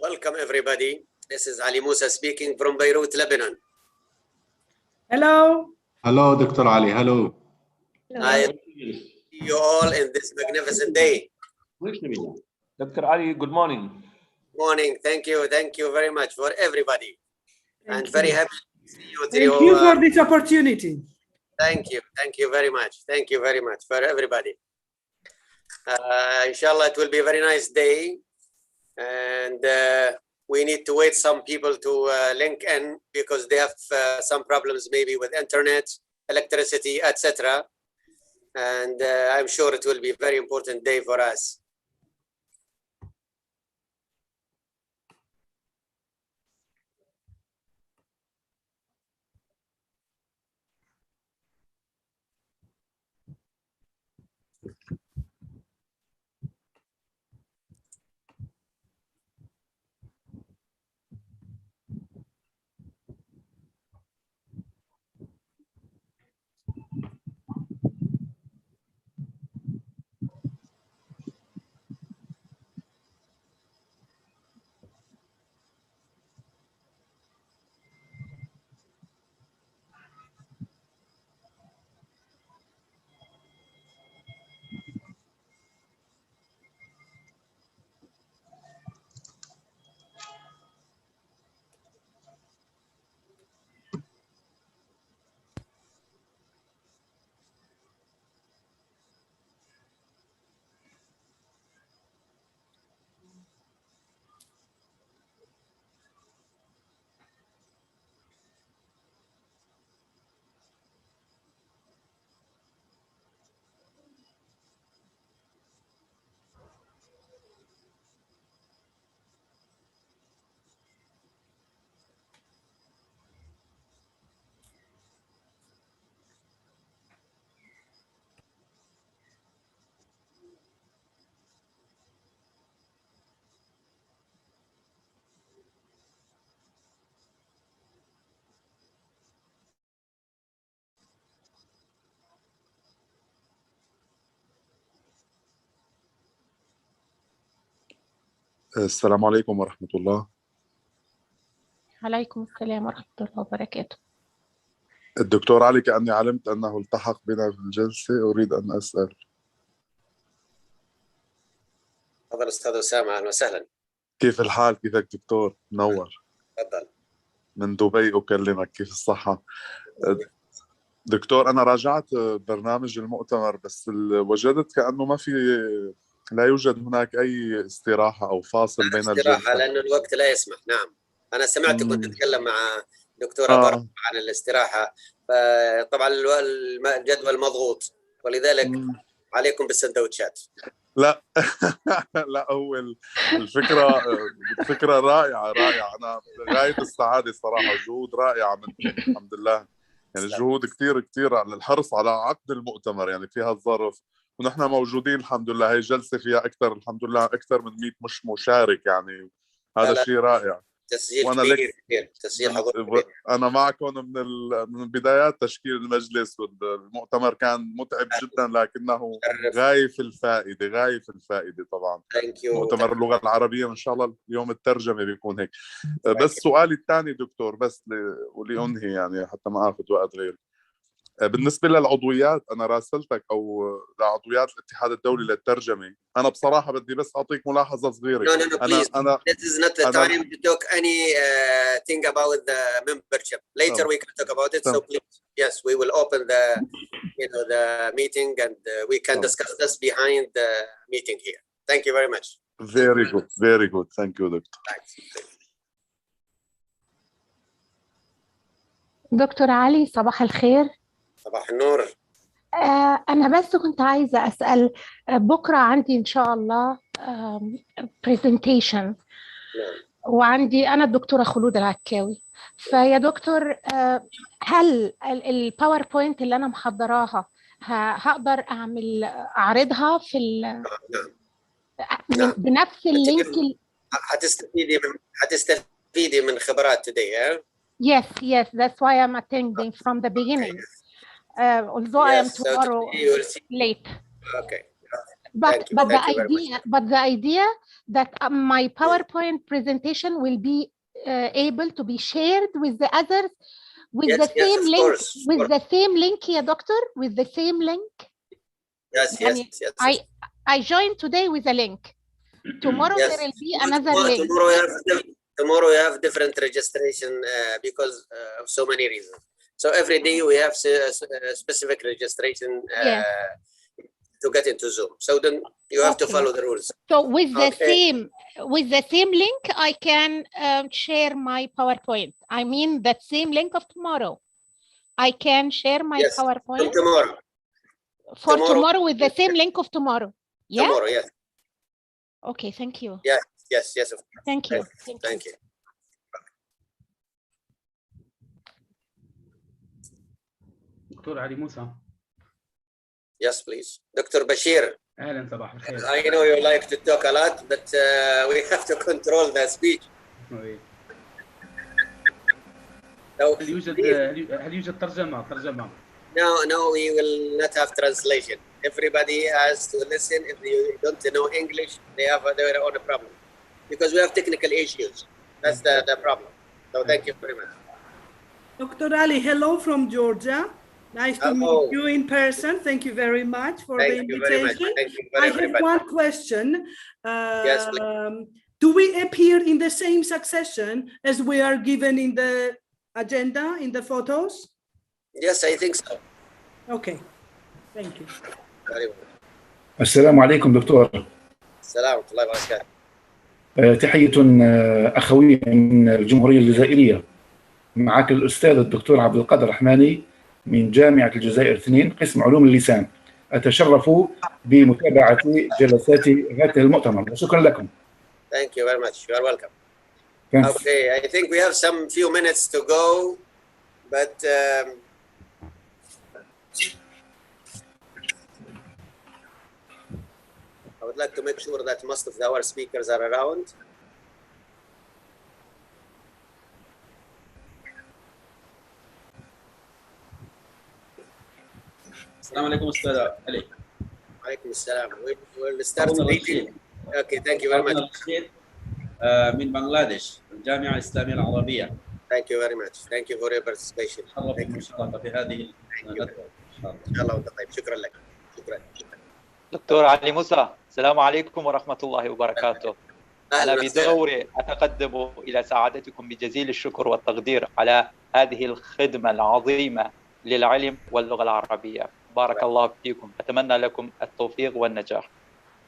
Welcome everybody. This is Ali Musa speaking from Beirut, Lebanon. Hello. Hello, Dr. Ali. Hello. I see you all in this magnificent day. Dr. Ali, good morning. Morning. Thank you very much for everybody. And very happy to see you. Thank you for this opportunity. Thank you very much. Thank you very much for everybody. Inshallah, it will be a very nice day. And we need to wait some people to link in because they have some problems maybe with internet, electricity, etc. And I'm sure it will be a very important day for us. السلام عليكم ورحمة الله. عليكم السلام ورحمة الله وبركاته. الدكتور علي، كأني علمت أنه التحق بنا في الجلسة، أريد أن أسأل. تفضل أستاذ أسامة، أهلا وسهلا. كيف الحال؟ كيفك دكتور؟ منور. تفضل. من دبي أكلمك، كيف الصحة؟ دكتور، أنا راجعت برنامج المؤتمر بس وجدت كأنه ما في، لا يوجد هناك أي استراحة أو فاصل بين الجلسات. استراحة لأنه الوقت لا يسمح. نعم، أنا سمعت كنت أتكلم مع دكتورة برا عن الاستراحة، فطبعا الجدول مضغوط ولذلك عليكم بالسندوتشات. لا لا، هو الفكرة رائعة. أنا غاية السعادة صراحة، جهود رائعة منكم الحمد لله. يعني جهود كتير على الحرص على عقد المؤتمر يعني في هالظرف، ونحن موجودين الحمد لله. هي جلسة فيها الحمد لله أكثر من 100 مش مشارك، يعني هذا شيء رائع. تسجيل كبير، تسجيل حضور كبير. أنا معكم من بدايات تشكيل المجلس، والمؤتمر كان متعب جدا لكنه غاية في الفائدة طبعا. مؤتمر اللغة العربية إن شاء الله اليوم الترجمة بيكون هيك. بس سؤالي الثاني دكتور، بس ولأنهي يعني حتى ما أخذ وقت غير، بالنسبة للعضويات أنا راسلتك أو لعضويات الاتحاد الدولي للترجمة. أنا بصراحة بدي بس أعطيك ملاحظة صغيرة. No, please. This is not the time to talk any thing about the membership. Later we can talk about it. So please, yes, we will open the meeting and we can discuss this behind the meeting here. Thank you very much. Very good. Thank you, Doctor. دكتور علي، صباح الخير. صباح النور. أنا بس كنت عايزة أسأل، بكرة عندي إن شاء الله presentation، وعندي أنا الدكتورة خلود العكاوي. فيا دكتور، هل الباوربوينت اللي أنا محضراها هقدر أعرضها في بنفس اللينك؟ هتستفيدي من خبرات today. Yes, that's why I'm attending from the beginning. Although I am tomorrow late. Okay. But Thank you very much. the idea that my PowerPoint presentation will be able to be shared with the others with Yes, the yes, same of link, course, of with course. the same link here, doctor, with the same link. Yes, Yani, yes. I joined today with a link. Tomorrow Yes. there will be another link. Tomorrow we have different registration because of so many reasons. So every day we have specific registration to get into Zoom. So then you have to follow the rules. So with the same link, I can share my PowerPoint. I mean that same link of tomorrow. I can share my PowerPoint tomorrow. For tomorrow with the same link of tomorrow. Yeah. Tomorrow, yes. Okay, thank you. Yes. Of course. Thank you. Thank you. دكتور علي موسى. Yes, please. Dr. Bashir. أهلا صباح الخير. I know you like to talk a lot, but we have to control the speech. هل يوجد ترجمة؟ No, we will not have translation. Everybody has to listen. If you don't know English, they have their own problem. Because we have technical issues. That's the problem. So thank you very much. Dr. Ali, hello from Georgia. Nice to meet you in person. Thank you very much for the invitation. I have one question. Yes, please. Do we appear in the same succession as we are given in the agenda, in the photos? Yes, I think so. Okay. Thank you. Very well. السلام عليكم دكتور. السلام ورحمة الله وبركاته. تحية أخوية من الجمهورية الجزائرية. معك الأستاذ الدكتور عبد القادر الرحماني من جامعة الجزائر 2 قسم علوم اللسان. أتشرف بمتابعة جلسات هذا المؤتمر وشكرا لكم. Thank you very much. You are welcome. Thanks. Okay, I think we have some few minutes to go, but I would like to make sure that most of our speakers are around. السلام عليكم أستاذ علي. وعليكم السلام. We'll start reading. Okay, thank you very much. من بنغلاديش الجامعة الإسلامية العربية. Thank you very much. Thank you for your participation. تشرف بالمشاركة في هذه الندوة. إن شاء الله وأنت طيب. شكرا لك. شكرا. دكتور علي موسى، السلام عليكم ورحمة الله وبركاته. أنا بدوري أتقدم إلى سعادتكم بجزيل الشكر والتقدير على هذه الخدمة العظيمة للعلم واللغة العربية. بارك الله فيكم. أتمنى لكم التوفيق والنجاح.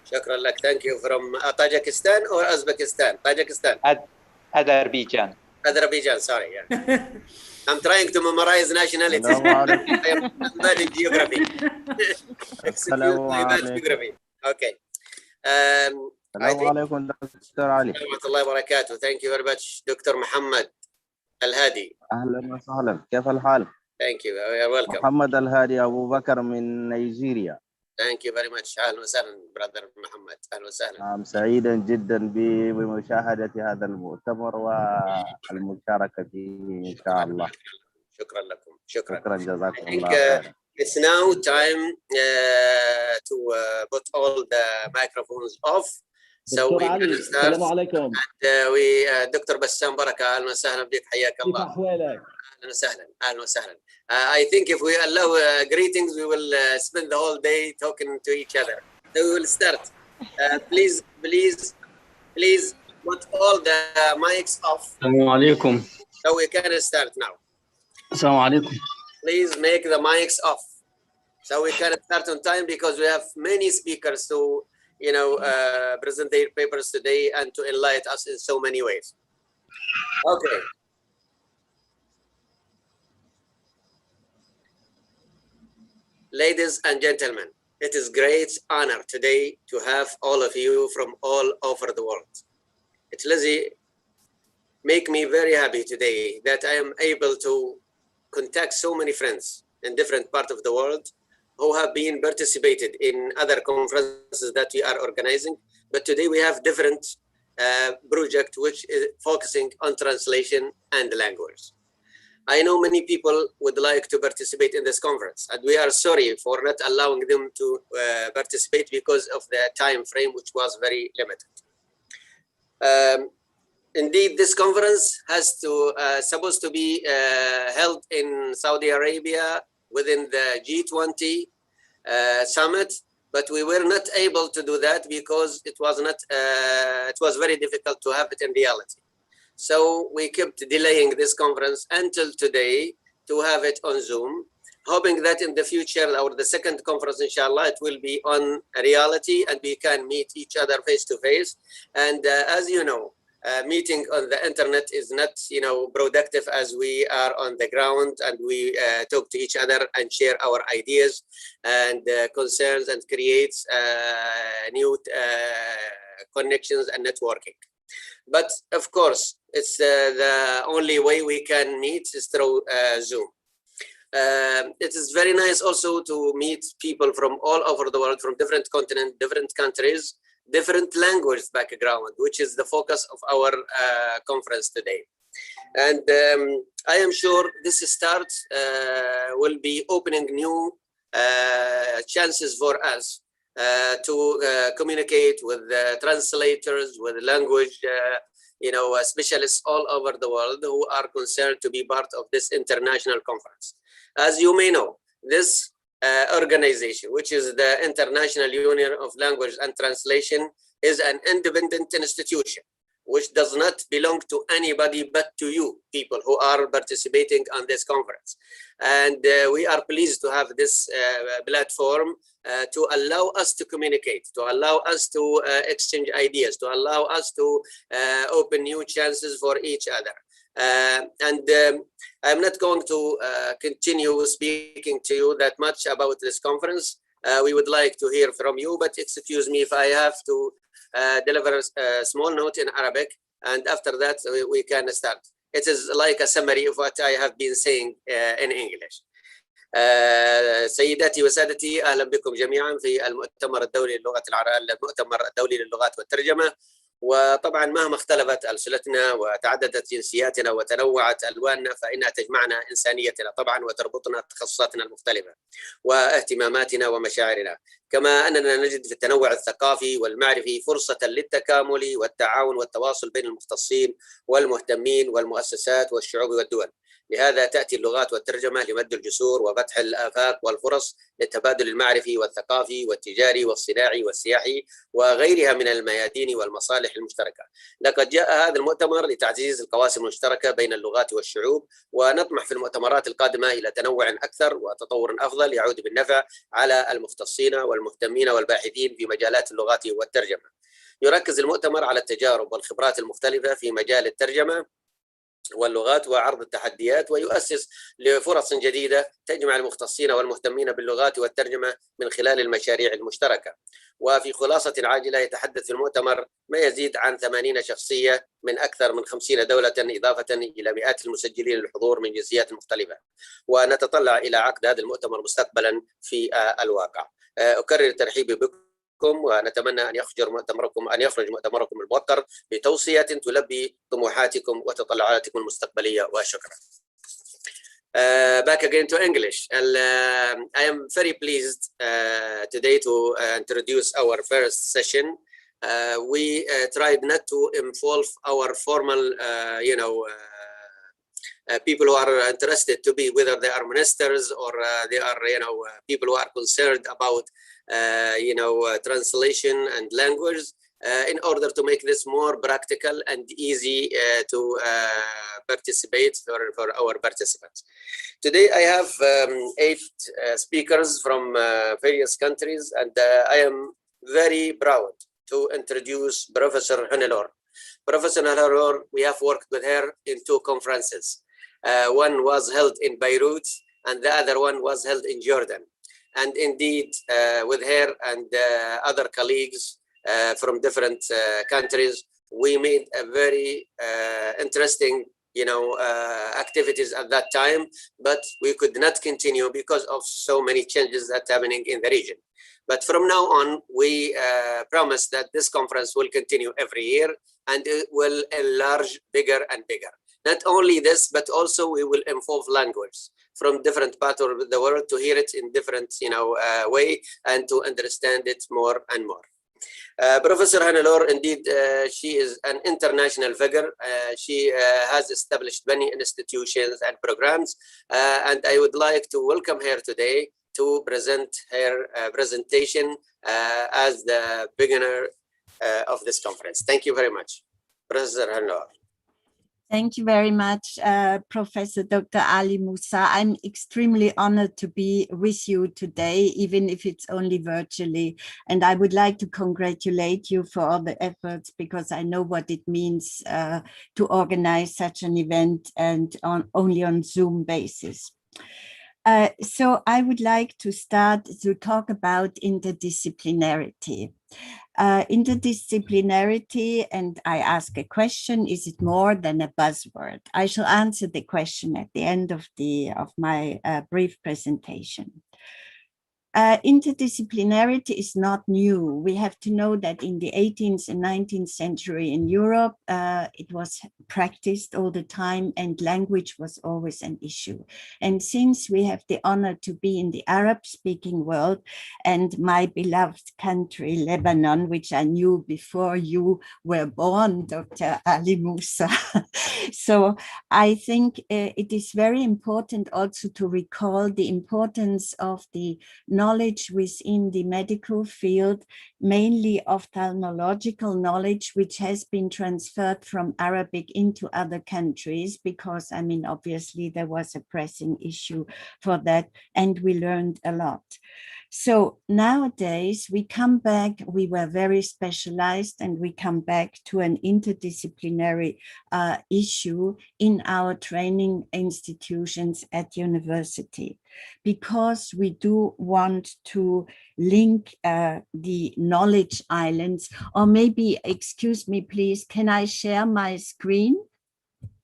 شكرا لك. Thank you from Tajikistan or Uzbekistan? Tajikistan. Azerbaijan. Azerbaijan. Sorry. Yeah. I'm trying to memorize nationalities. I'm bad in geography. Geography. Okay. السلام عليكم دكتور علي. ورحمة الله وبركاته. Thank you very much, Dr. Muhammad Al-Hadi. أهلا وسهلا. كيف الحال؟ Thank you. You are welcome. محمد الهادي أبو بكر من نيجيريا. Thank you very much. أهلا وسهلا brother محمد. أهلا وسهلا. نعم سعيدا جدا بمشاهدة هذا المؤتمر والمشاركة فيه إن شاء الله. شكرا لكم. شكرا جزاكم الله خيرا. It's now time to put all the microphones off. So we can start. السلام عليكم. And Dr. Bassam Baraka. أهلا وسهلا بك. حياك الله. كيف أحوالك؟ أهلا وسهلا. أهلا وسهلا. I think if we allow greetings, we will spend the whole day talking to each other. So we will start. Please put all the mics off. السلام عليكم. So we can start now. السلام عليكم. Please make the mics off. So we can start on time because we have many speakers to, present their papers today and to enlighten us in so many ways. Okay. Ladies and gentlemen, it is great honor today to have all of you from all over the world. It really make me very happy today that I am able to contact so many friends in different parts of the world who have been participated in other conferences that we are organizing. But today we have different project which is focusing on translation and language. I know many people would like to participate in this conference, and we are sorry for not allowing them to participate because of the time frame, which was very limited. Indeed, this conference has to supposed to be held in Saudi Arabia within the G20 summit, but we were not able to do that because it was not. It was very difficult to have it in reality. So we kept delaying this conference until today to have it on Zoom, hoping that in the future, or the second conference, inshallah, it will be on reality and we can meet each other face to face. And as you know, meeting on the internet is not, productive as we are on the ground and we talk to each other and share our ideas and concerns and creates new connections and networking. But of course, it's the only way we can meet is through Zoom. It is very nice also to meet people from all over the world, from different continents, different countries, different language background, which is the focus of our conference today. And I am sure this start will be opening new chances for us to communicate with translators, with language specialists all over the world who are concerned to be part of this international conference. As you may know, this organization, which is the International Union of Language and Translation, is an independent institution which does not belong to anybody but to you people who are participating on this conference. And we are pleased to have this platform to allow us to communicate, to allow us to exchange ideas, to allow us to open new chances for each other. I'm not going to continue speaking to you that much about this conference. We would like to hear from you, but excuse me if I have to deliver a small note in Arabic, and after that we can start. It is like a summary of what I have been saying in English. سيداتي وسادتي، أهلا بكم جميعا في المؤتمر الدولي المؤتمر الدولي للغات والترجمة. وطبعا مهما اختلفت ألسنتنا وتعددت جنسياتنا وتنوعت ألواننا، فإنها تجمعنا إنسانيتنا طبعا وتربطنا تخصصاتنا المختلفة واهتماماتنا ومشاعرنا، كما أننا نجد في التنوع الثقافي والمعرفي فرصة للتكامل والتعاون والتواصل بين المختصين والمهتمين والمؤسسات والشعوب والدول. لهذا تأتي اللغات والترجمة لمد الجسور وفتح الآفاق والفرص للتبادل المعرفي والثقافي والتجاري والصناعي والسياحي وغيرها من الميادين والمصالح المشتركة. لقد جاء هذا المؤتمر لتعزيز القواسم المشتركة بين اللغات والشعوب، ونطمح في المؤتمرات القادمة إلى تنوع أكثر وتطور أفضل يعود بالنفع على المختصين والمهتمين والباحثين في مجالات اللغات والترجمة. يركز المؤتمر على التجارب والخبرات المختلفة في مجال الترجمة واللغات وعرض التحديات، ويؤسس لفرص جديدة تجمع المختصين والمهتمين باللغات والترجمة من خلال المشاريع المشتركة. وفي خلاصة عاجلة يتحدث في المؤتمر ما يزيد عن 80 شخصية من أكثر من 50 دولة، إضافة إلى مئات المسجلين للحضور من جنسيات مختلفة. ونتطلع إلى عقد هذا المؤتمر مستقبلا في الواقع. أكرر ترحيبي بكم، ونتمنى أن يخرج مؤتمركم الموقر بتوصية تلبي طموحاتكم وتطلعاتكم المستقبلية، وشكرا. Back again to English. I am very pleased today to introduce our first session. We tried not to involve our formal, people who are interested to be, whether they are ministers or they are, people who are concerned about, translation and language, in order to make this more practical and easy to participate for our participants. Today I have 8 speakers from various countries, and I am very proud to introduce Professor Hannelore. Professor Hannelore, we have worked with her in 2 conferences. One was held in Beirut and the other one was held in Jordan. And indeed, with her and other colleagues from different countries, we made a very interesting, activities at that time, but we could not continue because of so many changes that are happening in the region. But from now on, we promise that this conference will continue every year and it will enlarge bigger and bigger. Not only this, but also we will involve language from different parts of the world to hear it in different, way and to understand it more and more. Professor Hannelore, indeed, she is an international figure. She has established many institutions and programs, and I would like to welcome her today to present her presentation as the beginner of this conference. Thank you very much, Professor Hannelore. Thank you very much, Professor Dr. Ali Musa. I'm extremely honored to be with you today, even if it's only virtually. And I would like to congratulate you for all the efforts, because I know what it means to organize such an event and only on Zoom basis. So I would like to start to talk about interdisciplinarity. Interdisciplinarity, and I ask a question, is it more than a buzzword? I shall answer the question at the end of my brief presentation. Interdisciplinarity is not new. We have to know that in the 18th and 19th century in Europe, it was practiced all the time, and language was always an issue. And since we have the honor to be in the Arab-speaking world, and my beloved country, Lebanon, which I knew before you were born, Dr. Ali Musa. So I think it is very important also to recall the importance of the knowledge within the medical field, mainly ophthalmological knowledge, which has been transferred from Arabic into other countries, because, I mean, obviously there was a pressing issue for that, and we learned a lot. So nowadays we come back, we were very specialized, and we come back to an interdisciplinary issue in our training institutions at university, because we do want to link the knowledge islands. Or maybe, excuse me, please, can I share my screen?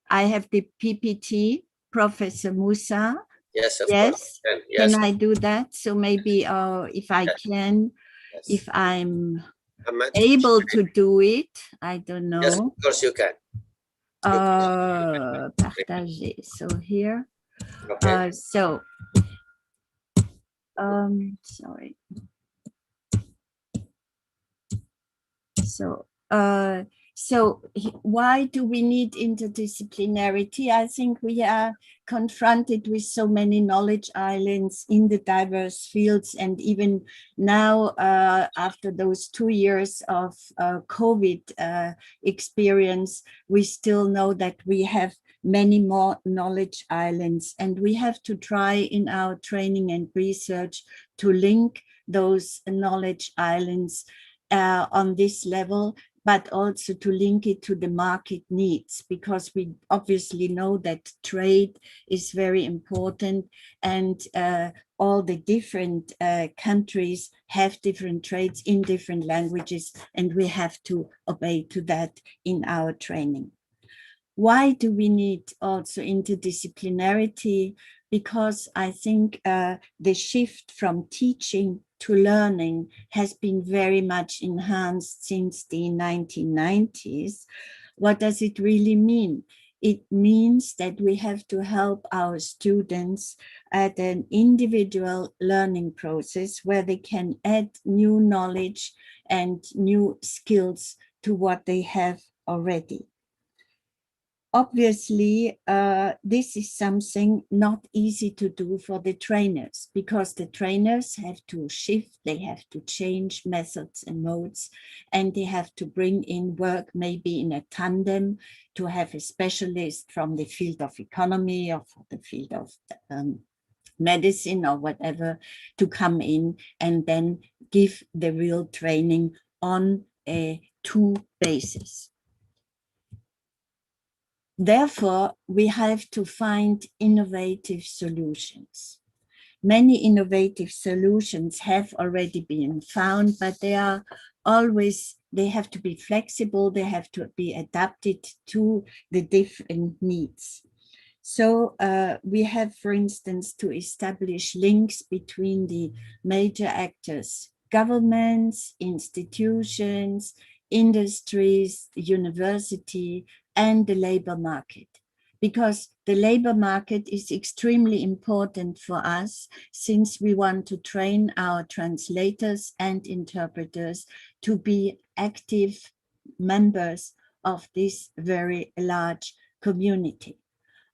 I have the PPT, Professor Musa. Yes, of yes. course. Yes. Can I do that? So maybe if I can, if I'm able to do it, I don't know. Yes, of course you can. Partager. So here. Okay. Sorry. So why do we need interdisciplinarity? I think we are confronted with so many knowledge islands in the diverse fields, and even now, after those 2 years of COVID experience, we still know that we have many more knowledge islands, and we have to try in our training and research to link those knowledge islands on this level, but also to link it to the market needs, because we obviously know that trade is very important, and all the different countries have different trades in different languages, and we have to obey to that in our training. Why do we need also interdisciplinarity? Because I think the shift from teaching to learning has been very much enhanced since the 1990s. What does it really mean? It means that we have to help our students at an individual learning process where they can add new knowledge and new skills to what they have already. Obviously, this is something not easy to do for the trainers, because the trainers have to shift, they have to change methods and modes, and they have to bring in work maybe in a tandem, to have a specialist from the field of economy or from the field of medicine or whatever to come in and then give the real training on a two basis. Therefore, we have to find innovative solutions. Many innovative solutions have already been found, but they have to be flexible, they have to be adapted to the different needs. So we have, for instance, to establish links between the major actors, governments, institutions, industries, university, and the labor market. because the labor market is extremely important for us, since we want to train our translators and interpreters to be active members of this very large community.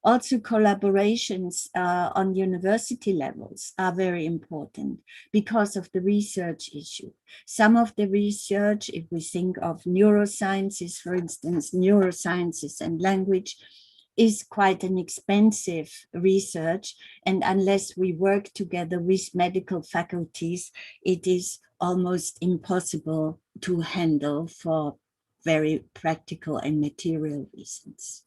Also, collaborations on university levels are very important because of the research issue. Some of the research, if we think of neurosciences, for instance, neurosciences and language, is quite an expensive research. And unless we work together with medical faculties, it is almost impossible to handle for very practical and material reasons.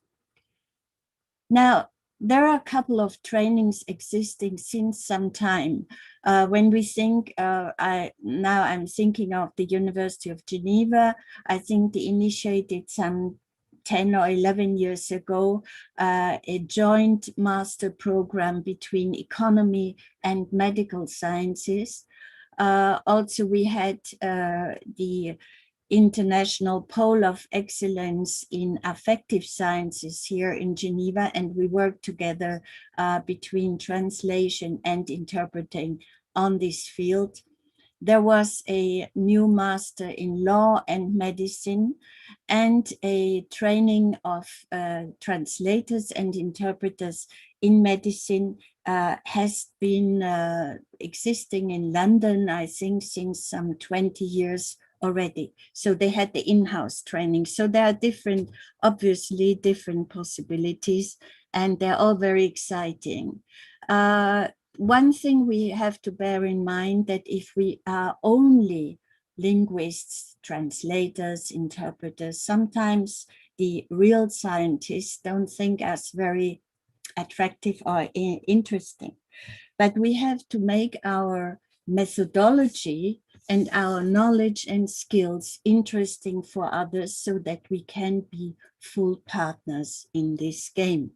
Now, there are a couple of trainings existing since some time. When we think, I'm thinking of the University of Geneva. I think they initiated some 10 or 11 years ago, a joint master program between economy and medical sciences. Also, we had the International Pole of Excellence in Affective Sciences here in Geneva, and we work together between translation and interpreting on this field. There was a new master in law and medicine, and a training of translators and interpreters in medicine has been existing in London, I think, since some 20 years already. So they had the in-house training. So there are different, obviously different possibilities, and they're all very exciting. One thing we have to bear in mind, that if we are only linguists, translators, interpreters, sometimes the real scientists don't think us very attractive or interesting. But we have to make our methodology and our knowledge and skills interesting for others, so that we can be full partners in this game.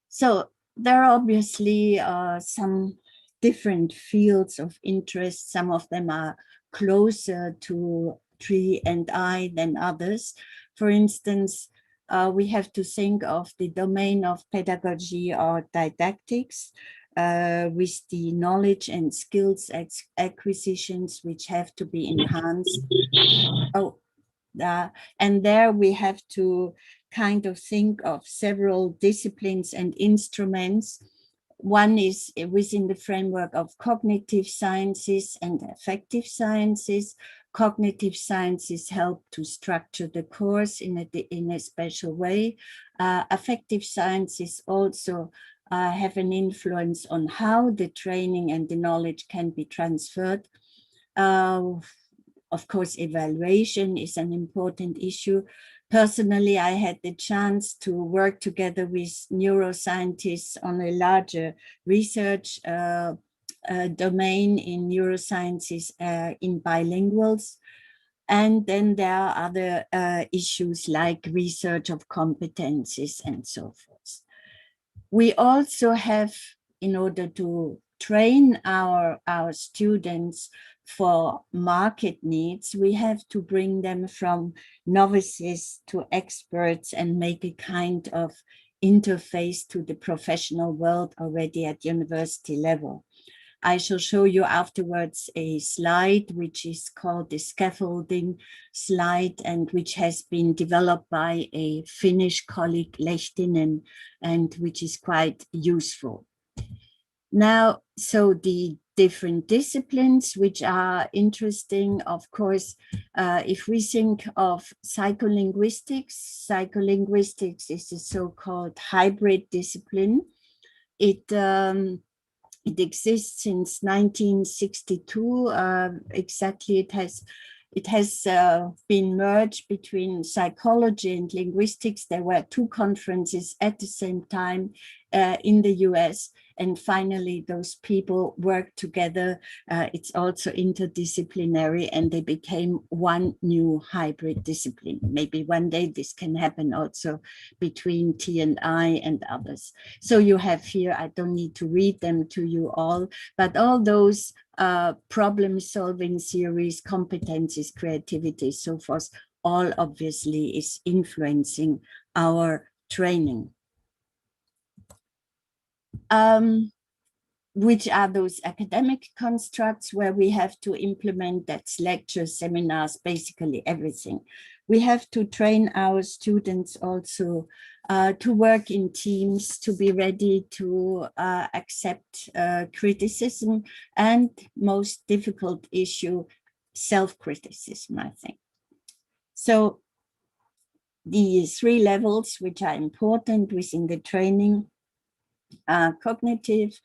So there are obviously some different fields of interest. Some of them are closer to Tree and I than others. For instance, we have to think of the domain of pedagogy or didactics, with the knowledge and skills acquisitions which have to be enhanced. And there we have to kind of think of several disciplines and instruments. One is within the framework of cognitive sciences and affective sciences. Cognitive sciences help to structure the course in a special way. Affective sciences also have an influence on how the training and the knowledge can be transferred. Of course, evaluation is an important issue. Personally, I had the chance to work together with neuroscientists on a larger research domain in neurosciences in bilinguals. And then there are other issues like research of competencies and so forth. We also have, in order to train our students for market needs, we have to bring them from novices to experts and make a kind of interface to the professional world already at university level. I shall show you afterwards a slide which is called the scaffolding slide, and which has been developed by a Finnish colleague, Lehtinen, and which is quite useful. Now, so the different disciplines which are interesting, of course, if we think of psycholinguistics is a so-called hybrid discipline. It exists since 1962. Exactly, it has been merged between psychology and linguistics. There were two conferences at the same time in the US, and finally those people worked together. It's also interdisciplinary, and they became one new hybrid discipline. Maybe one day this can happen also between T&I and others. So you have here, I don't need to read them to you all, but all those problem-solving theories, competencies, creativity, so forth, all obviously is influencing our training. Which are those academic constructs where we have to implement, that's lectures, seminars, basically everything. We have to train our students also to work in teams, to be ready to accept criticism, and most difficult issue, self-criticism, I think. So the 3 levels which are important within the training are cognitive,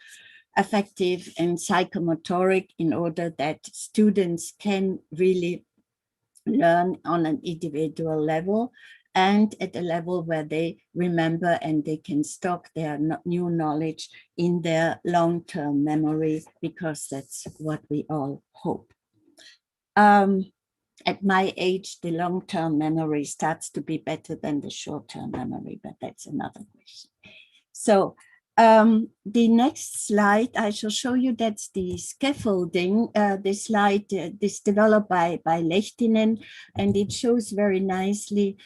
affective, and psychomotoric, in order that students can really learn on an individual level and at a level where they remember and they can stock their new knowledge in their long-term memory, because that's what we all hope. At my age, the long-term memory starts to be better than the short-term memory, but that's another question. So the next slide, I shall show you, that's the scaffolding. This slide is developed by Lehtinen, and it shows very nicely,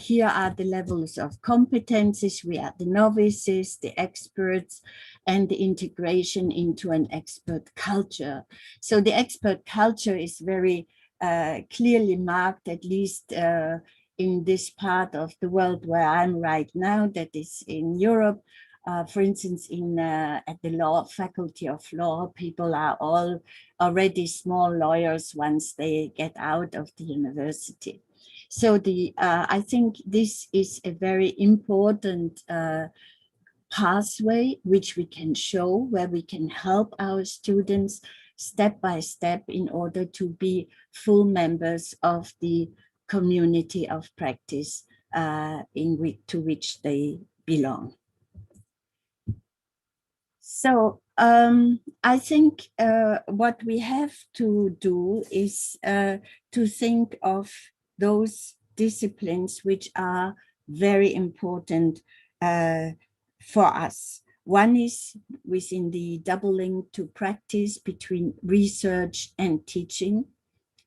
here are the levels of competences. We are the novices, the experts, and the integration into an expert culture. So the expert culture is very clearly marked, at least in this part of the world where I'm right now, that is in Europe. For instance, at the law faculty of law, people are all already small lawyers once they get out of the university. So I think this is a very important pathway which we can show, where we can help our students step by step in order to be full members of the community of practice to which they belong. So I think what we have to do is to think of those disciplines which are very important for us. One is within the double link to practice between research and teaching.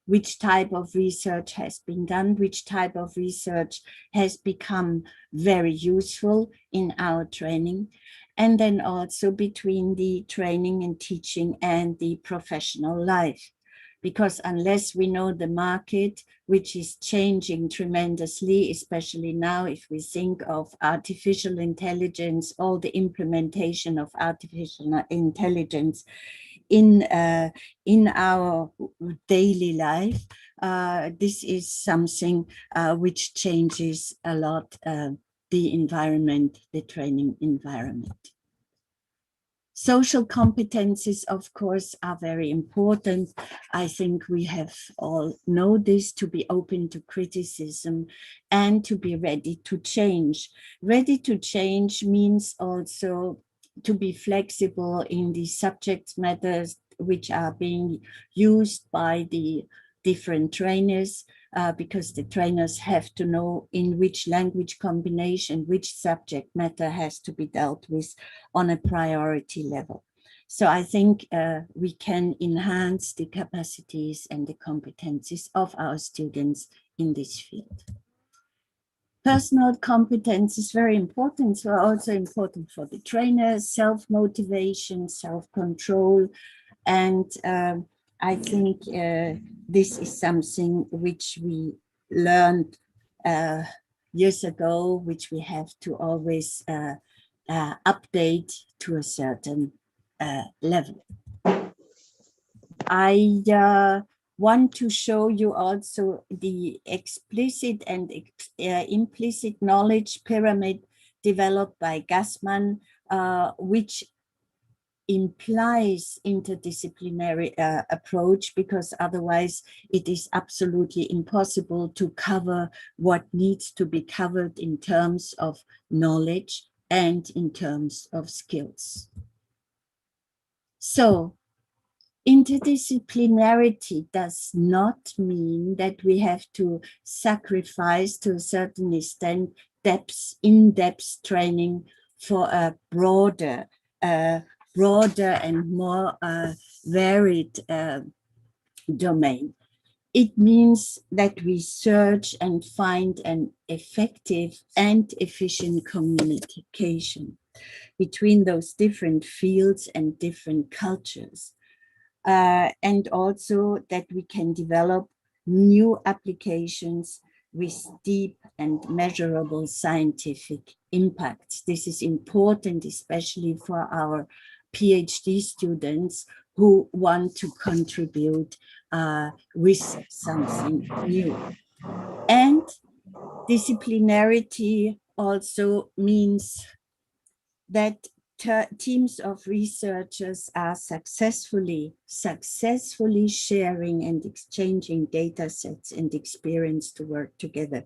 Which type of research has been done, which type of research has become very useful in our training. And then also between the training and teaching and the professional life. Because unless we know the market, which is changing tremendously, especially now if we think of artificial intelligence, all the implementation of artificial intelligence in our daily life, this is something which changes a lot the environment, the training environment. Social competencies, of course, are very important. I think we have all know this, to be open to criticism and to be ready to change. Ready to change means also to be flexible in the subject matters which are being used by the different trainers, because the trainers have to know in which language combination, which subject matter has to be dealt with on a priority level. So I think we can enhance the capacities and the competencies of our students in this field. Personal competence is very important, so also important for the trainers, self-motivation, self-control, and I think this is something which we learned years ago, which we have to always update to a certain level. I want to show you also the explicit and implicit knowledge pyramid developed by Gassman, which implies interdisciplinary approach, because otherwise it is absolutely impossible to cover what needs to be covered in terms of knowledge and in terms of skills. So interdisciplinarity does not mean that we have to sacrifice to a certain extent in-depth training for a broader and more varied domain. it means that we search and find an effective and efficient communication between those different fields and different cultures. And also that we can develop new applications with deep and measurable scientific impact. This is important, especially for our PhD students who want to contribute with something new. And disciplinarity also means that teams of researchers are successfully sharing and exchanging data sets and experience to work together.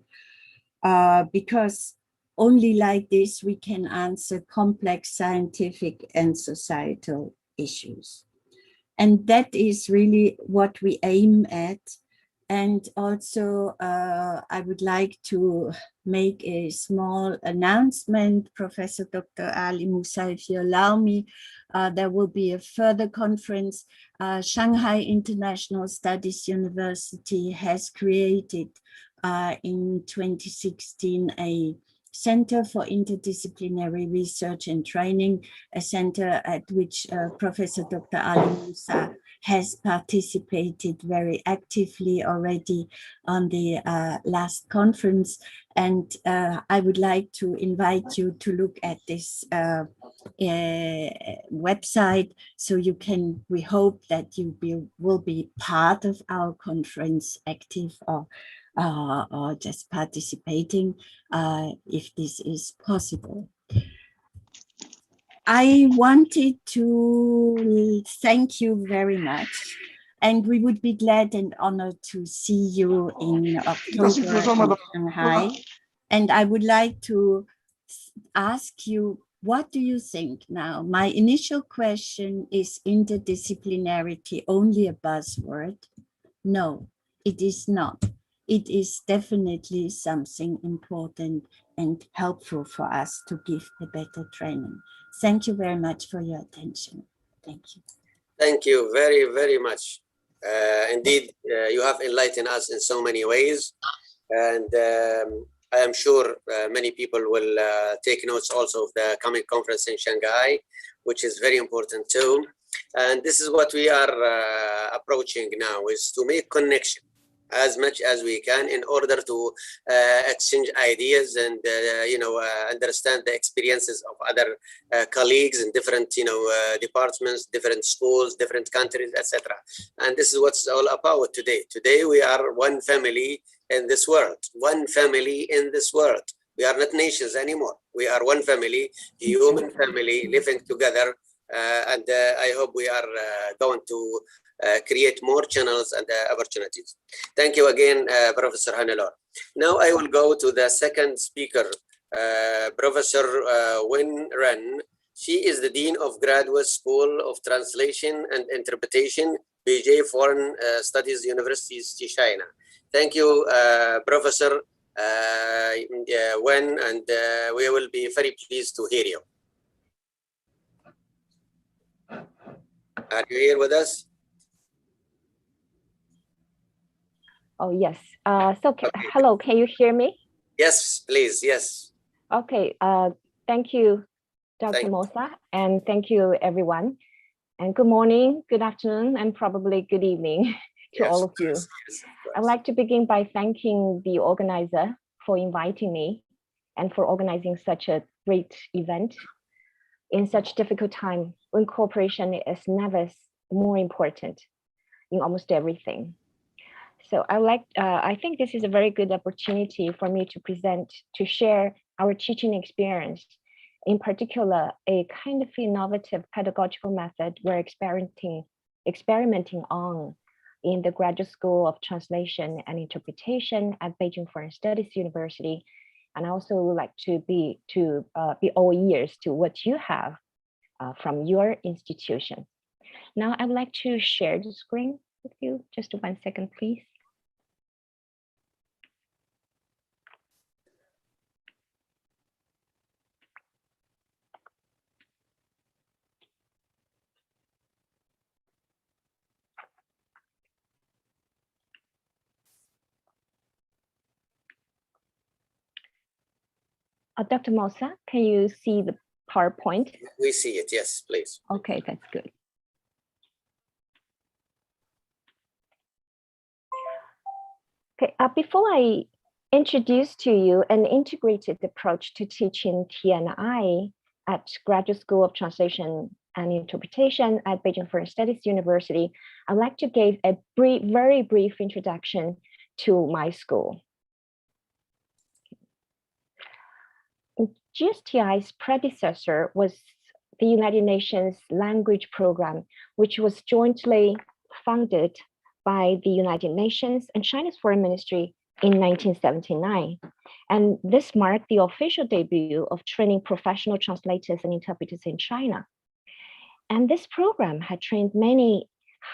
Because only like this we can answer complex scientific and societal issues. And that is really what we aim at. And also, I would like to make a small announcement, Professor Dr. Ali Musa, if you allow me. There will be a further conference. Shanghai International Studies University has created in 2016 a Center for Interdisciplinary Research and Training, a center at which Professor Dr. Ali Musa has participated very actively already on the last conference. And I would like to invite you to look at this website, so you can, we hope that you will be part of our conference, active or just participating if this is possible. I wanted to thank you very much, and we would be glad and honored to see you in October in Shanghai. And I would like to ask you, what do you think now? My initial question, is interdisciplinarity only a buzzword? No, it is not. It is definitely something important and helpful for us to give a better training. Thank you very much for your attention. Thank you. Thank you very, very much. Indeed, you have enlightened us in so many ways. And I am sure many people will take notes also of the coming conference in Shanghai, which is very important too. And this is what we are approaching now, is to make connection as much as we can in order to exchange ideas and understand the experiences of other colleagues in different departments, different schools, different countries, etc. And this is what's all about today. Today we are one family in this world, one family in this world. We are not nations anymore. We are one family, human family living together. And I hope we are going to create more channels and opportunities. Thank you again, Professor Hannelore. Now I will go to the second speaker, Professor Wen Ren. She is the Dean of Graduate School of Translation and Interpretation, Beijing Foreign Studies University, China. Thank you, Professor Wen, and we will be very pleased to hear you. Are you here with us? Oh, yes. Hello, can you hear me? Yes, please, yes. Okay, thank you, Dr. Musa, and thank you, everyone. And good morning, good afternoon, and probably good evening to all of you. Yes, I'd like to begin by thanking the organizer for inviting me and for organizing such a great event. In such difficult time, when cooperation is never more important in almost everything. So I think this is a very good opportunity for me to share our teaching experience, in particular, a kind of innovative pedagogical method we're experimenting on in the Graduate School of Translation and Interpretation at Beijing Foreign Studies University. And I also would like to be all ears to what you have from your institution. Now I would like to share the screen with you. Just 1 second, please. Dr. Mosa, can you see the PowerPoint? We see it, yes, please. Okay, that's good. Okay, before I introduce to you an integrated approach to teaching T&I at Graduate School of Translation and Interpretation at Beijing Foreign Studies University, I'd like to give a very brief introduction to my school. GSTI's predecessor was the United Nations Language Program, which was jointly funded by the United Nations and China's Foreign Ministry in 1979. And this marked the official debut of training professional translators and interpreters in China. And this program had trained many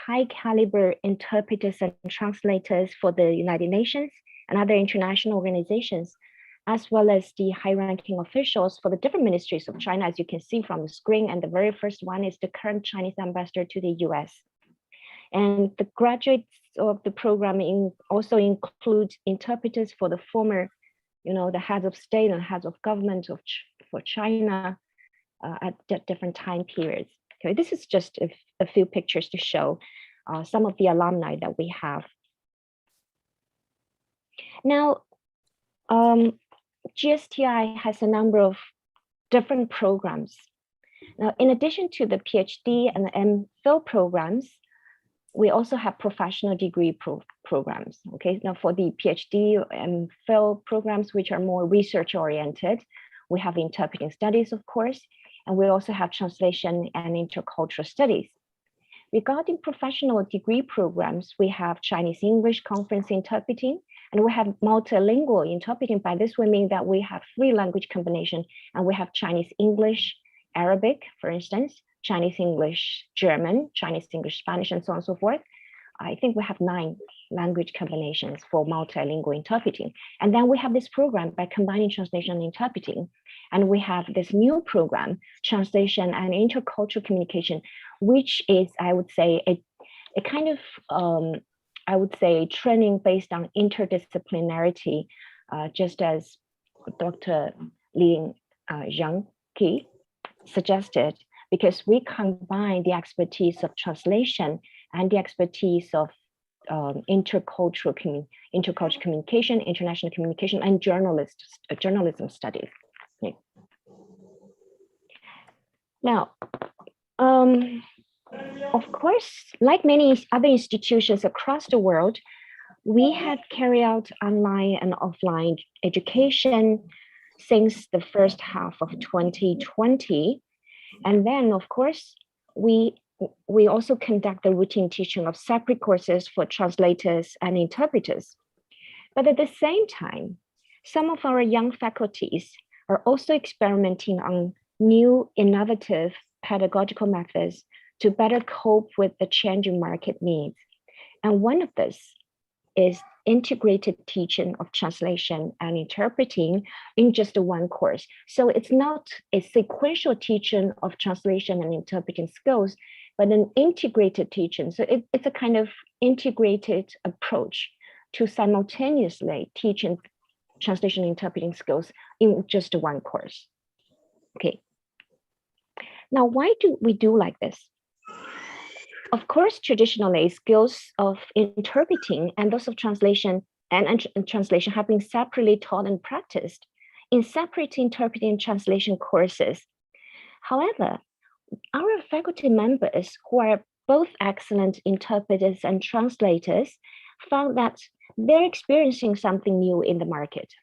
high caliber interpreters and translators for the United Nations and other international organizations, as well as the high-ranking officials for the different ministries of China, as you can see from the screen. And the very first one is the current Chinese ambassador to the US. And the graduates of the program also include interpreters for the former, the heads of state and heads of government for China at different time periods. Okay, this is just a few pictures to show some of the alumni that we have. Now, GSTI has a number of different programs. Now, in addition to the PhD and the MPhil programs, we also have professional degree programs. Okay, now for the PhD and MPhil programs, which are more research oriented, we have interpreting studies, of course, and we also have translation and intercultural studies. Regarding professional degree programs, we have Chinese English conference interpreting, and we have multilingual interpreting. By this, we mean that we have 3 language combination, and we have Chinese English, Arabic, for instance, Chinese English, German, Chinese English, Spanish, and so on and so forth. I think we have 9 language combinations for multilingual interpreting. And then we have this program by combining translation and interpreting. And we have this new program, translation and intercultural communication, which is, I would say, a kind of, I would say, training based on interdisciplinarity, just as Dr. Lin Zhangqi suggested, because we combine the expertise of translation and the expertise of intercultural communication, international communication, and journalism studies. Okay. Now, of course, like many other institutions across the world, we have carried out online and offline education since the first half of 2020. And then, of course, we also conduct the routine teaching of separate courses for translators and interpreters. But at the same time, some of our young faculties are also experimenting on new innovative pedagogical methods to better cope with the changing market needs. And one of this is integrated teaching of translation and interpreting in just one course. So it's not a sequential teaching of translation and interpreting skills, but an integrated teaching. So it's a kind of integrated approach to simultaneously teaching translation and interpreting skills in just one course. Okay. Now, why do we do like this? Of course, traditionally, skills of interpreting and those of translation and translation have been separately taught and practiced in separate interpreting and translation courses. However, our faculty members who are both excellent interpreters and translators found that they're experiencing something new in the market.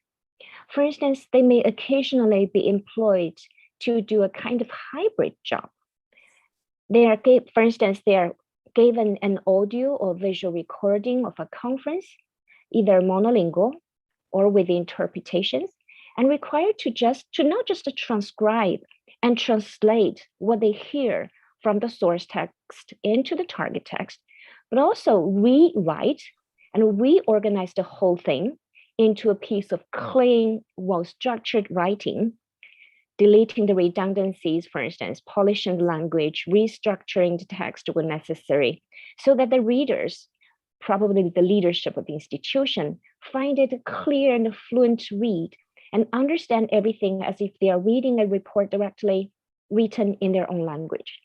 For instance, they may occasionally be employed to do a kind of hybrid job. For instance, they are given an audio or visual recording of a conference, either monolingual or with interpretations, and required to not just transcribe and translate what they hear from the source text into the target text, but also rewrite and reorganize the whole thing into a piece of clean, well-structured writing, deleting the redundancies, for instance, polishing the language, restructuring the text when necessary, so that the readers, probably the leadership of the institution, find it clear and fluent to read, and understand everything as if they are reading a report directly written in their own language.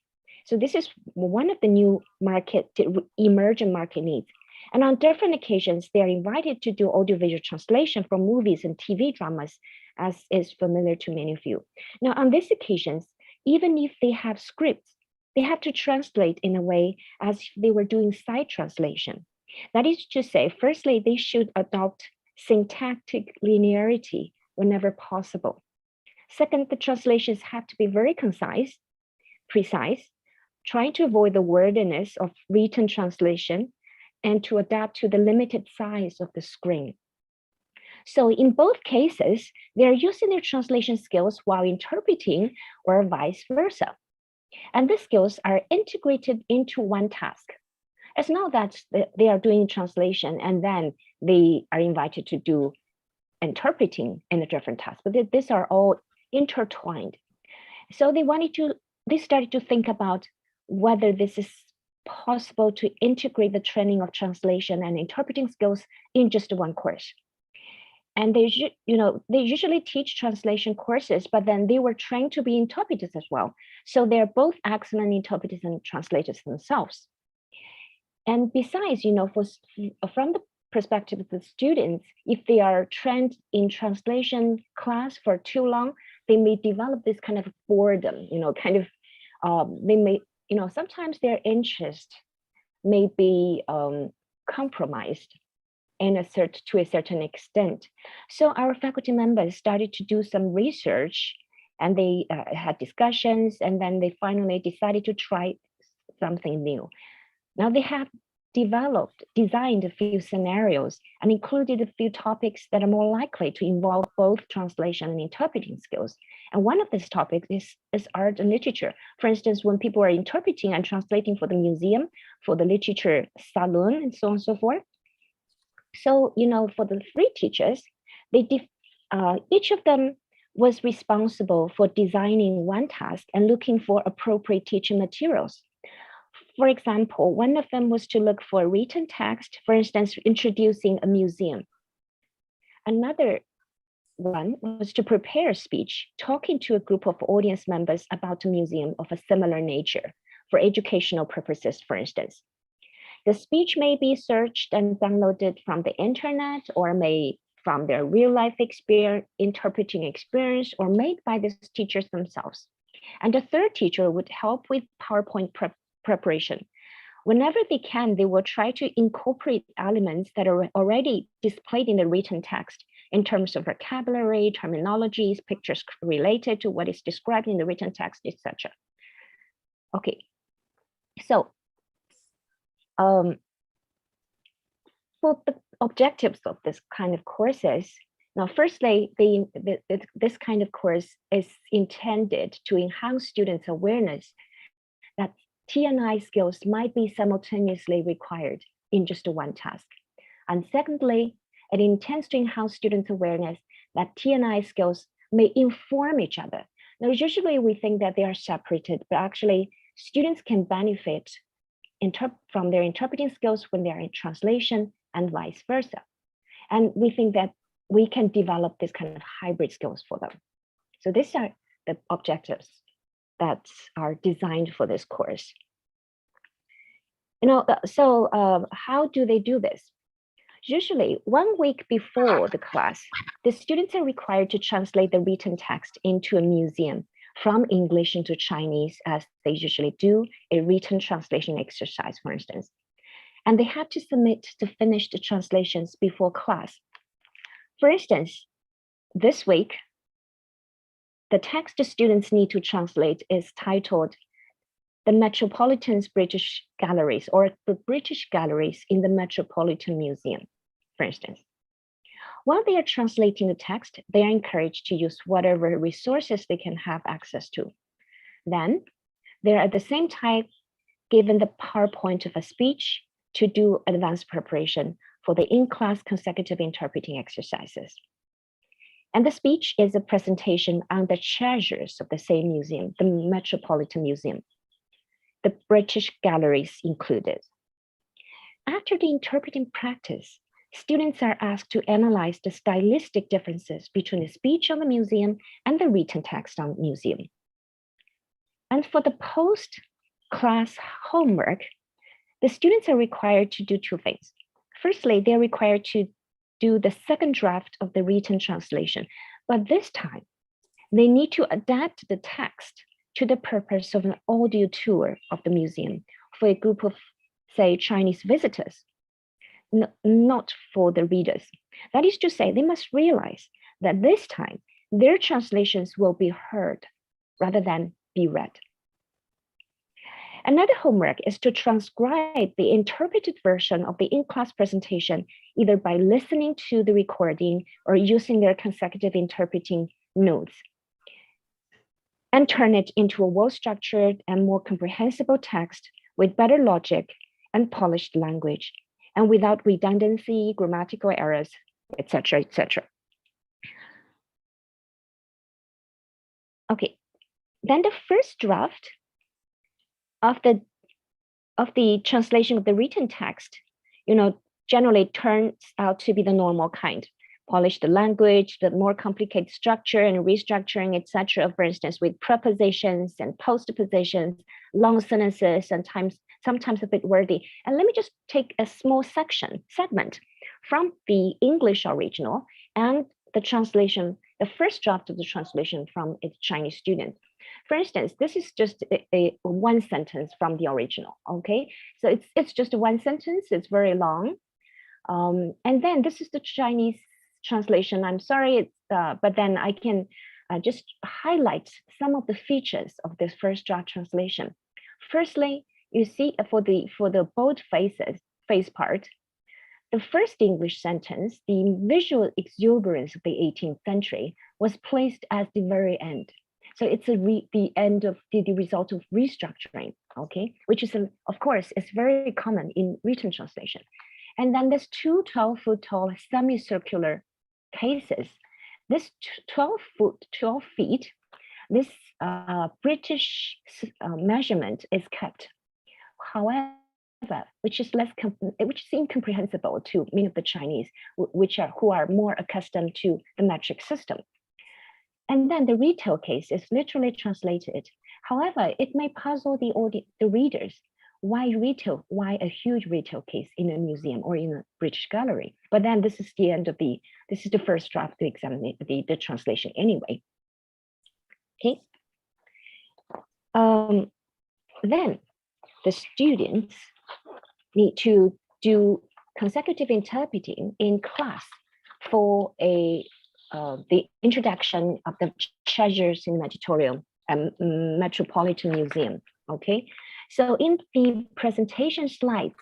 So this is one of the new emergent market needs. And on different occasions, they are invited to do audiovisual translation for movies and TV dramas, as is familiar to many of you. Now, on these occasions, even if they have scripts, they have to translate in a way as if they were doing side translation. That is to say, firstly, they should adopt syntactic linearity whenever possible. Second, the translations have to be very concise, precise, trying to avoid the wordiness of written translation and to adapt to the limited size of the screen. So in both cases, they are using their translation skills while interpreting or vice versa. And these skills are integrated into one task. It's not that they are doing translation and then they are invited to do interpreting in a different task, but these are all intertwined. So they started to think about whether this is possible to integrate the training of translation and interpreting skills in just one course. And they usually teach translation courses, but then they were trained to be interpreters as well. So they're both excellent interpreters and translators themselves. And besides, from the perspective of the students, if they are trained in translation class for too long, they may develop this kind of boredom, they may, sometimes their interest may be compromised to a certain extent. So our faculty members started to do some research and they had discussions, and then they finally decided to try something new. Now they have designed a few scenarios and included a few topics that are more likely to involve both translation and interpreting skills. And one of these topics is art and literature. For instance, when people are interpreting and translating for the museum, for the literature salon, and so on and so forth. So, for the 3 teachers, each of them was responsible for designing one task and looking for appropriate teaching materials. For example, one of them was to look for written text, for instance, introducing a museum. Another one was to prepare a speech, talking to a group of audience members about a museum of a similar nature for educational purposes, for instance. The speech may be searched and downloaded from the internet, or may from their real-life interpreting experience, or made by the teachers themselves. And the 3rd teacher would help with PowerPoint preparation. Whenever they can, they will try to incorporate elements that are already displayed in the written text in terms of vocabulary, terminologies, pictures related to what is described in the written text, etc. Okay, so for the objectives of this kind of courses, now firstly, this kind of course is intended to enhance students' awareness that T&I skills might be simultaneously required in just one task. And secondly, it intends to enhance students' awareness that T&I skills may inform each other. Now, usually we think that they are separated, but actually students can benefit from their interpreting skills when they are in translation and vice versa. And we think that we can develop this kind of hybrid skills for them. So these are the objectives that are designed for this course. How do they do this? Usually 1 week before the class, the students are required to translate the written text into a museum from English into Chinese, as they usually do, a written translation exercise, for instance. And they have to submit to finish the translations before class. For instance, this week, the text the students need to translate is titled The Metropolitan's British Galleries, or the British Galleries in the Metropolitan Museum, for instance. While they are translating the text, they are encouraged to use whatever resources they can have access to. Then, they're at the same time given the PowerPoint of a speech to do advanced preparation for the in-class consecutive interpreting exercises. And the speech is a presentation on the treasures of the same museum, the Metropolitan Museum, the British Galleries included. After the interpreting practice, students are asked to analyze the stylistic differences between the speech on the museum and the written text on the museum. And for the post-class homework, the students are required to do two things. Firstly, they're required to do the second draft of the written translation, but this time they need to adapt the text to the purpose of an audio tour of the museum for a group of, say, Chinese visitors, not for the readers. That is to say, they must realize that this time their translations will be heard rather than be read. Another homework is to transcribe the interpreted version of the in-class presentation, either by listening to the recording or using their consecutive interpreting notes, and turn it into a well-structured and more comprehensible text with better logic and polished language, and without redundancy, grammatical errors, etc., etc. Okay, then the first draft of the translation of the written text, generally turns out to be the normal kind. Polish the language, the more complicated structure and restructuring, etc. For instance, with prepositions and postpositions, long sentences, and sometimes a bit wordy. And let me just take a small segment from the English original and the translation, the first draft of the translation from a Chinese student. For instance, this is just a one sentence from the original, okay? So it's just one sentence, it's very long. And then this is the Chinese translation. I'm sorry, but then I can just highlight some of the features of this first draft translation. Firstly, you see for the bold face part, the first English sentence, the visual exuberance of the 18th century, was placed at the very end. So it's the end of the result of restructuring, okay? Which is, of course, it's very common in written translation. And then there's two 12-foot tall semicircular cases. This 12 feet, this British measurement is kept. However, which is incomprehensible to many of the Chinese, who are more accustomed to the metric system. And then the retail case is literally translated. However, it may puzzle the readers. Why retail? Why a huge retail case in a museum or in a British gallery? But then this is the end of this is the first draft to examine the translation anyway. Okay. Then the students need to do consecutive interpreting in class for the introduction of the treasures in the Metropolitan Museum. Okay, so in the presentation slides,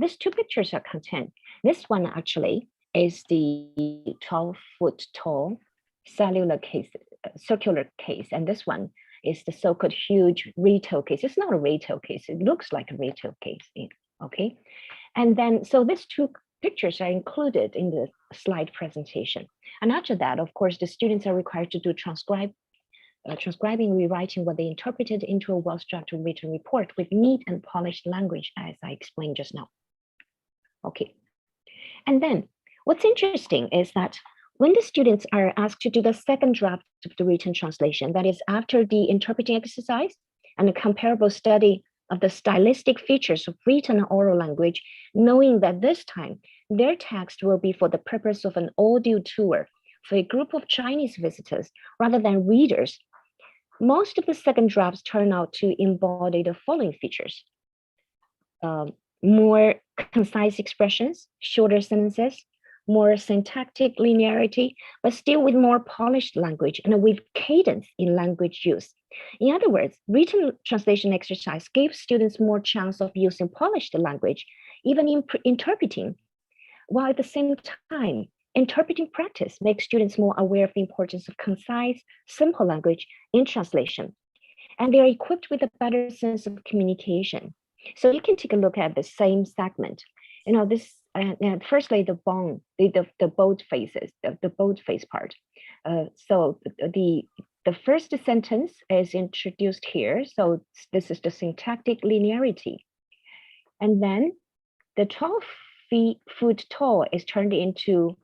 these two pictures are contained. This one actually is the 12-foot tall cellular case, circular case, and this one is the so-called huge retail case. It's not a retail case, it looks like a retail case, okay? And then, so these two pictures are included in the slide presentation. And after that, of course, the students are required to do transcribing, rewriting what they interpreted into a well-structured written report with neat and polished language, as I explained just now. Okay. And then what's interesting is that when the students are asked to do the second draft of the written translation, that is after the interpreting exercise and a comparable study of the stylistic features of written and oral language, knowing that this time their text will be for the purpose of an audio tour for a group of Chinese visitors rather than readers, most of the second drafts turn out to embody the following features: more concise expressions, shorter sentences, more syntactic linearity, but still with more polished language and with cadence in language use. In other words, written translation exercise gives students more chance of using polished language, even in interpreting, while at the same time, interpreting practice makes students more aware of the importance of concise, simple language in translation. And they are equipped with a better sense of communication. So you can take a look at the same segment. This firstly, the bold faces, the bold face part. So the first sentence is introduced here. So this is the syntactic linearity. And then the foot tall is turned into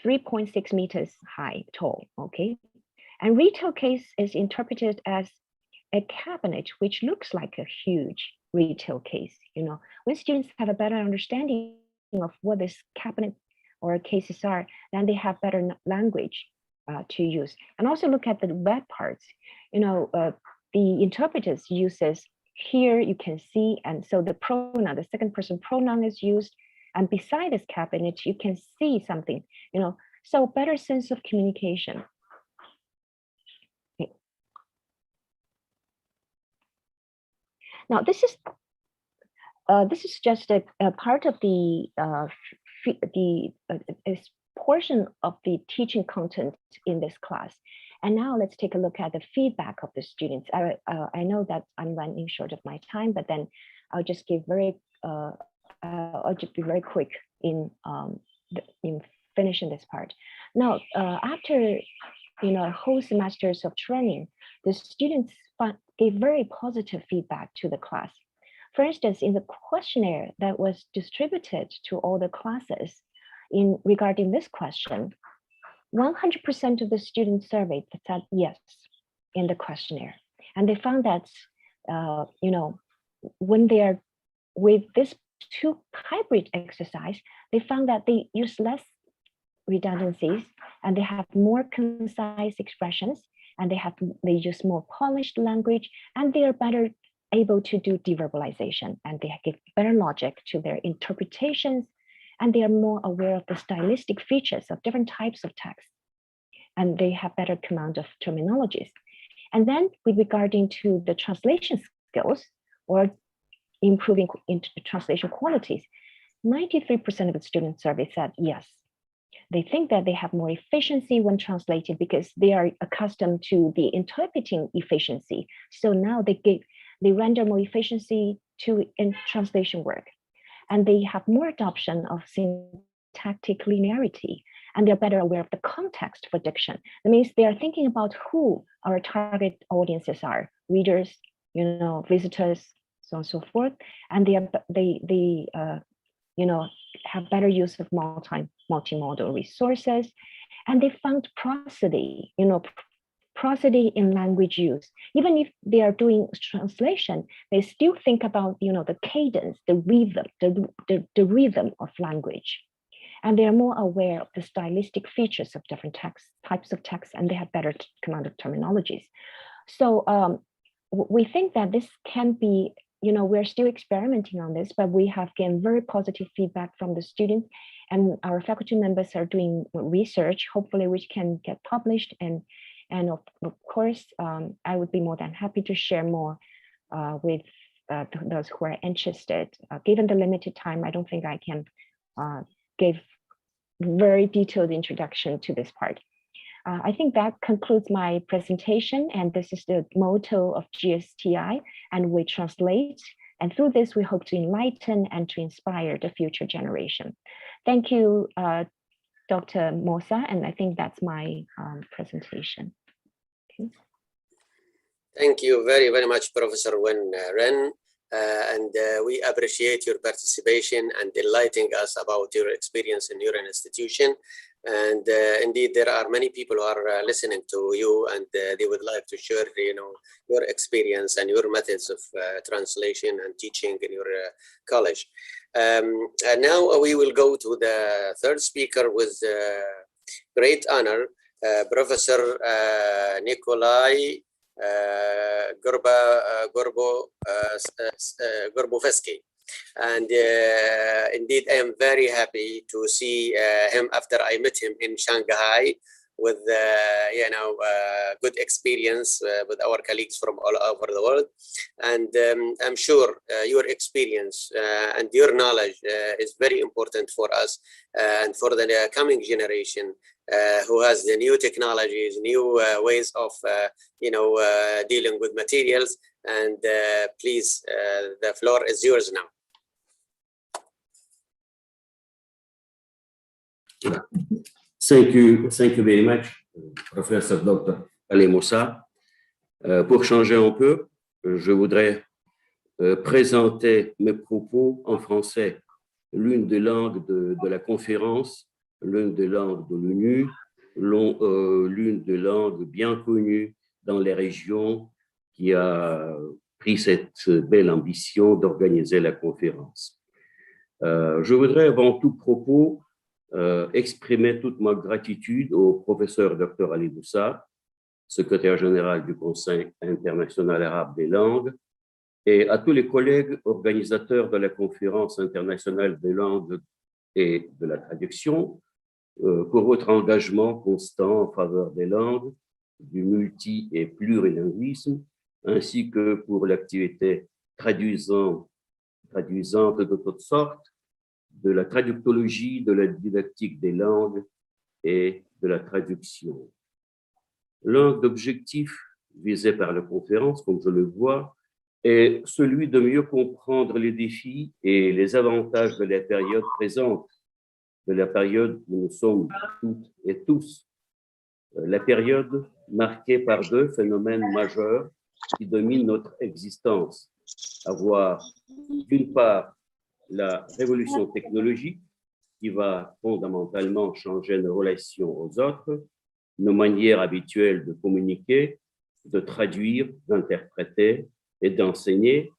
3.6 meters high tall, okay? And retail case is interpreted as a cabinet, which looks like a huge retail case. You know, when students have a better understanding of what this cabinet or cases are, then they have better language to use. And also look at the bad parts. You know, the interpreters uses here you can see, and so the pronoun, the second person pronoun is used, and beside this cabinet you can see something. You know, so better sense of communication. Okay. Now this is just a part of the portion of the teaching content in this class. And now let's take a look at the feedback of the students. I know that I'm running short of my time, but then I'll just give I'll just be very quick in finishing this part. Now, after a whole semesters of training, the students gave very positive feedback to the class. For instance, in the questionnaire that was distributed to all the classes regarding this question, 100% of the students surveyed said yes in the questionnaire. And they found that, when they are with this two hybrid exercise, they found that they use less redundancies and they have more concise expressions, and they use more polished language, and they are better able to do deverbalization, and they give better logic to their interpretations, and they are more aware of the stylistic features of different types of text, and they have better command of terminologies. And then with regarding to the translation skills or improving translation qualities, 93% of the student survey said yes. They think that they have more efficiency when translating because they are accustomed to the interpreting efficiency. So now they render more efficiency in translation work. And they have more adoption of syntactic linearity, and they're better aware of the context for diction. That means they are thinking about who our target audiences are, readers, visitors, so on and so forth. And they have better use of multimodal resources. And they found prosody, prosody in language use. Even if they are doing translation, they still think about the cadence, the rhythm of language. And they are more aware of the stylistic features of different types of text, and they have better command of terminologies. So we think that this can be, we're still experimenting on this, but we have gained very positive feedback from the students, and our faculty members are doing research, hopefully which can get published. And of course, I would be more than happy to share more with those who are interested. Given the limited time, I don't think I can give very detailed introduction to this part. I think that concludes my presentation, and this is the motto of GSTI, and we translate, and through this we hope to enlighten and to inspire the future generation. Thank you, Dr. Mosa, and I think that's my presentation. Okay. Thank you very, very much, Professor Wen Ren. And we appreciate your participation and enlightening us about your experience in your institution. And indeed, there are many people who are listening to you, and they would like to share, your experience and your methods of translation and teaching in your college. And now we will go to the third speaker with great honor, Professor Nikolai Gorbovsky. And indeed, I am very happy to see him after I met him in Shanghai with, good experience with our colleagues from all over the world. And I'm sure your experience and your knowledge is very important for us and for the coming generation who has the new technologies, new ways of, dealing with materials. And please, the floor is yours now. Thank you very much, Professor Dr. Ali Moussa. Pour changer un peu, je voudrais présenter mes propos en français l'une des langues de la conférence, l'une des langues de l'ONU, l'une des langues bien connues dans les régions qui a pris cette belle ambition d'organiser la conférence. Je voudrais avant tout propos exprimer toute ma gratitude au professeur Dr Ali Moussa, secrétaire général du Conseil international arabe des langues, et à tous les collègues organisateurs de la conférence internationale des langues et de la traduction pour votre engagement constant en faveur des langues, du multi- et plurilinguisme, ainsi que pour l'activité traduisante de toutes sortes, de la traductologie, de la didactique des langues et de la traduction. L'un des objectifs visés par la conférence, comme je le vois, est celui de mieux comprendre les défis et les avantages de la période présente, de la période où nous sommes toutes et tous, la période marquée par deux phénomènes majeurs qui dominent notre existence, à savoir d'une part la révolution technologique qui va fondamentalement changer nos relations aux autres, nos manières habituelles de communiquer, de traduire, d'interpréter et d'enseigner,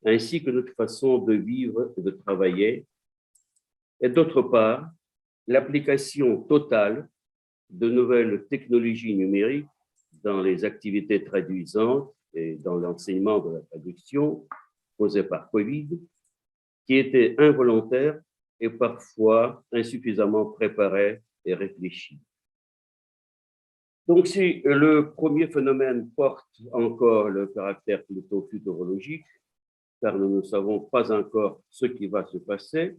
ainsi que notre façon de vivre et de travailler. Et d'autre part, l'application totale de nouvelles technologies numériques dans les activités traduisantes et dans l'enseignement de la traduction causée par Covid, qui était involontaire et parfois insuffisamment préparé et réfléchi. Donc, si le premier phénomène porte encore le caractère plutôt futurologique, car nous ne savons pas encore ce qui va se passer,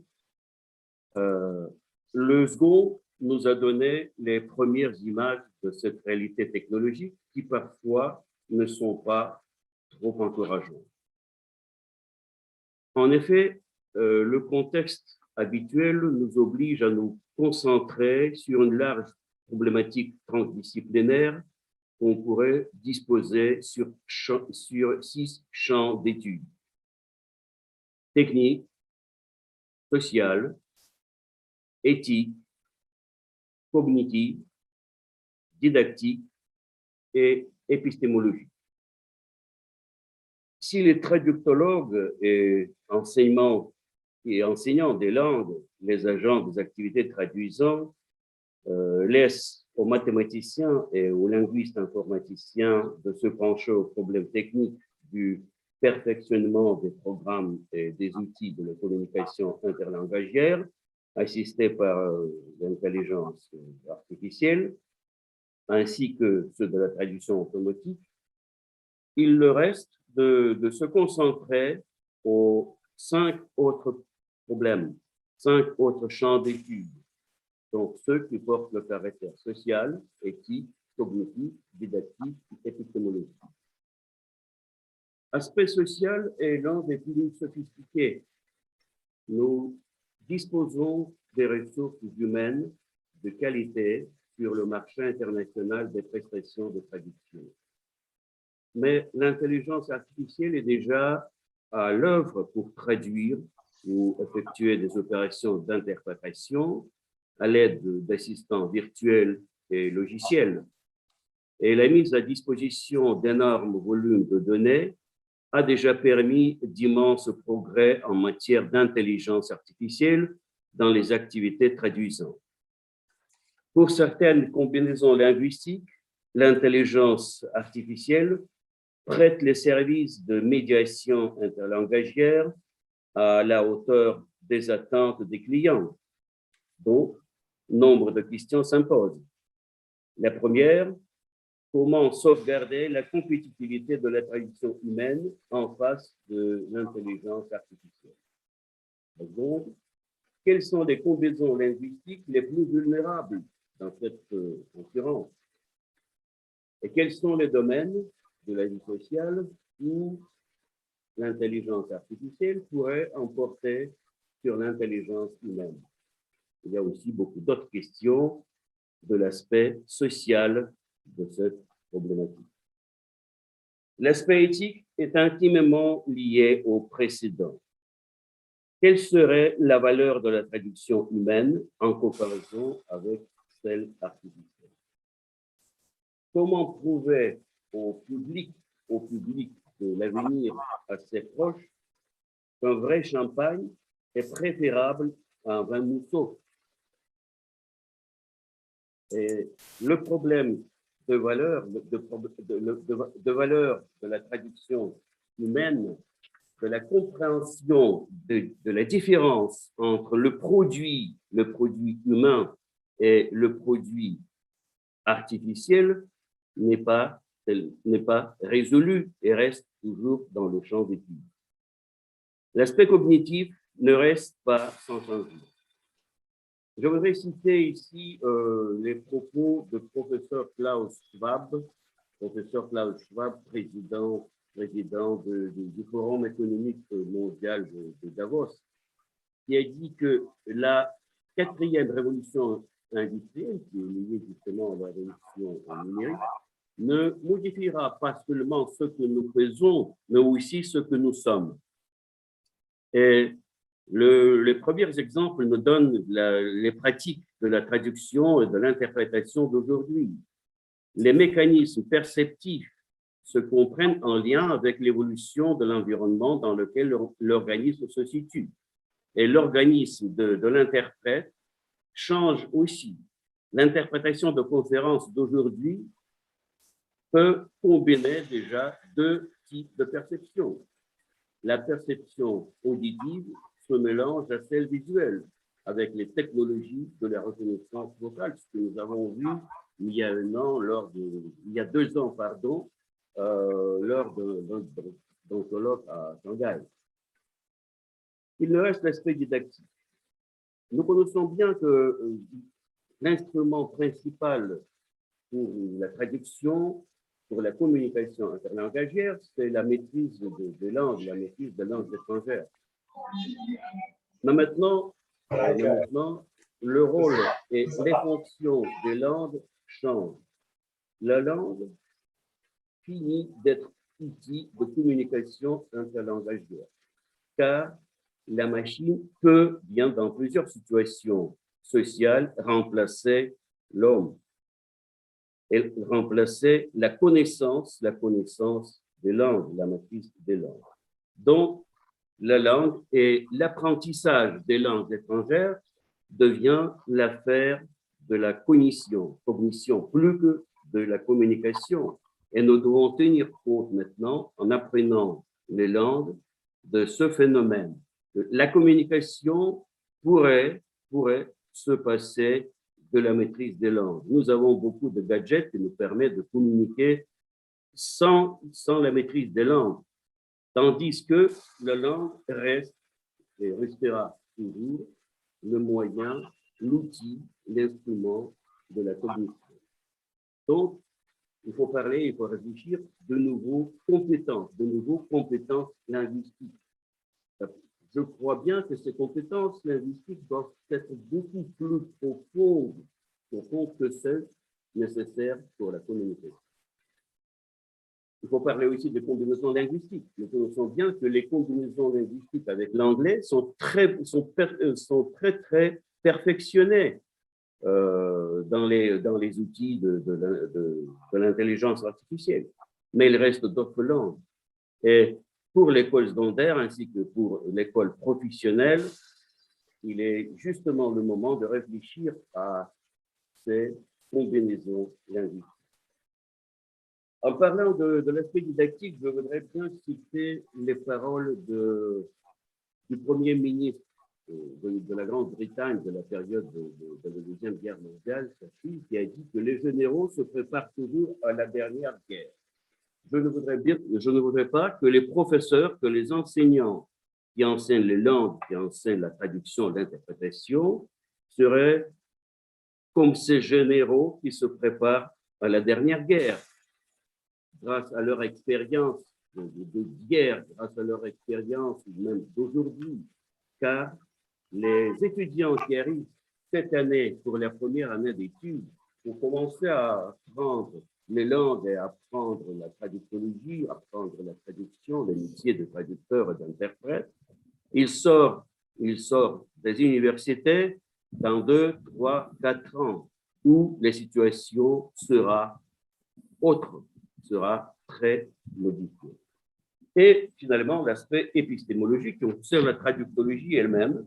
le second nous a donné les premières images de cette réalité technologique qui parfois ne sont pas trop encourageantes. En effet, le contexte habituel nous oblige à nous concentrer sur une large problématique transdisciplinaire qu'on pourrait disposer sur 6 champs d'études: technique, sociale, éthique, cognitive, didactique et épistémologique. Si les traductologues et enseignants des langues, les agents des activités traduisantes, laissent aux mathématiciens et aux linguistes informaticiens de se pencher aux problèmes techniques du perfectionnement des programmes et des outils de la communication interlangagière, assistés par l'intelligence artificielle, ainsi que ceux de la traduction automatique, il leur reste de se concentrer aux 5 autres problèmes, 5 autres champs d'études, donc ceux qui portent le caractère social, éthique, cognitif, didactique et épistémologique. Aspect social est l'un des plus sophistiqués. Nous disposons des ressources humaines de qualité sur le marché international des prestations de traduction. Mais l'intelligence artificielle est déjà à l'œuvre pour traduire ou effectuer des opérations d'interprétation à l'aide d'assistants virtuels et logiciels. Et la mise à disposition d'énormes volumes de données a déjà permis d'immenses progrès en matière d'intelligence artificielle dans les activités traduisantes. Pour certaines combinaisons linguistiques, l'intelligence artificielle prête les services de médiation interlangagière à la hauteur des attentes des clients. Donc, nombre de questions s'imposent. La première, comment sauvegarder la compétitivité de la traduction humaine en face de l'intelligence artificielle? Donc, quelles sont les combinaisons linguistiques les plus vulnérables dans cette concurrence? Et quels sont les domaines de la vie sociale où l'intelligence artificielle pourrait emporter sur l'intelligence humaine? Il y a aussi beaucoup d'autres questions de l'aspect social de cette problématique. L'aspect éthique est intimement lié au précédent. quelle serait la valeur de la traduction humaine en comparaison avec celle artificielle? Comment prouver au public de l'avenir assez proche qu'un vrai champagne est préférable à un vin mousseux? Et le problème de valeur de la traduction humaine, de la compréhension de la différence entre le produit humain et le produit artificiel n'est pas résolu et reste toujours dans le champ d'étude. L'aspect cognitif ne reste pas sans changement. Je voudrais citer ici les propos de professeur Klaus Schwab, président du Forum économique mondial de Davos, qui a dit que la 4e révolution industrielle, qui est liée justement à la révolution numérique, ne modifiera pas seulement ce que nous faisons, mais aussi ce que nous sommes. Et les premiers exemples nous donnent les pratiques de la traduction et de l'interprétation d'aujourd'hui. Les mécanismes perceptifs se comprennent en lien avec l'évolution de l'environnement dans lequel l'organisme se situe. Et l'organisme de l'interprète change aussi. L'interprétation de conférences d'aujourd'hui peut combiner déjà 2 types de perception. La perception auditive se mélange à celle visuelle avec les technologies de la reconnaissance vocale, ce que nous avons vu il y a 2 ans, lors d'un colloque à Shanghai. Il ne reste l'aspect didactique. Nous connaissons bien que l'instrument principal pour la traduction, pour la communication interlangagière, c'est la maîtrise des langues, la maîtrise des langues étrangères. Mais maintenant, le rôle et les fonctions des langues changent. La langue finit d'être outil de communication interlangagière, car la machine peut bien, dans plusieurs situations sociales, remplacer l'homme. Elle remplaçait la connaissance des langues, la maîtrise des langues. Donc, la langue et l'apprentissage des langues étrangères devient l'affaire de la cognition plus que de la communication. Et nous devons tenir compte maintenant, en apprenant les langues, de ce phénomène. La communication pourrait se passer de la maîtrise des langues. Nous avons beaucoup de gadgets qui nous permettent de communiquer sans la maîtrise des langues, tandis que la langue reste et restera toujours le moyen, l'outil, l'instrument de la cognition. Donc, il faut réfléchir de nouveaux compétences linguistiques. Je crois bien que ces compétences linguistiques doivent être beaucoup plus profondes que celles nécessaires pour la communication. Il faut parler aussi des combinaisons linguistiques. Nous connaissons bien que les combinaisons linguistiques avec l'anglais sont très perfectionnées dans les outils de l'intelligence artificielle. Mais il reste d'autres langues. Et pour l'école secondaire ainsi que pour l'école professionnelle, il est justement le moment de réfléchir à ces combinaisons linguistiques. En parlant de l'aspect didactique, je voudrais bien citer les paroles du Premier ministre de la Grande-Bretagne de la période de la Deuxième Guerre mondiale, qui a dit que les généraux se préparent toujours à la dernière guerre. Je ne voudrais pas que les professeurs, que les enseignants qui enseignent les langues, qui enseignent la traduction, l'interprétation, seraient comme ces généraux qui se préparent à la dernière guerre. Grâce à leur expérience d'hier, grâce à leur expérience même d'aujourd'hui, car les étudiants qui arrivent cette année pour la première année d'études ont commencé à apprendre les langues et apprendre la traductologie, apprendre la traduction, les métiers de traducteur et d'interprète. Ils sortent ils sortent des universités dans 2, 3, 4 ans, où la situation sera autre, sera très modifiée. Et finalement, l'aspect épistémologique qui concerne la traductologie elle-même.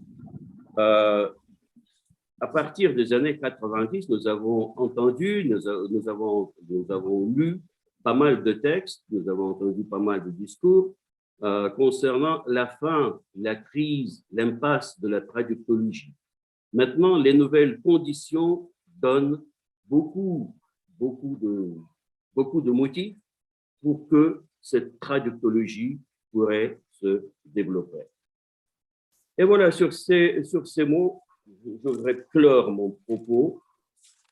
À partir des années 90, nous avons entendu, nous avons lu pas mal de textes, nous avons entendu pas mal de discours concernant la fin, la crise, l'impasse de la traductologie. Maintenant, les nouvelles conditions donnent beaucoup de motifs pour que cette traductologie pourrait se développer. Et voilà, sur ces mots, je voudrais clore mon propos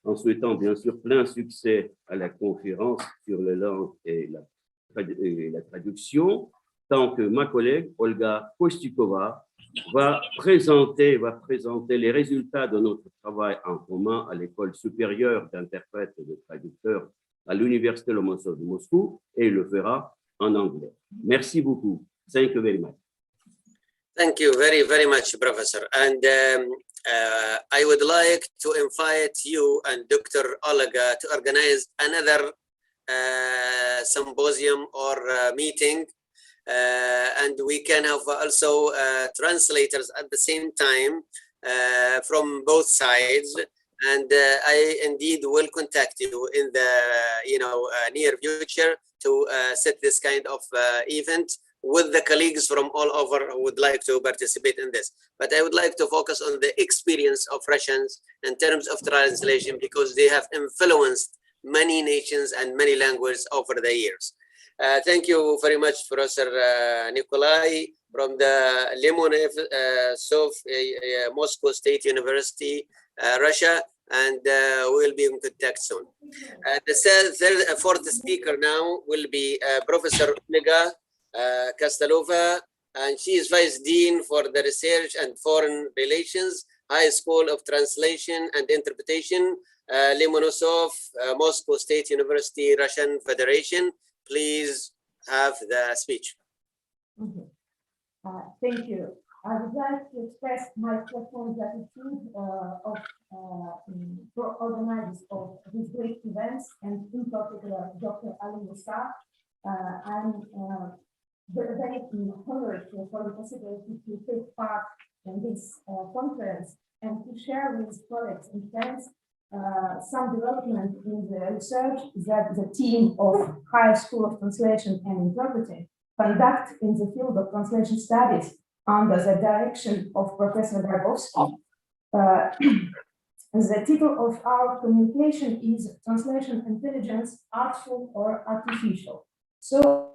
en souhaitant bien sûr plein succès à la conférence sur les langues et la traduction, tant que ma collègue Olga Kostikova va présenter les résultats de notre travail en commun à l'École supérieure d'interprètes et de traducteurs à l'Université Lomonosov de Moscou, et il le fera en anglais. Merci beaucoup. Thank you very much. Thank you very, very much, Professor. And I would like to invite you and Dr. Olga to organize another symposium or meeting. And we can have also translators at the same time from both sides. And I indeed will contact you in the near future to set this kind of event with the colleagues from all over who would like to participate in this. But I would like to focus on the experience of Russians in terms of translation, because they have influenced many nations and many languages over the years. Thank you very much, Professor Nikolai from the Lomonosov Moscow State University, Russia, and we'll be in contact soon. The fourth speaker now will be Professor Olga Kastelova, and she is Vice Dean for the Research and Foreign Relations, High School of Translation and Interpretation, Lomonosov, Moscow State University, Russian Federation. Please have the speech. Thank you. I would like to express my profound gratitude of organizers of these great events, and in particular, Dr. Ali Musa. I'm very honored for the possibility to take part in this conference and to share with colleagues and friends some development in the research that the team of High School of Translation and Interpreting conduct in the field of translation studies under the direction of Professor Garbowski. The title of our communication is Translation Intelligence, Artful or Artificial. So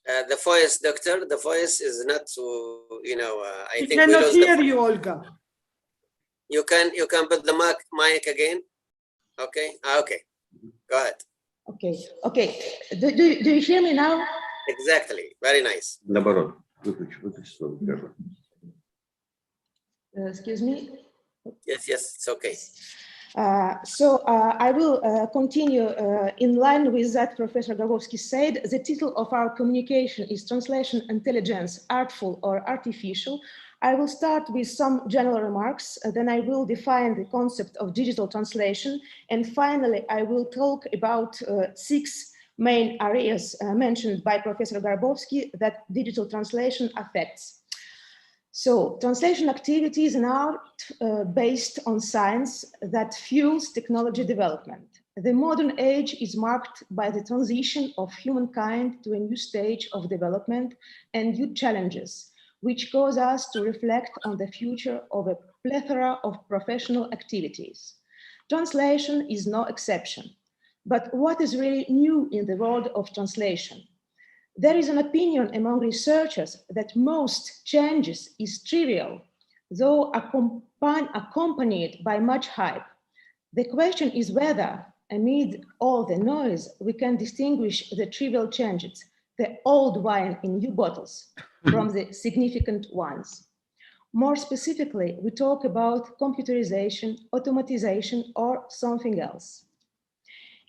the voice, Doctor, the voice is not so, I think we cannot lost hear you, Olga. You can put the mic again. Okay. Okay. Go ahead. Okay. Do you hear me now? Exactly. Very nice. Excuse me. Yes. It's okay. So I will continue in line with that Professor Garbowski said. The title of our communication is Translation Intelligence, Artful or Artificial. I will start with some general remarks, then I will define the concept of digital translation, and finally I will talk about 6 main areas mentioned by Professor Garbowski that digital translation affects. So, translation activity is an art based on science that fuels technology development. The modern age is marked by the transition of humankind to a new stage of development and new challenges, which cause us to reflect on the future of a plethora of professional activities. Translation is no exception. But what is really new in the world of translation? There is an opinion among researchers that most changes is trivial, though accompanied by much hype. The question is whether, amid all the noise, we can distinguish the trivial changes, the old wine in new bottles, from the significant ones. More specifically, we talk about computerization, automatization, or something else.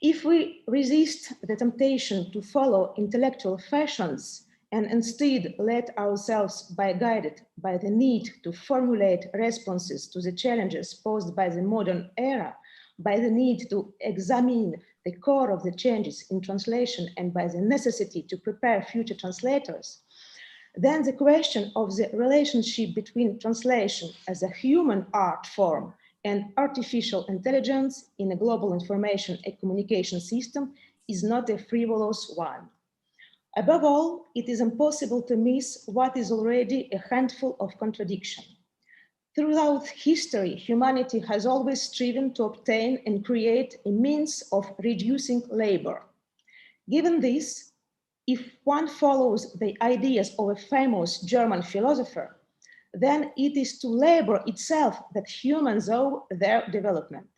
If we resist the temptation to follow intellectual fashions and instead let ourselves be guided by the need to formulate responses to the challenges posed by the modern era, by the need to examine the core of the changes in translation, and by the necessity to prepare future translators, then the question of the relationship between translation as a human art form and artificial intelligence in a global information and communication system is not a frivolous one. Above all, it is impossible to miss what is already a handful of contradictions. Throughout history, humanity has always striven to obtain and create a means of reducing labor. Given this, if one follows the ideas of a famous German philosopher, then it is to labor itself that humans owe their development.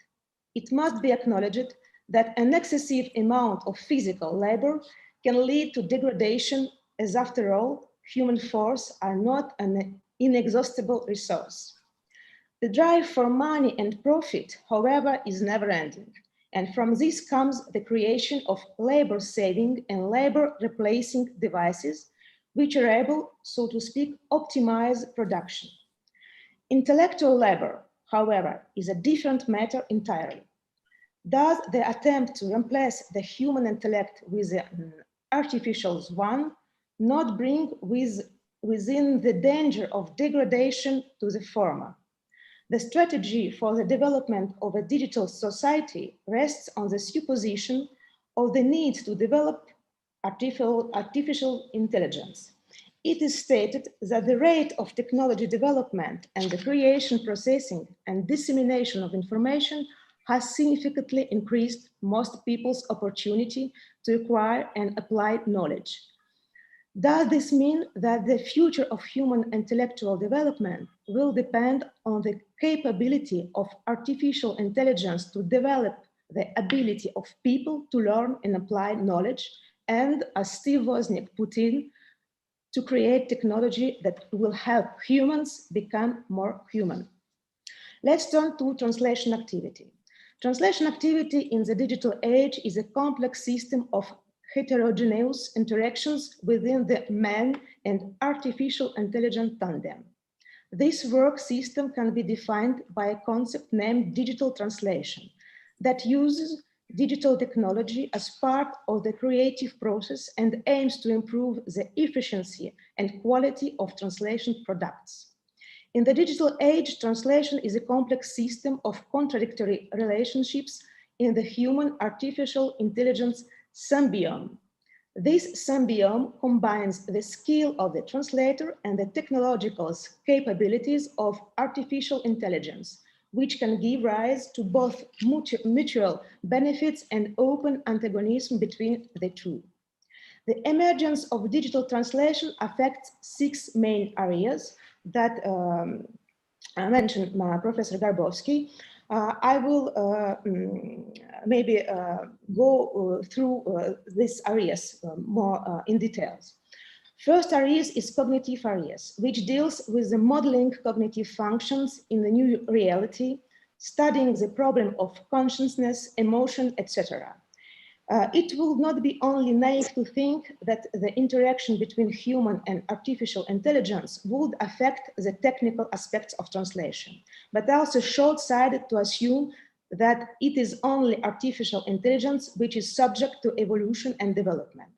It must be acknowledged that an excessive amount of physical labor can lead to degradation, as after all, human force are not an inexhaustible resource. The drive for money and profit, however, is never-ending. And from this comes the creation of labor-saving and labor-replacing devices, which are able, so to speak, optimize production. Intellectual labor, however, is a different matter entirely. Does the attempt to replace the human intellect with an artificial one not bring within the danger of degradation to the former? The strategy for the development of a digital society rests on the supposition of the need to develop artificial intelligence. It is stated that the rate of technology development and the creation, processing, and dissemination of information has significantly increased most people's opportunity to acquire and apply knowledge. Does this mean that the future of human intellectual development will depend on the capability of artificial intelligence to develop the ability of people to learn and apply knowledge, and, as Steve Wozniak put in, to create technology that will help humans become more human? Let's turn to translation activity. Translation activity in the digital age is a complex system of heterogeneous interactions within the man and artificial intelligence tandem. This work system can be defined by a concept named digital translation that uses digital technology as part of the creative process and aims to improve the efficiency and quality of translation products. In the digital age, translation is a complex system of contradictory relationships in the human-artificial intelligence symbiome. This symbiome combines the skill of the translator and the technological capabilities of artificial intelligence, which can give rise to both mutual benefits and open antagonism between the two. The emergence of digital translation affects 6 main areas that mentioned Professor Garbowski. I will maybe go through these areas more in details. First areas is cognitive areas, which deals with the modeling cognitive functions in the new reality, studying the problem of consciousness, emotion, etc. It will not be only naive to think that the interaction between human and artificial intelligence would affect the technical aspects of translation, but also short-sighted to assume that it is only artificial intelligence which is subject to evolution and development.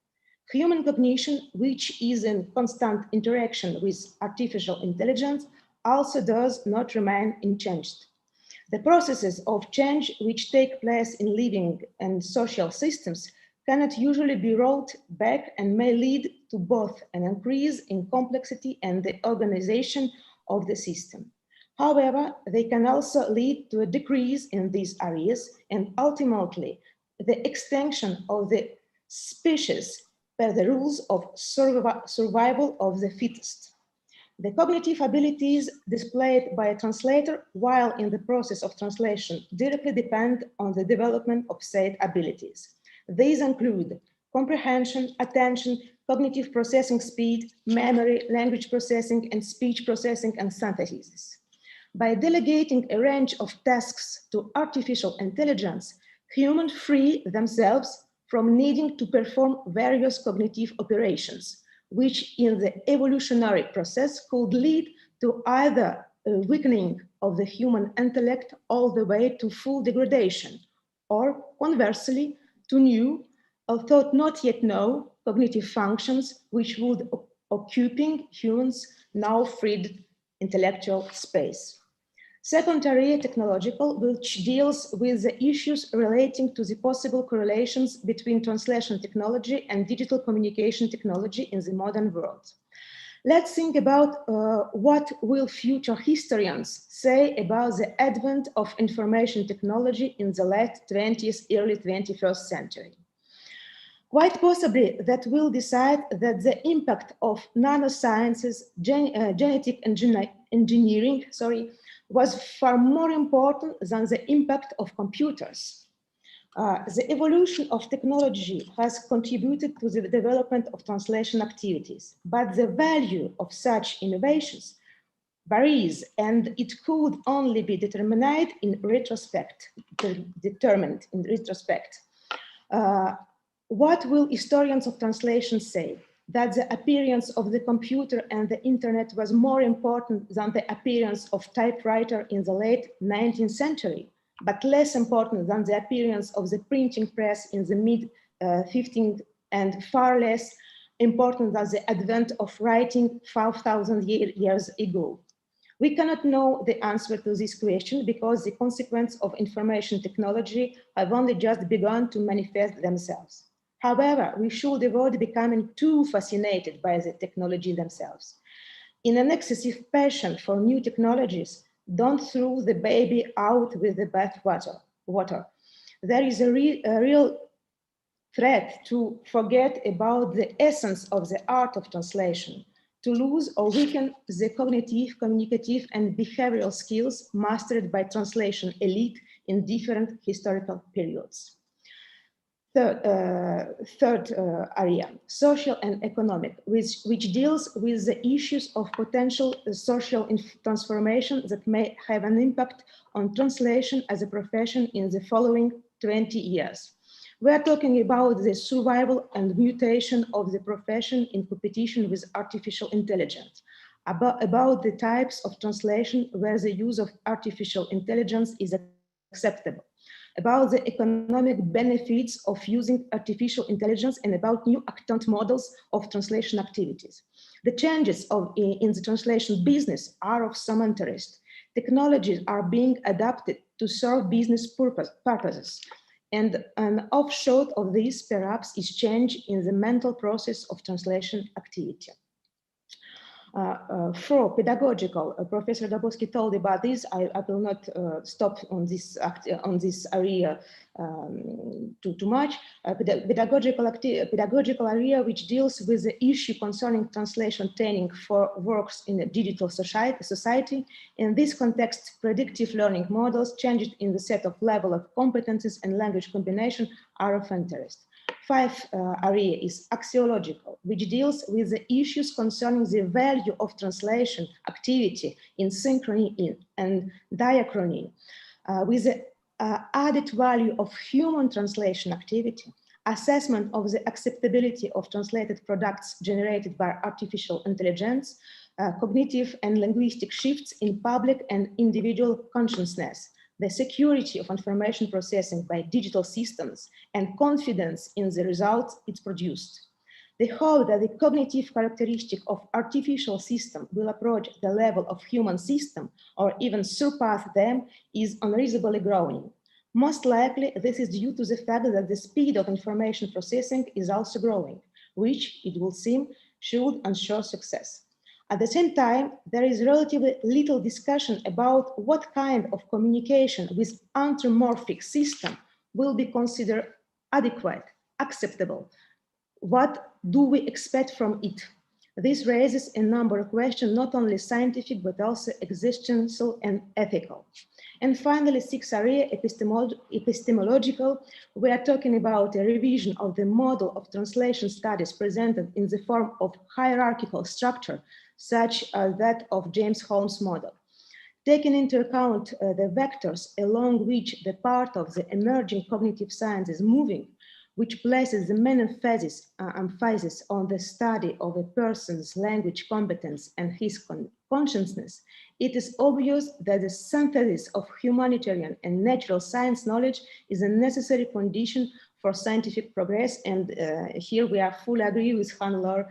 Human cognition, which is in constant interaction with artificial intelligence, also does not remain unchanged. The processes of change which take place in living and social systems cannot usually be rolled back and may lead to both an increase in complexity and the organization of the system. However, they can also lead to a decrease in these areas and ultimately the extinction of the species per the rules of survival of the fittest. The cognitive abilities displayed by a translator while in the process of translation directly depend on the development of said abilities. These include comprehension, attention, cognitive processing speed, memory, language processing, and speech processing and synthesis. By delegating a range of tasks to artificial intelligence, humans free themselves from needing to perform various cognitive operations, which in the evolutionary process could lead to either a weakening of the human intellect all the way to full degradation, or conversely, to new, although not yet known, cognitive functions which would occupy humans' now freed intellectual space. Second area, technological, which deals with the issues relating to the possible correlations between translation technology and digital communication technology in the modern world. Let's think about what will future historians say about the advent of information technology in the late 20th, early 21st century. Quite possibly that will decide that the impact of nanosciences, genetic engineering, was far more important than the impact of computers. The evolution of technology has contributed to the development of translation activities, but the value of such innovations varies, and it could only be determined in retrospect. What will historians of translation say? That the appearance of the computer and the internet was more important than the appearance of typewriter in the late 19th century, but less important than the appearance of the printing press in the mid-15th, and far less important than the advent of writing 5,000 years ago. We cannot know the answer to this question because the consequences of information technology have only just begun to manifest themselves. However, we should avoid becoming too fascinated by the technology themselves. In an excessive passion for new technologies, don't throw the baby out with the bathwater. There is a real threat to forget about the essence of the art of translation, to lose or weaken the cognitive, communicative, and behavioral skills mastered by translation elite in different historical periods. Third area, social and economic, which deals with the issues of potential social transformation that may have an impact on translation as a profession in the following 20 years. We are talking about the survival and mutation of the profession in competition with artificial intelligence, about the types of translation where the use of artificial intelligence is acceptable, about the economic benefits of using artificial intelligence, and about new actant models of translation activities. The changes in the translation business are of some interest. Technologies are being adapted to serve business purposes. And an offshoot of this, perhaps, is change in the mental process of translation activity. For pedagogical, Professor Gabowski told about this. I will not stop on this area too much. Pedagogical area which deals with the issue concerning translation training for works in a digital society. In this context, predictive learning models, changes in the set of level of competencies and language combination are of interest. Fifth area is axiological, which deals with the issues concerning the value of translation activity in synchrony and diachrony, with the added value of human translation activity, assessment of the acceptability of translated products generated by artificial intelligence, cognitive and linguistic shifts in public and individual consciousness, the security of information processing by digital systems, and confidence in the results it produced. The hope that the cognitive characteristic of artificial system will approach the level of human system or even surpass them is unreasonably growing. Most likely, this is due to the fact that the speed of information processing is also growing, which, it will seem, should ensure success. At the same time, there is relatively little discussion about what kind of communication with anthropomorphic system will be considered adequate, acceptable. What do we expect from it? This raises a number of questions, not only scientific, but also existential and ethical. And finally, sixth area, epistemological, we are talking about a revision of the model of translation studies presented in the form of hierarchical structure, such as that of James Holmes' model. Taking into account the vectors along which the part of the emerging cognitive science is moving, which places the main emphasis on the study of a person's language competence and his consciousness, it is obvious that the synthesis of humanitarian and natural science knowledge is a necessary condition for scientific progress. And here we are fully agree with Hannelore,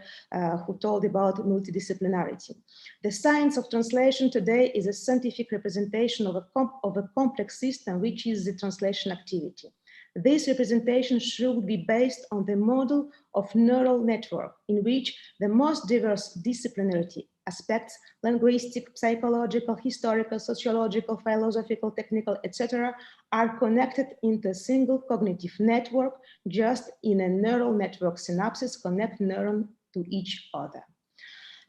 who told about multidisciplinarity. The science of translation today is a scientific representation of a complex system, which is the translation activity. This representation should be based on the model of neural network, in which the most diverse disciplinarity aspects, linguistic, psychological, historical, sociological, philosophical, technical, etc., are connected into a single cognitive network, just in a neural network synapses connect neurons to each other.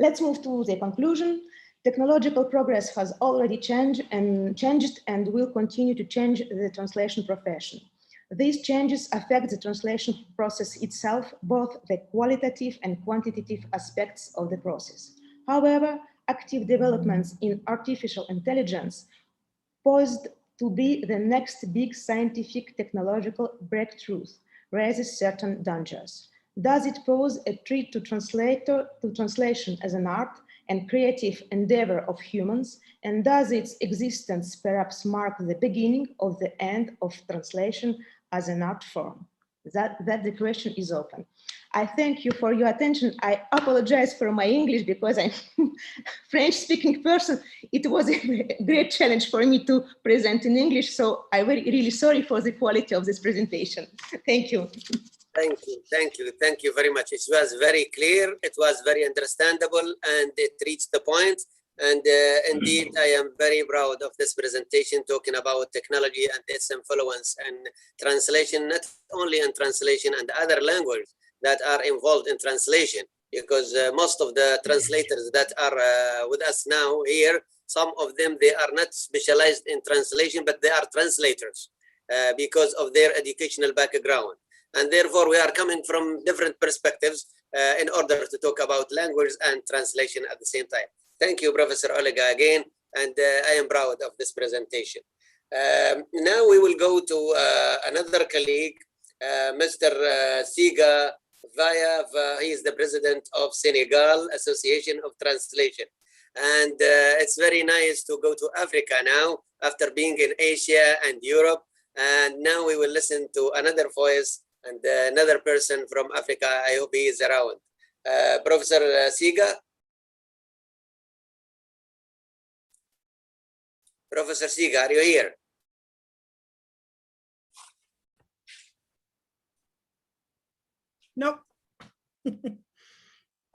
Let's move to the conclusion. Technological progress has already changed and will continue to change the translation profession. These changes affect the translation process itself, both the qualitative and quantitative aspects of the process. However, active developments in artificial intelligence poised to be the next big scientific technological breakthroughs raises certain dangers. Does it pose a threat to translation as an art and creative endeavor of humans? And does its existence perhaps mark the beginning of the end of translation as an art form? That the question is open. I thank you for your attention. I apologize for my English because I'm French-speaking person. It was a great challenge for me to present in English, so I'm really sorry for the quality of this presentation. Thank you. Thank you very much. It was very clear, it was very understandable, and it reached the point. And indeed, I am very proud of this presentation, talking about technology and its influence and translation, not only in translation and other languages that are involved in translation, because most of the translators that are with us now here, some of them, they are not specialized in translation, but they are translators because of their educational background. And therefore, we are coming from different perspectives in order to talk about language and translation at the same time. Thank you, Professor Olga, again, and I am proud of this presentation. Now we will go to another colleague, Mr. Siga Vaya. He is the president of Senegal Association of Translation. And it's very nice to go to Africa now, after being in Asia and Europe. And now we will listen to another voice and another person from Africa. I hope he is around. Professor Siga. Professor Siga, are you here? No.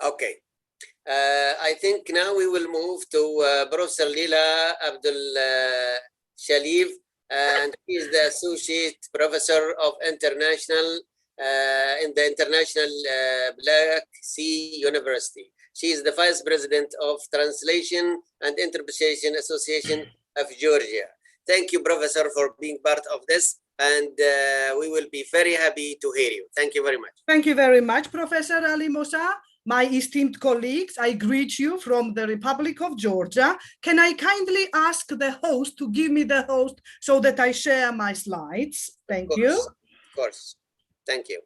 Okay. I think now we will move to Professor Lila Abdul Shalif, and he is the Associate Professor of International in the International Black Sea University. She is the Vice President of Translation and Interpretation Association of Georgia. Thank you, Professor, for being part of this, and we will be very happy to hear you. Thank you very much. Thank you very much, Professor Ali Musa. My esteemed colleagues, I greet you from the Republic of Georgia. Can I kindly ask the host to give me the host so that I share my slides? Thank you. Of course. Thank you.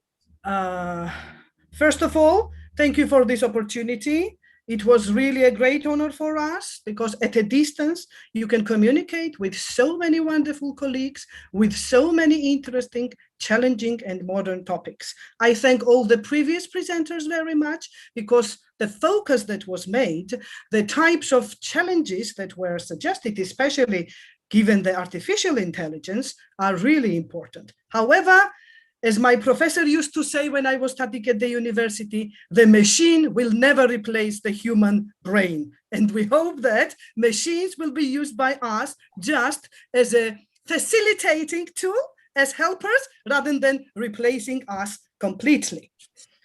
First of all, thank you for this opportunity. It was really a great honor for us, because at a distance, you can communicate with so many wonderful colleagues, with so many interesting, challenging, and modern topics. I thank all the previous presenters very much, because the focus that was made, the types of challenges that were suggested, especially given the artificial intelligence, are really important. However, as my professor used to say when I was studying at the university, the machine will never replace the human brain. And we hope that machines will be used by us just as a facilitating tool, as helpers, rather than replacing us completely.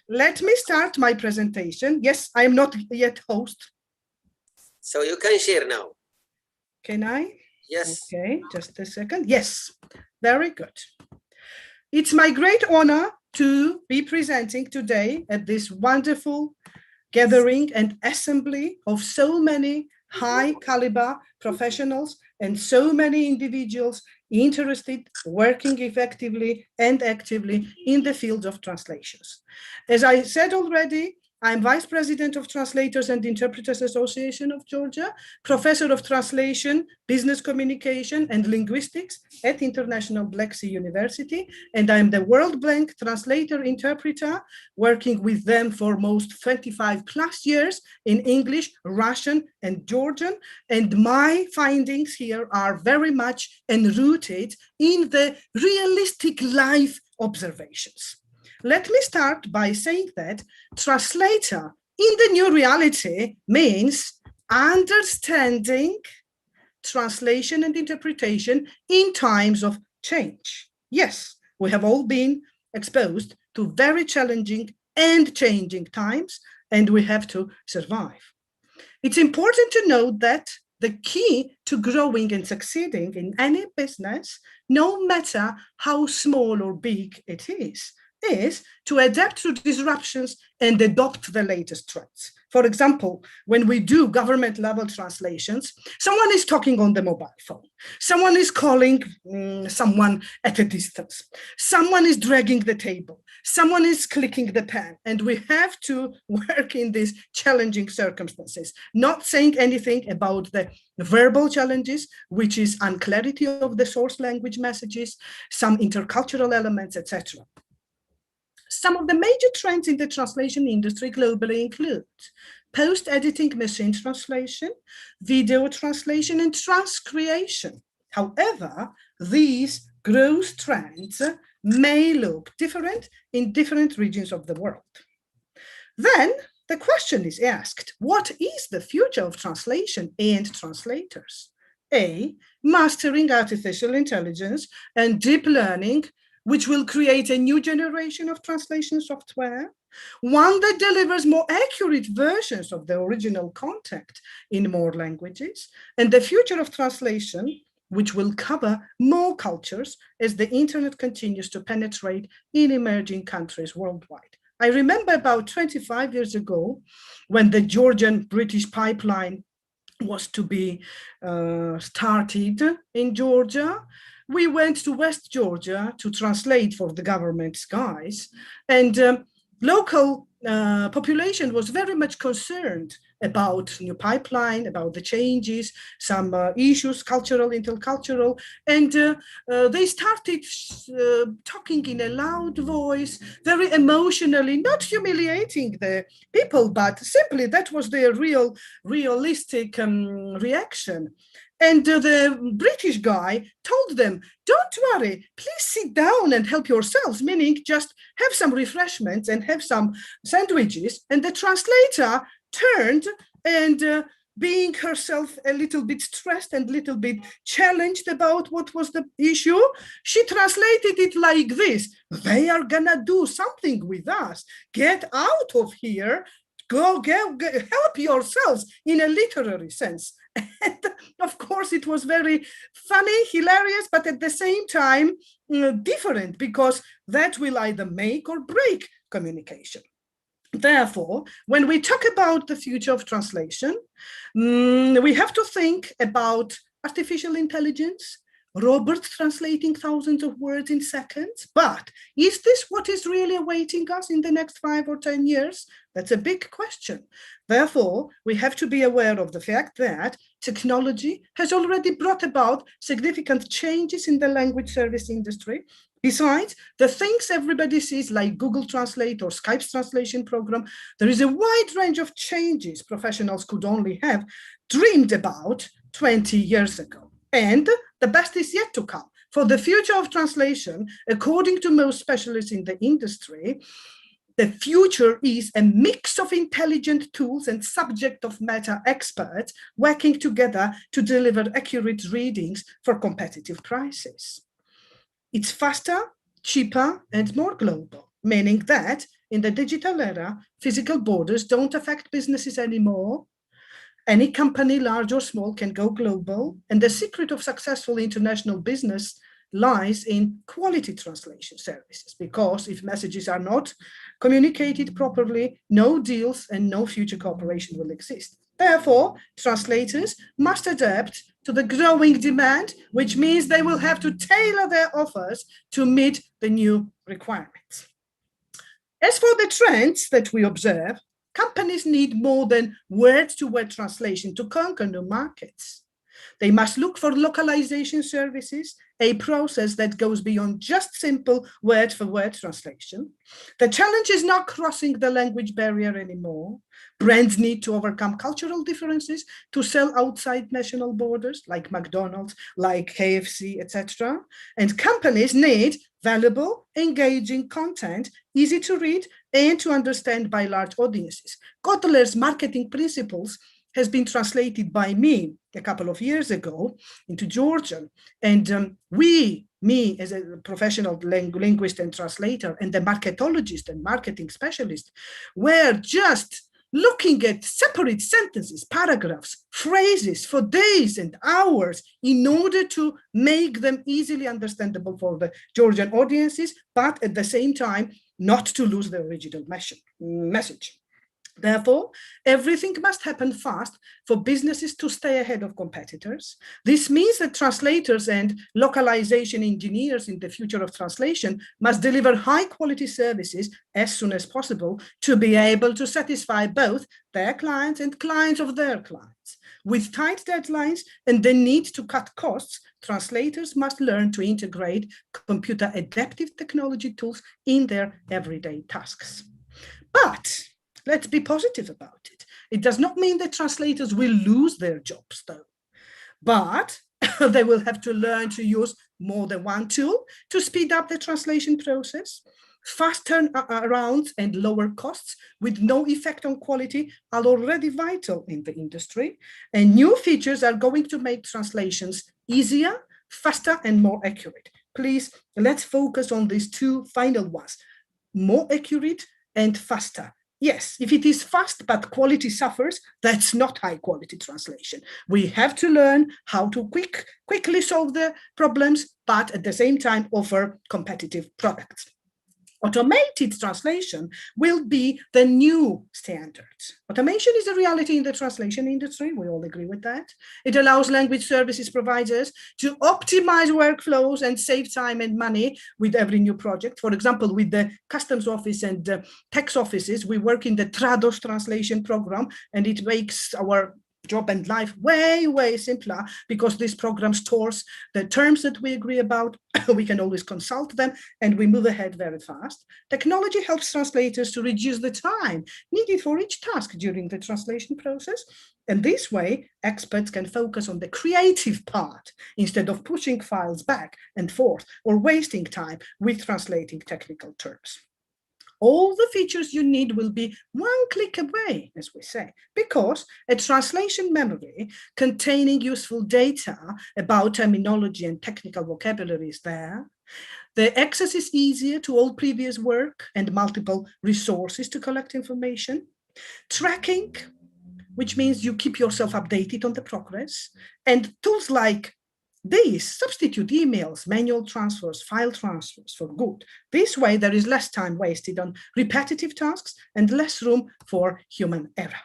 Let me start my presentation. Yes, I am not yet host. So you can share now. Can I? Yes. Okay, just a second. Yes, very good. It's my great honor to be presenting today at this wonderful gathering and assembly of so many high caliber professionals and so many individuals interested, working effectively and actively in the field of translations. As I said already, I'm Vice President of Translators and Interpreters Association of Georgia, Professor of Translation, Business Communication and Linguistics at International Black Sea University, and I'm the World Blank Translator Interpreter, working with them for most 25 plus years in English, Russian and Georgian, and my findings here are very much enrooted in the realistic life observations. Let me start by saying that translator in the new reality means understanding translation and interpretation in times of change. Yes, we have all been exposed to very challenging and changing times, and we have to survive. It's important to note that the key to growing and succeeding in any business, no matter how small or big it is to adapt to disruptions and adopt the latest trends. For example, when we do government level translations, someone is talking on the mobile phone, someone is calling someone at a distance, someone is dragging the table, someone is clicking the pen, and we have to work in these challenging circumstances, not saying anything about the verbal challenges, which is unclarity of the source language messages, some intercultural elements, etc. Some of the major trends in the translation industry globally include post-editing machine translation, video translation, and transcreation. However, these growth trends may look different in different regions of the world. Then the question is asked, what is the future of translation and translators? A, mastering artificial intelligence and deep learning, which will create a new generation of translation software, one that delivers more accurate versions of the original content in more languages, and the future of translation, which will cover more cultures as the internet continues to penetrate in emerging countries worldwide. I remember about 25 years ago, when the Georgian-British pipeline was to be started in Georgia, we went to West Georgia to translate for the government's guys, and local population was very much concerned about new pipeline, about the changes, some issues, cultural, intercultural, and they started talking in a loud voice, very emotionally, not humiliating the people, but simply that was their realistic reaction. And the British guy told them, don't worry, please sit down and help yourselves, meaning just have some refreshments and have some sandwiches. And the translator turned and being herself a little bit stressed and a little bit challenged about what was the issue, she translated it like this: they are gonna do something with us, get out of here, go help yourselves, in a literary sense. And of course, it was very funny, hilarious, but at the same time, different, because that will either make or break communication. Therefore, when we talk about the future of translation, we have to think about artificial intelligence, robots translating thousands of words in seconds. But is this what is really awaiting us in the next 5 or 10 years? That's a big question. Therefore, we have to be aware of the fact that technology has already brought about significant changes in the language service industry. Besides the things everybody sees, like Google Translate or Skype's translation program, there is a wide range of changes professionals could only have dreamed about 20 years ago. And the best is yet to come. For the future of translation, according to most specialists in the industry, the future is a mix of intelligent tools and subject of matter experts working together to deliver accurate readings for competitive prices. It's faster, cheaper, and more global, meaning that in the digital era, physical borders don't affect businesses anymore. Any company, large or small, can go global, and the secret of successful international business lies in quality translation services, because if messages are not communicated properly, no deals and no future cooperation will exist. Therefore, translators must adapt to the growing demand, which means they will have to tailor their offers to meet the new requirements. As for the trends that we observe, companies need more than word-to-word translation to conquer new markets. They must look for localization services, a process that goes beyond just simple word-for-word translation. The challenge is not crossing the language barrier anymore. Brands need to overcome cultural differences to sell outside national borders, like McDonald's, like KFC, etc. And companies need valuable, engaging content, easy to read and to understand by large audiences. Kotler's marketing principles has been translated by me a couple of years ago into Georgian. And me as a professional linguist and translator and a marketologist and marketing specialist, were just looking at separate sentences, paragraphs, phrases for days and hours in order to make them easily understandable for the Georgian audiences, but at the same time, not to lose the original message. Therefore, everything must happen fast for businesses to stay ahead of competitors. This means that translators and localization engineers in the future of translation must deliver high-quality services as soon as possible to be able to satisfy both their clients and clients of their clients. With tight deadlines and the need to cut costs, translators must learn to integrate computer adaptive technology tools in their everyday tasks. But let's be positive about it. It does not mean that translators will lose their jobs, though, but they will have to learn to use more than one tool to speed up the translation process. Fast turnarounds and lower costs with no effect on quality are already vital in the industry, and new features are going to make translations easier, faster, and more accurate. Please, let's focus on these two final ones, more accurate and faster. Yes, if it is fast but quality suffers, that's not high quality translation. We have to learn how to quickly solve the problems, but at the same time offer competitive products. Automated translation will be the new standard. Automation is a reality in the translation industry. We all agree with that. It allows language services providers to optimize workflows and save time and money with every new project. For example, with the customs office and tax offices, we work in the Trados translation program, and it makes our job and life way simpler because this program stores the terms that we agree about. We can always consult them and we move ahead very fast. Technology helps translators to reduce the time needed for each task during the translation process. And this way, experts can focus on the creative part instead of pushing files back and forth or wasting time with translating technical terms. All the features you need will be one click away, as we say, because a translation memory containing useful data about terminology and technical vocabulary is there. The access is easier to all previous work and multiple resources to collect information. Tracking, which means you keep yourself updated on the progress, and tools like these substitute emails, manual transfers, file transfers for good. This way, there is less time wasted on repetitive tasks and less room for human error.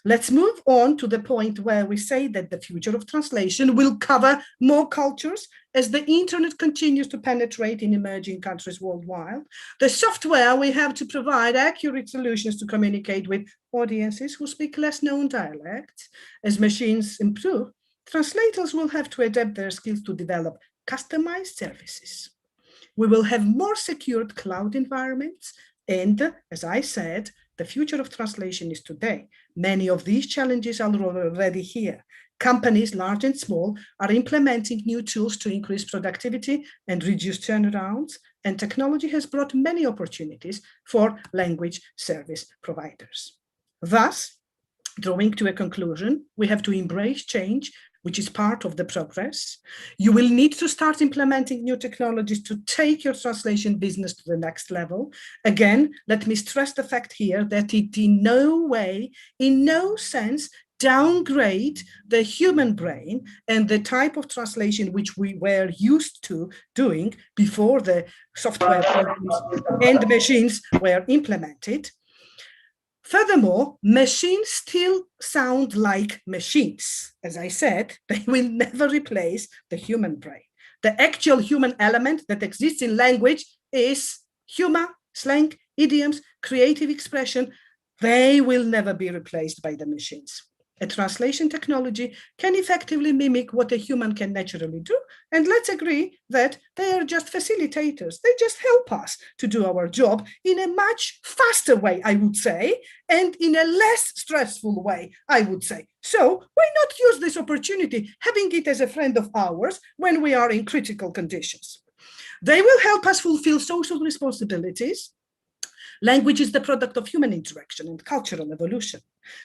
Let's move on to the point where we say that the future of translation will cover more cultures as the internet continues to penetrate in emerging countries worldwide. The software we have to provide accurate solutions to communicate with audiences who speak less known dialects. As machines improve, translators will have to adapt their skills to develop customized services. We will have more secured cloud environments, and as I said, the future of translation is today. Many of these challenges are already here. Companies, large and small, are implementing new tools to increase productivity and reduce turnarounds, and technology has brought many opportunities for language service providers. Thus, drawing to a conclusion, we have to embrace change, which is part of the progress. You will need to start implementing new technologies to take your translation business to the next level. Again, let me stress the fact here that it in no way, in no sense, downgrade the human brain and the type of translation which we were used to doing before the software programs and machines were implemented. Furthermore, machines still sound like machines. As I said, they will never replace the human brain. The actual human element that exists in language is humor, slang, idioms, creative expression. They will never be replaced by the machines. A translation technology can effectively mimic what a human can naturally do. And let's agree that they are just facilitators. They just help us to do our job in a much faster way, I would say, and in a less stressful way, I would say. So why not use this opportunity, having it as a friend of ours when we are in critical conditions? They will help us fulfill social responsibilities. Language is the product of human interaction and cultural evolution.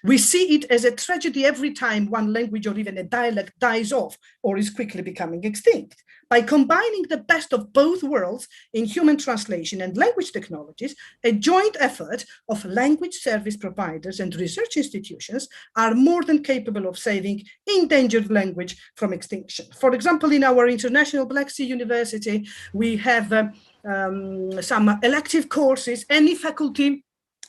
We see it as a tragedy every time one language or even a dialect dies off or is quickly becoming extinct. By combining the best of both worlds in human translation and language technologies, a joint effort of language service providers and research institutions are more than capable of saving endangered language from extinction. For example, in our International Black Sea University, we have some elective courses. Any faculty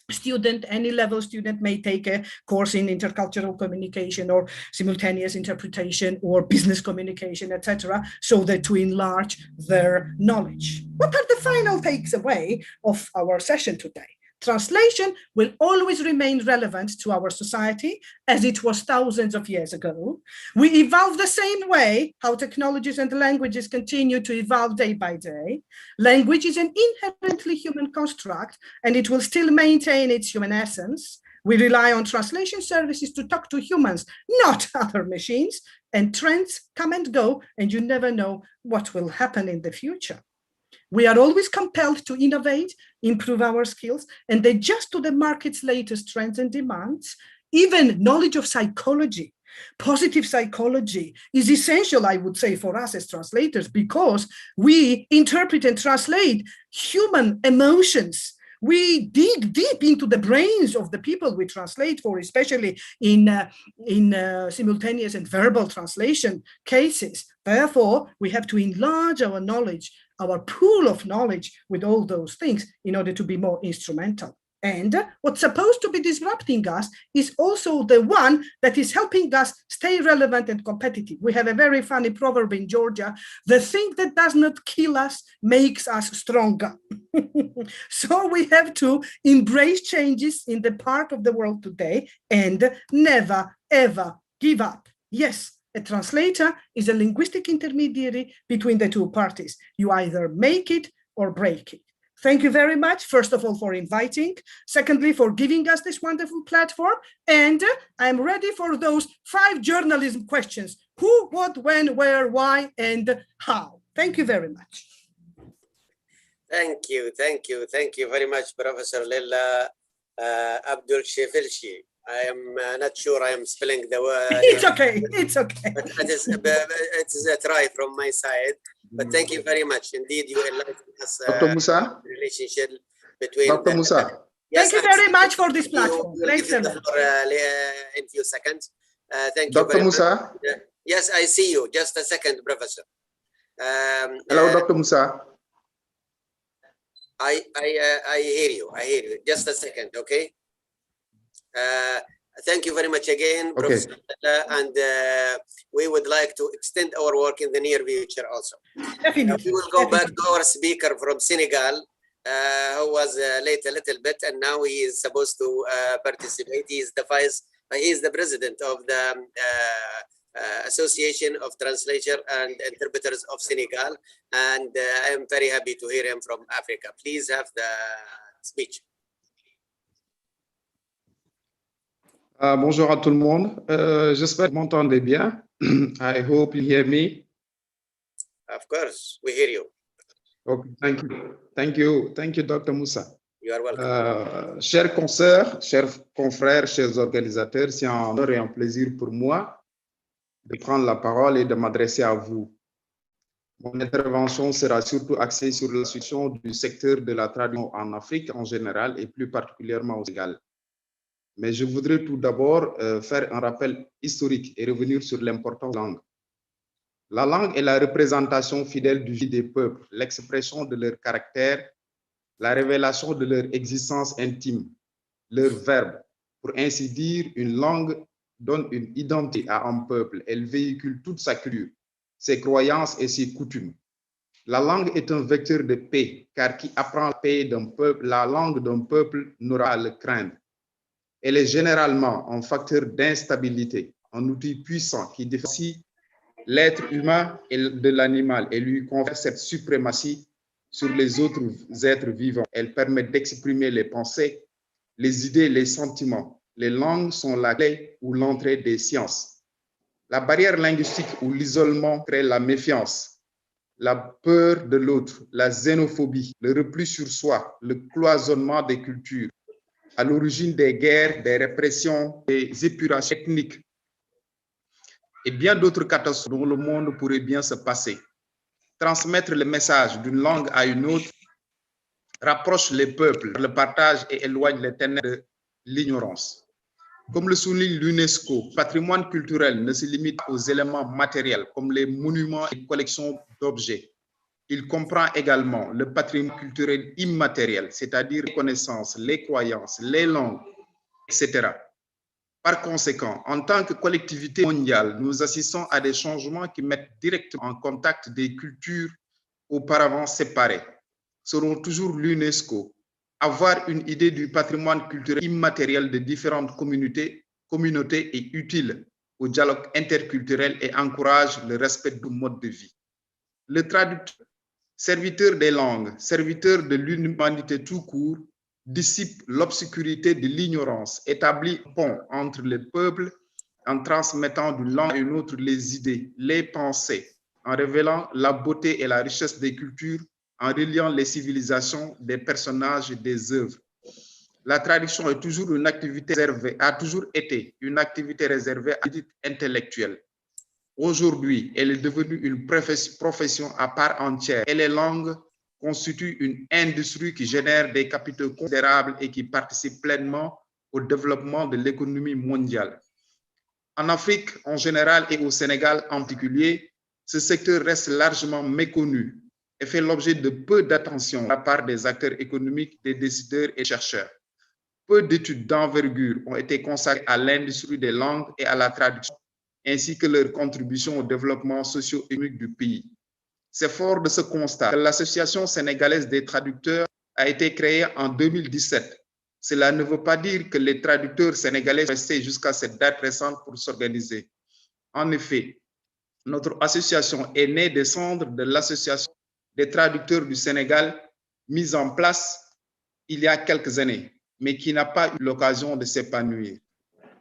student, any level student may take a course in intercultural communication or simultaneous interpretation or business communication, etc., so that to enlarge their knowledge. What are the final takes away of our session today? Translation will always remain relevant to our society as it was thousands of years ago. We evolve the same way how technologies and languages continue to evolve day by day. Language is an inherently human construct and it will still maintain its human essence. We rely on translation services to talk to humans, not other machines, and trends come and go and you never know what will happen in the future. We are always compelled to innovate, improve our skills, and adjust to the market's latest trends and demands. Even knowledge of psychology, positive psychology, is essential, I would say, for us as translators, because we interpret and translate human emotions. We dig deep into the brains of the people we translate for, especially in simultaneous and verbal translation cases. Therefore, we have to enlarge our knowledge, our pool of knowledge with all those things in order to be more instrumental. And what's supposed to be disrupting us is also the one that is helping us stay relevant and competitive. We have a very funny proverb in Georgia: the thing that does not kill us makes us stronger. So we have to embrace changes in the part of the world today and never, ever give up. Yes, a translator is a linguistic intermediary between the two parties. You either make it or break it. Thank you very much, first of all, for inviting. Secondly, for giving us this wonderful platform. And I'm ready for those 5 journalism questions: who, what, when, where, why, and how. Thank you very much. Thank you very much, Professor Lella Abdul Shefilshi. I am not sure I am spelling the word. It's okay. But it is a try from my side. But thank you very much. Indeed, you enlightened us Dr. Musa? Relationship between Dr. Musa. Yes, thank you very much for this platform. Thanks a lot. In few seconds. Thank you. Dr. Musa? Yes, I see you. Just a second, Professor. Hello, Dr. Musa. I hear you. Just a second, okay? Thank you very much again, Okay. Professor, and we would like to extend our work in the near future also. Definitely. We will go back to our speaker from Senegal, who was late a little bit, and now he is supposed to participate. He is the president of the Association of Translators and Interpreters of Senegal, and I am very happy to hear him from Africa. Please have the speech. Bonjour à tout le monde. J'espère que vous m'entendez bien. I hope you hear me. Of course, we hear you. Okay, thank you. Thank you, Dr. Musa. You are welcome. Chers consoeurs, chers confrères, chers organisateurs, c'est un honneur et un plaisir pour moi de prendre la parole et de m'adresser à vous. Mon intervention sera surtout axée sur la situation du secteur de la traduction en Afrique en général et plus particulièrement au Sénégal. Mais je voudrais tout d'abord faire un rappel historique et revenir sur l'importance de la langue. La langue est la représentation fidèle du vie des peuples, l'expression de leur caractère, la révélation de leur existence intime. leur verbe. Pour ainsi dire, une langue donne une identité à un peuple. Elle véhicule toute sa culture, ses croyances et ses coutumes. La langue est un vecteur de paix, car qui apprend la paix d'un peuple, la langue d'un peuple n'aura à le craindre. Elle est généralement un facteur d'instabilité, un outil puissant qui différencie l'être humain de l'animal et lui confère cette suprématie sur les autres êtres vivants. Elle permet d'exprimer les pensées, les idées, les sentiments. Les langues sont la clé ou l'entrée des sciences. La barrière linguistique ou l'isolement crée la méfiance, la peur de l'autre, la xénophobie, le repli sur soi, le cloisonnement des cultures, à l'origine des guerres, des répressions, des épurations ethniques et bien d'autres catastrophes dont le monde pourrait bien se passer. Transmettre le message d'une langue à une autre rapproche les peuples, le partage et éloigne les ténèbres de l'ignorance. Comme le souligne l'UNESCO, le patrimoine culturel ne se limite aux éléments matériels comme les monuments et collections d'objets. Il comprend également le patrimoine culturel immatériel, c'est-à-dire les connaissances, les croyances, les langues, etc. Par conséquent, en tant que collectivité mondiale, nous assistons à des changements qui mettent directement en contact des cultures auparavant séparées. Selon toujours l'UNESCO, avoir une idée du patrimoine culturel immatériel de différentes communautés est utile au dialogue interculturel et encourage le respect du mode de vie. Le traducteur, serviteur des langues, serviteur de l'humanité tout court, dissipe l'obscurité de l'ignorance, établit un pont entre les peuples en transmettant d'une langue à une autre les idées, les pensées, en révélant la beauté et la richesse des cultures, en reliant les civilisations, des personnages et des œuvres. La traduction est toujours une activité réservée, a toujours été une activité réservée à l'élite intellectuelle. Aujourd'hui, elle est devenue une profession à part entière et les langues constituent une industrie qui génère des capitaux considérables et qui participe pleinement au développement de l'économie mondiale. En Afrique en général et au Sénégal en particulier, ce secteur reste largement méconnu et fait l'objet de peu d'attention de la part des acteurs économiques, des décideurs et chercheurs. Peu d'études d'envergure ont été consacrées à l'industrie des langues et à la traduction, ainsi que leur contribution au développement socio-économique du pays. C'est fort de ce constat que l'Association sénégalaise des traducteurs a été créée en 2017. Cela ne veut pas dire que les traducteurs sénégalais sont restés jusqu'à cette date récente pour s'organiser. En effet, notre association est née des cendres de l'Association des traducteurs du Sénégal, mise en place il y a quelques années, mais qui n'a pas eu l'occasion de s'épanouir.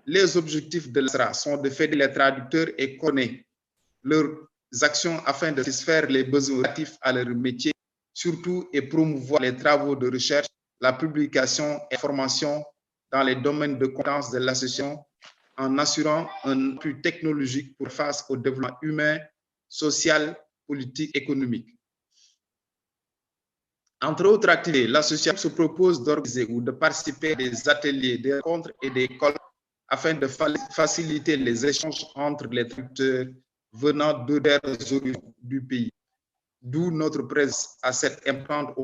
Les objectifs de l'ASRA sont de fédérer les traducteurs et connaître leurs actions afin de satisfaire les besoins relatifs à leur métier, surtout et promouvoir les travaux de recherche, la publication et la formation dans les domaines de compétences de l'association en assurant un appui technologique pour faire face au développement humain, social, politique, économique. Entre autres activités, l'association se propose d'organiser ou de participer à des ateliers, des rencontres et des colloques afin de faciliter les échanges entre les traducteurs venant de diverses origines du pays. D'où notre présence à cette importante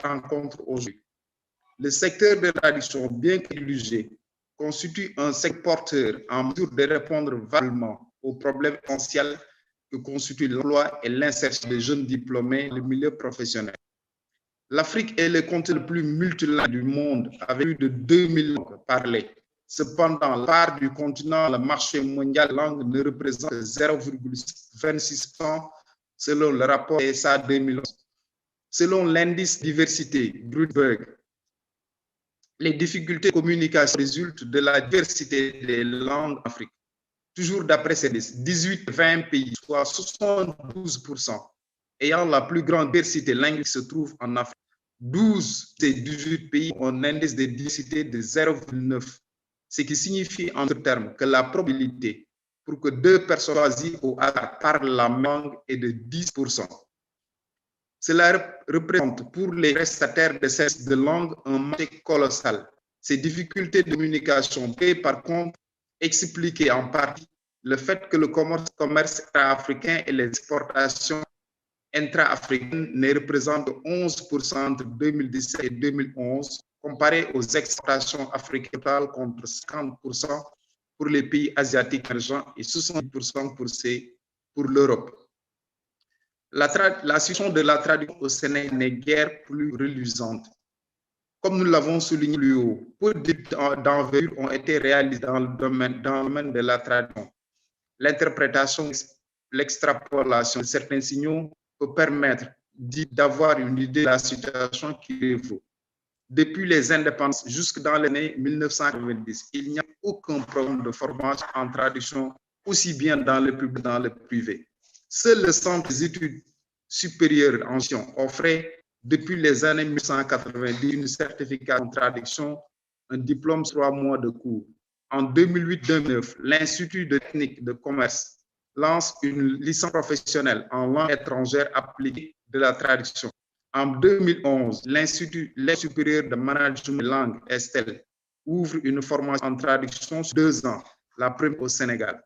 rencontre aujourd'hui. Le secteur de la traduction, bien qu'égligé, constitue un secteur porteur en mesure de répondre valablement aux problèmes essentiels que constituent l'emploi et l'insertion des jeunes diplômés dans le milieu professionnel. L'Afrique est le continent le plus multilingue du monde, avec plus de 2000 langues parlées. Cependant, la part du continent, le marché mondial de langue ne représente que 0,26% selon le rapport PSA 2011. Selon l'indice diversité Brundtberg, les difficultés de communication résultent de la diversité des langues en Afrique. Toujours d'après ces 18-20 pays, soit 72%, ayant la plus grande diversité linguistique se trouvent en Afrique. 12 des 18 pays ont un indice de diversité de 0,9, ce qui signifie en d'autres termes que la probabilité pour que deux personnes choisies au hasard parlent la même langue est de 10%. Cela représente pour les prestataires de services de langue un marché colossal. Ces difficultés de communication peuvent par contre expliquer en partie le fait que le commerce intra-africain et les exportations intra-africaines ne représentent 11% entre 2017 et 2011 comparé aux exportations africaines totales contre 50% pour les pays asiatiques émergents et 70% pour l'Europe. La situation de la traduction au Sénégal n'est guère plus reluisante. Comme nous l'avons souligné plus haut, peu d'envergure ont été réalisées dans le domaine de la traduction. L'interprétation, l'extrapolation de certains signaux peut permettre d'avoir une idée de la situation qui évolue. Depuis les indépendances jusque dans l'année 1990, il n'y a aucun programme de formation en traduction, aussi bien dans le public que dans le privé. Seul le Centre des études supérieures en gestion offrait depuis les années 1990 une certification en traduction, un diplôme 3 mois de cours. En 2008-2009, l'Institut de technique de commerce lance une licence professionnelle en langue étrangère appliquée de la traduction. En 2011, l'Institut supérieur de management de langue Estelle ouvre une formation en traduction sur 2 ans, la première au Sénégal.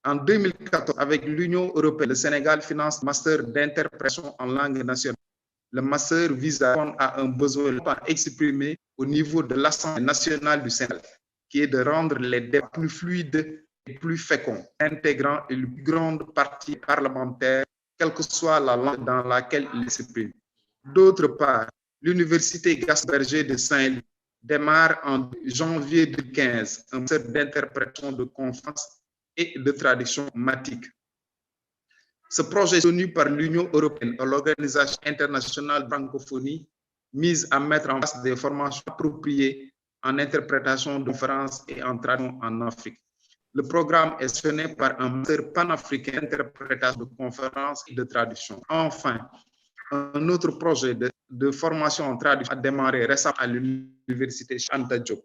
En 2014, avec l'Union européenne, le Sénégal finance le master d'interprétation en langue nationale. Le master vise à répondre à un besoin exprimé au niveau de l'Assemblée nationale du Sénégal, qui est de rendre les débats plus fluides et plus féconds, intégrant une plus grande partie parlementaire, quelle que soit la langue dans laquelle il s'exprime. D'autre part, l'Université Gaston Berger de Saint-Louis démarre en janvier 2015 un master d'interprétation de conférence et de traduction matique. Ce projet est soutenu par l'Union européenne et l'Organisation internationale de francophonie mise à mettre en place des formations appropriées en interprétation de conférences et en traduction en Afrique. Le programme est soutenu par un master panafricain d'interprétation de conférences et de traduction. Enfin, un autre projet de formation en traduction a démarré récemment à l'Université Cheikh Anta Diop.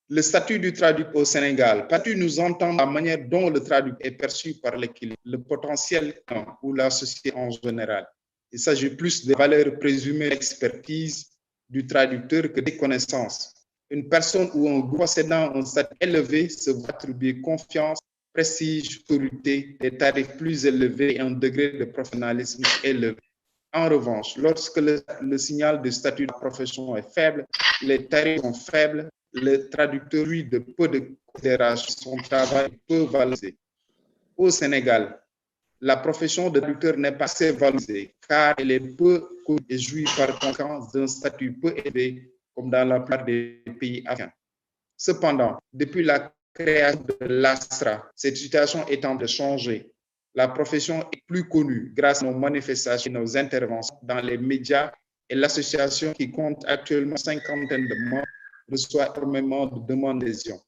Le statut du traducteur au Sénégal. Partout nous entendons la manière dont le traducteur est perçu par les clients, le potentiel ou la société en général. Il s'agit plus des valeurs présumées d'expertise du traducteur que des connaissances. Une personne ou un groupe possédant un statut élevé se voit attribuer confiance, prestige, autorité, des tarifs plus élevés et un degré de professionnalisme élevé. En revanche, lorsque le signal de statut de profession est faible, les tarifs sont faibles, le traducteur, lui, de peu de considération, son travail est peu valorisé. Au Sénégal, la profession de traducteur n'est pas assez valorisée car elle est peu connue et jouit par conséquent d'un statut peu élevé comme dans la plupart des pays africains. Cependant, depuis la création de l'ASTRA, cette situation est en train de changer. La profession est plus connue grâce à nos manifestations et nos interventions dans les médias et l'association qui compte actuellement 50 de membres reçoit énormément de demandes d'adhésion.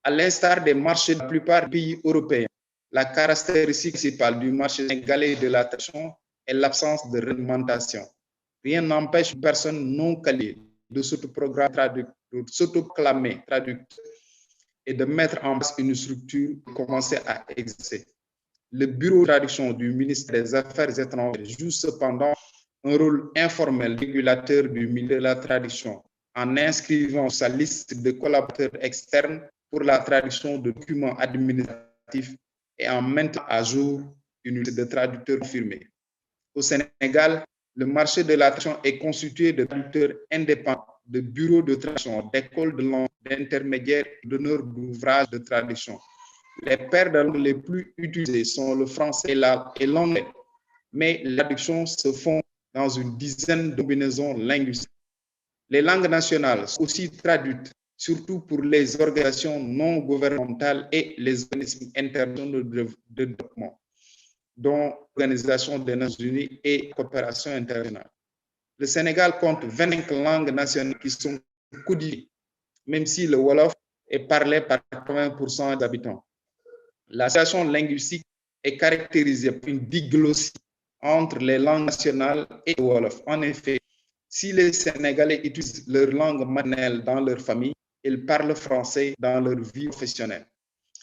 À l'instar des marchés de la plupart des pays européens, la caractéristique principale du marché sénégalais de la traduction est l'absence de réglementation. Rien n'empêche une personne non qualifiée de s'autoproclamer traducteur et de mettre en place une structure et commencer à exercer. Le bureau de traduction du ministère des Affaires étrangères joue cependant un rôle informel régulateur du milieu de la traduction en inscrivant sa liste de collaborateurs externes pour la traduction de documents administratifs et en maintenant à jour une liste de traducteurs confirmés. Au Sénégal, le marché de la traduction est constitué de traducteurs indépendants, de bureaux de traduction, d'écoles de langue, d'intermédiaires et d'honneurs d'ouvrages de traduction. Les paires de langues les plus utilisées sont le français et l'anglais, mais les traductions se font dans une dizaine de combinaisons linguistiques. Les langues nationales sont aussi traduites, surtout pour les organisations non gouvernementales et les organismes internationaux de développement, dont l'Organisation des Nations Unies et Coopération internationale. Le Sénégal compte 25 langues nationales qui sont codifiées, même si le Wolof est parlé par 80% des habitants. La situation linguistique est caractérisée par une diglossie entre les langues nationales et le Wolof. En effet, si les Sénégalais utilisent leur langue maternelle dans leur famille, ils parlent français dans leur vie professionnelle.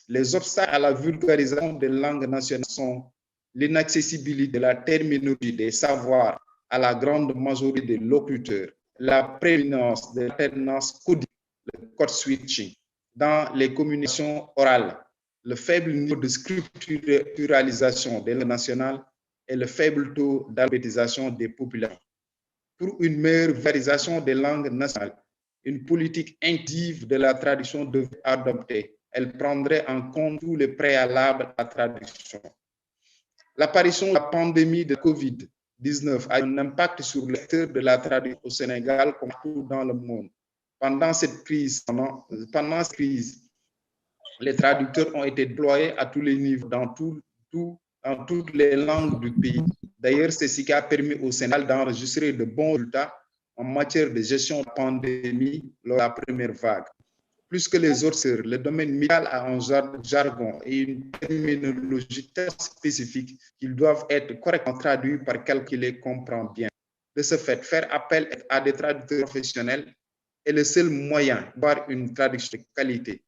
Les obstacles à la vulgarisation des langues nationales sont l'inaccessibilité de la terminologie des savoirs à la grande majorité des locuteurs, la prééminence de l'alternance codique, le code switching dans les communications orales, le faible niveau de scripturalisation des langues nationales et le faible taux d'alphabétisation des populations. pour une meilleure valorisation des langues nationales. Une politique active de la traduction devrait être adoptée. Elle prendrait en compte tous les préalables à la traduction. L'apparition de la pandémie de Covid-19 a eu un impact sur le secteur de la traduction au Sénégal comme partout dans le monde. Pendant cette crise, les traducteurs ont été déployés à tous les niveaux, dans toutes les langues du pays. D'ailleurs, c'est ce qui a permis au Sénégal d'enregistrer de bons résultats en matière de gestion de la pandémie lors de la première vague. Plus que les autres, le domaine médical a un jargon et une terminologie très spécifique qu'ils doivent être correctement traduits par quelqu'un qui les comprend bien. De ce fait, faire appel à des traducteurs professionnels est le seul moyen d'avoir une traduction de qualité.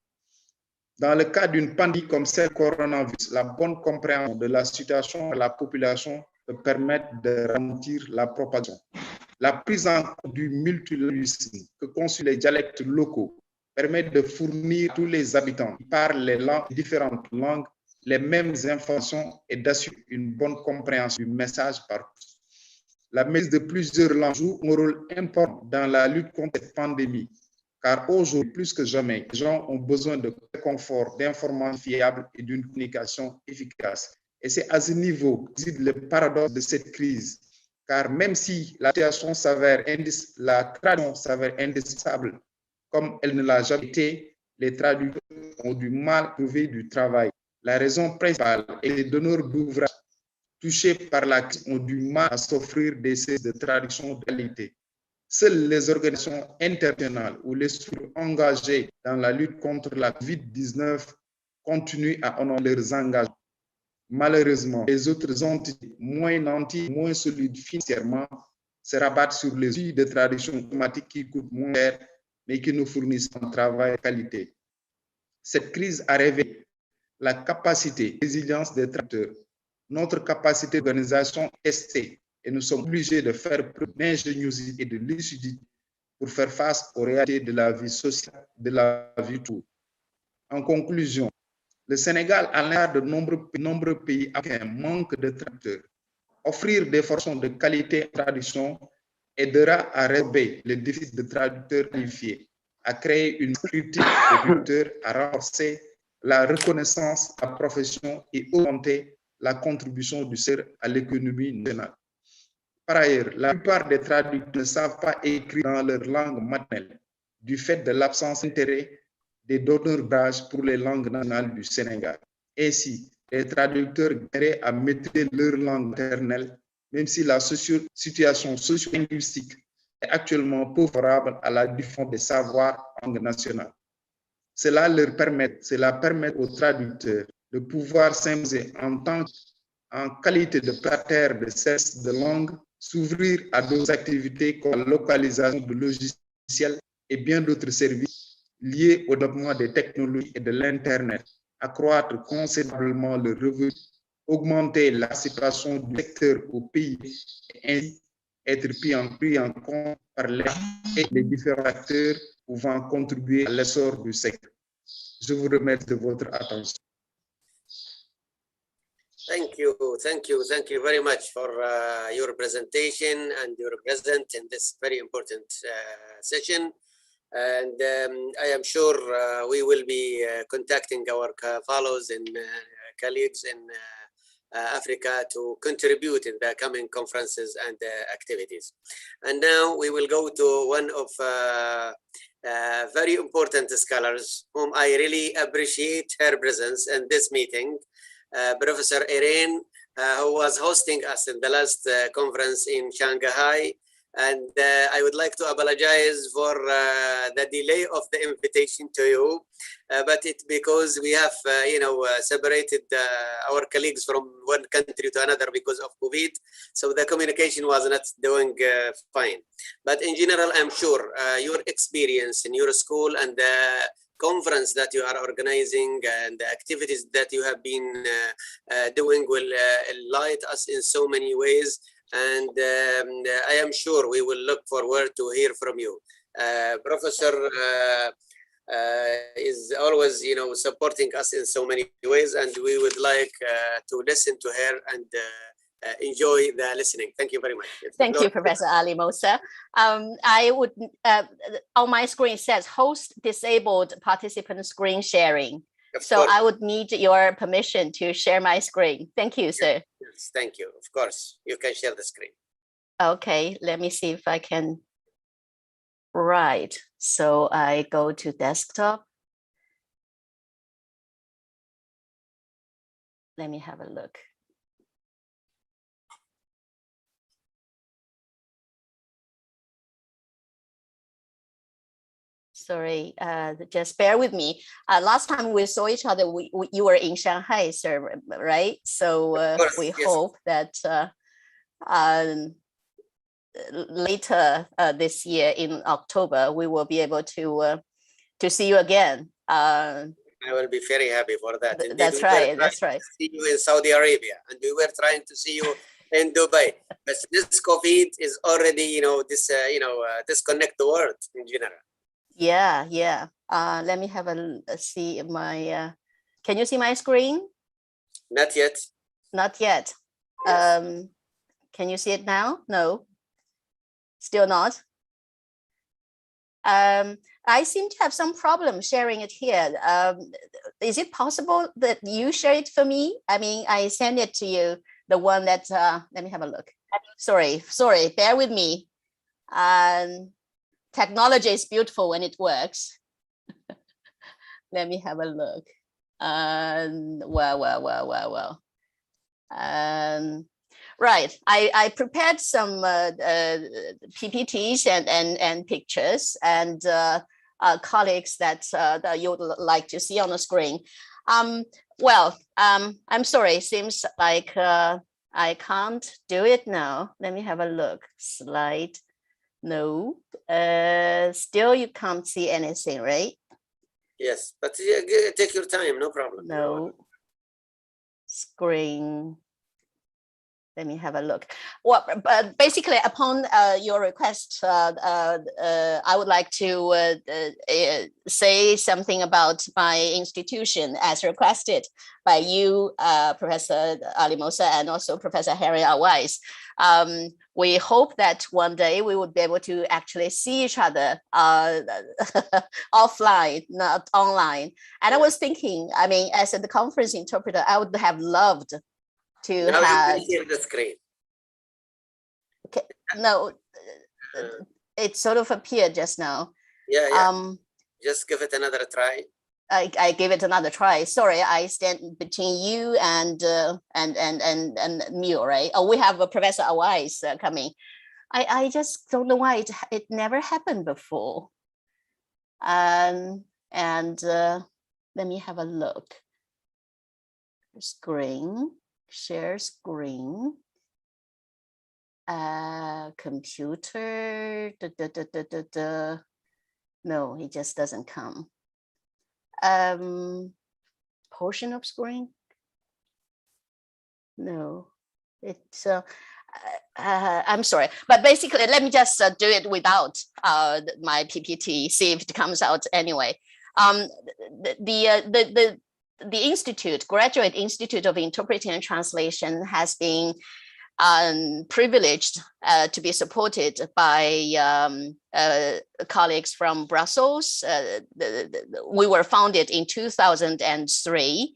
Dans le cas d'une pandémie comme celle du coronavirus, la bonne compréhension de la situation de la population peut permettre de ralentir la propagation. La prise en compte du multilinguisme que constituent les dialectes locaux permet de fournir à tous les habitants qui parlent les différentes langues les mêmes informations et d'assurer une bonne compréhension du message par tous. La maîtrise de plusieurs langues joue un rôle important dans la lutte contre cette pandémie, car aujourd'hui, plus que jamais, les gens ont besoin de confort, d'informations fiables et d'une communication efficace. Et c'est à ce niveau que réside le paradoxe de cette crise, car même si la situation la traduction s'avère indispensable, comme elle ne l'a jamais été, les traducteurs ont du mal à trouver du travail. La raison principale est que les donneurs d'ouvrages touchés par la crise ont du mal à s'offrir des services de traduction de qualité. Seules les organisations internationales ou les structures engagées dans la lutte contre la COVID-19 continuent à honorer leurs engagements. Malheureusement, les autres entités moins nantis, moins solides financièrement, se rabattent sur les outils de traduction automatique qui coûtent moins cher, mais qui nous fournissent un travail de qualité. Cette crise a révélé la capacité et résilience des traducteurs. Notre capacité d'organisation est testée et nous sommes obligés de faire preuve d'ingéniosité et de lucidité pour faire face aux réalités de la vie sociale, de la vie tout. En conclusion, le Sénégal, à l'instar de nombreux pays africains, manque de traducteurs. Offrir des formations de qualité en traduction aidera à résorber le déficit de traducteurs qualifiés, à créer une critique des traducteurs, à renforcer la reconnaissance de la profession et augmenter la contribution du secteur à l'économie nationale. Par ailleurs, la plupart des traducteurs ne savent pas écrire dans leur langue maternelle du fait de l'absence d'intérêt des donneurs d'âge pour les langues nationales du Sénégal. Ainsi, les traducteurs gagneraient à maîtriser leur langue maternelle, même si la situation socio-linguistique est actuellement peu favorable à la diffusion des savoirs en langue nationale. Cela permet aux traducteurs de pouvoir s'imposer en qualité de prestataire de services de langue, s'ouvrir à d'autres activités comme la localisation de logiciels et bien d'autres services liés au développement des technologies et de l'Internet, accroître considérablement le revenu, augmenter la participation du secteur au pays et ainsi être pris en compte par les différents acteurs pouvant contribuer à l'essor du secteur. Je vous remercie de votre attention. Thank you very much for your presentation and your presence in this very important session. And I am sure we will be contacting our fellows and colleagues in Africa to contribute in the coming conferences and activities. And now we will go to one of very important scholars whom I really appreciate her presence in this meeting. Professor Irene, who was hosting us in the last conference in Shanghai. And I would like to apologize for the delay of the invitation to you, but it's because we have, separated our colleagues from one country to another because of COVID. So the communication was not doing fine. But in general, I'm sure your experience in your school and the conference that you are organizing and the activities that you have been doing will enlighten us in so many ways. And I am sure we will look forward to hear from you. Professor is always, supporting us in so many ways, and we would like to listen to her and enjoy the listening. Thank you very much. Thank you, Professor Ali Moosa. I would, on my screen says host disabled participant screen sharing. So I would need your permission to share my screen. Thank you, sir. Yes, thank you. Of course, you can share the screen. Okay, let me see if I can. Right, so I go to desktop. Let me have a look. Sorry, just bear with me. Last time we saw each other, you were in Shanghai, sir, right? So we hope that later this year in October, we will be able to see you again. I will be very happy for that. Indeed, that's right. That's right. See you in Saudi Arabia, and we were trying to see you in Dubai. But this COVID is already, disconnect the world in general. Yeah, yeah. Let me have a see my. Can you see my screen? Not yet. Not yet. Yes. Can you see it now? No. Still not. I seem to have some problem sharing it here. Is it possible that you share it for me? I mean, I send it to you, the one that, let me have a look. Sorry, bear with me. Technology is beautiful when it works. Let me have a look. Well. Right, I prepared some PPTs and pictures and colleagues that you would like to see on the screen. I'm sorry, seems like I can't do it now. Let me have a look. Slide. No, still you can't see anything, right? Yes, but take your time, no problem. No. Screen. Let me have a look. Well, but basically, upon your request, I would like to say something about my institution as requested by you, Professor Ali Moosa, and also Professor Harry Awais. We hope that one day we would be able to actually see each other offline, not online. And I was thinking, I mean, as the conference interpreter, I would have loved to now have. You can hear the screen. Okay, no, it sort of appeared just now. Yeah. Just give it another try. I gave it another try. Sorry, I stand between you and me, right? Oh, we have a Professor Awais coming. I just don't know why it never happened before. And let me have a look. Screen, share screen. Computer. No, it just doesn't come. Portion of screen. No, it's. I'm sorry, but basically, let me just do it without my PPT. See if it comes out anyway. The institute, Graduate Institute of Interpreting and Translation, has been privileged to be supported by colleagues from Brussels. We were founded in 2003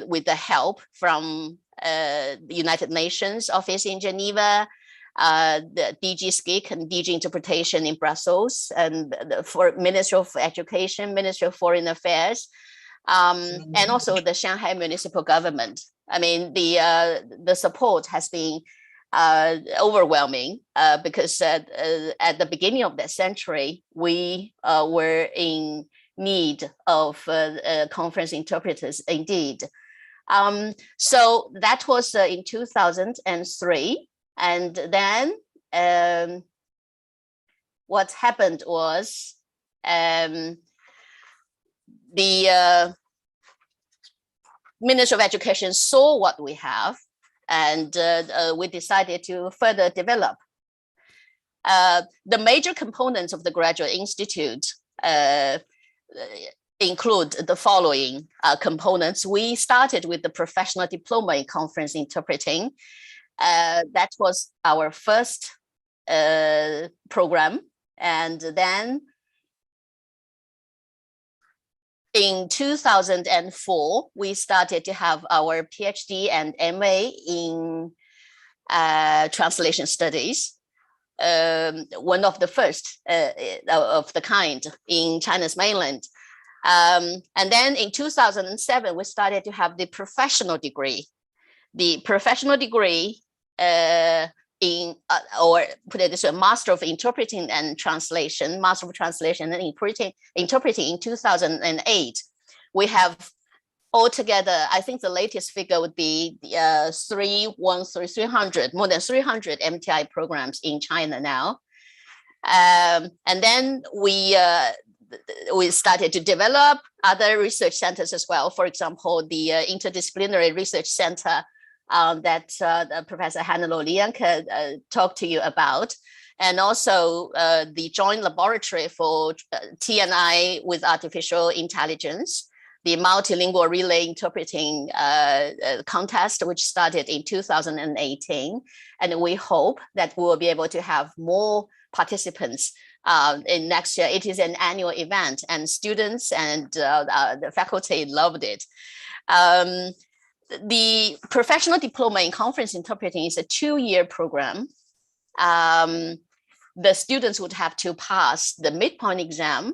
with the help from the United Nations office in Geneva, the DG SCIC and DG Interpretation in Brussels, and for Ministry of Education, Ministry of Foreign Affairs, and also the Shanghai municipal government. I mean, the support has been overwhelming because at the beginning of the century, we were in need of conference interpreters indeed. So that was in 2003. And then what happened was the Ministry of Education saw what we have, and we decided to further develop. The major components of the Graduate Institute include the following components. We started with the Professional Diploma in Conference Interpreting. That was our first program. And then in 2004, we started to have our PhD and MA in translation studies. One of the first of the kind in China's mainland. And then in 2007, we started to have the professional degree. The professional degree in, or put it this way, Master of Interpreting and Translation, Master of Translation and Interpreting in 2008. We have altogether, I think the latest figure would be 300, more than 300 MTI programs in China now. And then we started to develop other research centers as well. For example, the Interdisciplinary Research Center that Professor Hannelore Lianke talked to you about, and also the Joint Laboratory for TNI with Artificial Intelligence, the Multilingual Relay Interpreting Contest, which started in 2018. And we hope that we will be able to have more participants in next year. It is an annual event, and students and the faculty loved it. The Professional Diploma in Conference Interpreting is a 2-year program. The students would have to pass the midpoint exam,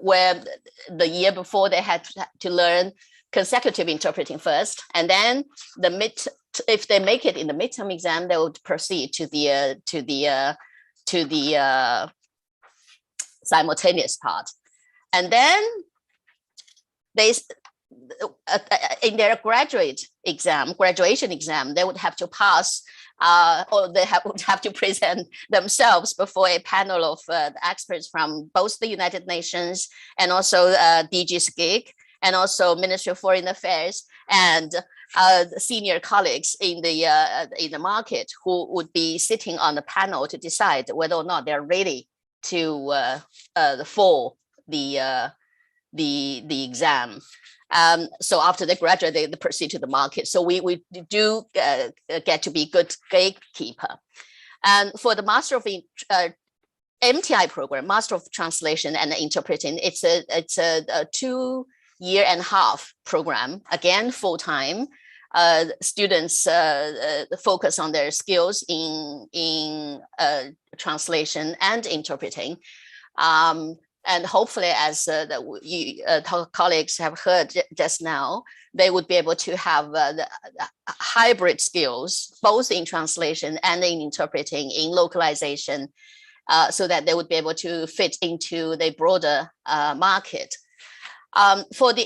where the year before they had to learn consecutive interpreting first, and then if they make it in the midterm exam, they would proceed to the simultaneous part, and then they in their graduation exam, they would have to pass. Or they would have to present themselves before a panel of experts from both the United Nations and also DG SCIC, and also Ministry of Foreign Affairs, and senior colleagues in the market who would be sitting on the panel to decide whether or not they're ready to for the exam. So after they graduate, they proceed to the market. So we do get to be good gatekeeper. And for the Master of MTI program, Master of Translation and Interpreting, it's a 2.5-year program, again full-time. Students focus on their skills in translation and interpreting. And hopefully, as colleagues have heard just now, they would be able to have the hybrid skills, both in translation and in interpreting, in localization, so that they would be able to fit into the broader market. For the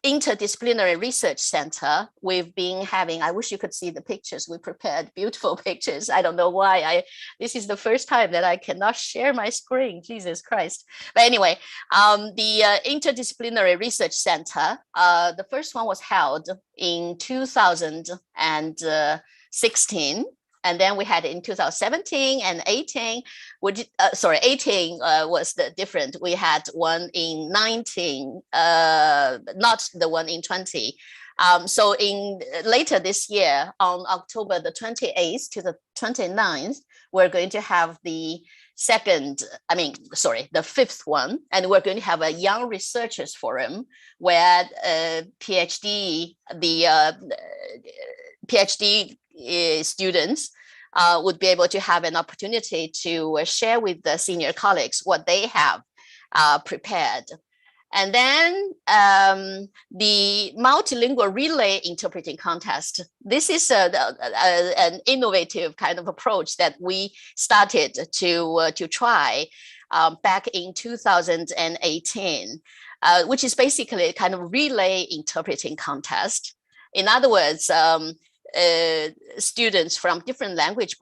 Interdisciplinary Research Center, we've been having, I wish you could see the pictures. We prepared beautiful pictures. I don't know why. This is the first time that I cannot share my screen, Jesus Christ. But anyway, the Interdisciplinary Research Center, the first one was held in 2016. And then we had it in 2017 and 18. 18 was the different. We had one in 19, not the one in 20. So in later this year, on October the 28th to the 29th, we're going to have the the 5th one, and we're going to have a Young Researchers Forum where PhD students would be able to have an opportunity to share with the senior colleagues what they have prepared. And then the Multilingual Relay Interpreting Contest. This is an innovative kind of approach that we started to try back in 2018, which is basically a kind of relay interpreting contest. In other words, students from different language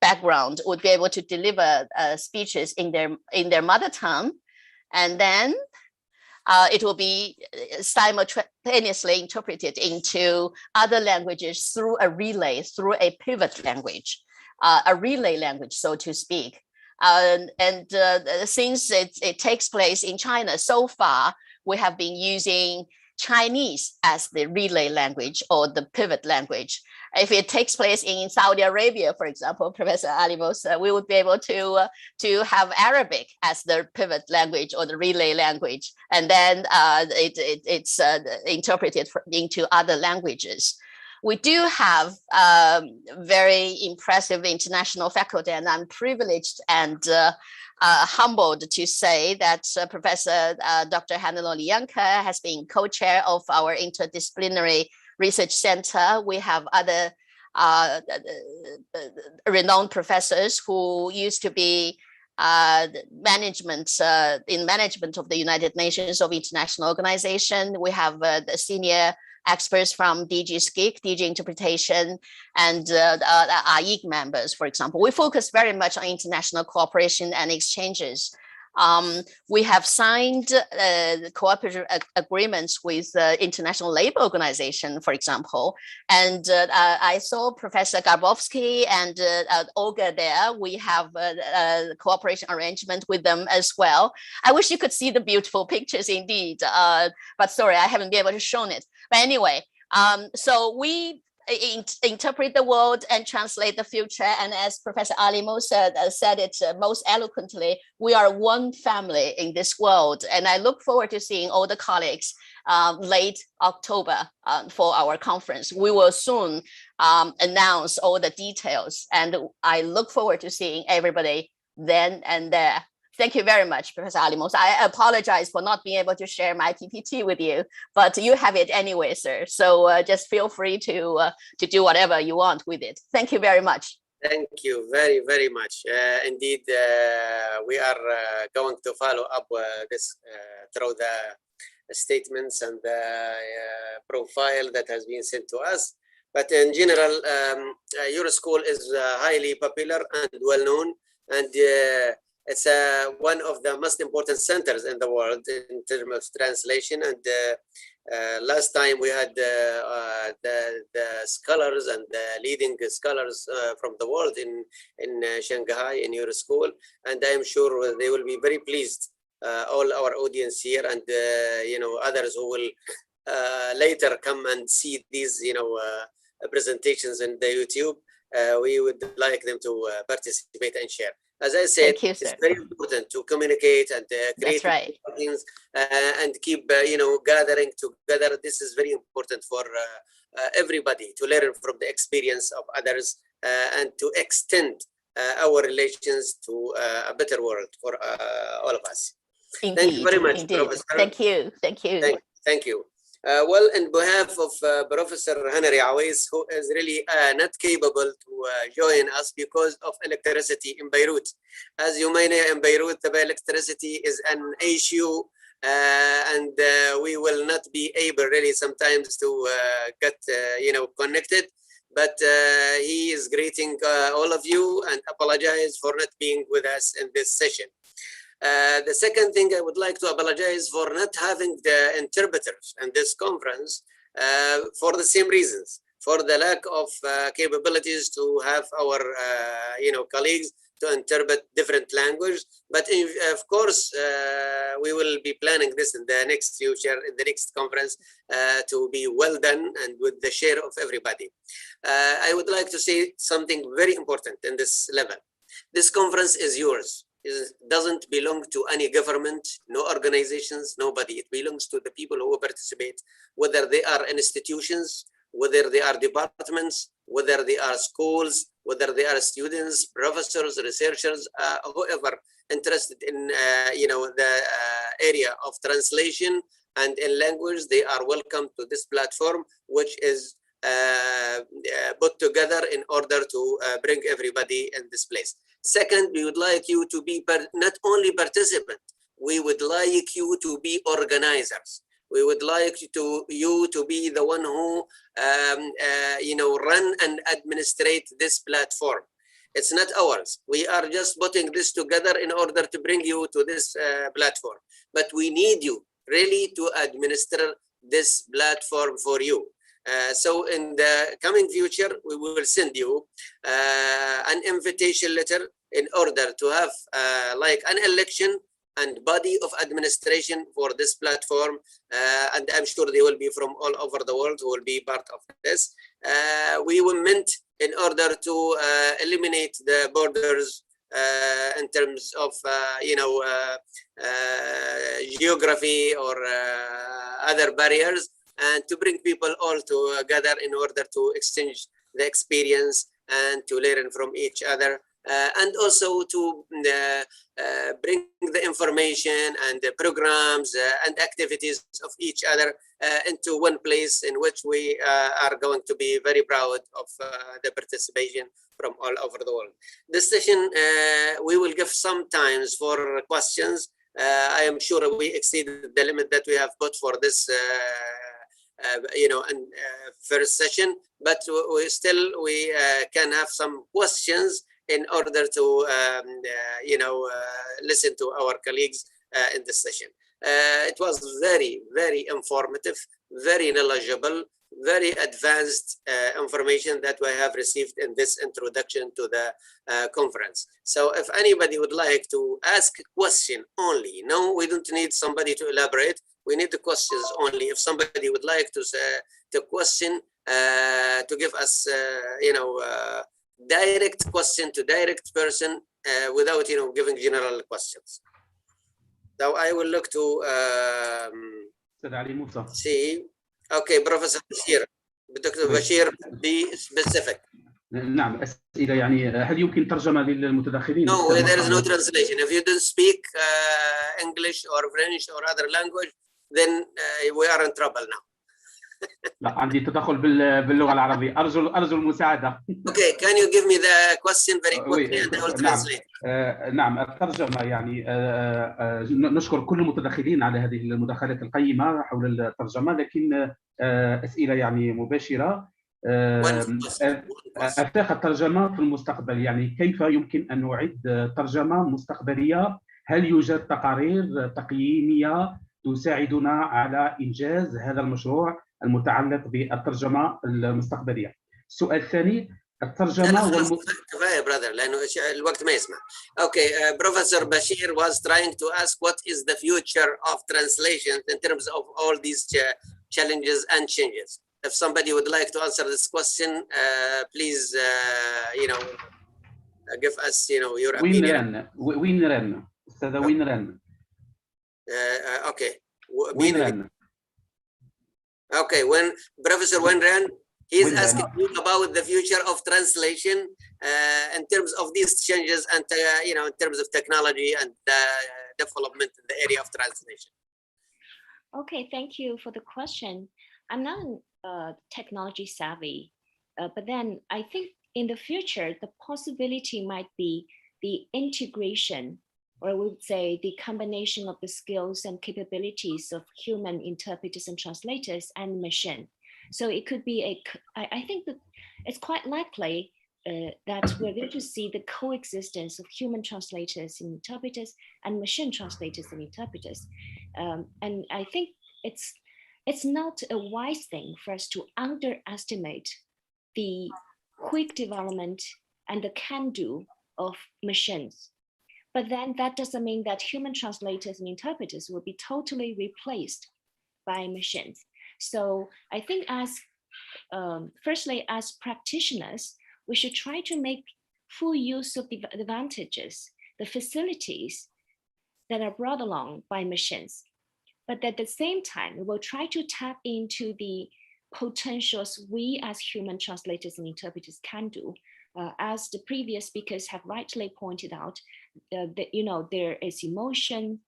background would be able to deliver speeches in their mother tongue, and then it will be simultaneously interpreted into other languages through a relay, through a pivot language, a relay language, so to speak. Since it takes place in China, so far we have been using Chinese as the relay language or the pivot language. If it takes place in Saudi Arabia, for example, Professor Ali Musa, we would be able to have Arabic as the pivot language or the relay language, and then it's interpreted into other languages. We do have very impressive international faculty, and I'm privileged and humbled to say that Professor Dr. Hannelore Lianke has been co-chair of our interdisciplinary research center. We have other renowned professors who used to be management of the United Nations of International Organization. We have the senior experts from DG SCIC, DG Interpretation, and AIIC members, for example. We focus very much on international cooperation and exchanges. We have signed cooperative agreements with the International Labour Organization, for example. And I saw Professor Garbowski and Olga there. We have a cooperation arrangement with them as well. I wish you could see the beautiful pictures indeed, but sorry, I haven't been able to show it. But anyway, so we interpret the world and translate the future. And as Professor Ali Musa said it most eloquently, we are one family in this world. And I look forward to seeing all the colleagues late October for our conference. We will soon announce all the details. And I look forward to seeing everybody then and there. Thank you very much, Professor Ali Musa. I apologize for not being able to share my PPT with you, but you have it anyway, sir. So just feel free to do whatever you want with it. Thank you very much. Thank you very, very much. Indeed, we are going to follow up this through the statements and the profile that has been sent to us. But in general, your school is highly popular and well known, and it's one of the most important centers in the world in terms of translation. And last time we had the scholars and the leading scholars from the world in Shanghai in your school, and I am sure they will be very pleased. All our audience here and others who will later come and see these presentations in the YouTube. We would like them to participate and share. As I said, it's very important to communicate and create things and keep, gathering together. This is very important for everybody to learn from the experience of others and to extend our relations to a better world for all of us. Indeed, thank you very much, indeed. Professor. Thank you. Thank you. Thank you. Well, on behalf of Professor Hanari Awais, who is really not capable to join us because of electricity in Beirut. As you may know, in Beirut, the electricity is an issue, and we will not be able really sometimes to get connected. But he is greeting all of you and apologize for not being with us in this session. The second thing, I would like to apologize for not having the interpreters in this conference for the same reasons, for the lack of capabilities to have our colleagues to interpret different languages. But of course, we will be planning this in the next future, in the next conference, to be well done and with the share of everybody. I would like to say something very important in this level. This conference is yours. It doesn't belong to any government, no organizations, nobody. It belongs to the people who participate, whether they are institutions, whether they are departments, whether they are schools, whether they are students, professors, researchers, whoever interested in the area of translation and in language, they are welcome to this platform, which is put together in order to bring everybody in this place. Second, we would like you to be not only participant, we would like you to be organizers. We would like you to be the one who run and administrate this platform. It's not ours. We are just putting this together in order to bring you to this platform. But we need you really to administer this platform for you. So in the coming future, we will send you an invitation letter in order to have like an election and body of administration for this platform, and I'm sure they will be from all over the world who will be part of this. We were meant in order to eliminate the borders in terms of geography or other barriers, and to bring people all together in order to exchange the experience and to learn from each other, and also to bring the information and the programs and activities of each other into one place in which we are going to be very proud of the participation from all over the world. This session, we will give some times for questions. I am sure we exceeded the limit that we have put for this first session, but we can have some questions in order to listen to our colleagues in this session. It was very, very informative, very knowledgeable, very advanced information that we have received in this introduction to the conference. So if anybody would like to ask a question only, no, we don't need somebody to elaborate. We need the questions only. If somebody would like to question, to give us, direct question to direct person without, giving general questions. So I will look to see. Okay, Professor Bashir. Dr. Bashir, be specific. نعم أسئلة يعني هل يمكن ترجمة للمتدخلين؟ No, there is no translation. If you don't speak English or French or other language, then we are in trouble now. لا عندي تدخل باللغة العربية. أرجو المساعدة. Okay, can you give me the question very quickly and I will translate. نعم الترجمة يعني نشكر كل المتدخلين على هذه المداخلات القيمة حول الترجمة، لكن أسئلة يعني مباشرة. أفتاق الترجمة في المستقبل، يعني كيف يمكن أن نعد ترجمة مستقبلية؟ هل يوجد تقارير تقييمية تساعدنا على إنجاز هذا المشروع المتعلق بالترجمة المستقبلية؟ السؤال الثاني الترجمة كفاية brother لأنه الوقت ما يسمع. Okay, Professor Bashir was trying to ask what is the future of translation in terms of all these challenges and changes. If somebody would like to answer this question, please, give us, your opinion. وين أستاذ وين Okay. وين Okay, when Professor Wenran, he's asking you about the future of translation in terms of these changes and, in terms of technology and development in the area of translation. Okay, thank you for the question. I'm not technology savvy, but then I think in the future, the possibility might be the integration, or I would say the combination of the skills and capabilities of human interpreters and translators and machine. So it could be I think that it's quite likely that we're going to see the coexistence of human translators and interpreters and machine translators and interpreters. And I think it's not a wise thing for us to underestimate the quick development and the can-do of machines. But then that doesn't mean that human translators and interpreters will be totally replaced by machines. So I think as, firstly, as practitioners, we should try to make full use of the advantages, the facilities that are brought along by machines. But at the same time, we will try to tap into the potentials we as human translators and interpreters can do. As the previous speakers have rightly pointed out, there is emotion,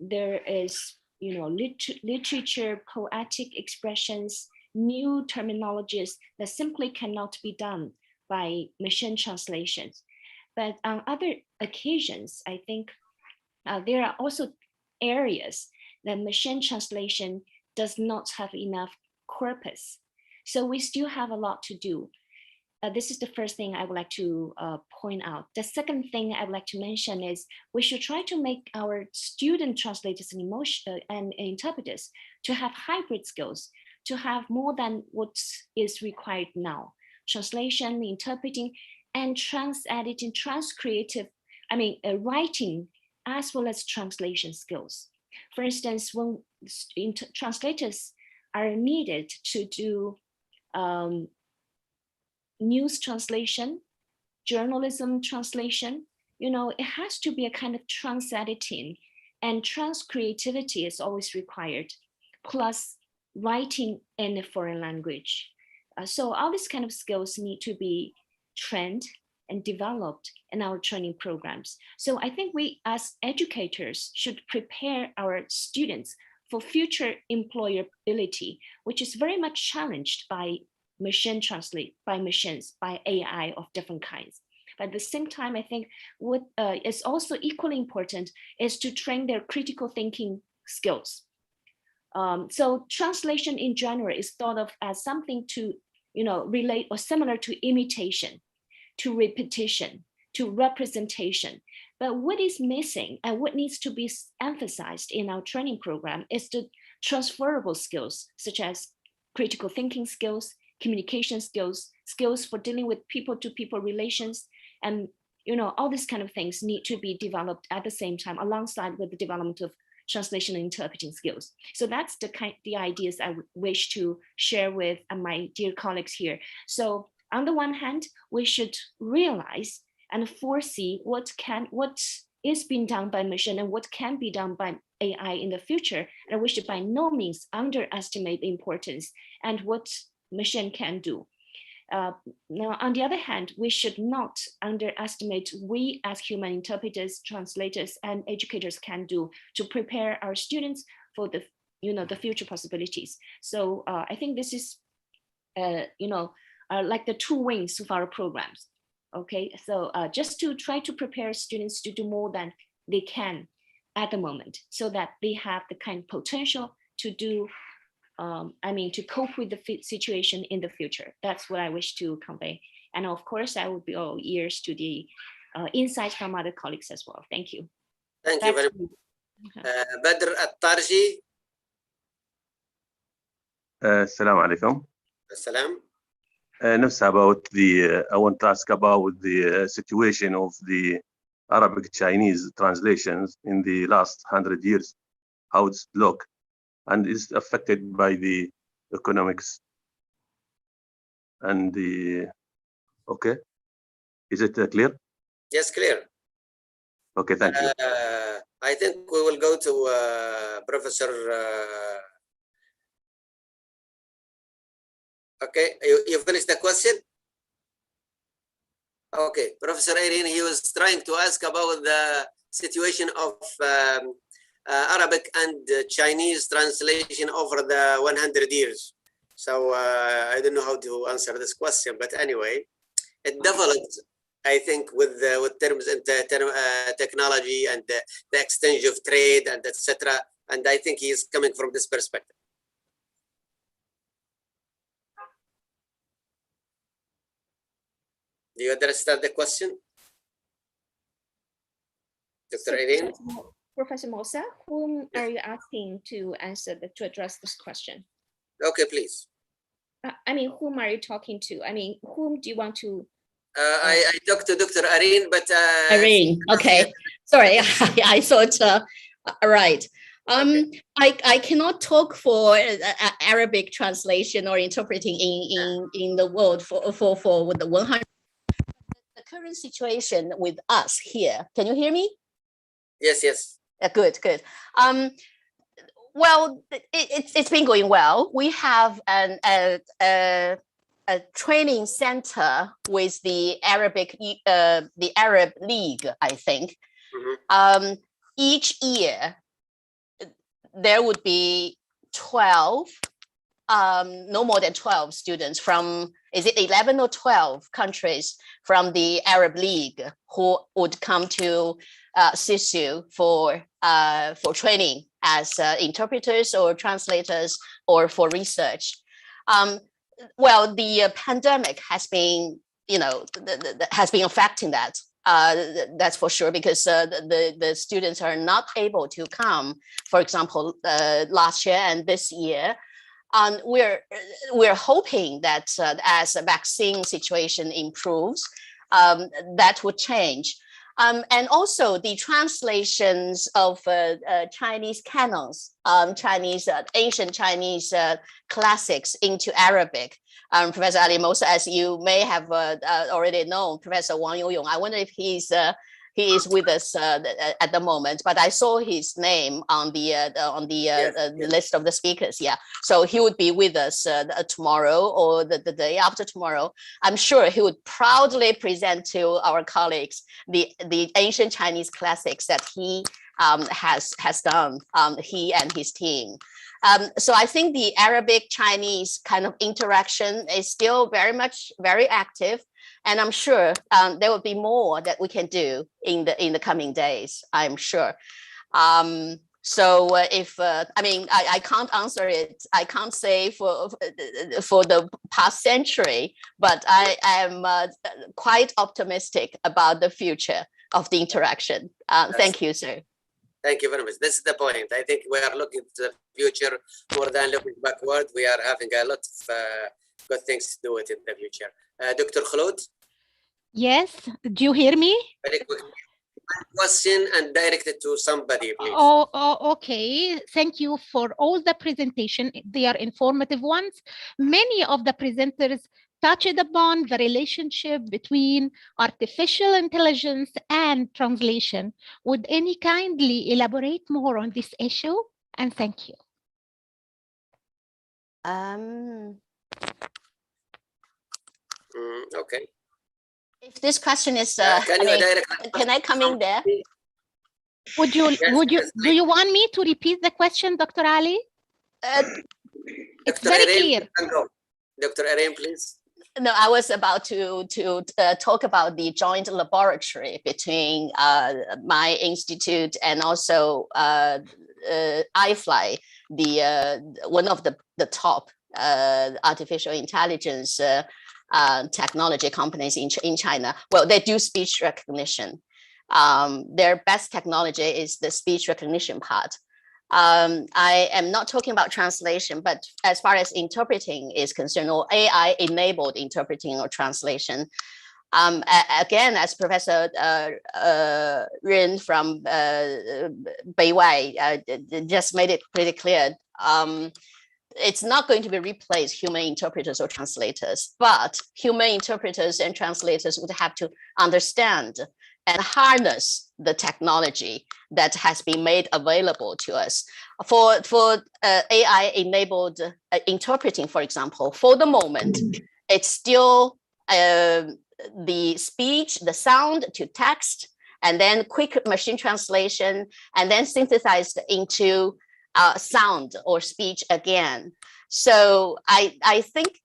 there is literature, poetic expressions, new terminologies that simply cannot be done by machine translations. But on other occasions, I think there are also areas that machine translation does not have enough corpus. So we still have a lot to do. This is the first thing I would like to point out. The second thing I would like to mention is we should try to make our student translators and interpreters to have hybrid skills, to have more than what is required now. Translation, interpreting, and trans-editing, trans-creative, writing as well as translation skills. For instance, when translators are needed to do news translation, journalism translation, you know, it has to be a kind of trans-editing, and trans-creativity is always required, plus writing in a foreign language. So all these kind of skills need to be trained and developed in our training programs. So I think we as educators should prepare our students for future employability, which is very much challenged by machines, by AI of different kinds. But at the same time, I think what is also equally important is to train their critical thinking skills. So translation in general is thought of as something to, you know, relate or similar to imitation, to repetition, to representation. But what is missing and what needs to be emphasized in our training program is the transferable skills, such as critical thinking skills, communication skills, skills for dealing with people-to-people relations, and, you know, all these kind of things need to be developed at the same time alongside with the development of translation and interpreting skills. So that's the ideas I wish to share with my dear colleagues here. So on the one hand, we should realize and foresee what is being done by machine and what can be done by AI in the future. And we should by no means underestimate the importance and what machine can do. Now, on the other hand, we should not underestimate we as human interpreters, translators, and educators can do to prepare our students for the, you know, the future possibilities. So I think this is, you know, like the two wings of our programs. Okay, so just to try to prepare students to do more than they can at the moment, so that they have the kind of potential to do, to cope with the situation in the future. That's what I wish to convey. And of course, I would be all ears to the insights from other colleagues as well. Thank you. Thank you very much. Badr At-Tarji. Assalamu alaikum. Assalam. About the, I want to ask about the situation of the Arabic Chinese translations in the last 100 years, how it's look, and is affected by the economics and the, okay, is it clear? Yes, clear. Okay, thank you. I think we will go to Professor. Okay, you finished the question? Okay, Professor Irene, he was trying to ask about the situation of Arabic and Chinese translation over the 100 years. So I don't know how to answer this question, but anyway, it developed, I think, with terms in technology and the exchange of trade and etc. And I think he is coming from this perspective. Do you understand the question, Dr. Irene? Professor Mosa, whom are you asking to answer to address this question? Okay, please. Whom are you talking to? Whom do you want to? I talked to Dr. Irene, but Irene. Okay, sorry, I thought. Right. I cannot talk for Arabic translation or interpreting in the world for the 100. The current situation with us here. Can you hear me? Yes, yes. Good. Well, it's been going well. We have a training center with the Arab League, I think. Mm-hmm. Each year there would be 12, no more than 12 students from, is it 11 or 12 countries from the Arab League who would come to CISU for training as interpreters or translators or for research. Well, the pandemic has been, has been affecting that. That's for sure, because the students are not able to come, for example, last year and this year. We're hoping that as the vaccine situation improves, that would change. And also the translations of Chinese canons, ancient Chinese classics into Arabic. Professor Ali Musa, as you may have already known, Professor Wang Youyong, I wonder if he is with us at the moment, but I saw his name on the list of the speakers. Yeah, so he would be with us tomorrow or the day after tomorrow. I'm sure he would proudly present to our colleagues the ancient Chinese classics that he has done, he and his team. So I think the Arabic-Chinese kind of interaction is still very active. And I'm sure there will be more that we can do in the coming days, I'm sure. So if, I mean, I can't answer it. I can't say for the past century, but I am quite optimistic about the future of the interaction. Thank you, sir. Thank you very much. This is the point. I think we are looking to the future more than looking backward. We are having a lot of good things to do it in the future. Dr. Khulud? Yes, do you hear me? Very quick question and direct it to somebody, please. Oh, okay. Thank you for all the presentation. They are informative ones. Many of the presenters touched upon the relationship between artificial intelligence and translation. Would any kindly elaborate more on this issue? And thank you. Okay. If this question is, can I come in there? Would you? Do you want me to repeat the question, Dr. Ali? It's Dr. very Arain, clear. Dr. Arain, please. No, I was about to talk about the joint laboratory between my institute and also iFly, one of the top artificial intelligence technology companies in China. Well, they do speech recognition. Their best technology is the speech recognition part. I am not talking about translation, but as far as interpreting is concerned, or AI-enabled interpreting or translation, again, as Professor Ren from Beiwai just made it pretty clear, it's not going to be replace human interpreters or translators, but human interpreters and translators would have to understand and harness the technology that has been made available to us. For AI-enabled interpreting, for example, for the moment, it's still the speech, the sound to text, and then quick machine translation, and then synthesized into sound or speech again. So I think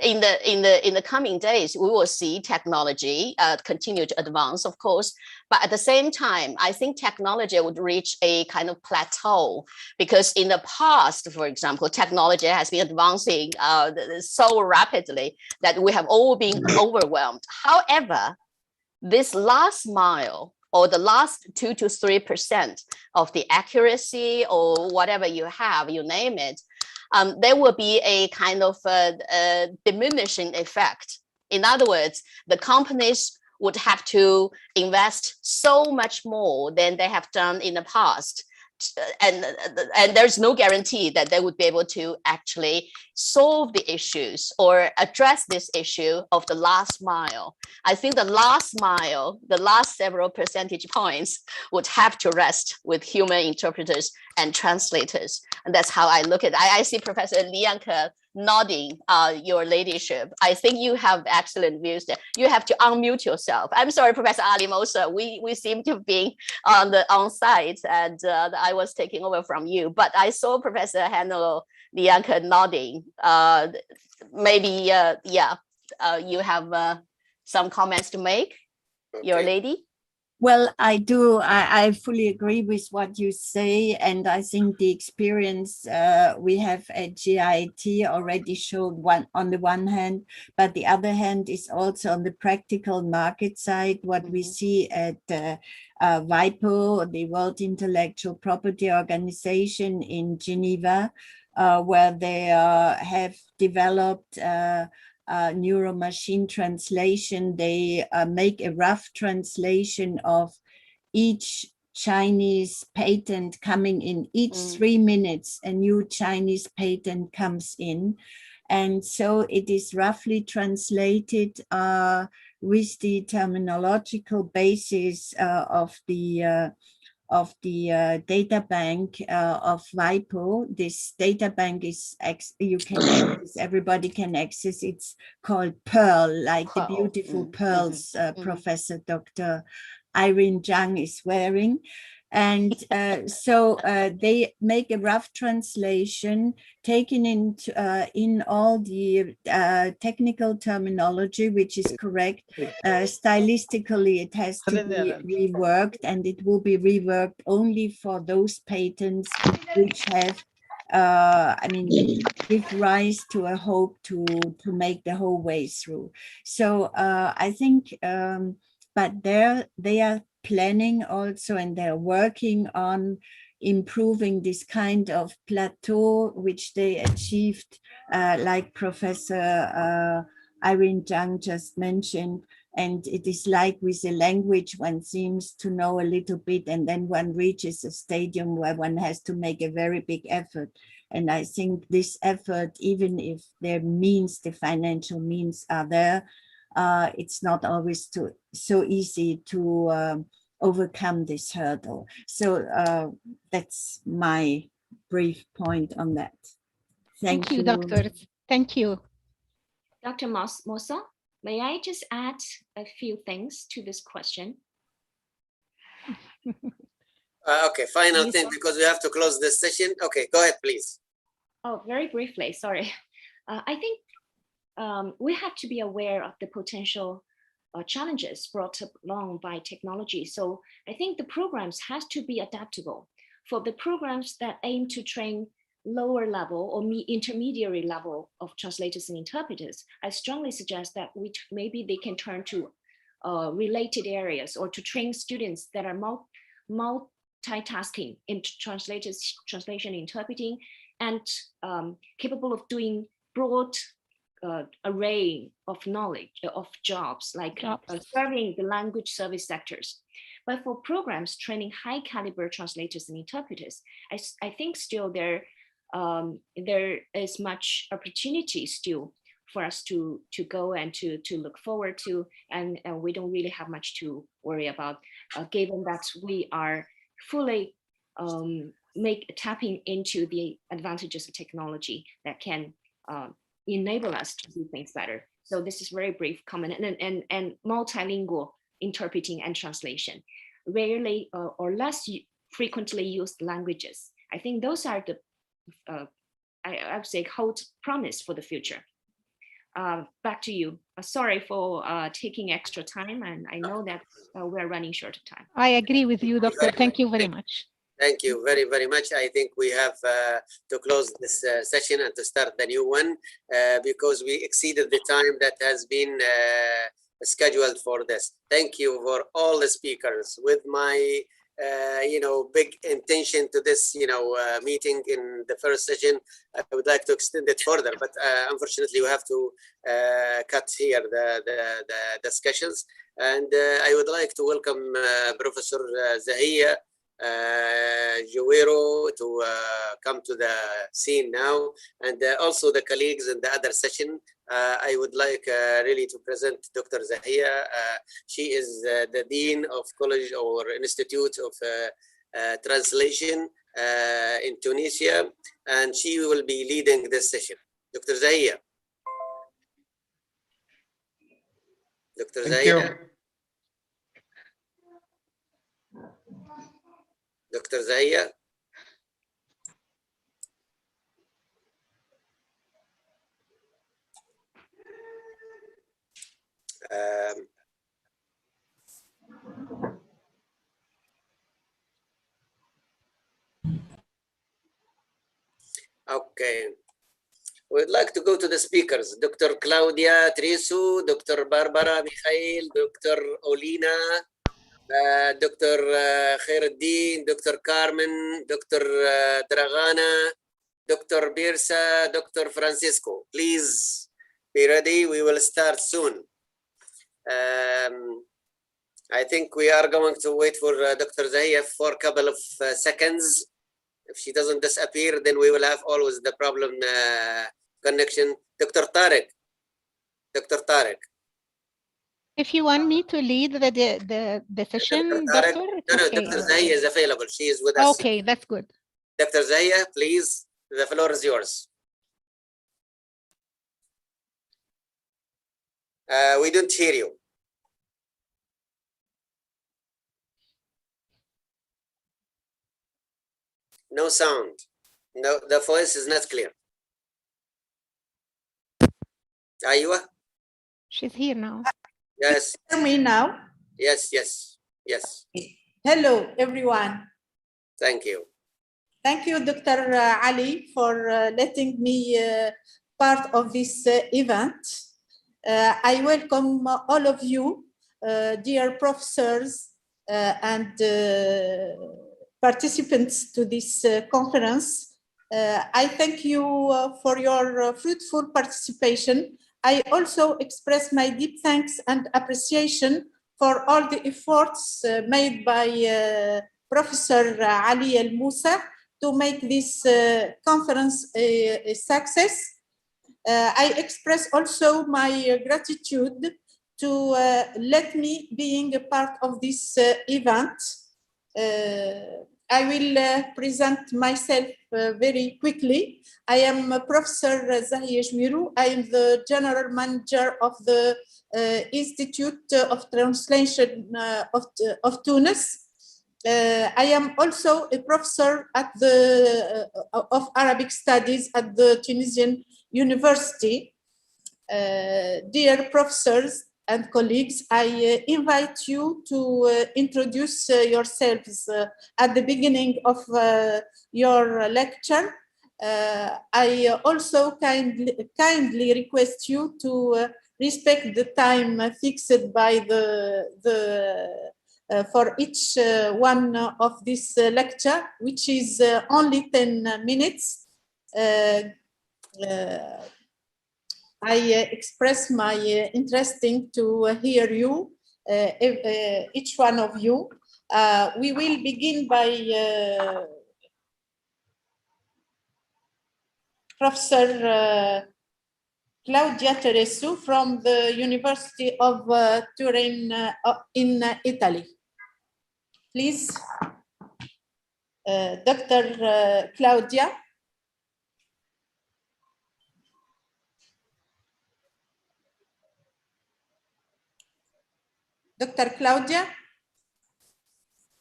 in the coming days, we will see technology continue to advance, of course, but at the same time, I think technology would reach a kind of plateau, because in the past, for example, technology has been advancing so rapidly that we have all been overwhelmed. However, this last mile, or the last 2 to 3% of the accuracy or whatever you have, you name it, there will be a kind of diminishing effect. In other words, the companies would have to invest so much more than they have done in the past. And there's no guarantee that they would be able to actually solve the issues or address this issue of the last mile. I think the last mile, the last several percentage points would have to rest with human interpreters and translators. And that's how I look at it. I see Professor Lianke nodding your ladyship. I think you have excellent views there. You have to unmute yourself. I'm sorry, Professor Ali Musa, we seem to be on site, and I was taking over from you, but I saw Professor Hanno Lianke nodding. Maybe, yeah, you have some comments to make, okay, your lady? Well, I do. I fully agree with what you say. And I think the experience we have at GIT already showed on the one hand, but the other hand is also on the practical market side, what we see at WIPO, the World Intellectual Property Organization in Geneva, where they have developed neuro-machine translation. They make a rough translation of each Chinese patent coming in. Each 3 minutes, a new Chinese patent comes in. And so it is roughly translated with the terminological basis of the data bank of WIPO. This data bank is, you can access, everybody can access. It's called Pearl, like the beautiful pearls Professor Dr. Irene Zhang is wearing. And so they make a rough translation, taking into in all the technical terminology, which is correct. Stylistically, it has to be reworked, and it will be reworked only for those patents which have, I mean, give rise to a hope to make the whole way through. So I think, but they are planning also, and they're working on improving this kind of plateau, which they achieved, like Professor Irene Zhang just mentioned. And it is like with a language, one seems to know a little bit, and then one reaches a stadium where one has to make a very big effort. And I think this effort, even if their means, the financial means are there, it's not always so easy to overcome this hurdle. So that's my brief point on that. Thank you, doctors. Thank you. Dr. Mosa, may I just add a few things to this question? Okay, final thing, because we have to close this session. Okay, go ahead, please. Oh, very briefly, sorry. I think we have to be aware of the potential challenges brought along by technology. So I think the programs has to be adaptable. For the programs that aim to train lower level or intermediary level of translators and interpreters, I strongly suggest that maybe they can turn to related areas, or to train students that are multitasking in translation, interpreting, and capable of doing broad array of knowledge of jobs, like serving the language service sectors. But for programs training high caliber translators and interpreters, I think still there is much opportunity still for us to go and to look forward to, and we don't really have much to worry about, given that we are fully tapping into the advantages of technology that can enable us to do things better. So this is very brief comment, and multilingual interpreting and translation, rarely or less frequently used languages. I think those are the I would say hold promise for the future. Back to you. Sorry for taking extra time, and I know that we're running short of time. I agree with you, Doctor. Thank you very much. Thank you very, very much. I think we have to close this session and to start the new one because we exceeded the time that has been scheduled for this. Thank you for all the speakers. With my big intention to this meeting in the first session, I would like to extend it further, but unfortunately we have to cut here the discussions. And I would like to welcome Professor Zahia Juwairo to come to the scene now, and also the colleagues in the other session. I would like really to present Dr. Zahia. She is the Dean of College or Institute of Translation in Tunisia, and she will be leading this session. Dr. Zahia. Dr. Zahia. Dr. Zahia. Okay. We'd like to go to the speakers. Dr. Claudia Tresu, Dr. Barbara Mikhail, Dr. Olina, Dr. Khairuddin, Dr. Carmen, Dr. Dragana, Dr. Birsa, Dr. Francisco. Please be ready. We will start soon. I think we are going to wait for Dr. Zahia for a couple of seconds. If she doesn't disappear, then we will have always the problem connection. Dr. Tariq. Dr. Tariq. If you want me to lead the session, Doctor, no, Dr. Zahia is available. She is with us. Okay, that's good. Dr. Zahia, please, the floor is yours. We don't hear you. No sound. No, the voice is not clear. Aywa? She's here now. Yes. Hear me now? Yes, yes, yes. Hello, everyone. Thank you. Thank you, Dr. Ali, for letting me part of this event. I welcome all of you, dear professors and participants to this conference. I thank you for your fruitful participation. I also express my deep thanks and appreciation for all the efforts made by Professor Ali El Moussa to make this conference a success. I express also my gratitude to let me being a part of this event. I will present myself very quickly. I am Professor Zahia Jmirou. I am the General Manager of the Institute of Translation of Tunis. I am also a professor at of Arabic Studies at the Tunisian University. Dear professors and colleagues, I invite you to introduce yourselves at the beginning of your lecture. I also kindly request you to respect the time fixed by for each one of this lecture, which is only 10 minutes. I express my interesting to hear you, each one of you. We will begin by Professor Claudia Teresu from the University of Turin in Italy. Please, Dr. Claudia. Dr. Claudia?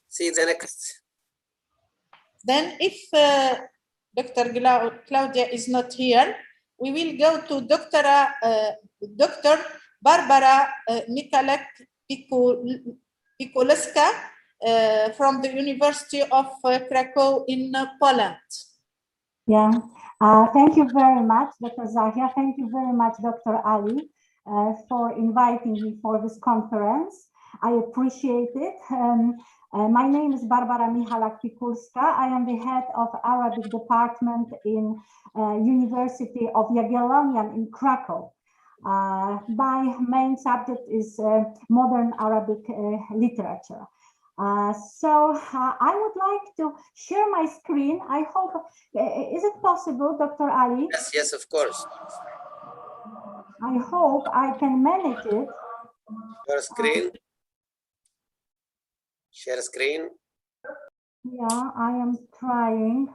See the next. Then if Dr. Claudia is not here, we will go to Dr. Barbara Michalek-Pikuleska from the University of Krakow in Poland. Yeah, thank you very much, Dr. Zahia. Thank you very much, Dr. Ali, for inviting me for this conference. I appreciate it. My name is Barbara Michalek-Pikuleska. I am the head of Arabic department in University of Jagiellonian in Krakow. My main subject is modern Arabic literature. So I would like to share my screen. I hope, is it possible, Dr. Ali? Yes, yes, of course. I hope I can manage it. Your screen. Share screen. Yeah, I am trying.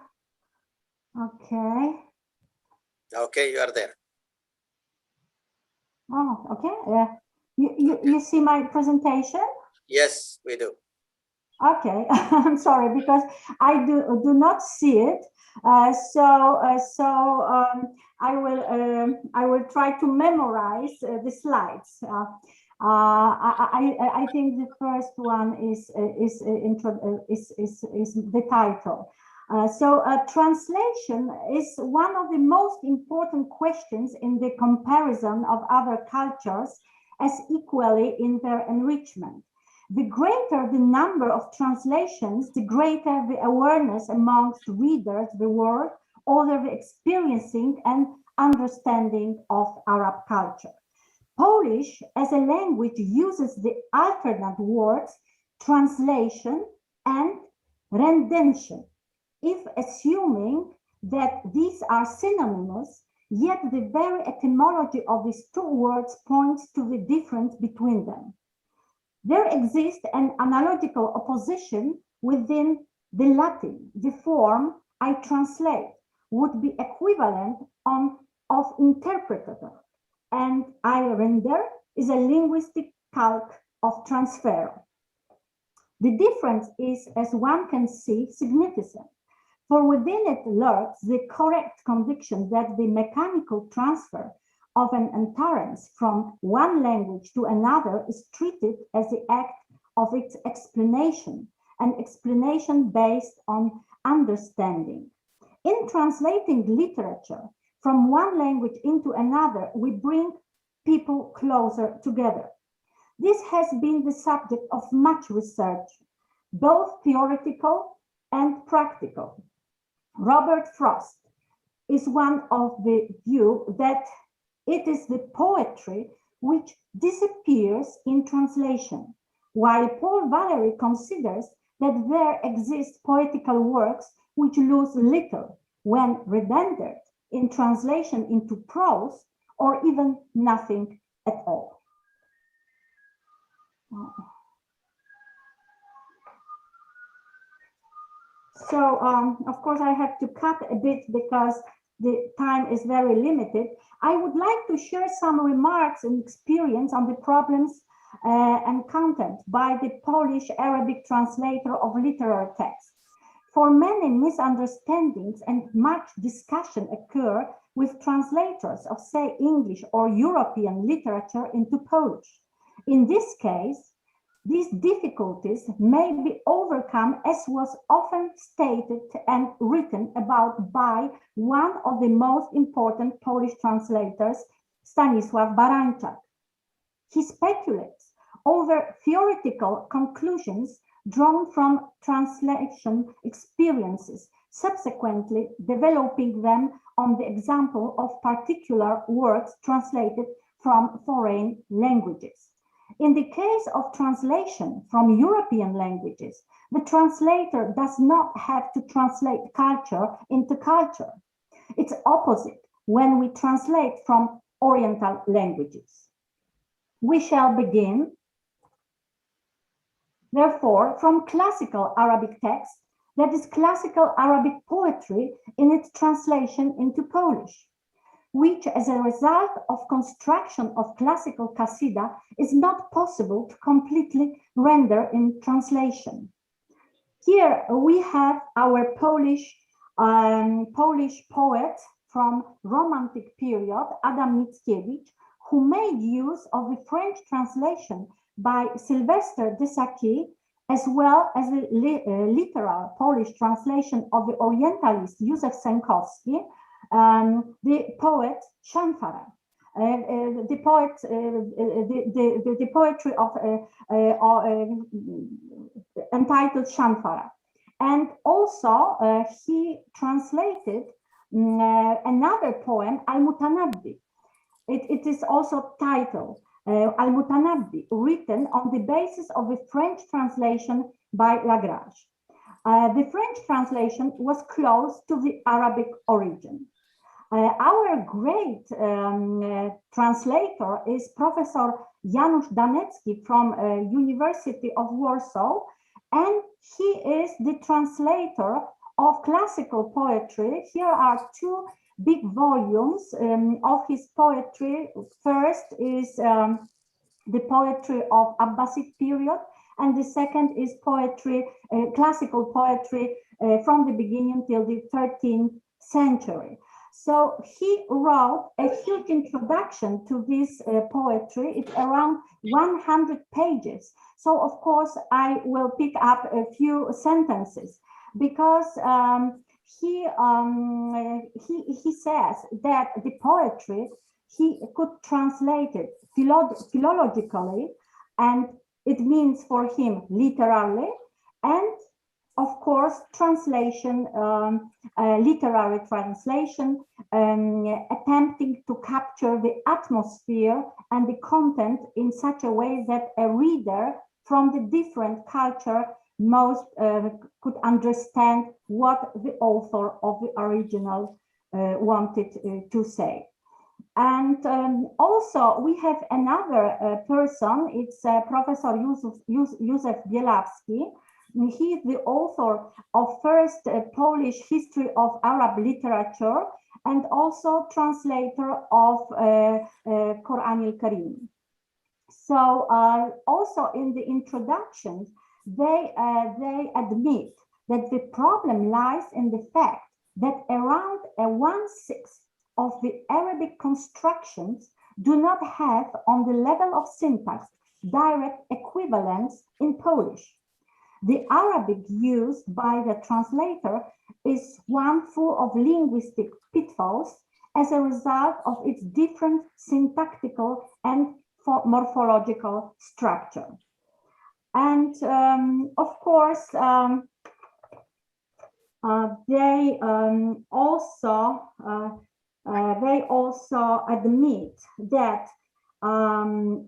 Okay. Okay, you are there. Oh, okay. You see my presentation? Yes, we do. Okay, I'm sorry because I do not see it. I will try to memorize the slides. I think the first one is the title. Translation is one of the most important questions in the comparison of other cultures, as equally in their enrichment. The greater the number of translations, the greater the awareness amongst readers, the world, all they're experiencing, and understanding of Arab culture. Polish as a language uses the alternate words translation and rendition. If assuming that these are synonymous, yet the very etymology of these two words points to the difference between them. There exists an analogical opposition within the Latin. The form I translate would be equivalent of interpreter, and I render is a linguistic calque of transfer. The difference is, as one can see, significant, for within it lurks the correct conviction that the mechanical transfer of an utterance from one language to another is treated as the act of its explanation, an explanation based on understanding. In translating literature from one language into another, we bring people closer together. This has been the subject of much research, both theoretical and practical. Robert Frost is one of the view that it is the poetry which disappears in translation, while Paul Valery considers that there exist poetical works which lose little when rendered in translation into prose, or even nothing at all. So, of course, I have to cut a bit because the time is very limited. I would like to share some remarks and experience on the problems encountered by the Polish Arabic translator of literary texts. For many misunderstandings and much discussion occur with translators of, say, English or European literature into Polish. In this case, these difficulties may be overcome, as was often stated and written about by one of the most important Polish translators, Stanisław Barańczak. He speculates over theoretical conclusions drawn from translation experiences, subsequently developing them on the example of particular works translated from foreign languages. In the case of translation from European languages, the translator does not have to translate culture into culture. It's opposite when we translate from Oriental languages. We shall begin, therefore, from classical Arabic text, that is classical Arabic poetry in its translation into Polish, which as a result of construction of classical Qasida is not possible to completely render in translation. Here we have our Polish poet from Romantic period, Adam Mickiewicz, who made use of the French translation by Sylvester de Sacchi, as well as the literal Polish translation of the Orientalist Józef Sękowski, the poet Szanfara, the poetry of entitled Szanfara, and also he translated another poem, Al-Mutanabbi. It is also titled Al-Mutanabbi, written on the basis of the French translation by Lagrange. The French translation was close to the Arabic origin. Our great translator is Professor Janusz Danecki from University of Warsaw, and he is the translator of classical poetry. Here are two big volumes of his poetry. First is the poetry of Abbasid period, and the second is poetry, classical poetry from the beginning till the 13th century. So he wrote a huge introduction to this poetry. It's around 100 pages. So of course I will pick up a few sentences because he says that the poetry, he could translate it philologically, and it means for him literally, and of course, translation, literary translation, attempting to capture the atmosphere and the content in such a way that a reader from the different culture most could understand what the author of the original wanted to say. And also we have another person, it's Professor Józef Bielawski. He is the author of first Polish history of Arab literature and also translator of Quran al-Karim. So also in the introductions, they admit that the problem lies in the fact that around 1/6 of the Arabic constructions do not have on the level of syntax direct equivalents in Polish. The Arabic used by the translator is one full of linguistic pitfalls as a result of its different syntactical and morphological structure. And of course, they also admit that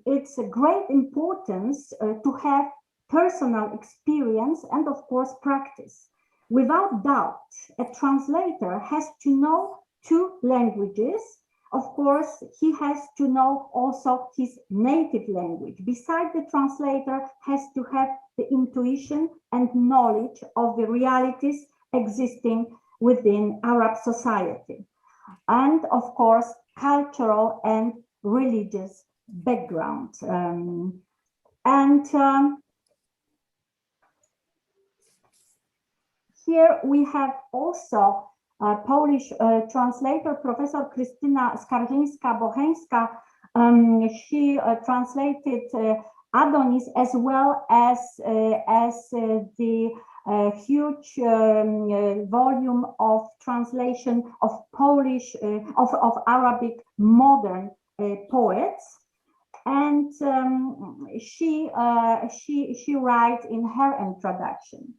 it's a great importance to have personal experience and of course practice. Without doubt, a translator has to know 2 languages. Of course, he has to know also his native language. Besides, the translator has to have the intuition and knowledge of the realities existing within Arab society. And of course, cultural and religious background. Here we have also Polish translator, Professor Krystyna Skarżyńska-Bocheńska. She translated Adonis as well as the huge volume of translation of Polish, of Arabic modern poets. And she writes in her introduction.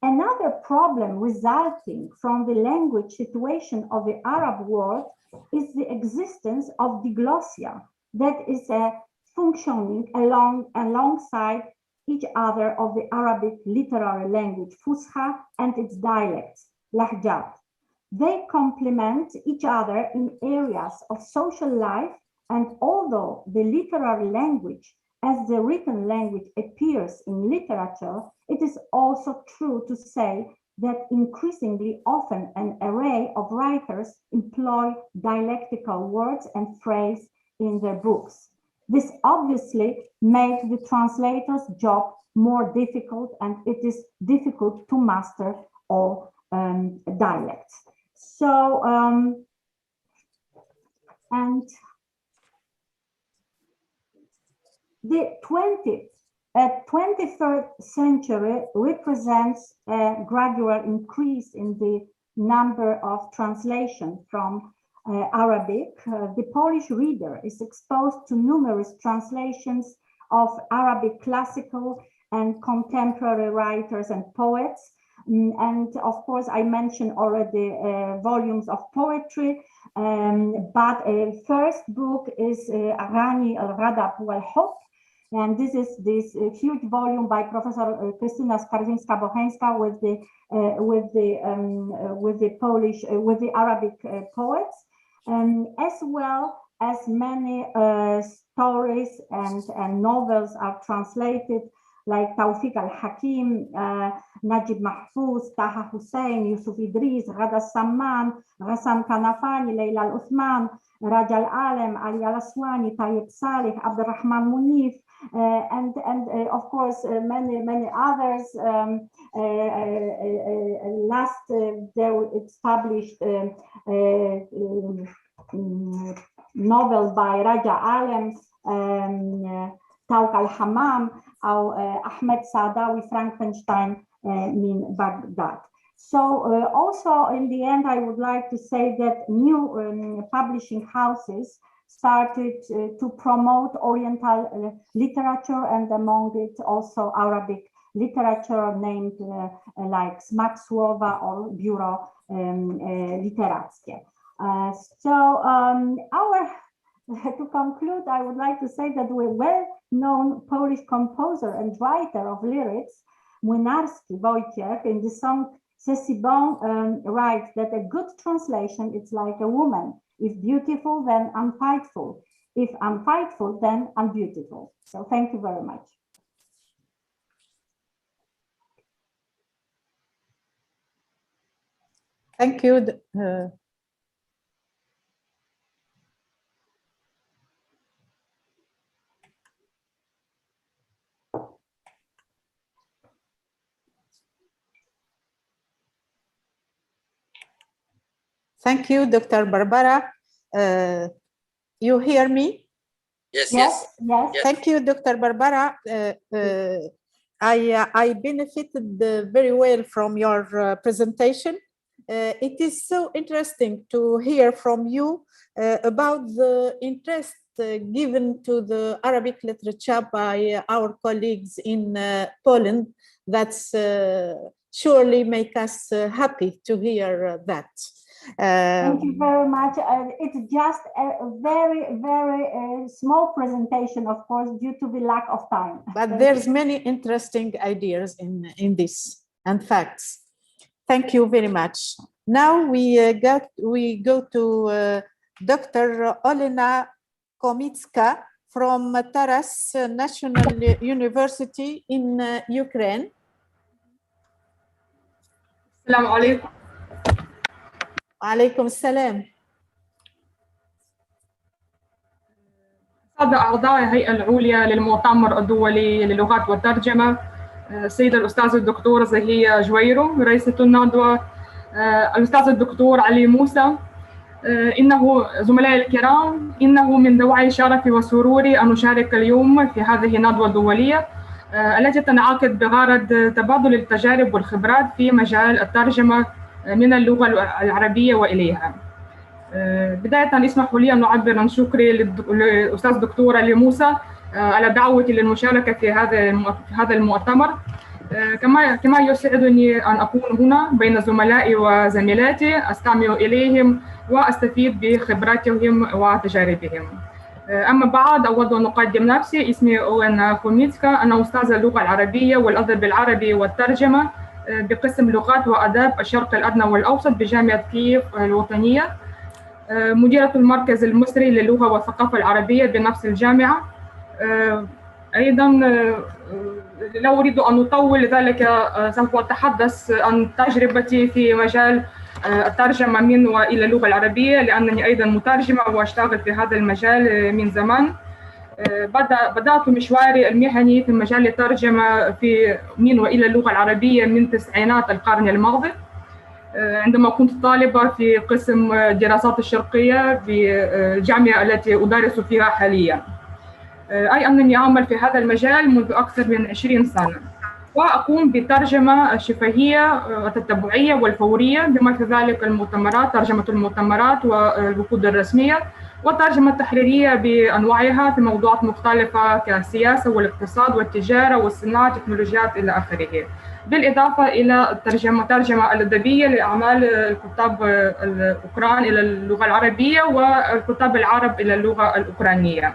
Another problem resulting from the language situation of the Arab world is the existence of diglossia that is functioning alongside each other of the Arabic literary language, Fusha, and its dialects, Lahjat. They complement each other in areas of social life, and although the literary language as the written language appears in literature, it is also true to say that increasingly often an array of writers employ dialectical words and phrases in their books. This obviously makes the translator's job more difficult, and it is difficult to master all dialects. So, the 21st century represents a gradual increase in the number of translations from Arabic. The Polish reader is exposed to numerous translations of Arabic classical and contemporary writers and poets. And of course, I mentioned already volumes of poetry, but first book is Aghani al-Ghadab wal-Hubb. And this is this huge volume by Professor Krystyna Skarżyńska-Bocheńska with the Arabic poets, as well as many stories and novels are translated, like Tawfiq al-Hakim, Najib Mahfouz, Taha Hussein, Yusuf Idris, Ghada Samman, Ghassan Kanafani, Layla al-Uthman, Raja al-Alem, Ali al-Aswani, Tayyib Salih, Abdurrahman Munif, and of course many others. Last there it's published novel by Raja Alem, Tawq al-Hammam, or Ahmed Saadawi, Frankenstein in Baghdad. So also in the end, I would like to say that new publishing houses started to promote Oriental literature, and among it also Arabic literature named like Smak Słowa or Biuro Literackie. To conclude, I would like to say that we're well-known Polish composer and writer of lyrics, Młynarski Wojciech, in the song C'est si bon, writes that a good translation is like a woman. If beautiful, then unfightful. If unfightful, then unbeautiful. So thank you very much. Thank you. Thank you, Dr. Barbara. You hear me? Yes. Thank you, Dr. Barbara. I benefited very well from your presentation. It is so interesting to hear from you about the interest given to the Arabic literature by our colleagues in Poland. That's surely make us happy to hear that. Thank you very much. It's just a very, very small presentation, of course, due to the lack of time. But there's many interesting ideas in this and facts. Thank you very much. Now we go to Dr. Olena Komicka from Taras National University in Ukraine. Assalamu alaikum. وعليكم السلام. سادة أعضاء الهيئة العليا للمؤتمر الدولي للغات والترجمة، السيدة الأستاذة الدكتورة زهية جويرو رئيسة الندوة، الأستاذ الدكتور علي موسى، إنه زملائي الكرام، إنه من دواعي شرفي وسروري أن أشارك اليوم في هذه الندوة الدولية التي تنعقد بغرض تبادل التجارب والخبرات في مجال الترجمة من اللغة العربية وإليها. بداية اسمحوا لي أن أعبر عن شكري للأستاذ دكتور علي موسى على دعوتي للمشاركة في هذا المؤتمر. كما يسعدني أن أكون هنا بين زملائي وزميلاتي أستمع إليهم وأستفيد بخبراتهم وتجاربهم. أما بعد أود أن أقدم نفسي. اسمي أولنا كوميتسكا، أنا أستاذة اللغة العربية والأدب العربي والترجمة بقسم لغات وآداب الشرق الأدنى والأوسط بجامعة كييف الوطنية، مديرة المركز المصري للغة والثقافة العربية بنفس الجامعة. أيضاً لا أريد أن أطول، لذلك سوف أتحدث عن تجربتي في مجال الترجمة من وإلى اللغة العربية، لأنني أيضاً مترجمة وأشتغل في هذا المجال من زمان. بدأت مشواري المهني في مجال الترجمة من وإلى اللغة العربية من تسعينات القرن الماضي، عندما كنت طالبة في قسم الدراسات الشرقية بالجامعة التي أدرس فيها حالياً. أي أنني أعمل في هذا المجال منذ أكثر من 20 سنة، وأقوم بالترجمة الشفهية التتبعية والفورية، بما في ذلك المؤتمرات، ترجمة المؤتمرات والوفود الرسمية، والترجمة التحريرية بأنواعها في موضوعات مختلفة كالسياسة والاقتصاد والتجارة والصناعة والتكنولوجيات إلى آخره، بالإضافة إلى الترجمة الأدبية لأعمال الكتاب الأوكران إلى اللغة العربية والكتاب العرب إلى اللغة الأوكرانية.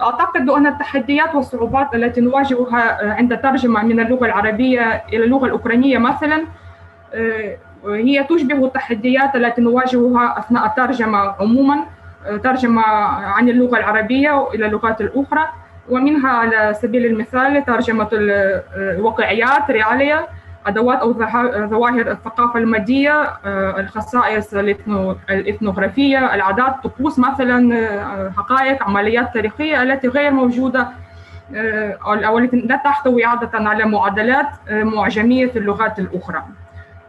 أعتقد أن التحديات والصعوبات التي نواجهها عند الترجمة من اللغة العربية إلى اللغة الأوكرانية مثلاً هي تشبه التحديات التي نواجهها أثناء الترجمة عموماً، ترجمة عن اللغة العربية إلى اللغات الأخرى، ومنها على سبيل المثال ترجمة الواقعيات ريالية، أدوات أو ظواهر الثقافة المادية، الخصائص الإثنوغرافية، العادات، طقوس مثلا، حقائق، عمليات تاريخية التي غير موجودة أو التي لا تحتوي عادة على معادلات معجمية في اللغات الأخرى.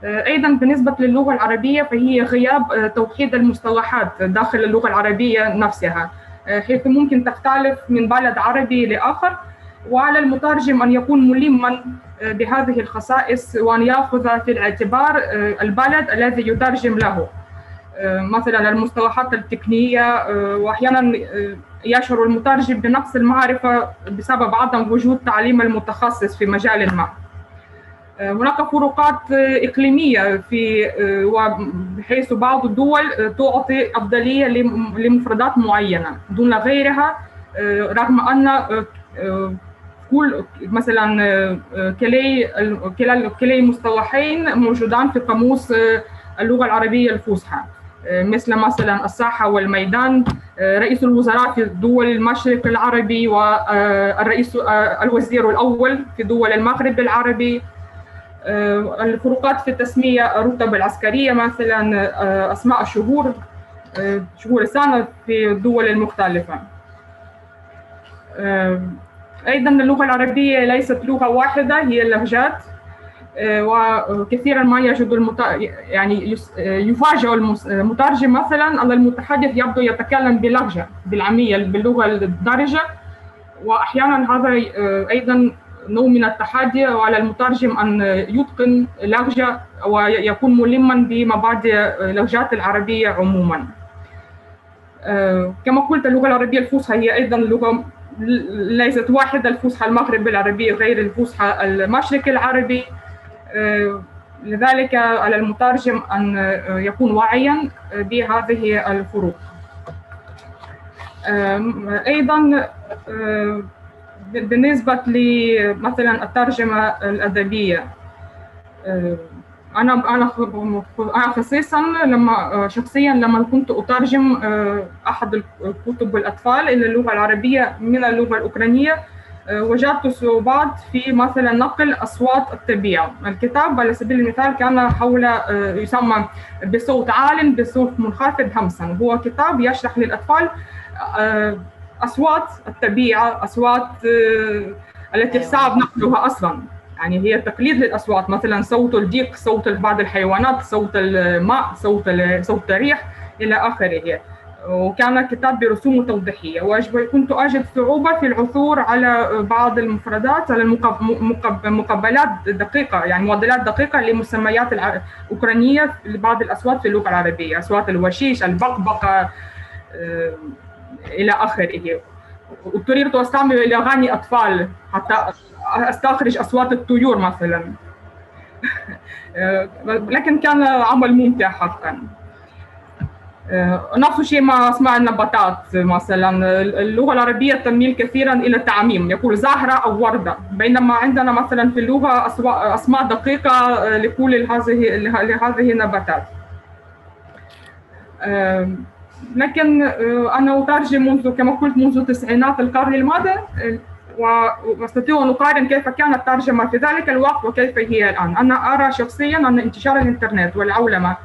أيضا بالنسبة للغة العربية فهي غياب توحيد المصطلحات داخل اللغة العربية نفسها، حيث ممكن تختلف من بلد عربي لآخر، وعلى المترجم أن يكون ملما بهذه الخصائص وأن يأخذ في الاعتبار البلد الذي يترجم له. مثلا المصطلحات التقنية، وأحيانا يشعر المترجم بنقص المعرفة بسبب عدم وجود تعليم المتخصص في مجال ما. هناك فروقات إقليمية بحيث بعض الدول تعطي أفضلية لمفردات معينة دون غيرها، رغم أن كل مثلا كلي مصطلحين موجودان في قاموس اللغة العربية الفصحى، مثلا الساحة والميدان، رئيس الوزراء في دول المشرق العربي الوزير الأول في دول المغرب العربي. الفروقات في التسمية الرتب العسكرية، مثلا أسماء الشهور، شهور السنة في الدول المختلفة. أيضا اللغة العربية ليست لغة واحدة، هي اللهجات، وكثيرا ما يجد يعني يفاجئ المترجم مثلا أن المتحدث يبدو يتكلم بلهجة بالعامية باللغة الدارجة، وأحيانا هذا أيضا نوع من التحدي، وعلى المترجم أن يتقن لهجة ويكون ملما بمبادئ اللهجات العربية عموما. كما قلت اللغة العربية الفصحى هي أيضا لغة ليست واحدة، الفصحى المغرب العربي غير الفصحى المشرق العربي، لذلك على المترجم أن يكون واعيا بهذه الفروق. أيضا بالنسبة لمثلا الترجمة الأدبية، أنا خصيصا شخصيا لما كنت أترجم أحد الكتب الأطفال إلى اللغة العربية من اللغة الأوكرانية، وجدت صعوبات في مثلا نقل أصوات الطبيعة. الكتاب على سبيل المثال كان حول يسمى بصوت عال بصوت منخفض همسا، هو كتاب يشرح للأطفال أصوات الطبيعة، أصوات التي صعب نقلها أصلا، يعني هي تقليد للأصوات، مثلا صوت الديك، صوت بعض الحيوانات، صوت الماء، صوت الريح إلى آخره. وكان كتاب برسوم توضيحية، وكنت أجد صعوبة في العثور على بعض المفردات، على مقبلات دقيقة، يعني معادلات دقيقة لمسميات الأوكرانية لبعض الأصوات في اللغة العربية، أصوات الوشيش، البقبقة إلى آخره. واضطررت أستعمل إلى أغاني أطفال حتى أستخرج أصوات الطيور مثلا. لكن كان عمل ممتع حقا. نفس الشيء مع أسماء النباتات، مثلا اللغة العربية تميل كثيرا إلى التعميم، يقول زهرة أو وردة، بينما عندنا مثلا في اللغة أسماء دقيقة لكل هذه النباتات. لكن أنا أترجم كما قلت منذ تسعينات القرن الماضي، واستطيع ان اقارن كيف كانت الترجمه في ذلك الوقت وكيف هي الان. انا ارى شخصيا ان انتشار الانترنت والعولمه،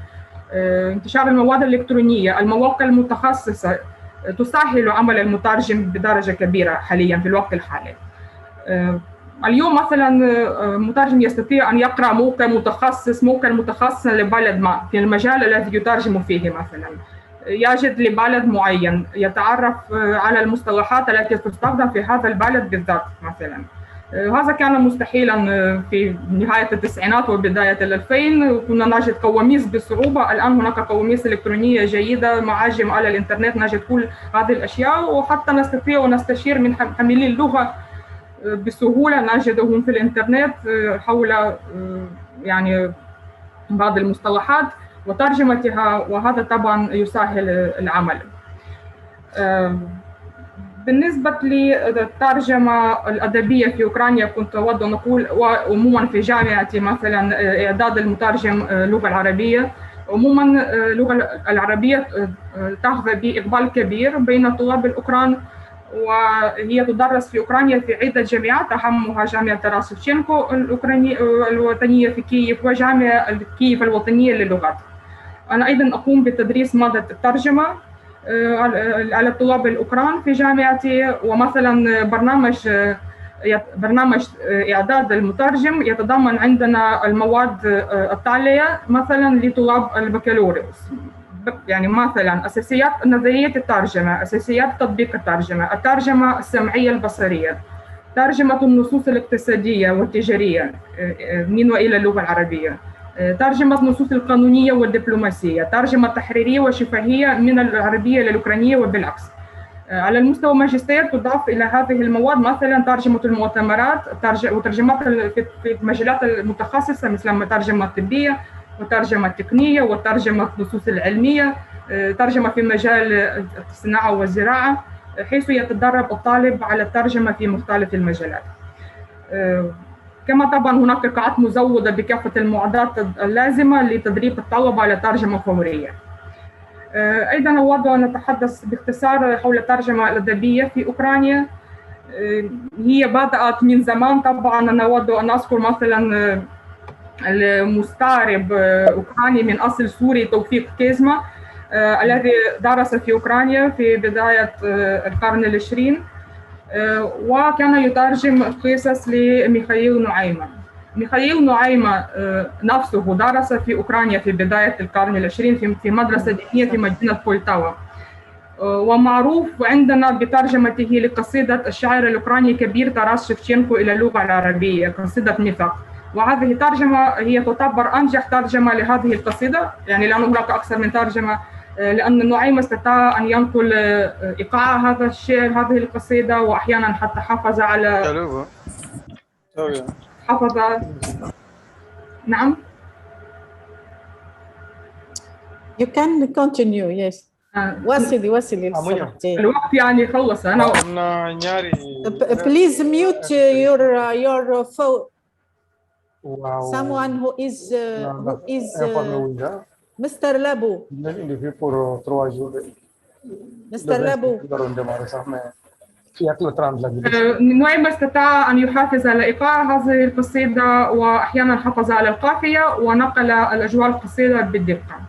انتشار المواد الالكترونيه، المواقع المتخصصه تسهل عمل المترجم بدرجه كبيره حاليا في الوقت الحالي. اليوم مثلا مترجم يستطيع ان يقرا موقع متخصص لبلد ما في المجال الذي يترجم فيه، مثلا يجد لبلد معين، يتعرف على المصطلحات التي تستخدم في هذا البلد بالذات مثلا. هذا كان مستحيلا في نهاية التسعينات وبداية 2000، كنا نجد قواميس بصعوبة. الآن هناك قواميس إلكترونية جيدة، معاجم على الإنترنت، نجد كل هذه الأشياء، وحتى نستطيع ونستشير من حاملي اللغة بسهولة، نجدهم في الإنترنت حول يعني بعض المصطلحات وترجمتها، وهذا طبعا يسهل العمل. بالنسبة للترجمة الأدبية في أوكرانيا، كنت أود أن أقول وعموما في جامعتي مثلا إعداد المترجم اللغة العربية، عموما اللغة العربية تحظى بإقبال كبير بين طلاب الأوكران، وهي تدرس في أوكرانيا في عدة جامعات، أهمها جامعة تاراس شيفشينكو الوطنية في كييف، وجامعة كييف الوطنية للغات. أنا أيضا أقوم بتدريس مادة الترجمة على الطلاب الأوكران في جامعتي، ومثلا برنامج إعداد المترجم يتضمن عندنا المواد التالية مثلا لطلاب البكالوريوس، يعني مثلا أساسيات نظرية الترجمة، أساسيات تطبيق الترجمة، الترجمة السمعية البصرية، ترجمة النصوص الاقتصادية والتجارية من وإلى اللغة العربية، ترجمة النصوص القانونية والدبلوماسية، ترجمة تحريرية وشفهية من العربية للأوكرانية وبالعكس. على المستوى الماجستير تضاف إلى هذه المواد مثلا ترجمة المؤتمرات وترجمات في المجالات المتخصصة مثل الترجمة الطبية والترجمة التقنية والترجمة النصوص العلمية، ترجمة في مجال الصناعة والزراعة، حيث يتدرب الطالب على الترجمة في مختلف المجالات. كما طبعا هناك قاعات مزودة بكافة المعدات اللازمة لتدريب الطلبة على ترجمة فورية. أيضا أود أن نتحدث باختصار حول الترجمة الأدبية في أوكرانيا. هي بدأت من زمان طبعا. أنا أود أن أذكر مثلا المستعرب أوكراني من أصل سوري توفيق كيزما الذي درس في أوكرانيا في بداية القرن العشرين، وكان يترجم قصص لميخائيل نعيمة. ميخائيل نعيمة نفسه درس في أوكرانيا في بداية القرن العشرين في مدرسة دينية في مدينة بولتاوا، ومعروف عندنا بترجمته لقصيدة الشاعر الأوكراني كبير تاراس شفشنكو إلى اللغة العربية، قصيدة ميثاق. وهذه الترجمة هي تعتبر أنجح ترجمة لهذه القصيدة، يعني لأن هناك أكثر من ترجمة، لأن نعيمة استطاع أن ينقل إيقاع هذا الشعر هذه القصيدة، وأحيانا حتى حافظ على نعم. You can continue, yes. وصلي الوقت يعني خلص. أنا please mute your phone. Someone who is Mr. Labu. Mr. Labu. نعيمة استطاع أن يحافظ على إيقاع هذه القصيدة، وأحيانا حافظ على القافية ونقل الأجواء القصيدة بالدقة.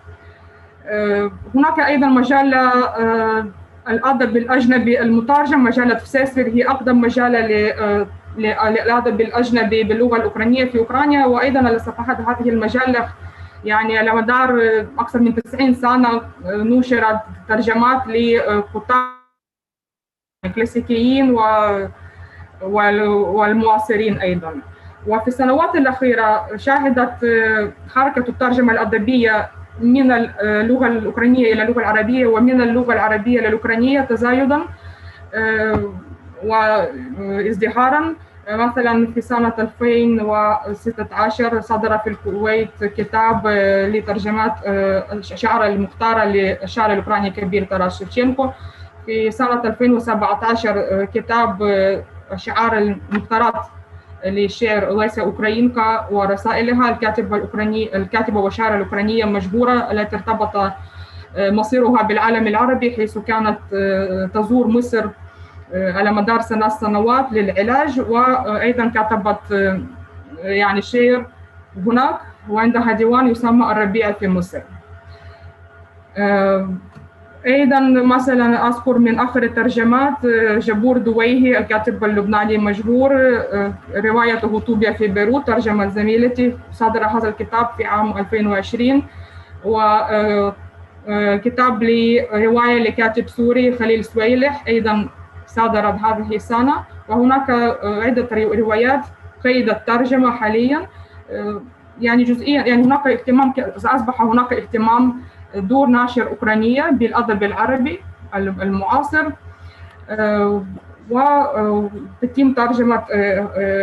هناك أيضا مجلة الأدب الأجنبي المترجم، مجلة فساسر، هي أقدم مجلة للأدب الأجنبي باللغة الأوكرانية في أوكرانيا، وأيضا على صفحات هذه المجلة يعني على مدار أكثر من 90 سنة نشرت ترجمات لكتاب كلاسيكيين والمعاصرين أيضا. وفي السنوات الأخيرة شهدت حركة الترجمة الأدبية من اللغة الأوكرانية إلى اللغة العربية ومن اللغة العربية إلى الأوكرانية تزايداً وازدهاراً. مثلاً في سنة 2016 صدر في الكويت كتاب لترجمات الشعر المختارة للشاعر الأوكراني الكبير تاراس شفشنكو. في سنة 2017 كتاب الشعار المختارات للشعر ليسا أوكراينكا ورسائلها، الكاتبة والشاعرة الأوكرانية المشهورة التي ارتبط مصيرها بالعالم العربي، حيث كانت تزور مصر على مدار 3 سنوات للعلاج، وأيضا كتبت يعني شعر هناك، وعندها ديوان يسمى الربيع في مصر. أيضا مثلا أذكر من آخر الترجمات جبور دويهي الكاتب اللبناني المشهور، روايته طوبيا في بيروت، ترجمة زميلتي، صدر هذا الكتاب في عام 2020. وكتاب رواية لكاتب سوري خليل سويلح أيضا صدرت هذه السنة. وهناك عدة روايات قيد الترجمة حاليا، يعني جزئيا، يعني هناك اهتمام، أصبح هناك اهتمام دور ناشر أوكرانية بالأدب العربي المعاصر، وتتم ترجمة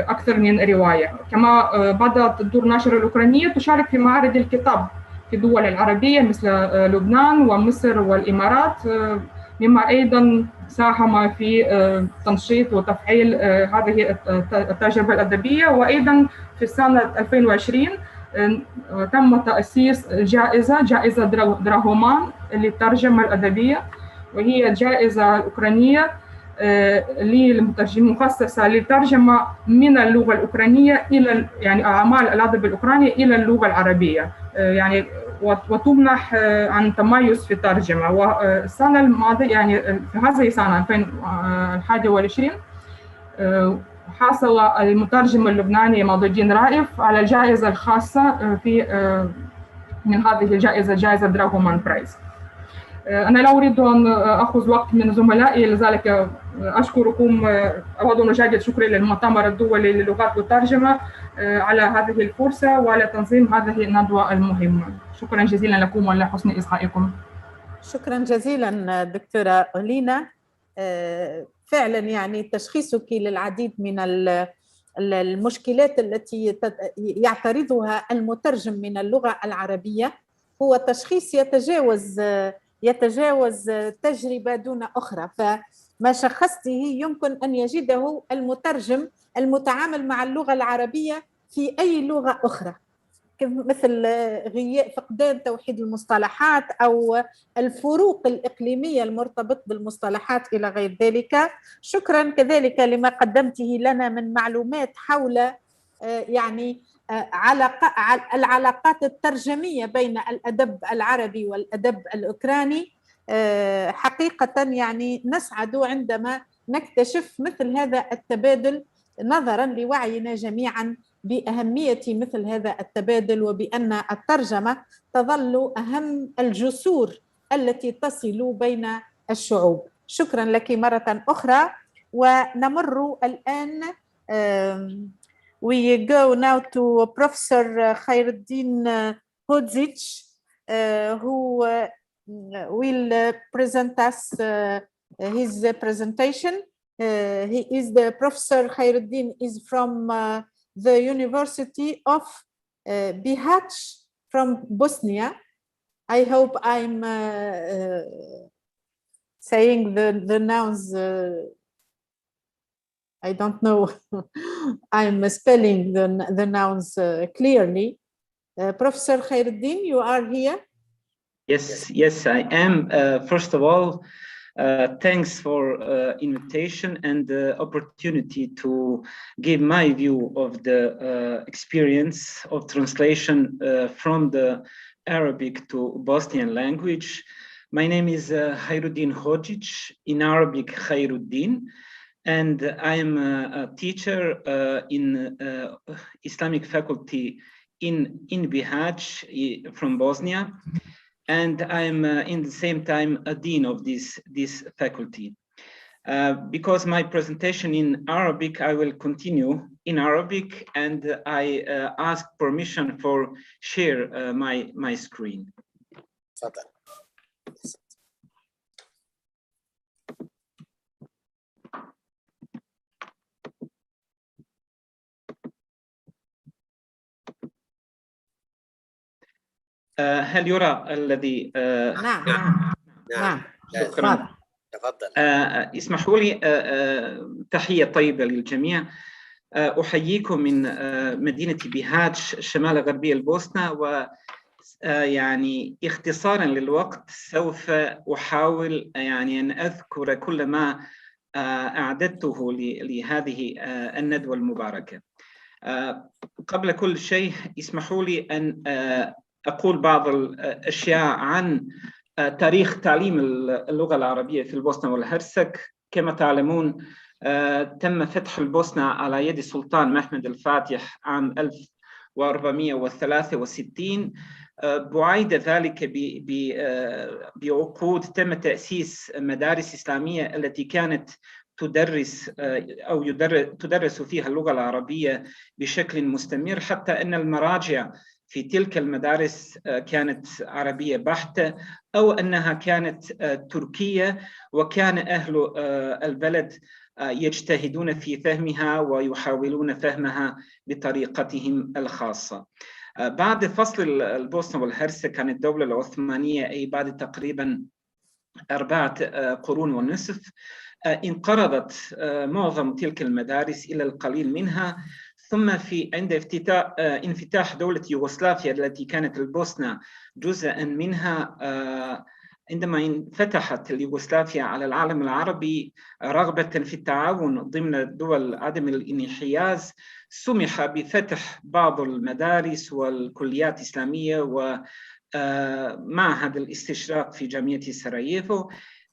أكثر من رواية. كما بدأت دور ناشر الأوكرانية تشارك في معارض الكتاب في الدول العربية مثل لبنان ومصر والإمارات، مما أيضا ساهم في تنشيط وتفعيل هذه التجربة الأدبية. وأيضا في سنة 2020 تم تأسيس جائزة دراهومان للترجمة الأدبية، وهي جائزة أوكرانية مخصصة للترجمة من اللغة الأوكرانية إلى يعني أعمال الأدب الأوكراني إلى اللغة العربية، يعني وتمنح عن تميز في الترجمة. والسنة الماضية يعني في هذه السنة 2021 حصل المترجم اللبناني ماضي الدين رائف على الجائزة الخاصة في من هذه الجائزة، جائزة دراهومان برايز. أنا لا أريد أن أخذ وقت من زملائي، لذلك أشكركم. أود أن أجدد شكري للمؤتمر الدولي للغات والترجمة على هذه الفرصة وعلى تنظيم هذه الندوة المهمة. شكرا جزيلا لكم ولحسن إصغائكم. شكرا جزيلا دكتورة أولينا. فعلا يعني تشخيصك للعديد من المشكلات التي يعترضها المترجم من اللغة العربية هو تشخيص يتجاوز تجربة دون أخرى، فما شخصته يمكن أن يجده المترجم المتعامل مع اللغة العربية في أي لغة أخرى، مثل فقدان توحيد المصطلحات أو الفروق الإقليمية المرتبط بالمصطلحات إلى غير ذلك. شكرا كذلك لما قدمته لنا من معلومات حول يعني العلاقات الترجمية بين الأدب العربي والأدب الأوكراني. حقيقة يعني نسعد عندما نكتشف مثل هذا التبادل، نظرا لوعينا جميعا بأهمية مثل هذا التبادل، وبأن الترجمة تظل أهم الجسور التي تصل بين الشعوب. شكرا لك مرة أخرى. ونمر الآن we go now to Professor Khairuddin Hodzic, who will present us his presentation. He is the Professor Khairuddin is from the University of Bihać from Bosnia. I hope I'm saying the nouns. I don't know. I'm spelling the nouns clearly. Professor Khairuddin, you are here. Yes, I am. First of all, thanks for invitation and the opportunity to give my view of the experience of translation from the Arabic to Bosnian language. My name is Khairuddin Hodzic, in Arabic Khairuddin, and I am a teacher in Islamic faculty in Bihać from Bosnia. And I'm in the same time a dean of this faculty. Because my presentation in Arabic, I will continue in Arabic, and I ask permission for share my screen. هل يرى الذي نعم شكرا. تفضل. اسمحوا لي تحية طيبة للجميع. أحييكم من مدينة بيهاتش شمال غربي البوسنة، ويعني اختصارا للوقت سوف أحاول يعني أن أذكر كل ما أعددته لهذه الندوة المباركة. قبل كل شيء اسمحوا لي أن أقول بعض الأشياء عن تاريخ تعليم اللغة العربية في البوسنة والهرسك. كما تعلمون تم فتح البوسنة على يد السلطان محمد الفاتح عام 1463. بعد ذلك بعقود تم تأسيس مدارس إسلامية التي كانت تدرس أو تدرس فيها اللغة العربية بشكل مستمر، حتى أن المراجع في تلك المدارس كانت عربية بحتة أو أنها كانت تركية، وكان أهل البلد يجتهدون في فهمها ويحاولون فهمها بطريقتهم الخاصة. بعد فصل البوسنة والهرسك عن الدولة العثمانية، أي بعد تقريباً 4 قرون ونصف، انقرضت معظم تلك المدارس إلى القليل منها. ثم عند انفتاح دولة يوغوسلافيا التي كانت البوسنة جزءاً منها، عندما انفتحت يوغوسلافيا على العالم العربي رغبة في التعاون ضمن دول عدم الانحياز، سمح بفتح بعض المدارس والكليات الإسلامية ومعهد الاستشراق في جامعة سراييفو.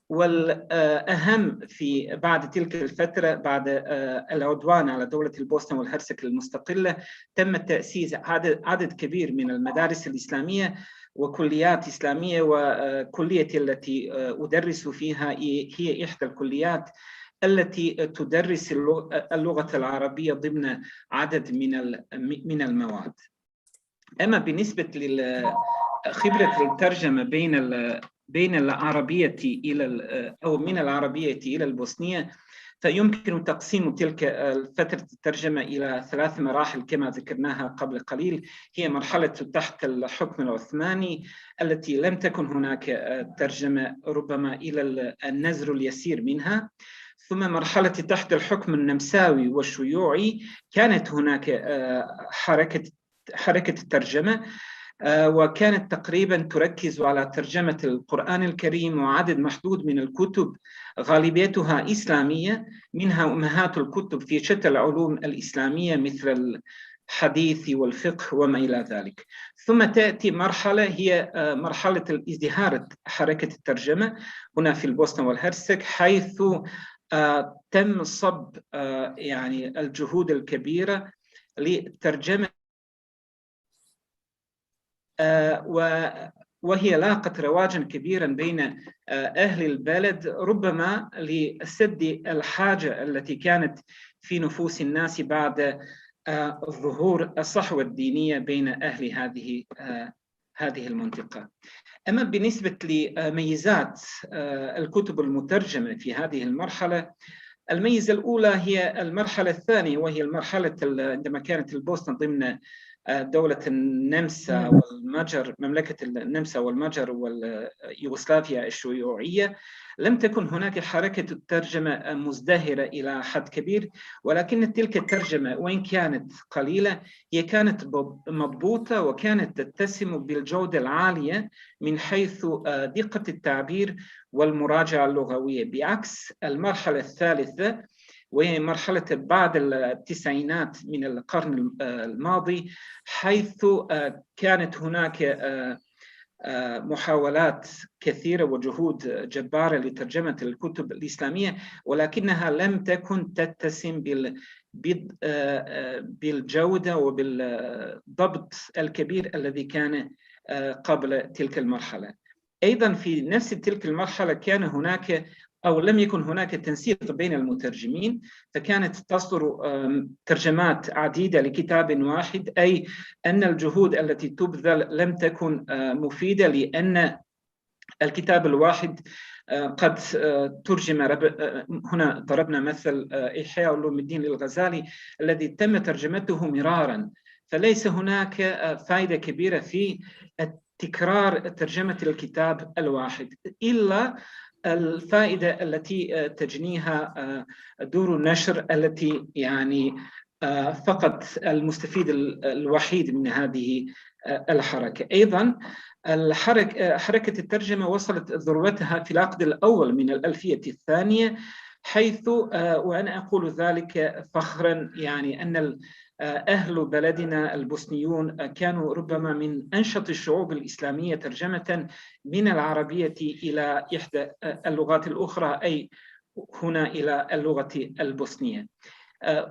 والأهم في بعد تلك الفترة، بعد العدوان على دولة البوسنة والهرسك المستقلة، تم تأسيس عدد كبير من المدارس الإسلامية وكليات إسلامية، وكليتي التي أدرس فيها هي إحدى الكليات التي تدرس اللغة العربية ضمن عدد من المواد. أما بالنسبة لخبرة الترجمة بين العربية أو من العربية إلى البوسنية، فيمكن تقسيم تلك فترة الترجمة إلى 3 مراحل كما ذكرناها قبل قليل. هي مرحلة تحت الحكم العثماني التي لم تكن هناك ترجمة ربما إلى النزر اليسير منها، ثم مرحلة تحت الحكم النمساوي والشيوعي كانت هناك حركة الترجمة، وكانت تقريبا تركز على ترجمة القرآن الكريم وعدد محدود من الكتب غالبيتها إسلامية، منها أمهات الكتب في شتى العلوم الإسلامية مثل الحديث والفقه وما إلى ذلك. ثم تأتي مرحلة هي مرحلة ازدهار حركة الترجمة هنا في البوسنة والهرسك، حيث تم صب يعني الجهود الكبيرة لترجمة وهي لاقت رواجا كبيرا بين أهل البلد، ربما لسد الحاجة التي كانت في نفوس الناس بعد ظهور الصحوة الدينية بين أهل هذه المنطقة. أما بالنسبة لميزات الكتب المترجمة في هذه المرحلة، الميزة الأولى هي المرحلة الثانية، وهي المرحلة عندما كانت البوسنة ضمن دولة النمسا والمجر، مملكة النمسا والمجر واليوغوسلافيا الشيوعية. لم تكن هناك حركة الترجمة مزدهرة إلى حد كبير، ولكن تلك الترجمة وإن كانت قليلة هي كانت مضبوطة وكانت تتسم بالجودة العالية من حيث دقة التعبير والمراجعة اللغوية، بعكس المرحلة الثالثة وهي مرحلة بعد التسعينات من القرن الماضي، حيث كانت هناك محاولات كثيرة وجهود جبارة لترجمة الكتب الإسلامية، ولكنها لم تكن تتسم بالجودة وبالضبط الكبير الذي كان قبل تلك المرحلة. أيضا في نفس تلك المرحلة كان هناك أو لم يكن هناك تنسيق بين المترجمين، فكانت تصدر ترجمات عديدة لكتاب واحد، أي أن الجهود التي تبذل لم تكن مفيدة، لأن الكتاب الواحد قد ترجم. هنا ضربنا مثل إحياء علوم الدين للغزالي الذي تم ترجمته مرارا، فليس هناك فائدة كبيرة في تكرار ترجمة الكتاب الواحد، إلا الفائدة التي تجنيها دور النشر التي يعني فقط المستفيد الوحيد من هذه الحركة. أيضا حركة الترجمة وصلت ذروتها في العقد الأول من الألفية الثانية، حيث وأنا أقول ذلك فخرا يعني أن أهل بلدنا البوسنيون كانوا ربما من أنشط الشعوب الإسلامية ترجمة من العربية إلى إحدى اللغات الأخرى، أي هنا إلى اللغة البوسنية.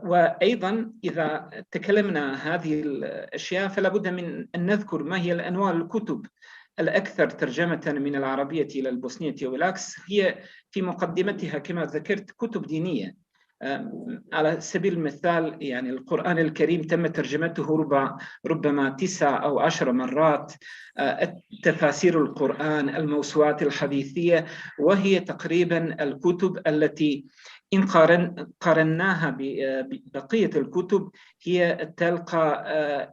وأيضا إذا تكلمنا هذه الأشياء فلا بد من أن نذكر ما هي الأنواع الكتب الأكثر ترجمة من العربية إلى البوسنية والعكس. هي في مقدمتها كما ذكرت كتب دينية. على سبيل المثال يعني القرآن الكريم تم ترجمته ربما 9 أو 10 مرات، تفاسير القرآن، الموسوعات الحديثية، وهي تقريبا الكتب التي إن قارناها ببقية الكتب هي تلقى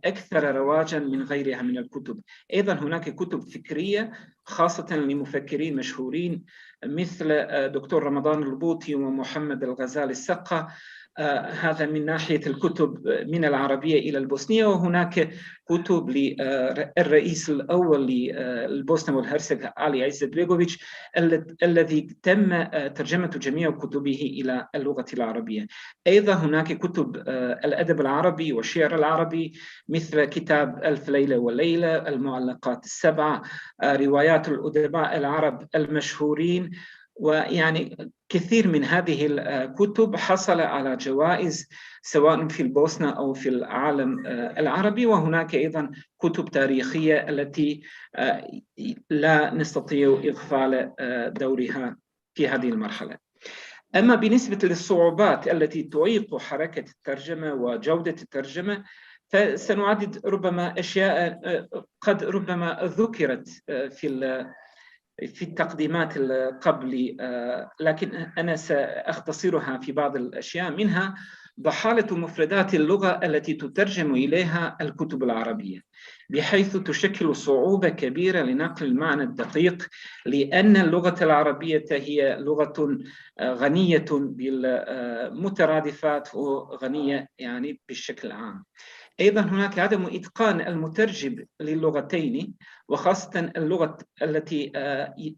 أكثر رواجا من غيرها من الكتب. أيضا هناك كتب فكرية خاصة لمفكرين مشهورين مثل دكتور رمضان البوطي ومحمد الغزالي السقا، هذا من ناحية الكتب من العربية إلى البوسنية. وهناك كتب للرئيس الأول للبوسنة والهرسك علي عزت بيغوفيتش الذي تم ترجمة جميع كتبه إلى اللغة العربية. أيضا هناك كتب الأدب العربي والشعر العربي مثل كتاب ألف ليلة وليلة، المعلقات السبعة، روايات الأدباء العرب المشهورين، ويعني كثير من هذه الكتب حصل على جوائز سواء في البوسنة أو في العالم العربي، وهناك أيضا كتب تاريخية التي لا نستطيع إغفال دورها في هذه المرحلة. أما بالنسبة للصعوبات التي تعيق حركة الترجمة وجودة الترجمة، فسنعدد ربما أشياء قد ربما ذكرت في التقديمات القبلي، لكن أنا سأختصرها في بعض الأشياء، منها ضحالة مفردات اللغة التي تترجم إليها الكتب العربية، بحيث تشكل صعوبة كبيرة لنقل المعنى الدقيق، لأن اللغة العربية هي لغة غنية بالمترادفات وغنية يعني بالشكل العام. أيضا هناك عدم إتقان المترجم للغتين، وخاصة اللغة التي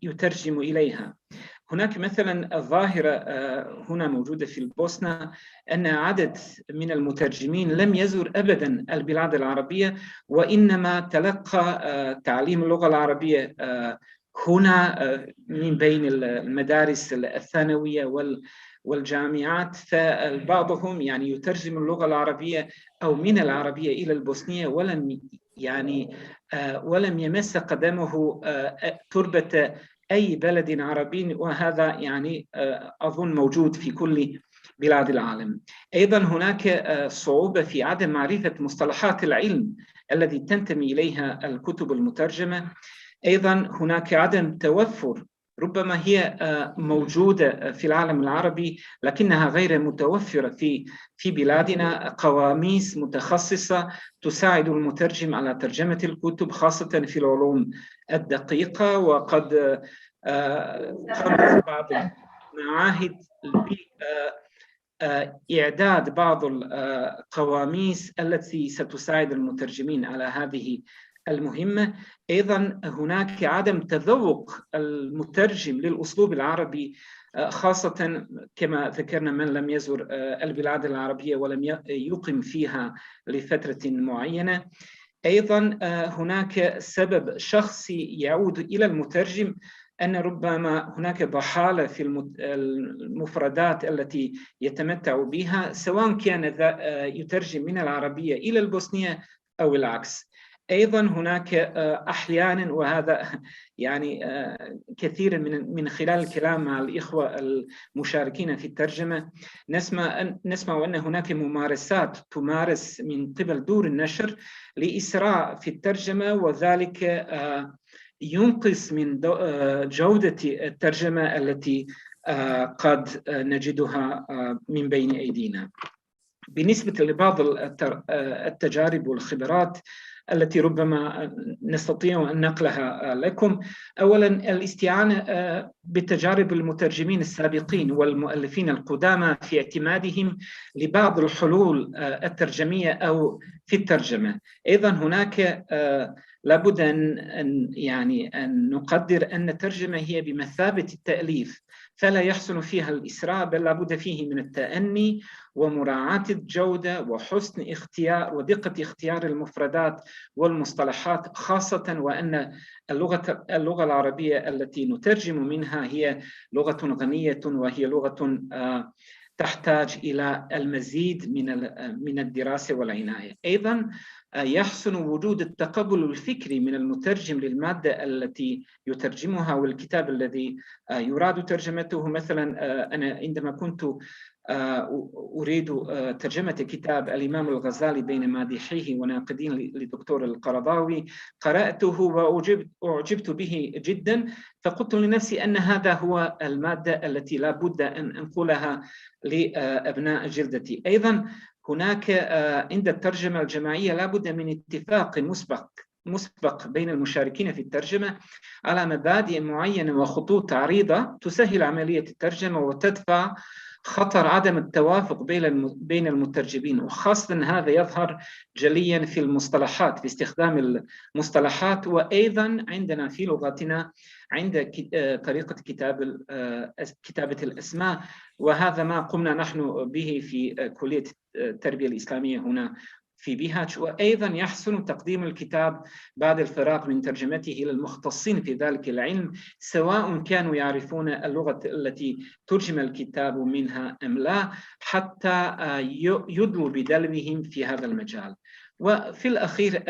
يترجم إليها. هناك مثلا الظاهرة هنا موجودة في البوسنة أن عدد من المترجمين لم يزر أبدا البلاد العربية، وإنما تلقى تعليم اللغة العربية هنا من بين المدارس الثانوية والجامعات، فبعضهم يعني يترجم اللغة العربية أو من العربية إلى البوسنية ولم يمس قدمه تربة أي بلد عربي، وهذا يعني أظن موجود في كل بلاد العالم. أيضا هناك صعوبة في عدم معرفة مصطلحات العلم التي تنتمي إليها الكتب المترجمة. أيضا هناك عدم توفر، ربما هي موجودة في العالم العربي لكنها غير متوفرة في بلادنا، قواميس متخصصة تساعد المترجم على ترجمة الكتب خاصة في العلوم الدقيقة. وقد قامت بعض المعاهد بإعداد بعض القواميس التي ستساعد المترجمين على هذه المهمة. أيضا هناك عدم تذوق المترجم للأسلوب العربي، خاصة كما ذكرنا من لم يزر البلاد العربية ولم يقم فيها لفترة معينة. أيضا هناك سبب شخصي يعود إلى المترجم، أن ربما هناك ضحالة في المفردات التي يتمتع بها، سواء كان يترجم من العربية إلى البوسنية أو العكس. أيضا هناك أحيانا، وهذا يعني كثيرا من خلال الكلام مع الإخوة المشاركين في الترجمة، نسمع أن هناك ممارسات تمارس من قبل دور النشر لإسراء في الترجمة، وذلك ينقص من جودة الترجمة التي قد نجدها من بين أيدينا. بالنسبة لبعض التجارب والخبرات التي ربما نستطيع أن نقلها لكم، أولا الاستعانة بتجارب المترجمين السابقين والمؤلفين القدامى في اعتمادهم لبعض الحلول الترجمية أو في الترجمة. أيضا هناك لابد أن نقدر أن الترجمة هي بمثابة التأليف، فلا يحسن فيها الإسراء، بل لابد فيه من التأني ومراعاة الجودة وحسن اختيار ودقة اختيار المفردات والمصطلحات، خاصة وأن اللغة العربية التي نترجم منها هي لغة غنية، وهي لغة تحتاج إلى المزيد من الدراسة والعناية. أيضا يحسن وجود التقبل الفكري من المترجم للمادة التي يترجمها والكتاب الذي يراد ترجمته. مثلا أنا عندما كنت أريد ترجمة كتاب الإمام الغزالي بين مادحيه وناقدين لدكتور القرضاوي، قرأته وأعجبت به جدا، فقلت لنفسي أن هذا هو المادة التي لا بد أن أنقلها لأبناء جلدتي. أيضا هناك عند الترجمة الجماعية لا بد من اتفاق مسبق بين المشاركين في الترجمة على مبادئ معينة وخطوط عريضة تسهل عملية الترجمة وتدفع خطر عدم التوافق بين المترجمين، وخاصة هذا يظهر جليا في المصطلحات، في استخدام المصطلحات، وأيضا عندنا في لغتنا عند طريقة كتابة الأسماء، وهذا ما قمنا نحن به في كلية التربية الإسلامية هنا في بيهاتش. وأيضا يحسن تقديم الكتاب بعد الفراغ من ترجمته إلى المختصين في ذلك العلم، سواء كانوا يعرفون اللغة التي ترجم الكتاب منها أم لا، حتى يدلوا بدلوهم في هذا المجال. وفي الأخير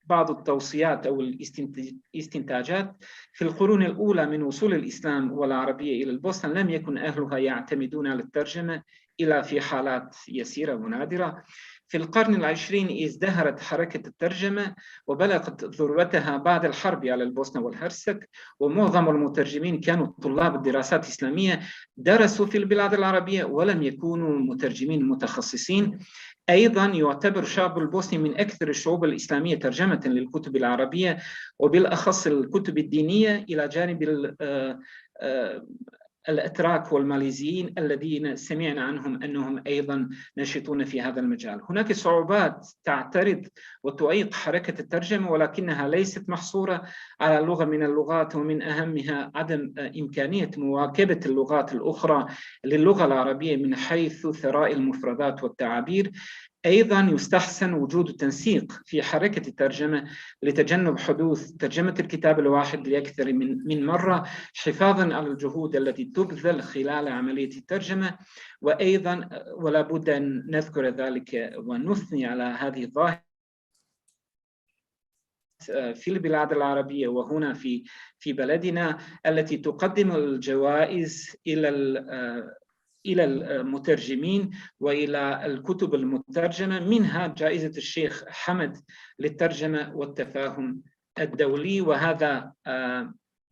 بعض التوصيات أو الاستنتاجات: في القرون الأولى من وصول الإسلام والعربية إلى البوسنة لم يكن أهلها يعتمدون على الترجمة إلا في حالات يسيرة ونادرة. في القرن العشرين ازدهرت حركة الترجمة وبلغت ذروتها بعد الحرب على البوسنة والهرسك، ومعظم المترجمين كانوا طلاب دراسات إسلامية درسوا في البلاد العربية ولم يكونوا مترجمين متخصصين. أيضا يعتبر الشعب البوسني من أكثر الشعوب الإسلامية ترجمة للكتب العربية، وبالأخص الكتب الدينية، إلى جانب الأتراك والماليزيين الذين سمعنا عنهم أنهم أيضا ناشطون في هذا المجال. هناك صعوبات تعترض وتعيق حركة الترجمة، ولكنها ليست محصورة على لغة من اللغات، ومن أهمها عدم إمكانية مواكبة اللغات الأخرى للغة العربية من حيث ثراء المفردات والتعابير. أيضا يستحسن وجود تنسيق في حركة الترجمة لتجنب حدوث ترجمة الكتاب الواحد لأكثر من مرة، حفاظا على الجهود التي تبذل خلال عملية الترجمة. وأيضا ولا بد أن نذكر ذلك ونثني على هذه الظاهرة في البلاد العربية وهنا في بلدنا، التي تقدم الجوائز إلى المترجمين وإلى الكتب المترجمة، منها جائزة الشيخ حمد للترجمة والتفاهم الدولي. وهذا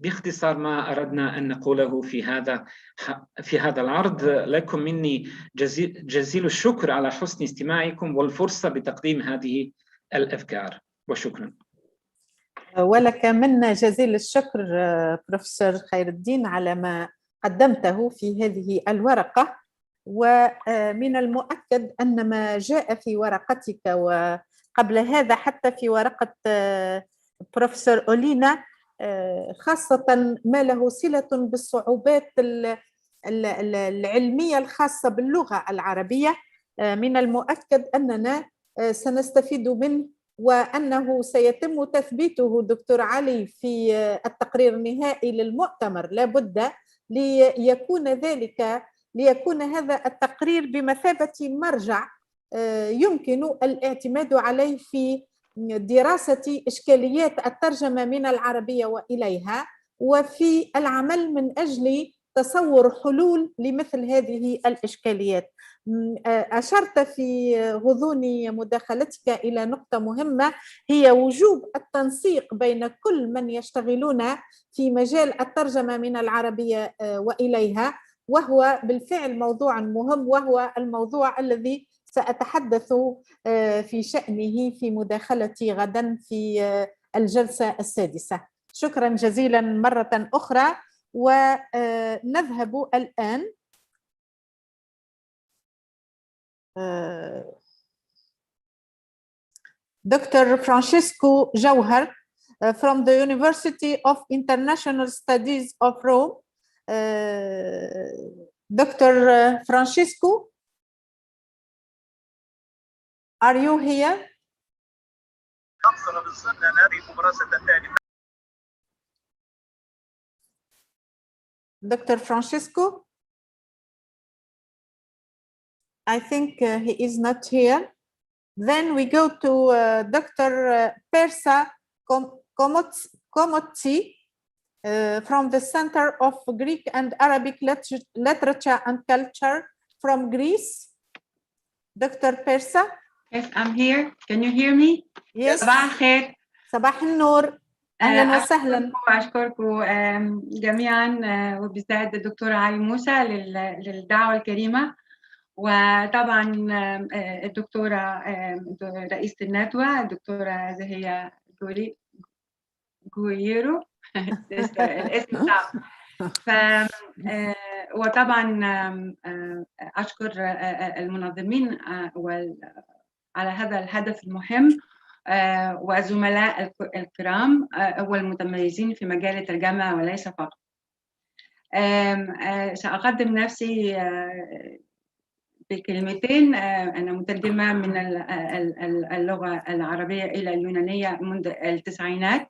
باختصار ما أردنا أن نقوله في هذا العرض. لكم مني جزيل الشكر على حسن استماعكم والفرصة بتقديم هذه الأفكار، وشكرا. ولك منا جزيل الشكر بروفيسور خير الدين على ما قدمته في هذه الورقة. ومن المؤكد أن ما جاء في ورقتك وقبل هذا حتى في ورقة بروفيسور أولينا، خاصة ما له صلة بالصعوبات العلمية الخاصة باللغة العربية، من المؤكد أننا سنستفيد منه، وأنه سيتم تثبيته دكتور علي في التقرير النهائي للمؤتمر. لابد ليكون هذا التقرير بمثابة مرجع يمكن الاعتماد عليه في دراسة إشكاليات الترجمة من العربية وإليها، وفي العمل من أجل تصور حلول لمثل هذه الإشكاليات. أشرت في غضون مداخلتك إلى نقطة مهمة، هي وجوب التنسيق بين كل من يشتغلون في مجال الترجمة من العربية وإليها، وهو بالفعل موضوع مهم، وهو الموضوع الذي سأتحدث في شأنه في مداخلتي غدا في الجلسة السادسة. شكرا جزيلا مرة أخرى. ونذهب الآن دكتور فرانشيسكو جوهر from the University of International Studies of Rome. Dr. Francisco, are you here? Dr. Francisco? I think he is not here. Then we go to Dr. Persa Komotsi from the Center of Greek and Arabic Literature and Culture from Greece. Dr. Persa? Yes, I'm here. Can you hear me? Yes. صباح الخير. صباح النور. أهلا وسهلا. أشكركم جميعا، وبالذات الدكتورة علي موسى للدعوة الكريمة، وطبعا الدكتورة رئيسة الندوة الدكتورة زهية جويرو الاسم صعب. وطبعا أشكر المنظمين على هذا الهدف المهم، وزملاء الكرام والمتميزين في مجال الترجمة وليس فقط. سأقدم نفسي بكلمتين، أنا مترجمة من اللغة العربية إلى اليونانية منذ التسعينات.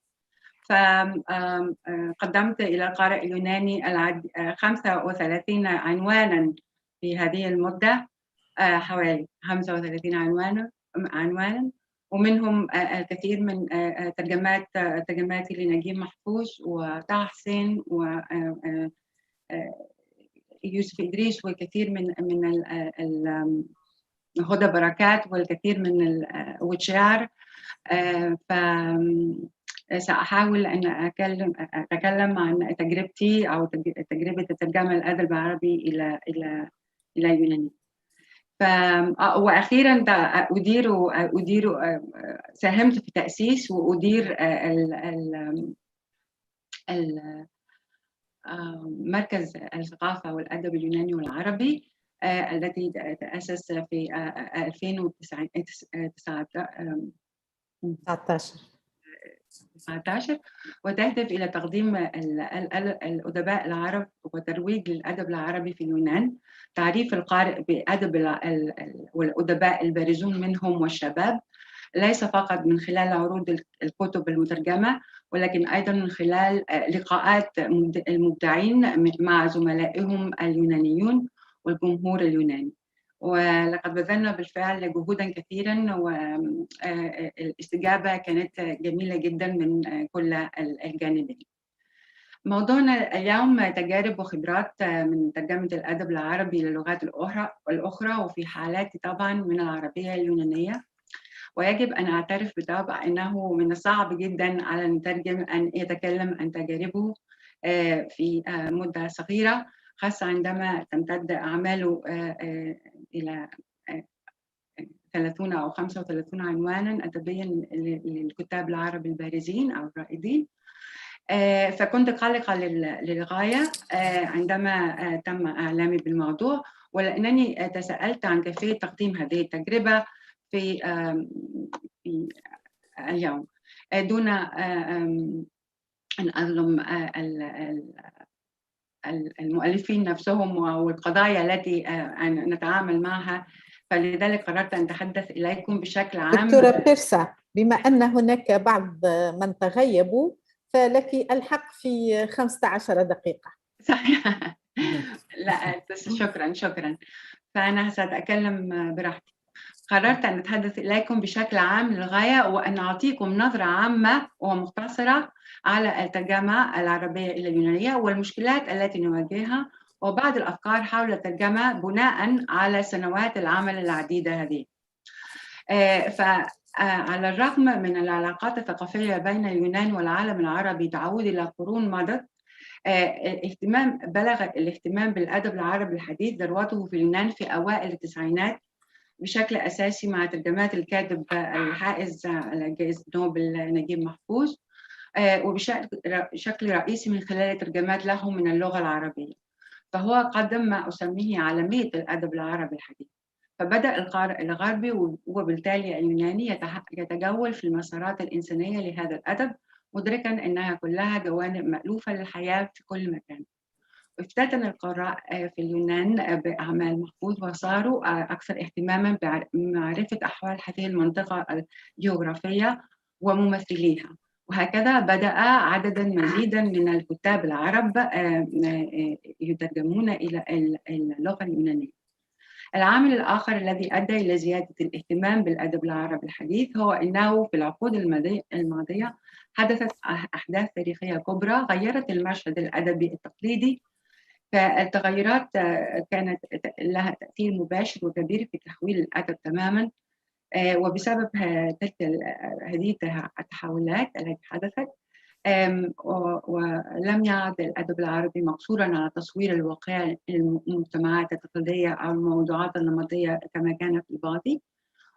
فقدمت إلى القارئ اليوناني 35 عنوانا في هذه المدة، حوالي 35 عنوانا، ومنهم الكثير من ترجماتي لنجيب محفوظ وطه حسين ويوسف إدريس، والكثير من هدى بركات، والكثير من والشعر. سأحاول أن أتكلم عن تجربتي أو تجربة ترجمة الأدب العربي إلى اليوناني. وأخيرا أدير ساهمت في تأسيس وأدير مركز الثقافة والأدب اليوناني والعربي الذي تأسس في 2019 وتهدف إلى تقديم الأدباء العرب وترويج للأدب العربي في اليونان، تعريف القارئ بأدب والأدباء البارزون منهم والشباب، ليس فقط من خلال عروض الكتب المترجمة، ولكن أيضا من خلال لقاءات المبدعين مع زملائهم اليونانيون والجمهور اليوناني. ولقد بذلنا بالفعل جهودا كثيرا، والاستجابة كانت جميلة جدا من كل الجانبين. موضوعنا اليوم تجارب وخبرات من ترجمة الأدب العربي للغات الأخرى، وفي حالاتي طبعا من العربية اليونانية. ويجب أن أعترف بالطبع أنه من الصعب جدا على المترجم أن يتكلم عن تجاربه في مدة صغيرة، خاصة عندما تمتد أعماله إلى 30 أو 35 عنوانا أدبيا للكتاب العرب البارزين أو الرائدين. فكنت قلقة للغاية عندما تم إعلامي بالموضوع، ولأنني تساءلت عن كيفية تقديم هذه التجربة في اليوم دون أن أظلم المؤلفين نفسهم والقضايا التي نتعامل معها. فلذلك قررت أن أتحدث إليكم بشكل عام. دكتورة بيرسا، بما أن هناك بعض من تغيبوا فلك الحق في 15 دقيقة. صحيح. لا شكرا. فأنا سأتكلم براحتي. قررت أن أتحدث إليكم بشكل عام للغاية، وأن أعطيكم نظرة عامة ومختصرة على الترجمة العربية إلى اليونانية والمشكلات التي نواجهها، وبعض الأفكار حول الترجمة بناء على سنوات العمل العديدة هذه. فعلى الرغم من العلاقات الثقافية بين اليونان والعالم العربي تعود إلى قرون مضت، بلغ الاهتمام بالأدب العربي الحديث ذروته في اليونان في أوائل التسعينات بشكل أساسي مع ترجمات الكاتب الحائز على جائزة نوبل نجيب محفوظ، وبشكل رئيسي من خلال ترجمات له من اللغة العربية. فهو قدم ما أسميه عالمية الأدب العربي الحديث. فبدأ القارئ الغربي وبالتالي اليوناني يتجول في المسارات الإنسانية لهذا الأدب، مدركا أنها كلها جوانب مألوفة للحياة في كل مكان. افتتن القراء في اليونان بأعمال محفوظ وصاروا أكثر اهتماما بمعرفة أحوال هذه المنطقة الجغرافية وممثليها. وهكذا بدأ عددا مزيدا من الكتاب العرب يترجمون إلى اللغة اليونانية. العامل الآخر الذي أدى إلى زيادة الاهتمام بالأدب العربي الحديث هو أنه في العقود الماضية حدثت أحداث تاريخية كبرى غيرت المشهد الأدبي التقليدي. فالتغيرات كانت لها تأثير مباشر وكبير في تحويل الأدب تماما، وبسبب تلك هذه التحولات التي حدثت ولم يعد الأدب العربي مقصورا على تصوير الواقع المجتمعات التقليدية أو الموضوعات النمطية كما كان في الماضي،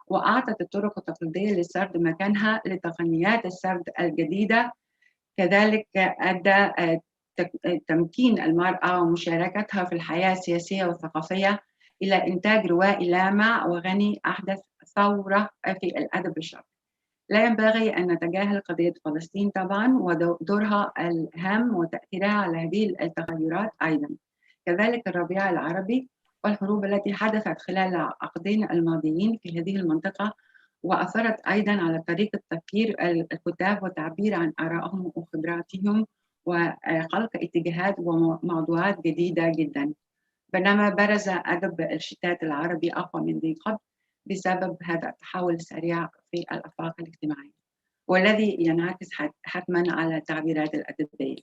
وأعطت الطرق التقليدية للسرد مكانها لتقنيات السرد الجديدة. كذلك أدى تمكين المرأة ومشاركتها في الحياة السياسية والثقافية إلى إنتاج روائي لامع وغني أحدث ثورة في الأدب الشرقي. لا ينبغي أن نتجاهل قضية فلسطين طبعا ودورها الهام وتأثيرها على هذه التغيرات أيضا. كذلك الربيع العربي والحروب التي حدثت خلال العقدين الماضيين في هذه المنطقة، وأثرت أيضا على طريقة تفكير الكتاب والتعبير عن آرائهم وخبراتهم وخلق اتجاهات وموضوعات جديدة جدا. بينما برز أدب الشتات العربي أقوى من ذي قبل بسبب هذا التحول السريع في الآفاق الاجتماعية، والذي ينعكس حتما على التعبيرات الأدبية.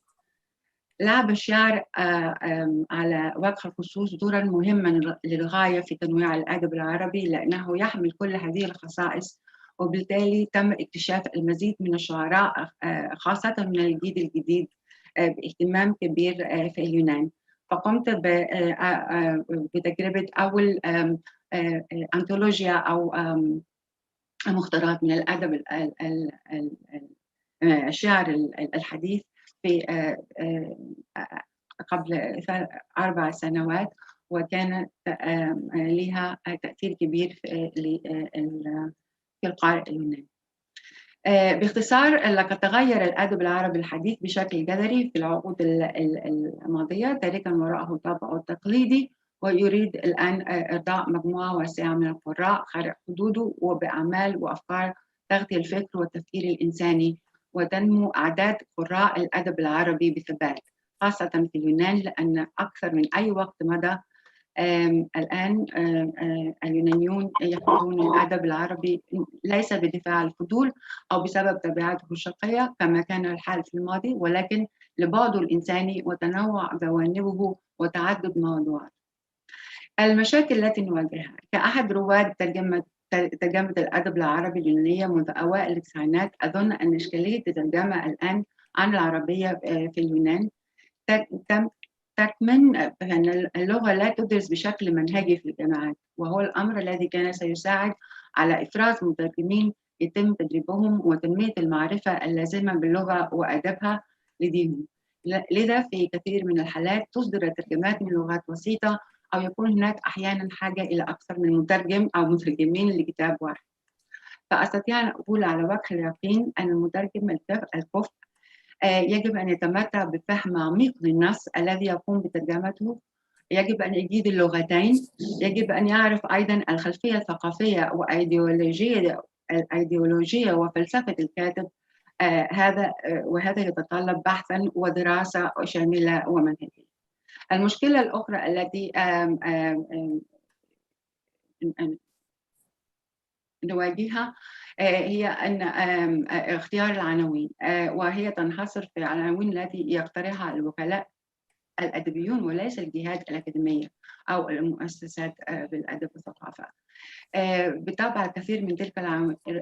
لعب الشعر على وجه الخصوص دورا مهما للغاية في تنويع الأدب العربي، لأنه يحمل كل هذه الخصائص، وبالتالي تم اكتشاف المزيد من الشعراء خاصة من الجيل الجديد باهتمام كبير في اليونان. فقمت بتجربة أول أنثولوجيا أو مختارات من الأدب الشعر الحديث في قبل 4 سنوات، وكانت لها تأثير كبير في القارئ اليوناني. باختصار، لقد تغير الأدب العربي الحديث بشكل جذري في العقود الماضية، تاركا وراءه طابعه التقليدي، ويريد الآن إرضاء مجموعة واسعة من القراء خارج حدوده، وبأعمال وأفكار تغطي الفكر والتفكير الإنساني، وتنمو أعداد قراء الأدب العربي بثبات، خاصة في اليونان، لأن أكثر من أي وقت مضى الآن اليونانيون يأخذون الأدب العربي ليس بدفاع الفضول أو بسبب طبيعته الشرقية كما كان الحال في الماضي، ولكن لبعده الإنساني وتنوع جوانبه وتعدد موضوعاته. المشاكل التي نواجهها كأحد رواد ترجمة الأدب العربي اليونانية منذ أوائل التسعينات، أظن أن إشكالية الترجمة الآن عن العربية في اليونان تكمن بأن اللغة لا تدرس بشكل منهجي في الجامعات، وهو الأمر الذي كان سيساعد على إفراز مترجمين يتم تدريبهم وتنمية المعرفة اللازمة باللغة وأدبها لديهم. لذا في كثير من الحالات تصدر الترجمات من لغات وسيطة، أو يكون هناك أحيانا حاجة إلى أكثر من مترجم أو مترجمين لكتاب واحد. فأستطيع أن أقول على وجه اليقين أن المترجم الكفء يجب أن يتمتع بفهم عميق للنص الذي يقوم بترجمته، يجب أن يجيد اللغتين، يجب أن يعرف أيضا الخلفية الثقافية والأيديولوجية وفلسفة الكاتب، وهذا يتطلب بحثا ودراسة شاملة ومنهجية. المشكلة الأخرى التي نواجهها هي أن اختيار العناوين، وهي تنحصر في العناوين التي يقترحها الوكلاء الأدبيون وليس الجهات الأكاديمية أو المؤسسات بالأدب والثقافة. بالطبع الكثير من تلك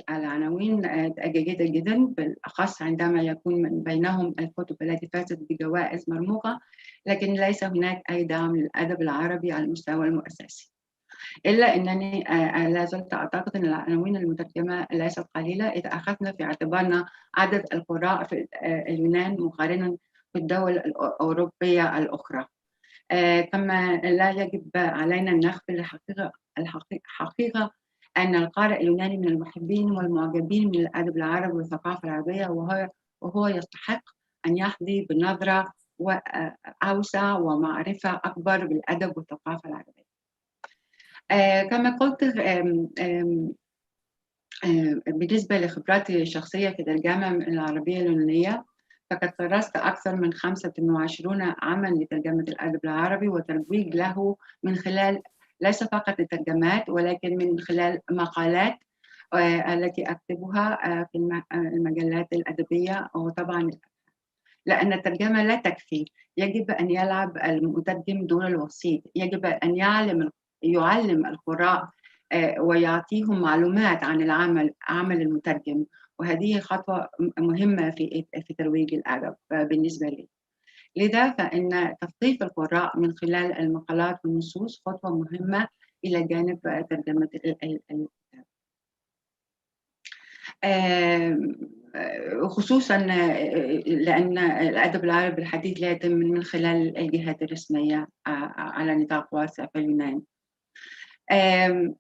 العناوين جيدة جدا، بالأخص عندما يكون من بينهم الكتب التي فازت بجوائز مرموقة، لكن ليس هناك أي دعم للأدب العربي على المستوى المؤسسي. إلا أنني لا زلت أعتقد أن العناوين المترجمة ليست قليلة إذا أخذنا في اعتبارنا عدد القراء في اليونان مقارنة بالدول الأوروبية الأخرى. كما لا يجب علينا أن نغفل الحقيقة أن القارئ اليوناني من المحبين والمعجبين من الأدب العربي والثقافة العربية، وهو يستحق أن يحظي بنظرة أوسع ومعرفة أكبر بالأدب والثقافة العربية. كما قلت، بالنسبة لخبراتي الشخصية في ترجمة العربية اليونانية، فقد كرست أكثر من 25 عاماً لترجمة الأدب العربي وترويج له من خلال ليس فقط الترجمات، ولكن من خلال مقالات التي أكتبها في المجلات الأدبية. وطبعاً لأن الترجمة لا تكفي، يجب أن يلعب المترجم دور الوسيط، يجب أن يعلم القراء ويعطيهم معلومات عن عمل المترجم، وهذه خطوة مهمة في ترويج الأدب بالنسبة لي. لذا فإن تثقيف القراء من خلال المقالات والنصوص خطوة مهمة إلى جانب ترجمة الكتاب، خصوصا لأن الأدب العربي الحديث لا يتم من خلال الجهات الرسمية على نطاق واسع في اليونان.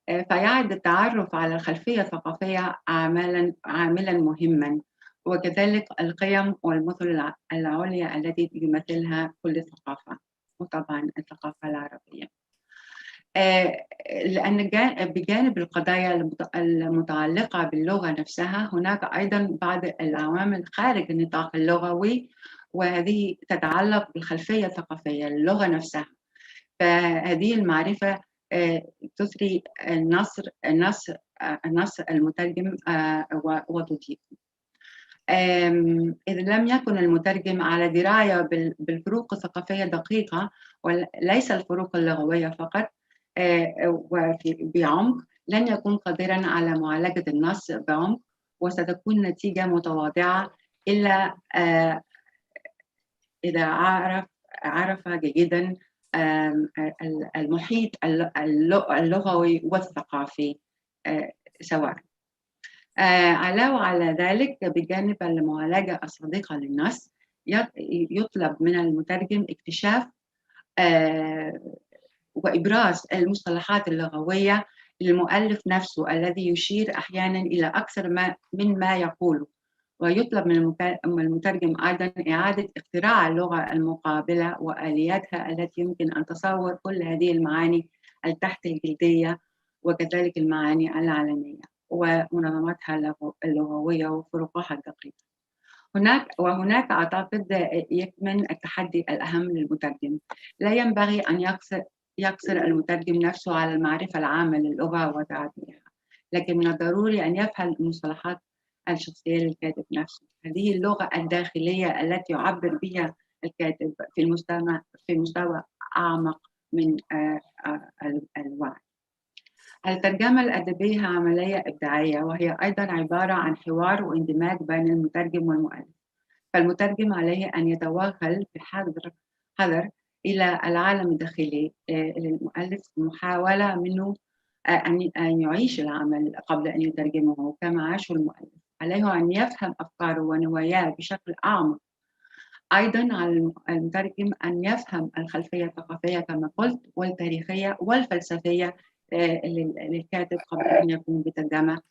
فيعد التعرف على الخلفية الثقافية عاملا مهما، وكذلك القيم والمثل العليا التي يمثلها كل ثقافة، وطبعا الثقافة العربية. لأن بجانب القضايا المتعلقة باللغة نفسها هناك أيضا بعض العوامل خارج النطاق اللغوي، وهذه تتعلق بالخلفية الثقافية للغة نفسها. فهذه المعرفة تثري النص المترجم وتضيف. إذا لم يكن المترجم على دراية بالفروق الثقافية دقيقة وليس الفروق اللغوية فقط بعمق، لن يكون قادرا على معالجة النص بعمق، وستكون نتيجة متواضعة إلا إذا عرف جيدا المحيط اللغوي والثقافي سواء. علاوة على ذلك، بجانب المعالجة الصادقة للنص، يطلب من المترجم اكتشاف وإبراز المصطلحات اللغوية للمؤلف نفسه الذي يشير أحيانا إلى أكثر من ما يقوله. ويطلب من المترجم أيضا إعادة اختراع اللغة المقابلة وآلياتها التي يمكن أن تصور كل هذه المعاني التحت الجلدية وكذلك المعاني العلنية ومنظماتها اللغوية وفروقها الدقيقة. هناك أعتقد يكمن التحدي الأهم للمترجم. لا ينبغي أن يقصر المترجم نفسه على المعرفة العامة للغة وتعبيرها، لكن من الضروري أن يفهم المصطلحات الشخصية للكاتب نفسه. هذه اللغة الداخلية التي يعبر بها الكاتب في مستوى أعمق من الوعي. الترجمة الأدبية عملية إبداعية، وهي أيضا عبارة عن حوار واندماج بين المترجم والمؤلف. فالمترجم عليه أن يتوغل بحذر إلى العالم الداخلي للمؤلف، محاولة منه أن يعيش العمل قبل أن يترجمه كما عاشه المؤلف. عليه أن يفهم أفكاره ونواياه بشكل أعمق. أيضا على المترجم أن يفهم الخلفية الثقافية كما قلت والتاريخية والفلسفية للكاتب قبل أن يقوم بترجمة.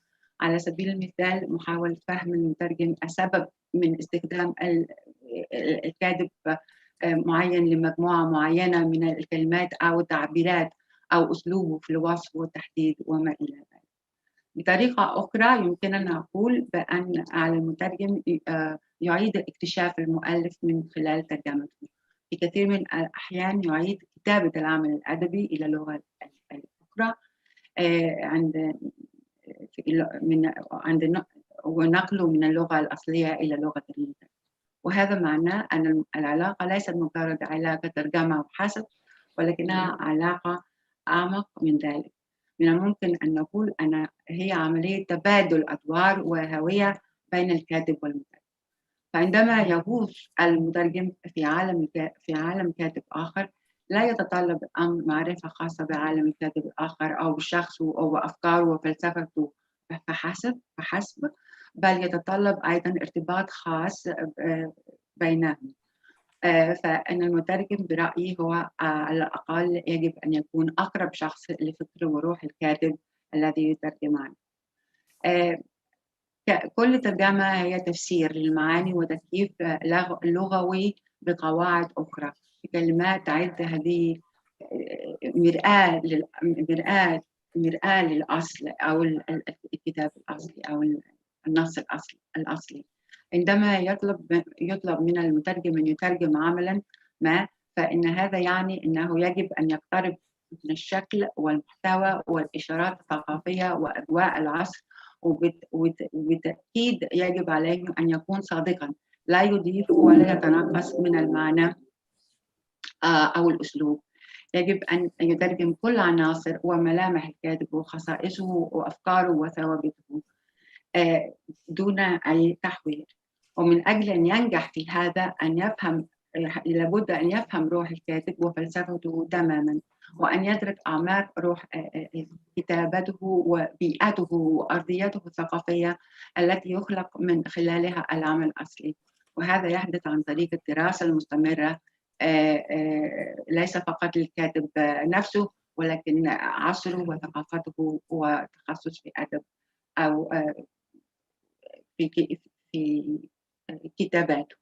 على سبيل المثال، محاولة فهم المترجم السبب من استخدام الكاتب معين لمجموعة معينة من الكلمات أو التعبيرات أو أسلوبه في الوصف والتحديد وما إلى ذلك. بطريقة أخرى يمكننا نقول بأن على المترجم يعيد اكتشاف المؤلف من خلال ترجمته. في كثير من الأحيان يعيد كتابة العمل الأدبي إلى اللغة الأخرى ونقله من اللغة الأصلية إلى لغة المترجم. وهذا معناه أن العلاقة ليست مجرد علاقة ترجمة وحسب، ولكنها علاقة أعمق من ذلك. من الممكن أن نقول أن هي عملية تبادل أدوار وهوية بين الكاتب والمترجم. فعندما يغوص المترجم في عالم كاتب آخر، لا يتطلب الأمر معرفة خاصة بعالم الكاتب الآخر أو بشخصه أو بأفكاره وفلسفته فحسب، بل يتطلب أيضا ارتباط خاص بينهم. فإن المترجم برأيي هو على الأقل يجب أن يكون أقرب شخص لفكر وروح الكاتب الذي يترجم عنه. كل ترجمة هي تفسير للمعاني وتكييف لغوي بقواعد أخرى. بكلمات تعد هذه مرآة للأصل أو الكتاب الأصلي أو النص الأصلي. عندما يطلب من المترجم أن يترجم عملا ما، فإن هذا يعني أنه يجب أن يقترب من الشكل والمحتوى والإشارات الثقافية وأجواء العصر، وبالتأكيد يجب عليه أن يكون صادقا، لا يضيف ولا يتنقص من المعنى أو الأسلوب. يجب أن يترجم كل عناصر وملامح الكاتب وخصائصه وأفكاره وثوابته دون أي تحوير. ومن أجل أن ينجح في هذا لابد أن يفهم روح الكاتب وفلسفته تماما، وأن يدرك أعماق روح كتابته وبيئته وأرضيته الثقافية التي يخلق من خلالها العمل الأصلي. وهذا يحدث عن طريق الدراسة المستمرة ليس فقط للكاتب نفسه، ولكن عصره وثقافته وتخصص في أدب أو في كتاباته.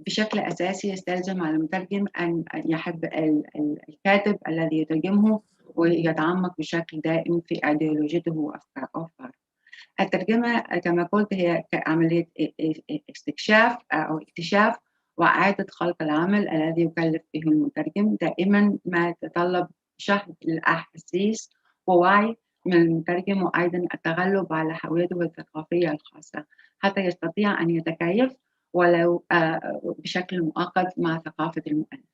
بشكل أساسي يستلزم على المترجم أن يحب الكاتب الذي يترجمه ويتعمق بشكل دائم في أيديولوجيته وأفكاره. الترجمة كما قلت هي عملية استكشاف أو اكتشاف وإعادة خلق العمل الذي يكلف به المترجم، دائما ما يتطلب شحذ الأحاسيس ووعي من المترجم، وأيضا التغلب على هويته الثقافية الخاصة حتى يستطيع أن يتكيف ولو بشكل مؤقت مع ثقافة المؤلف.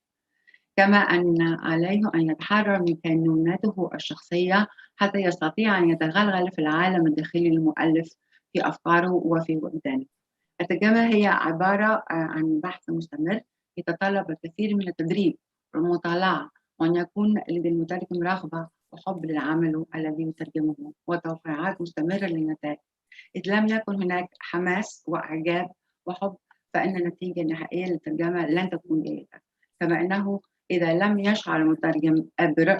كما أن عليه أن يتحرر من كينونته الشخصية حتى يستطيع أن يتغلغل في العالم الداخلي للمؤلف في أفكاره وفي وجدانه. الترجمة هي عبارة عن بحث مستمر يتطلب الكثير من التدريب والمطالعة، وأن يكون لدى المترجم رغبة وحب للعمل الذي يترجمه وتوقعات مستمرة للنتائج. إذ لم يكن هناك حماس وإعجاب وحب فإن النتيجة النهائية للترجمة لن تكون جيدة. كما أنه إذا لم يشعر المترجم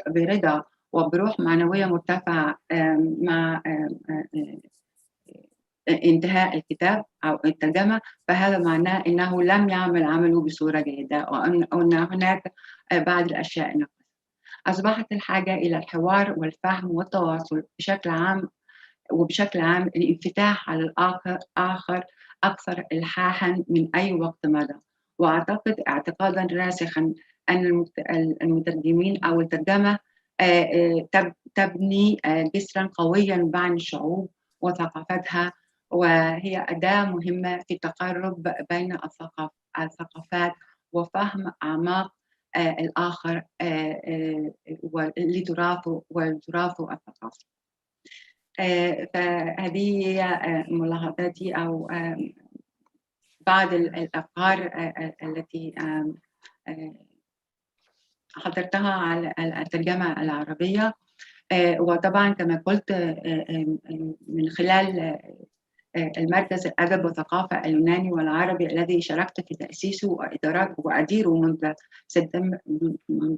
برضا وبروح معنوية مرتفعة مع انتهاء الكتاب أو الترجمة، فهذا معناه أنه لم يعمل عمله بصورة جيدة، وأن هناك بعض الأشياء نقص. أصبحت الحاجة إلى الحوار والفهم والتواصل بشكل عام، وبشكل عام الانفتاح على الآخر أكثر إلحاحا من أي وقت مضى. وأعتقد اعتقادا راسخا أن المترجمين أو الترجمة تبني جسرا قويا بين الشعوب وثقافتها، وهي أداة مهمة في التقرب بين الثقافات وفهم أعماق الآخر لتراثه الثقافي. فهذه هي ملاحظاتي أو بعض الأفكار التي حضرتها على الترجمة العربية. وطبعا كما قلت من خلال المركز الأدب والثقافة اليوناني والعربي الذي شاركت في تأسيسه وأديره منذ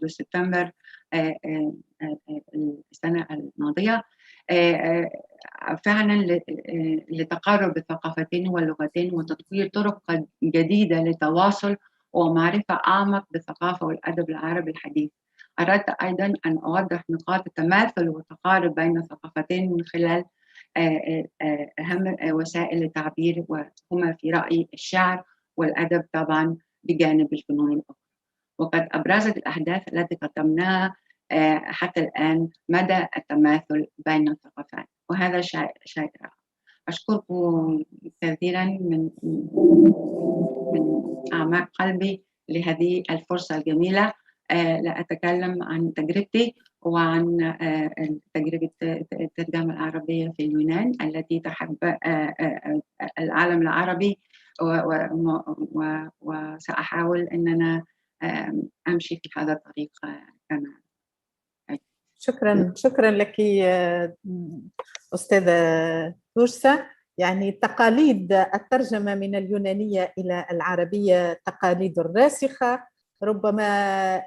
سبتمبر السنة الماضية، فعلا لتقارب الثقافتين واللغتين وتطوير طرق جديدة للتواصل ومعرفة أعمق بالثقافة والأدب العربي الحديث. أردت أيضا أن أوضح نقاط التماثل والتقارب بين الثقافتين من خلال أهم وسائل التعبير، وهما في رأيي الشعر والأدب طبعا بجانب الفنون الأخرى. وقد أبرزت الأحداث التي قدمناها حتى الآن مدى التماثل بين الثقافات، وهذا شيء رائع. أشكركم كثيرا من أعماق قلبي لهذه الفرصة الجميلة لأتكلم عن تجربتي وعن تجربة الترجمة العربية في اليونان التي تحب العالم العربي، وسأحاول أن أنا أمشي في هذا الطريق كما. شكرا لك أستاذة نورسة. يعني تقاليد الترجمة من اليونانية إلى العربية تقاليد راسخة. ربما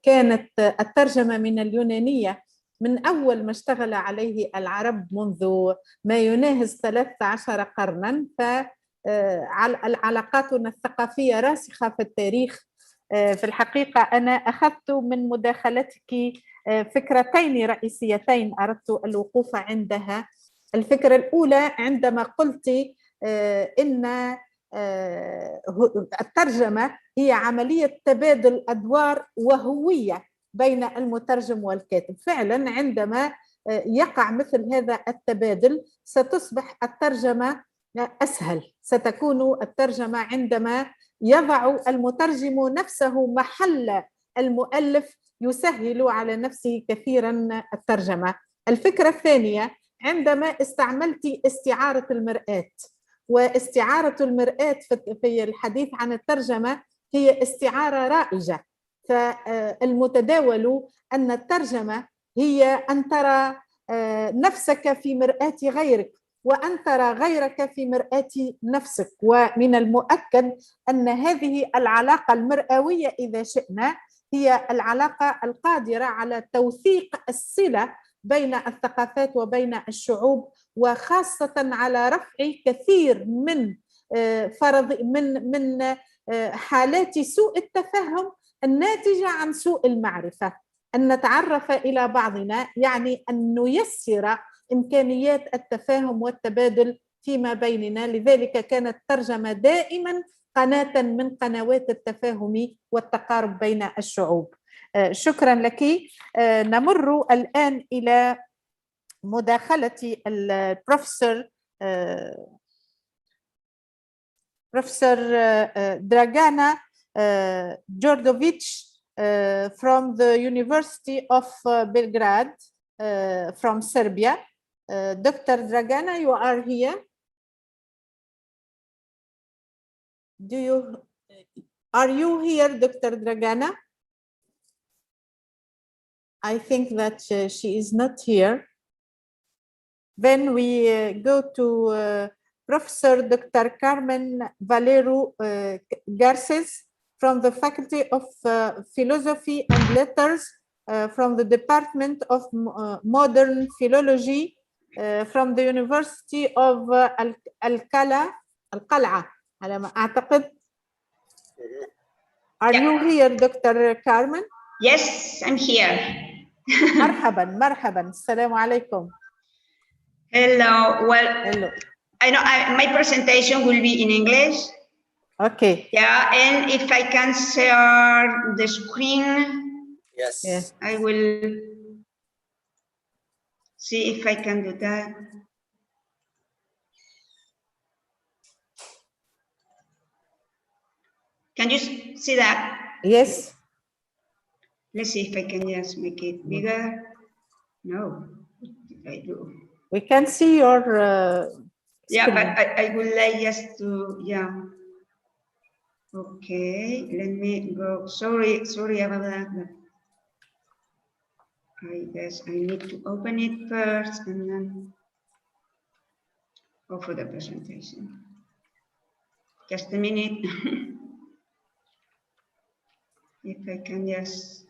كانت الترجمة من اليونانية من أول ما اشتغل عليه العرب منذ ما يناهز 13 قرنا، فعلاقاتنا الثقافية راسخة في التاريخ. في الحقيقة أنا أخذت من مداخلتك فكرتين رئيسيتين أردت الوقوف عندها. الفكرة الأولى عندما قلت إن الترجمة هي عملية تبادل أدوار وهوية بين المترجم والكاتب. فعلا عندما يقع مثل هذا التبادل ستصبح الترجمة أسهل، ستكون الترجمة عندما يضع المترجم نفسه محل المؤلف يسهل على نفسه كثيرا الترجمة. الفكرة الثانية عندما استعملت استعارة المرآة، واستعارة المرآة في الحديث عن الترجمة هي استعارة رائجة. فالمتداول أن الترجمة هي أن ترى نفسك في مرآة غيرك، وأن ترى غيرك في مرآة نفسك. ومن المؤكد أن هذه العلاقة المرئوية إذا شئنا هي العلاقة القادرة على توثيق الصلة بين الثقافات وبين الشعوب، وخاصة على رفع كثير من فرض من حالات سوء التفهم الناتجة عن سوء المعرفة. أن نتعرف إلى بعضنا يعني أن نيسر إمكانيات التفاهم والتبادل فيما بيننا. لذلك كانت الترجمة دائما قناة من قنوات التفاهم والتقارب بين الشعوب. شكرا لك. نمر الآن إلى مداخلة البروفيسور دراغانا جوردوفيتش from the University of Belgrade from Serbia. Dr. Dragana, you are here. Are you here, Dr. Dragana? I think that she is not here. Then we go to Professor Dr. Carmen Valero Garces from the Faculty of Philosophy and Letters from the Department of Modern Philology from the University of القلعة على ما أعتقد. Are you here, Dr. Carmen? Yes, I'm here. مرحبا. السلام عليكم. Hello. Well, hello. I know my presentation will be in English. Okay. Yeah, and if I can share the screen, yes, I will see if I can do that. Can you see that? Yes. Let's see if I can just make it bigger. No, what did I do? We can see your yeah, screen. but I would like just to, yeah. Okay, let me go. Sorry about that. I guess I need to open it first and then go for the presentation. Just a minute. If I can just.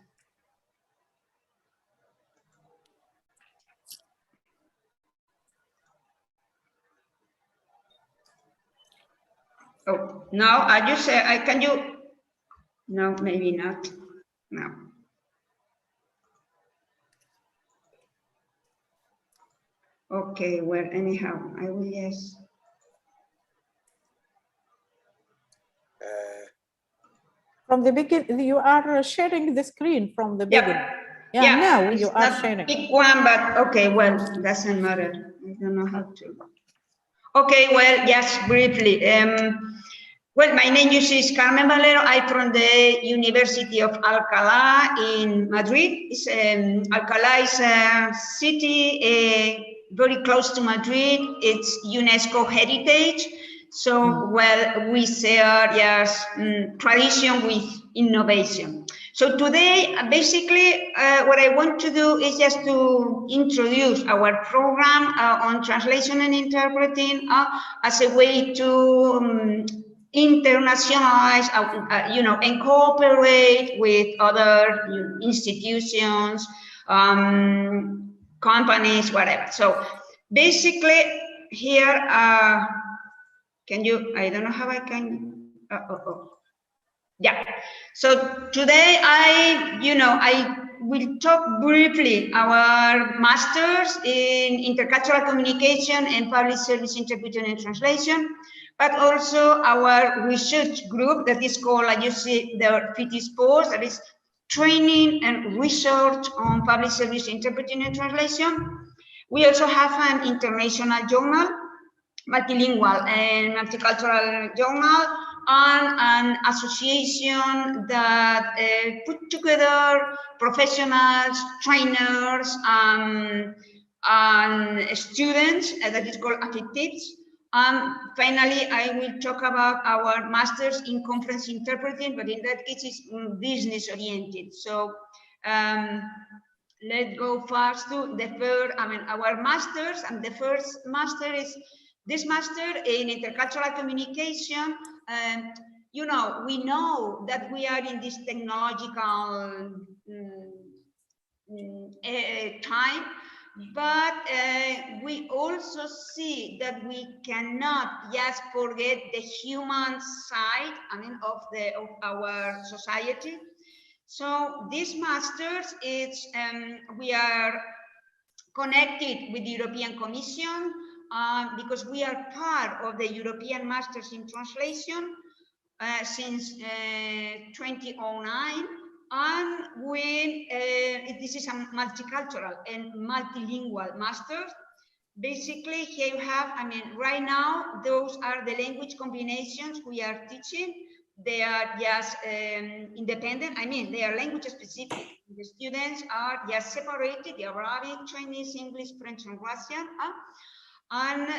Oh, no, I just say, can you? No, maybe not. No. Okay, well, anyhow, I will just. From the beginning, you are sharing the screen from the beginning. Yeah, now you are sharing. Big one, but okay, well, doesn't matter. I don't know how to. Okay, well, just briefly. Well, my name is Carmen Valero. I'm from the University of Alcalá in Madrid. Alcalá is a city very close to Madrid. It's UNESCO heritage. So, well, we share yes, tradition with innovation. So today, basically, what I want to do is just to introduce our program on translation and interpreting as a way to internationalize, you know, and cooperate with other institutions, companies, whatever. So basically here, can you, I don't know how I can, yeah. So today I will talk briefly our masters in intercultural communication and public service interpretation and translation, but also our research group that is called, as you see, the FITIS post, that is training and research on public service interpreting and translation. We also have an international journal, multilingual and multicultural journal, and an association that put together professionals, trainers, and students that is called AFITIPS. And finally, I will talk about our masters in conference interpreting, but in that case, it's business oriented. So let's go first to the first, our masters, and the first master is this master in intercultural communication. You know, we know that we are in this technological time, but we also see that we cannot just forget the human side, I mean, of our society. So this masters, it's we are connected with the European Commission because we are part of the European Masters in Translation since 2009. And when this is a multicultural and multilingual master, basically here you have, I mean, right now, those are the language combinations we are teaching. They are just independent. I mean, they are language specific. The students are just separated, the Arabic, Chinese, English, French, and Russian. And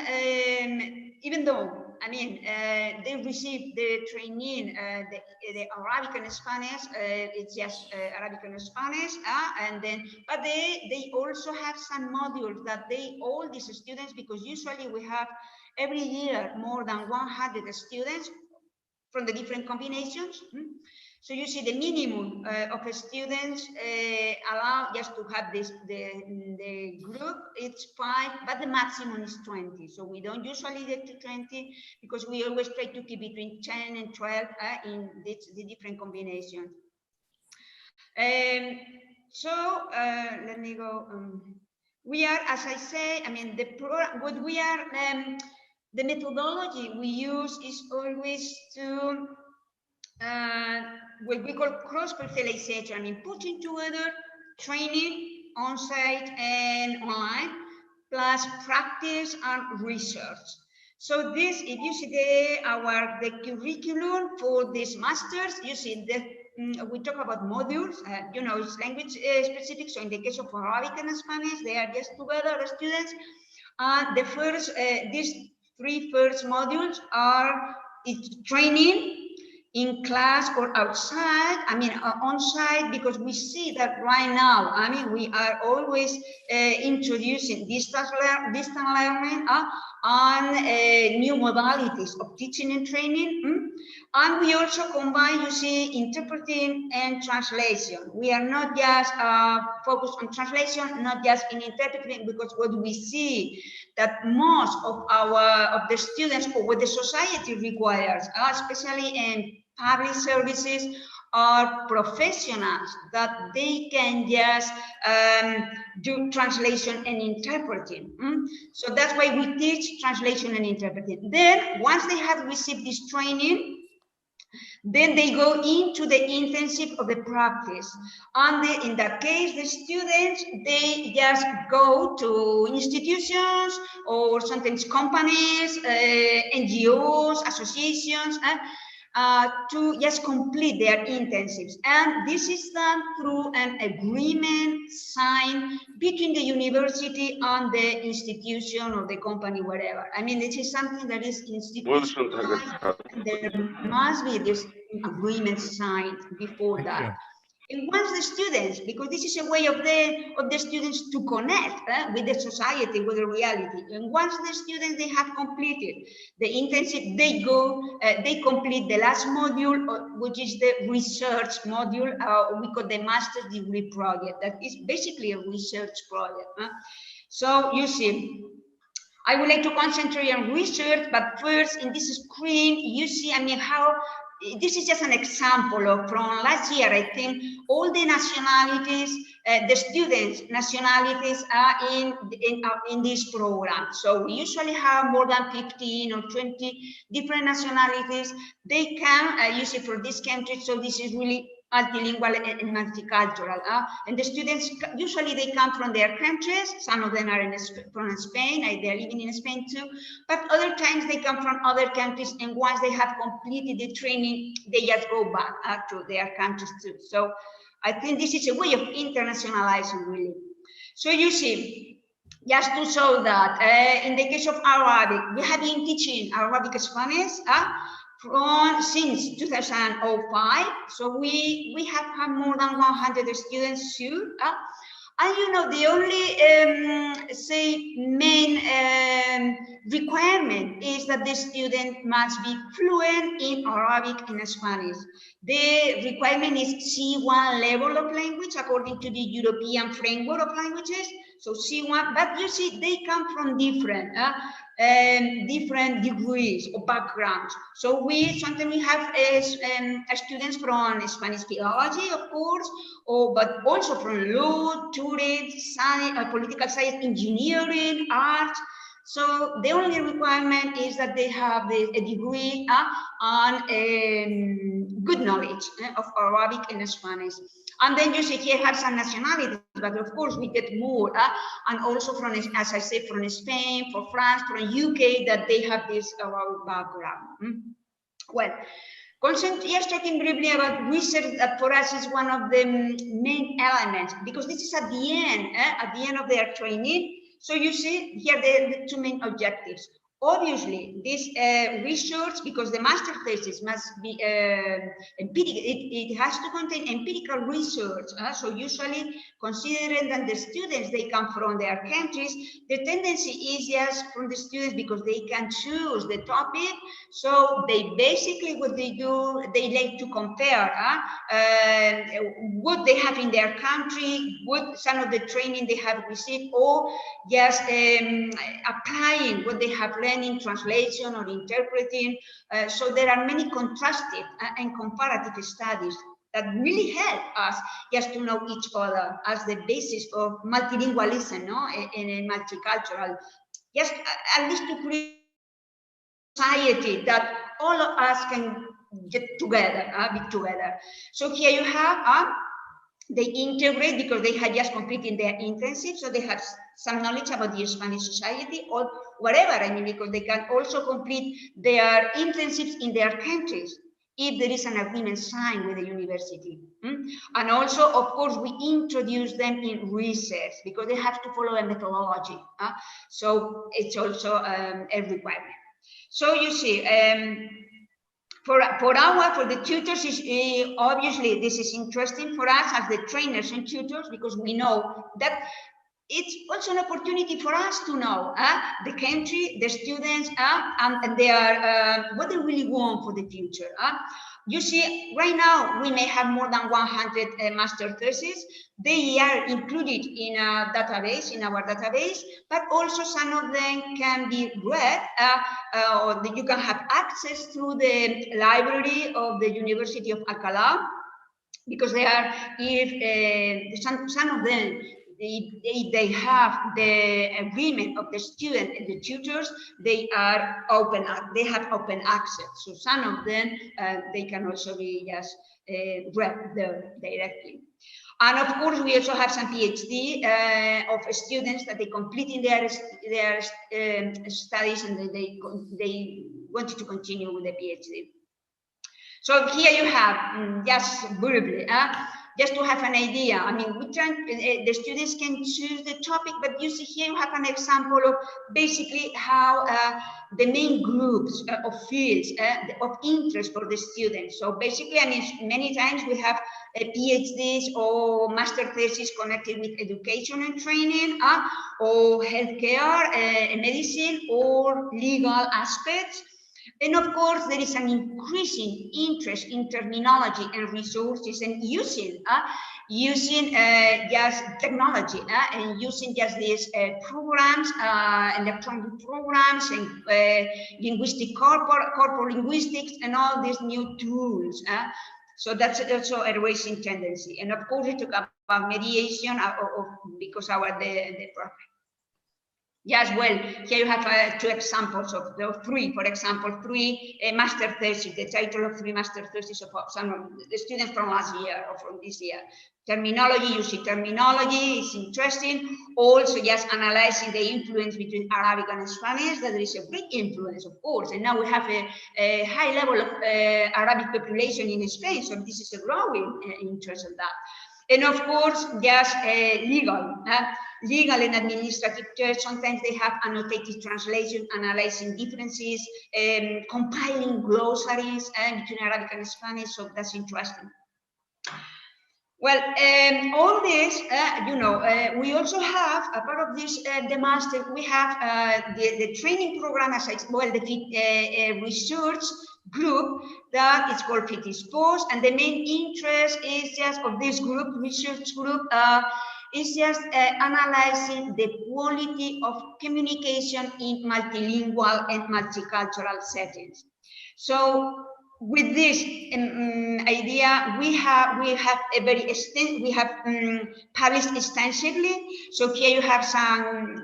even though, I mean, they receive the training, the Arabic and Spanish, it's just Arabic and Spanish, and then, but they also have some modules that all these students, because usually we have every year more than 100 students from the different combinations. So you see the minimum of students allow just to have this, the group, it's 5, but the maximum is 20. So we don't usually get to 20 because we always try to keep between 10 and 12 in the different combinations. So let me go. We are, as I say, I mean, what we are, the methodology we use is always to what we call cross-fertilization. I mean, putting together training on-site and online, plus practice and research. So this, if you see the curriculum for these masters, you see that we talk about modules, you know, it's language specific. So in the case of Arabic and Spanish, they are just together, the students. The first, these 3 first modules are training in class or outside, I mean, on-site, because we see that right now, I mean, we are always introducing distance learning and new modalities of teaching and training. And we also combine, you see, interpreting and translation. We are not just focused on translation, not just in interpreting, because what we see that most of the students, or what the society requires, especially in public services, are professionals that they can just do translation and interpreting. So that's why we teach translation and interpreting. Then once they have received this training, then they go into the intensive of the practice. And in that case, the students, they just go to institutions or sometimes companies, NGOs, associations, to just complete their intensives. And this is done through an agreement signed between the university and the institution or the company, whatever. I mean, this is something that is institutionalized. There must be this agreement signed before that. And once the students, because this is a way of the students to connect with the society, with the reality. And once the students, they have completed the intensive, they go, they complete the last module, which is the research module, we call the master's degree project. That is basically a research project. So you see, I would like to concentrate on research, but first in this screen, you see, I mean, how this is just an example of from last year. I think all the nationalities, the students' nationalities are in this program. So we usually have more than 15 or 20 different nationalities. They come, you see, for this country. So this is really multilingual and multicultural. And the students, usually they come from their countries. Some of them are from Spain, they're living in Spain too. But other times they come from other countries, and once they have completed the training, they just go back to their countries too. So I think this is a way of internationalizing, really. So you see, just to show that in the case of Arabic, we have been teaching Arabic Spanish since 2005. So we have had more than 100 students too. And you know, the only say main requirement is that the student must be fluent in Arabic and Spanish. The requirement is C1 level of language according to the European framework of languages. so C1, but you see, they come from different degrees or backgrounds. So sometimes we have students from Spanish philology, of course, but also from law, tourism, science, political science, engineering, art. So the only requirement is that they have a degree on good knowledge of Arabic and Spanish. And then you see here have some nationalities, but of course we get more, and also from, as I said, from Spain, from France, from UK, that they have this Arabic background. Well, just talking briefly about research, that for us is one of the main elements, because this is at the end of their training. So you see here the two main objectives. Obviously, this research, because the master thesis must be empirical, it has to contain empirical research. So usually, considering that the students, they come from their countries, the tendency is just from the students, because they can choose the topic. So they basically, what they do, they like to compare what they have in their country, what some of the training they have received, or just applying what they have learned in translation or interpreting. So there are many contrastive and comparative studies that really help us just to know each other as the basis of multilingualism, in a multicultural, just at least to create a society that all of us can get together, be together. So here you have they integrate, because they had just completed their intensive, so they have some knowledge about the Spanish society or whatever. I mean, because they can also complete their intensives in their countries if there is an agreement signed with the university. And also, of course, we introduce them in research, because they have to follow a methodology. So it's also a requirement. So you see, for the tutors, obviously this is interesting for us as the trainers and tutors, because we know that it's also an opportunity for us to know the country, the students, and their what they really want for the future. You see, right now we may have more than 100 master theses. They are included in a database, in our database, but also some of them can be read, or you can have access through the library of the University of Alcalá, because they are, if some of them, they have the agreement of the student and the tutors, they are open, they have open access. So some of them, they can also be just read there directly. And of course, we also have some PhD of students that they completing their studies, and they wanted to continue with the PhD. So here you have, just briefly, just to have an idea. I mean, the students can choose the topic, but you see here you have an example of basically how the main groups of fields of interest for the students. So basically, I mean, many times we have PhDs or master theses connected with education and training, or healthcare, medicine, or legal aspects. And of course, there is an increasing interest in terminology and resources, and using just technology and using just these programs, electronic programs, and linguistic corporate linguistics, and all these new tools. So that's also a rising tendency. And of course, we talk about mediation because the program. Yes, well, here you have two examples of the three, for example, three master theses, the title of three master theses of some of the students from last year or from this year. Terminology, you see terminology is interesting. Also, just analyzing the influence between Arabic and Spanish, that there is a great influence, of course. And now we have a high level of Arabic population in Spain, so this is a growing interest in that. And of course, just legal and administrative terms. Sometimes they have annotated translation, analyzing differences, compiling glossaries between Arabic and Spanish. So that's interesting. Well, all this, we also have, a part of this, the master, we have the training program, as the research group that is called FITISPOS, and the main interest is just of this group, research group, is just analyzing the quality of communication in multilingual and multicultural settings. So with this idea, we have a very published extensively. So here you have some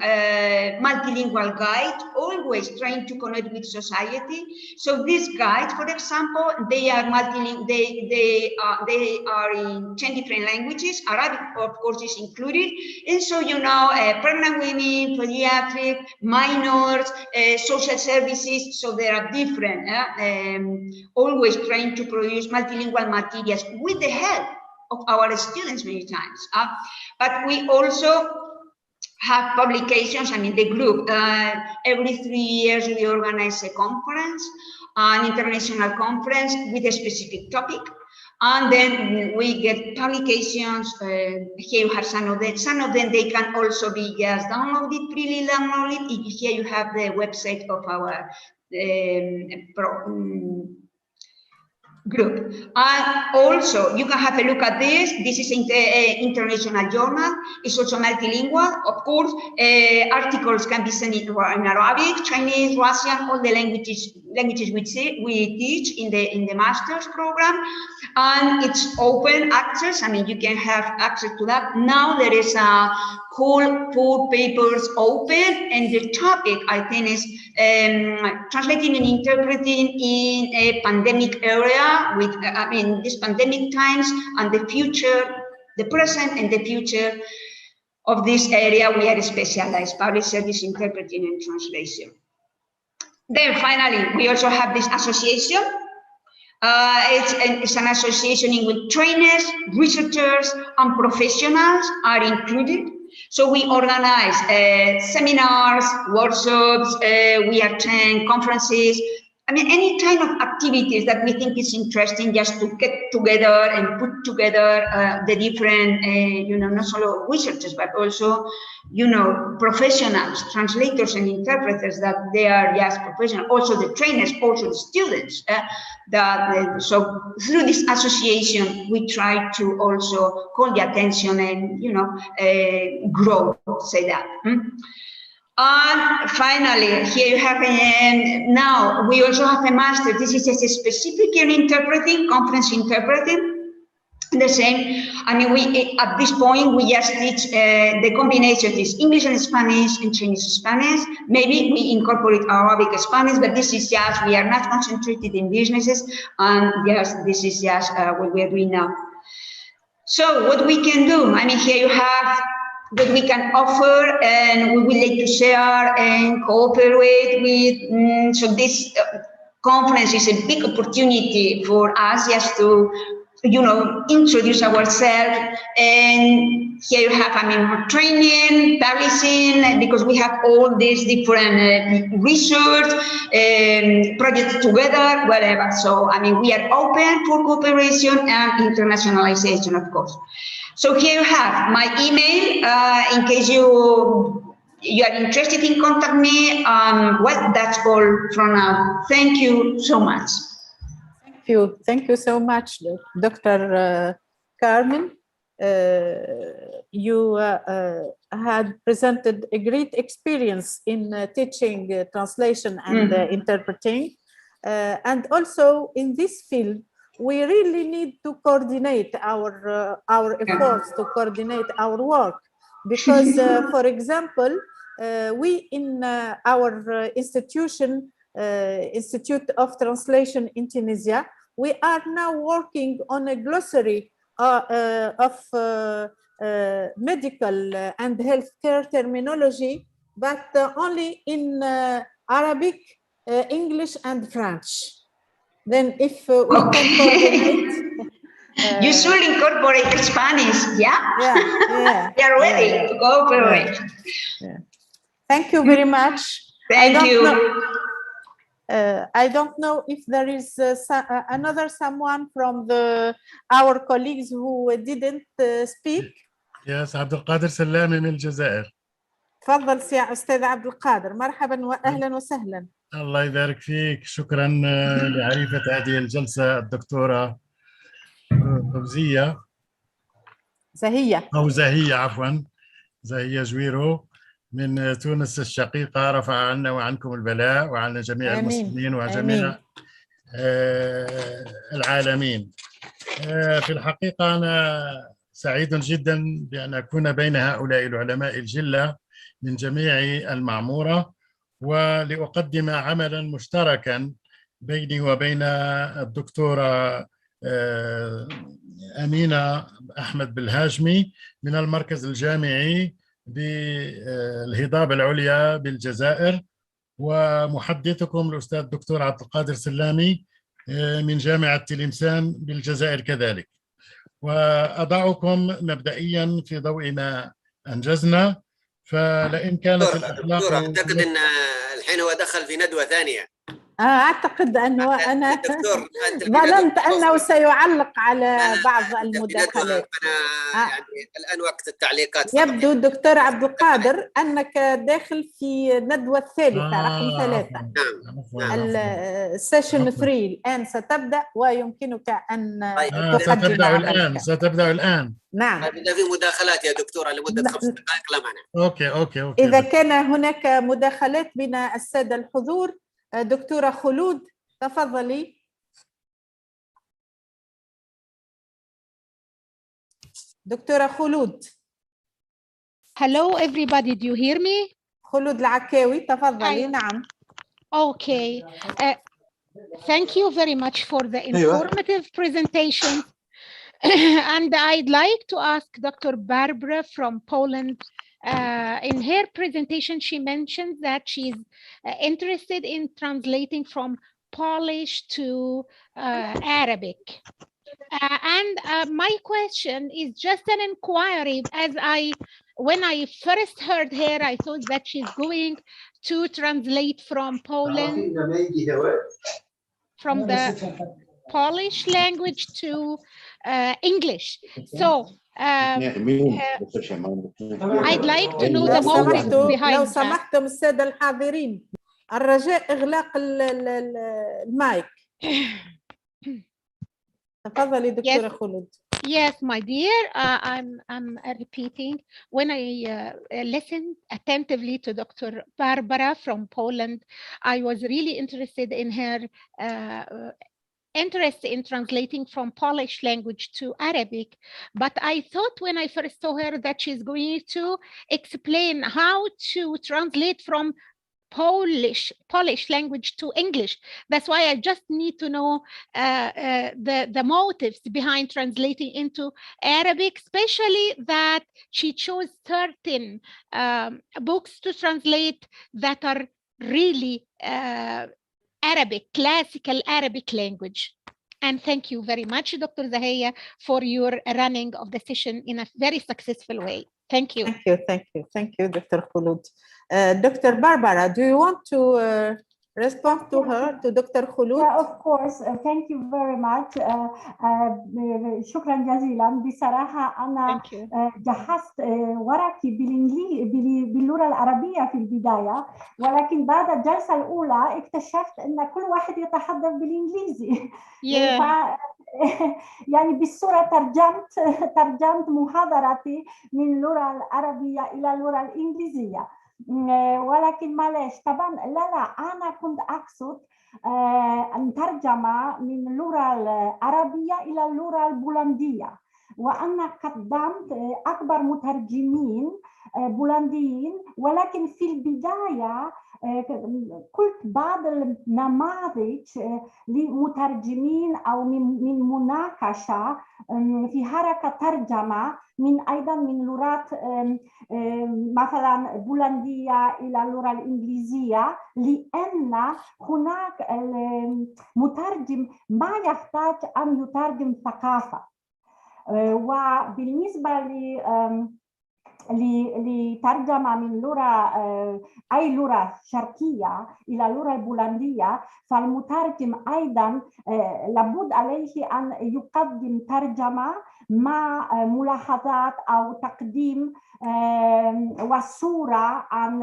multilingual guide, always trying to connect with society. So these guides, for example, they are multilingual. They are in 10 different languages. Arabic, of course, is included. And so pregnant women, pediatric, minors, social services. So there are different. Always trying to produce multilingual materials with the help of our students many times. But we also have publications. I mean, the group, every 3 years we organize a conference, an international conference with a specific topic. And then we get publications. Here you have some of them. Some of them, they can also be just downloaded, freely downloaded. Here you have the website of our group. And also, you can have a look at this. This is an international journal. It's also multilingual. Of course, articles can be sent in Arabic, Chinese, Russian, all the languages we teach in the master's program. And it's open access. I mean, you can have access to that. Now there is a call for papers open, and the topic, I think, is translating and interpreting in a pandemic area with, these pandemic times and the future, the present and the future of this area. We are specialized, public service interpreting and translation. Then finally, we also have this association. It's an association in which trainers, researchers, and professionals are included. So we organize seminars, workshops, we attend conferences. I mean, any kind of activities that we think is interesting, just to get together and put together the different, not solo researchers, but also, professionals, translators and interpreters, that they are just professional. Also the trainers, also the students. So through this association, we try to also call the attention and, grow, say that. And finally, here you have, now we also have a master. This is a specific in interpreting, conference interpreting. The same, I mean, at this point, we just teach the combination is English and Spanish and Chinese Spanish. Maybe we incorporate Arabic Spanish, but this is just, we are not concentrated in businesses. And yes, this is just what we're doing now. So what we can do, I mean, here you have what we can offer, and we would like to share and cooperate with. So this conference is a big opportunity for us just to, introduce ourselves. And here you have, training, publishing, because we have all these different research projects together, whatever. So, we are open for cooperation and internationalization, of course. So here you have my email, in case you are interested in contact me. Well, that's all from now. Thank you so much. Thank you so much, Dr. Carmen. You had presented a great experience in teaching translation and interpreting. And also in this field, we really need to coordinate our efforts, to coordinate our work. Because, for example, we in our institution, Institute of Translation in Tunisia, we are now working on a glossary of medical and healthcare terminology, but only in Arabic, English, and French. Then if we can coordinate... you should incorporate Spanish, yeah? Yeah. We are ready to cooperate. Yeah. Thank you very much. Thank you. I don't know if there is someone from our colleagues who didn't speak. Yes, عبد القادر سلامي من الجزائر. تفضل سي أستاذ عبد القادر، مرحبا وأهلا وسهلا. الله يبارك فيك، شكرا لعريفة هذه الجلسة الدكتورة فوزية. زهية أو زهية عفوا، زهية جويرو من تونس الشقيقة. رفع عنا وعنكم البلاء وعن جميع المسلمين وجميع العالمين. في الحقيقة أنا سعيد جدا بأن أكون بين هؤلاء العلماء الجلة من جميع المعمورة، ولأقدم عملا مشتركا بيني وبين الدكتورة أمينة أحمد بالهاشمي من المركز الجامعي بالهضاب العليا بالجزائر، ومحدثكم الأستاذ الدكتور عبد القادر سلامي من جامعة تلمسان بالجزائر كذلك. وأضعكم مبدئيا في ضوء ما أنجزنا. فلئن كانت الأخلاق دكتور أعتقد أن الحين هو دخل في ندوة ثانية. أعتقد أنه أنا ظننت أنه سيعلق على بعض المداخلات. يعني الآن وقت التعليقات. يبدو دكتور عبد القادر أنك داخل في الندوة الثالثة رقم 3. السيشن 3 الآن ستبدأ ويمكنك أن تقدم. ستبدأ الآن. نعم. إذا في مداخلات يا دكتورة لمدة 5 دقائق لا مانع. أوكي. إذا كان هناك مداخلات من السادة الحضور، دكتورة خلود تفضلي. دكتورة خلود. Hello everybody, do you hear me? خلود العكاوي تفضلي. نعم. Okay. Thank you very much for the informative presentation. And I'd like to ask Dr. Barbara from Poland. In her presentation, she mentioned that she's interested in translating from Polish to Arabic. And my question is just an inquiry. When I first heard her, I thought that she's going to translate from Poland, from the Polish language to English. So I'd like to know the motive behind لو that. سمحتم السادة الحاضرين الرجاء إغلاق المايك. تفضلي دكتورة خلود. Yes, my dear, I'm repeating. When I listened attentively to Dr. Barbara from Poland, I was really interested in her interest in translating from Polish language to Arabic. But I thought when I first saw her that she's going to explain how to translate from Polish language to English. That's why I just need to know the motives behind translating into Arabic, especially that she chose certain books to translate that are really Arabic, classical Arabic language. And thank you very much, Dr. Zahia, for your running of the session in a very successful way. Thank you. Thank you, Dr. Khulud. Dr. Barbara, do you want to respond to her, to Dr. Khulud? Yeah, of course. Thank you very much. شكرا جزيلا. بصراحة أنا جهزت ورقي باللغة العربية في البداية، ولكن بعد الجلسة الأولى اكتشفت أن كل واحد يتحدث بالإنجليزي. يعني بالصورة ترجمت محاضرتي من اللغة العربية إلى اللغة الإنجليزية. ولكن معلش طبعا لا أنا كنت أقصد أن ترجمة من اللغة العربية إلى اللغة البولندية، وأنا قدمت أكبر مترجمين بولنديين، ولكن في البداية قلت بعض النماذج لمترجمين أو من مناقشة في حركة ترجمة أيضا من لغات مثلا بولندية إلى اللغة الإنجليزية، لأن هناك المترجم ما يحتاج أن يترجم ثقافة. وبالنسبة لترجمة من لغة أي لغة شرقية إلى اللغة البولندية، فالمترجم أيضا لابد عليه أن يقدم ترجمة مع ملاحظات أو تقديم وصورة عن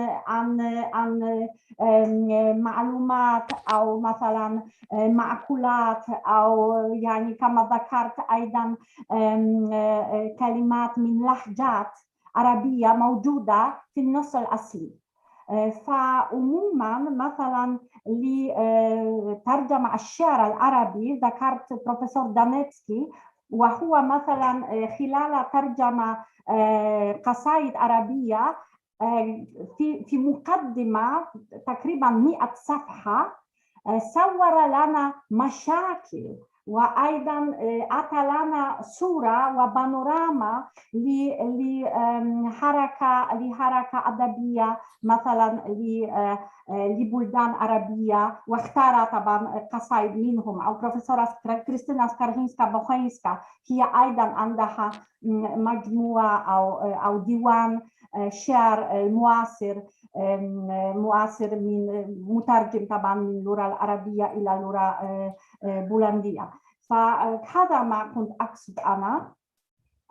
معلومات أو مثلا معقولات، أو يعني كما ذكرت أيضا كلمات من لهجات عربية موجودة في النص الأصلي. فعموما مثلا لترجمة الشعر العربي ذكرت بروفيسور دانيتسكي، وهو مثلا خلال ترجمة قصائد عربية في مقدمة تقريبا 100 صفحة صور لنا مشاكل، وأيضا أتى لنا صورة وبانوراما لحركة أدبية مثلا لبلدان عربية، واختار طبعا قصائد منهم. أو بروفيسورة كريستينا سكارجينسكا-بوخينسكا هي أيضا عندها مجموعة أو ديوان شعر معاصر من مترجم طبعا من اللغة العربية إلى اللغة بولندية. فهذا ما كنت أقصد أنا.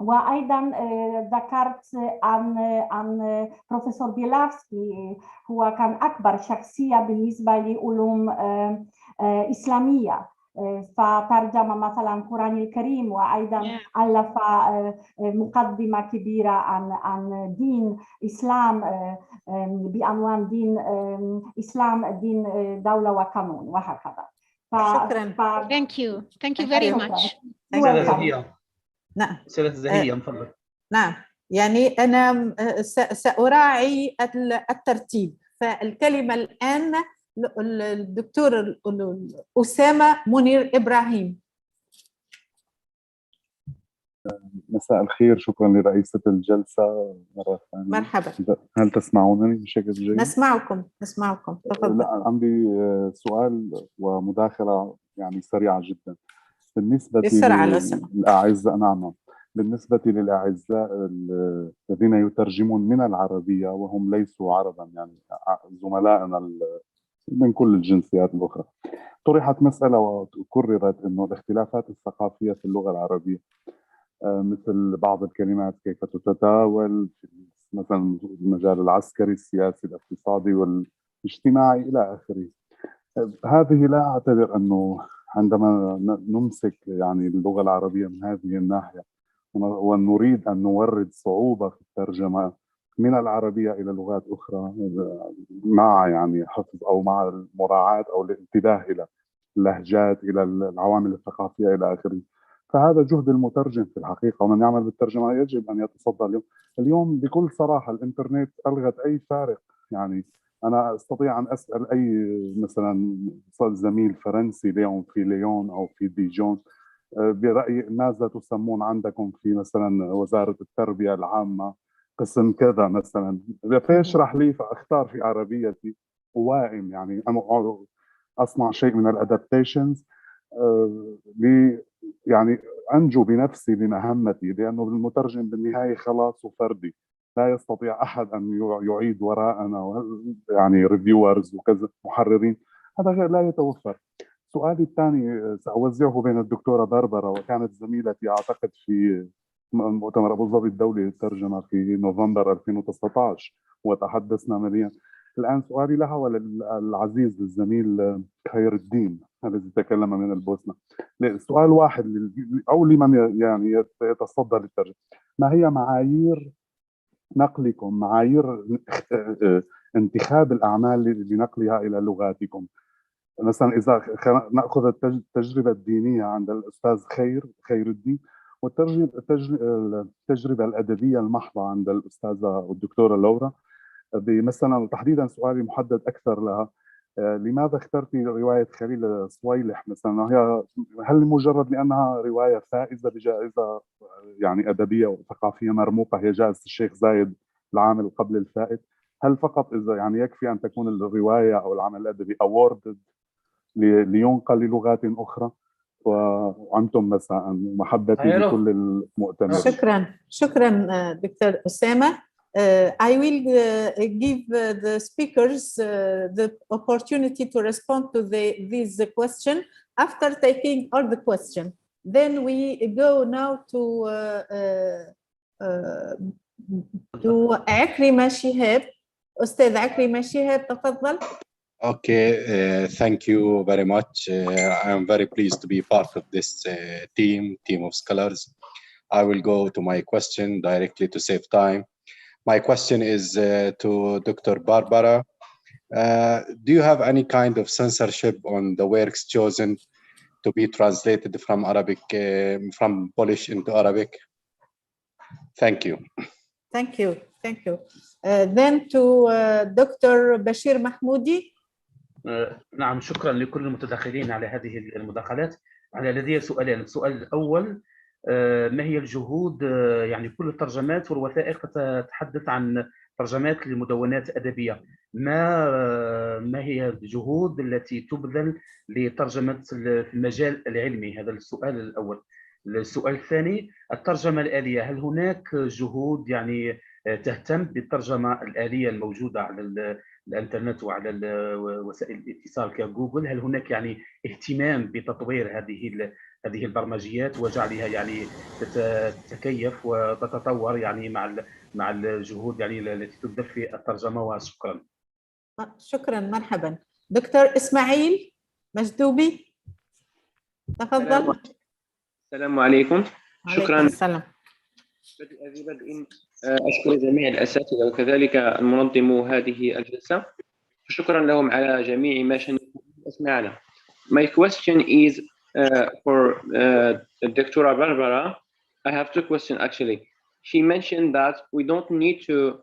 وأيضا ذكرت عن بروفيسور بيلافسكي، هو كان أكبر شخصية بالنسبة لعلوم إسلامية، فترجم مثلا القرآن الكريم، وأيضا ألف مقدمة كبيرة عن دين إسلام بعنوان دين إسلام دين دولة وقانون وهكذا. شكرا. Thank you very much. نعم. أستاذة زهية تفضل. نعم، يعني أنا سأراعي الترتيب. فالكلمة الآن الدكتور أسامة منير إبراهيم. مساء الخير، شكرا لرئيسة الجلسة مرة ثانية. مرحبا. هل تسمعونني بشكل جيد؟ نسمعكم. تفضل. لا، عندي سؤال ومداخلة يعني سريعة جدا. بالنسبة للأعزاء، نعم، بالنسبة للأعزاء الذين يترجمون من العربية وهم ليسوا عربا، يعني زملائنا من كل الجنسيات الأخرى، طرحت مسألة وكررت إنه الاختلافات الثقافية في اللغة العربية، مثل بعض الكلمات كيف تتداول في مثلا المجال العسكري، السياسي، الاقتصادي والاجتماعي إلى آخره. هذه لا أعتبر أنه عندما نمسك يعني اللغة العربية من هذه الناحية ونريد أن نورد صعوبة في الترجمة من العربية إلى لغات أخرى مع يعني حفظ أو مع المراعاة أو الانتباه إلى اللهجات، إلى العوامل الثقافية إلى آخره، فهذا جهد المترجم في الحقيقة، ومن يعمل بالترجمة يجب أن يتصدى اليوم بكل صراحة. الإنترنت ألغت أي فارق، يعني أنا أستطيع أن أسأل أي مثلا زميل فرنسي اليوم في ليون أو في ديجون برأي ماذا تسمون عندكم في مثلا وزارة التربية العامة قسم كذا مثلا، فيشرح لي فأختار في عربيتي وائم، يعني أنا أصنع شيء من الأدابتيشنز يعني أنجو بنفسي بمهمتي، لأنه المترجم بالنهاية خلاص وفردي، لا يستطيع أحد أن يعيد وراءنا، يعني ريفيورز وكذا محررين، هذا لا يتوفر. سؤالي الثاني سأوزعه بين الدكتورة باربرا، وكانت زميلتي أعتقد في مؤتمر أبو ظبي الدولي للترجمة في نوفمبر 2019 وتحدثنا مليا. الآن سؤالي لها وللعزيز الزميل خير الدين الذي تكلم من البوسنة، سؤال واحد أو لمن يعني يتصدى للترجمة: ما هي معايير نقلكم، معايير انتخاب الأعمال لنقلها إلى لغاتكم؟ مثلا إذا نأخذ التجربة الدينية عند الأستاذ خير الدين، والتجربة الأدبية المحضة عند الأستاذة والدكتورة لورا، مثلا تحديدا سؤالي محدد أكثر لها: لماذا اخترتي رواية خليل صويلح مثلا؟ هل مجرد لأنها رواية فائزة بجائزة يعني أدبية وثقافية مرموقة، هي جائزة الشيخ زايد العام قبل الفائت؟ هل فقط إذا يعني يكفي أن تكون الرواية أو العمل الأدبي awarded لينقل للغات أخرى؟ وأنتم مساء، محبتي لكل المؤتمرين. شكرا دكتور أسامة. I will give the speakers the opportunity to respond to this question after taking all the question. Then we go now to عكرمة شهاب. أستاذ عكرمة شهاب تفضل. Okay, thank you very much. I am very pleased to be part of this team of scholars. I will go to my question directly to save time. My question is to Dr. Barbara. Do you have any kind of censorship on the works chosen to be translated from Arabic, from Polish into Arabic? Thank you. Thank you. Thank you. Then to Dr. Bashir Mahmoudi. نعم، شكرا لكل المتدخلين على هذه المداخلات. أنا لدي سؤالين. السؤال الأول، ما هي الجهود، يعني كل الترجمات والوثائق تتحدث عن ترجمات لمدونات أدبية، ما هي الجهود التي تبذل لترجمة في المجال العلمي؟ هذا السؤال الأول. السؤال الثاني، الترجمة الآلية، هل هناك جهود يعني تهتم بالترجمة الآلية الموجودة على الانترنت وعلى وسائل الاتصال كجوجل؟ هل هناك يعني اهتمام بتطوير هذه البرمجيات وجعلها يعني تتكيف وتتطور يعني مع الجهود يعني التي تبذل في الترجمة؟ وشكرا. شكرا، مرحبا. دكتور إسماعيل مجدوبي تفضل. السلام عليكم. شكرا. السلام. بدء أشكر جميع الأساتذة وكذلك المنظم هذه الجلسة، شكرا لهم على جميع ما شنقوا أسمعنا. My question is for Dr. Barbara. I have two questions actually. She mentioned that we don't need to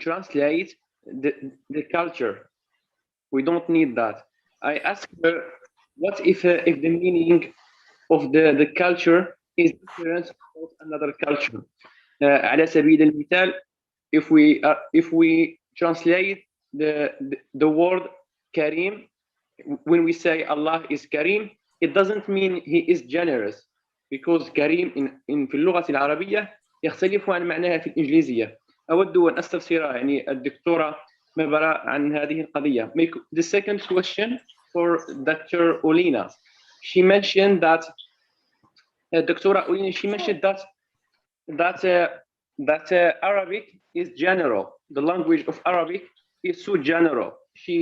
translate the culture. We don't need that. I asked her, what if the meaning of the culture is different from another culture? على سبيل المثال, if we translate the word Karim, when we say Allah is Karim, it doesn't mean he is generous, because Karim في اللغة العربية يختلف عن معناها في الإنجليزية. أود أن أستفسر يعني الدكتورة باربرا عن هذه القضية. The second question for Dr. Olina. She mentioned that Dr. Olina, she mentioned that Arabic is general. The language of Arabic is so general. She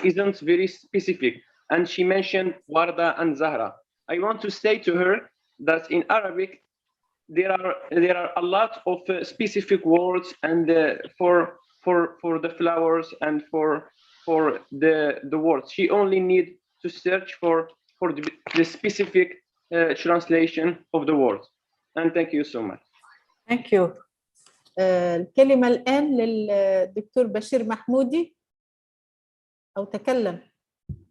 isn't very specific, and she mentioned Warda and Zahra. I want to say to her that in Arabic there are a lot of specific words, and for the flowers and for the words. She only need to search for the specific translation of the words. And thank you so much. Thank you. الكلمة الآن للدكتور بشير محمودي، أو تكلم؟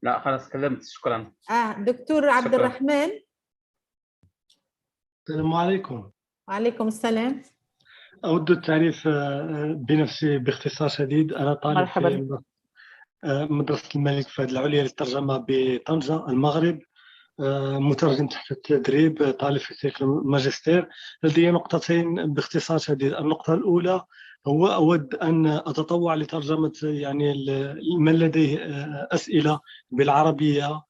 لا خلاص تكلمت، شكرا. دكتور عبد الرحمن. السلام عليكم. وعليكم السلام. أود التعريف بنفسي باختصار شديد. أنا طالب مرحبا. في مدرسة الملك فهد العليا للترجمة بطنجة المغرب، مترجم تحت التدريب، طالب في سيكل ماجستير. لدي نقطتين باختصار شديد. النقطة الأولى هو أود أن أتطوع لترجمة يعني من لديه أسئلة بالعربية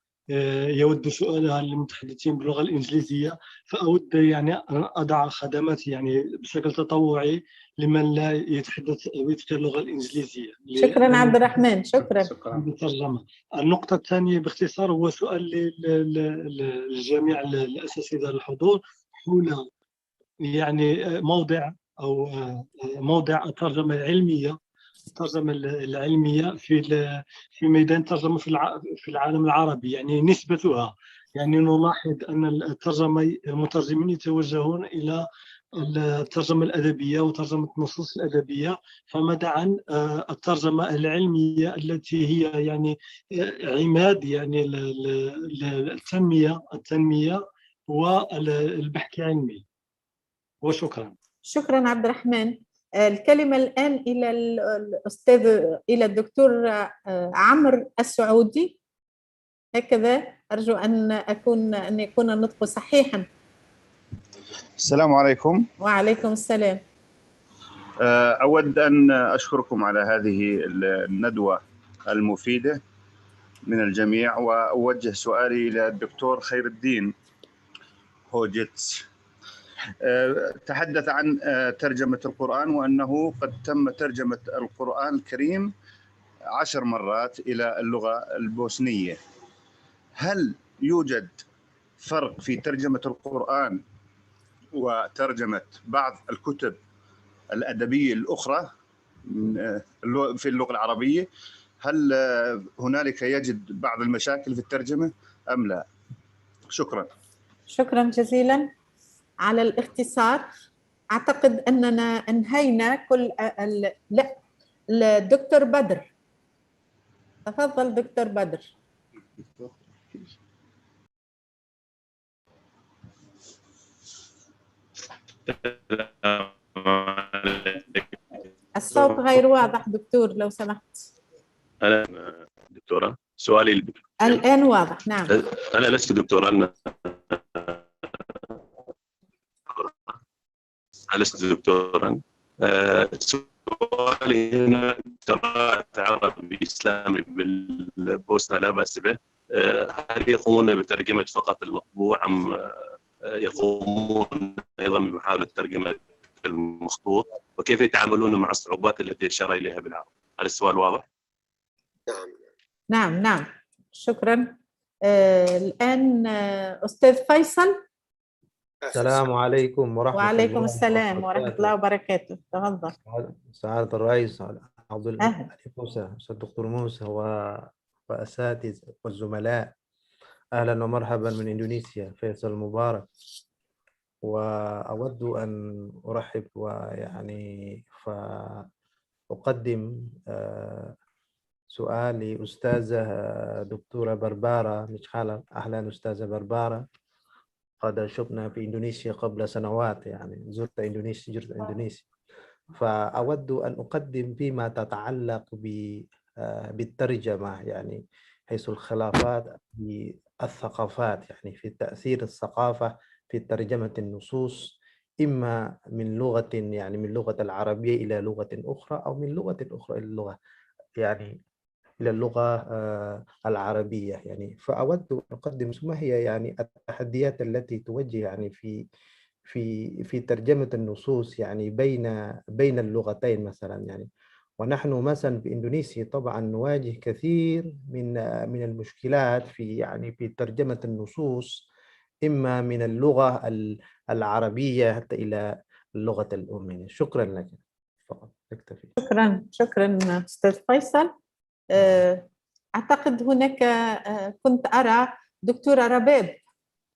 يود سؤالها للمتحدثين باللغة الإنجليزية، فأود يعني أن أضع خدمات يعني بشكل تطوعي لمن لا يتحدث أو يتقن اللغة الإنجليزية. شكرا عبد الرحمن. شكرا. بالترجمة. النقطة الثانية باختصار هو سؤال للجميع الأساتذة الحضور حول يعني موضع الترجمة العلمية. الترجمة العلمية في ميدان الترجمة في العالم العربي، يعني نسبتها. يعني نلاحظ أن المترجمين يتوجهون إلى الترجمة الأدبية وترجمة النصوص الأدبية، فماذا عن الترجمة العلمية التي هي يعني عماد يعني التنمية والبحث العلمي؟ وشكرا. شكرا عبد الرحمن. الكلمة الآن إلى الدكتور عمرو السعودي. هكذا أرجو أن يكون النطق صحيحا. السلام عليكم. وعليكم السلام. أود أن أشكركم على هذه الندوة المفيدة من الجميع، وأوجه سؤالي إلى الدكتور خير الدين هوجيتس. تحدث عن ترجمة القرآن وأنه قد تم ترجمة القرآن الكريم 10 مرات إلى اللغة البوسنية. هل يوجد فرق في ترجمة القرآن وترجمة بعض الكتب الأدبية الأخرى في اللغة العربية؟ هل هنالك يجد بعض المشاكل في الترجمة أم لا؟ شكرا. شكرا جزيلا على الاختصار. أعتقد أننا أنهينا كل لا، الدكتور بدر. تفضل دكتور بدر. الصوت غير واضح دكتور لو سمحت. أنا دكتورة، سؤالي الآن واضح. نعم. أنا لست دكتورا، أنا لست دكتورا. سؤالي هنا قراءة عربي إسلامي بالبوسنة لا بأس به، هل يقومون بترجمة فقط المطبوع أم يقومون أيضا بمحاولة ترجمة المخطوط؟ وكيف يتعاملون مع الصعوبات التي أشار إليها بالعربي؟ هل السؤال واضح؟ نعم. شكرا. الآن أستاذ فيصل. السلام عليكم ورحمة الله. وعليكم السلام ورحمة الله وبركاته. تفضل. سعادة الرئيس عبد الله موسى، الدكتور موسى وأساتذة والزملاء، أهلا ومرحبا من إندونيسيا. فيصل مبارك. وأود أن أرحب ويعني فأقدم سؤالي أستاذة دكتورة بربارة مشخالة. أهلا أستاذة بربارة. قد شفنا في إندونيسيا قبل سنوات، يعني زرت إندونيسيا. فأود أن أقدم فيما تتعلق بالترجمة، يعني حيث الخلافات بالثقافات، يعني في تأثير الثقافة في ترجمة النصوص، إما من لغة يعني من اللغة العربية إلى لغة أخرى، أو من لغة أخرى إلى اللغة العربية. يعني فأود أن أقدم ما هي يعني التحديات التي تواجه يعني في ترجمة النصوص يعني بين اللغتين مثلا. يعني ونحن مثلا في إندونيسيا طبعا نواجه كثير من المشكلات في ترجمة النصوص، إما من اللغة العربية حتى إلى اللغة الأم. شكرا لك. فقط نكتفي. شكرا أستاذ فيصل. أعتقد هناك كنت أرى دكتورة رباب.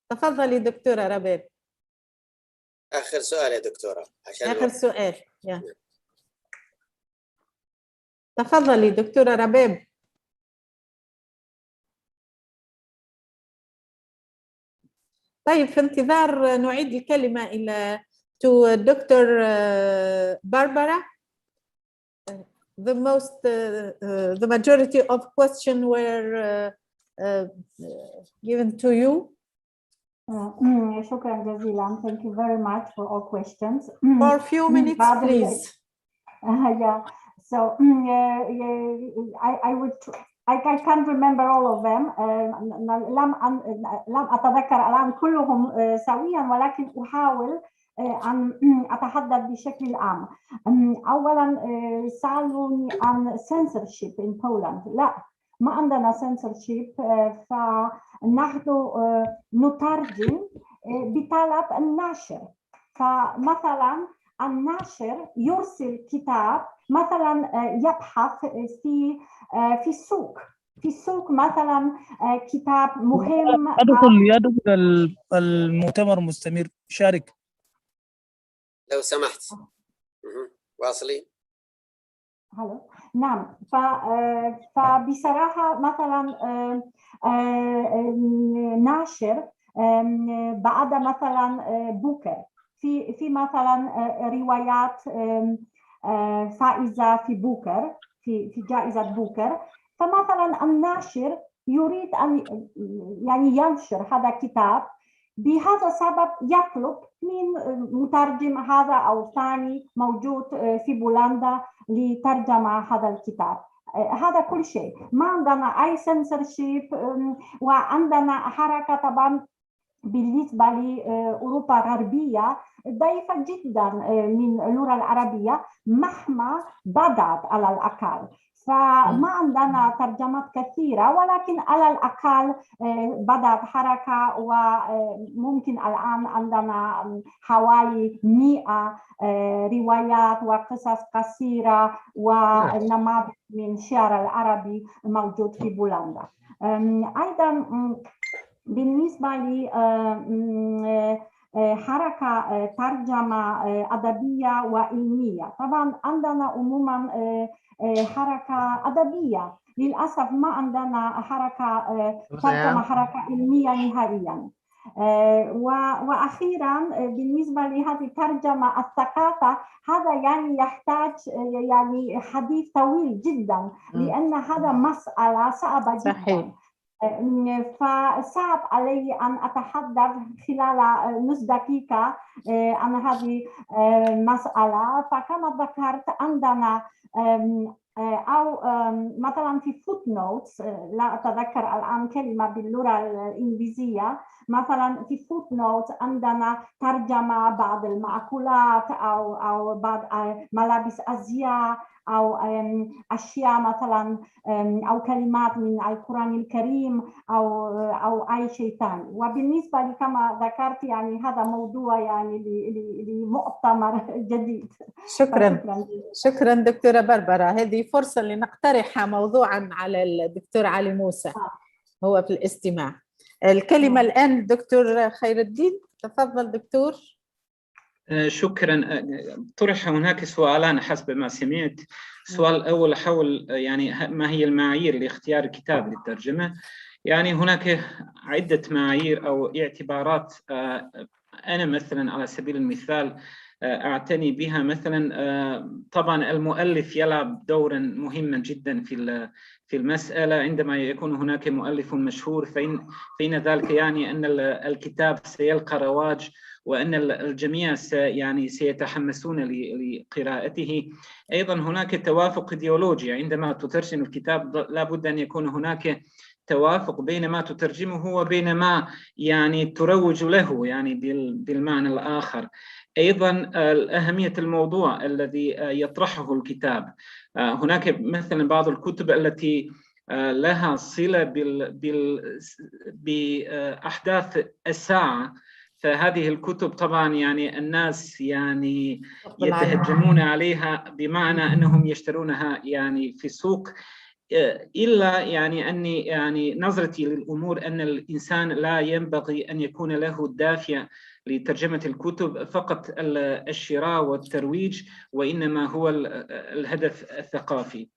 تفضلي دكتورة رباب. آخر سؤال يا دكتورة. آخر سؤال. تفضلي دكتورة رباب. طيب، في انتظار نعيد الكلمة إلى دكتور باربرا. The majority of questions were given to you. شكرا جزيلا. Thank you very much for all questions. For a few minutes, please. Yeah. So I would. I can't remember all of them. لم أتذكر الآن كلهم سويا، ولكن أحاول أن أتحدث بشكل عام. أولا سألوني عن censorship in Poland. لا، ما عندنا censorship. فنحن نترجم بطلب الناشر. فمثلا الناشر يرسل كتاب، مثلا يبحث في السوق مثلا كتاب مهم. يدخل المؤتمر مستمر. شارك لو سمحت. واصلي. نعم. فبصراحة مثلا ناشر بعد مثلا بوكر في مثلا روايات فائزة في بوكر، في جائزة بوكر. فمثلا الناشر يريد أن يعني ينشر هذا الكتاب، بهذا السبب يطلب من مترجم هذا أو ثاني موجود في بولندا لترجمة هذا الكتاب. هذا كل شيء. ما عندنا أي censorship، وعندنا حركة طبعا بالنسبة لأوروبا الغربية ضعيفة جدا من اللغة العربية مهما بدأت على الأقل. فما عندنا ترجمات كثيرة، ولكن على الأقل بدأت حركة، وممكن الآن عندنا حوالي 100 روايات وقصص قصيرة ونماذج من الشعر العربي موجود في بولندا. أيضا بالنسبة لحركة ترجمة أدبية وعلمية، طبعا عندنا عموما حركة أدبية، للأسف ما عندنا حركة ترجمة حركة علمية نهائيا. وأخيرا بالنسبة لهذه الترجمة الثقافة، هذا يعني يحتاج يعني حديث طويل جدا، لأن هذا مسألة صعبة جدا. صحيح. فصعب علي أن أتحدث خلال نص دقيقة عن هذه المسألة. فكما ذكرت عندنا أو مثلا في footnotes، لا أتذكر الآن كلمة باللغة الإنجليزية، مثلا في footnotes عندنا ترجمة بعض المأكولات أو بعض ملابس أزياء أو أشياء مثلا أو كلمات من القرآن الكريم أو أي شيء ثاني. وبالنسبة لي كما ذكرت يعني هذا موضوع يعني لمؤتمر جديد. شكرا دكتورة بربرة. هذه فرصة لنقترح موضوعا على الدكتور علي موسى هو في الاستماع. الكلمة الآن الدكتور خير الدين، تفضل دكتور. شكرا. طرح هناك سؤالان حسب ما سمعت. السؤال الأول حول يعني ما هي المعايير لاختيار كتاب للترجمة. يعني هناك عدة معايير أو اعتبارات أنا مثلا على سبيل المثال أعتني بها. مثلا طبعا المؤلف يلعب دورا مهما جدا في المسألة. عندما يكون هناك مؤلف مشهور فإن ذلك يعني أن الكتاب سيلقى رواج، وأن الجميع يعني سيتحمسون لقراءته. أيضا هناك توافق إيديولوجي. عندما تترجم الكتاب لا بد أن يكون هناك توافق بين ما تترجمه وبين ما يعني تروج له يعني بالمعنى الآخر. أيضا أهمية الموضوع الذي يطرحه الكتاب. هناك مثلا بعض الكتب التي لها صلة بأحداث الساعة، فهذه الكتب طبعا يعني الناس يعني يتهجمون عليها، بمعنى أنهم يشترونها يعني في السوق. إلا يعني أني يعني نظرتي للأمور أن الإنسان لا ينبغي أن يكون له الدافع لترجمة الكتب فقط الشراء والترويج، وإنما هو الهدف الثقافي.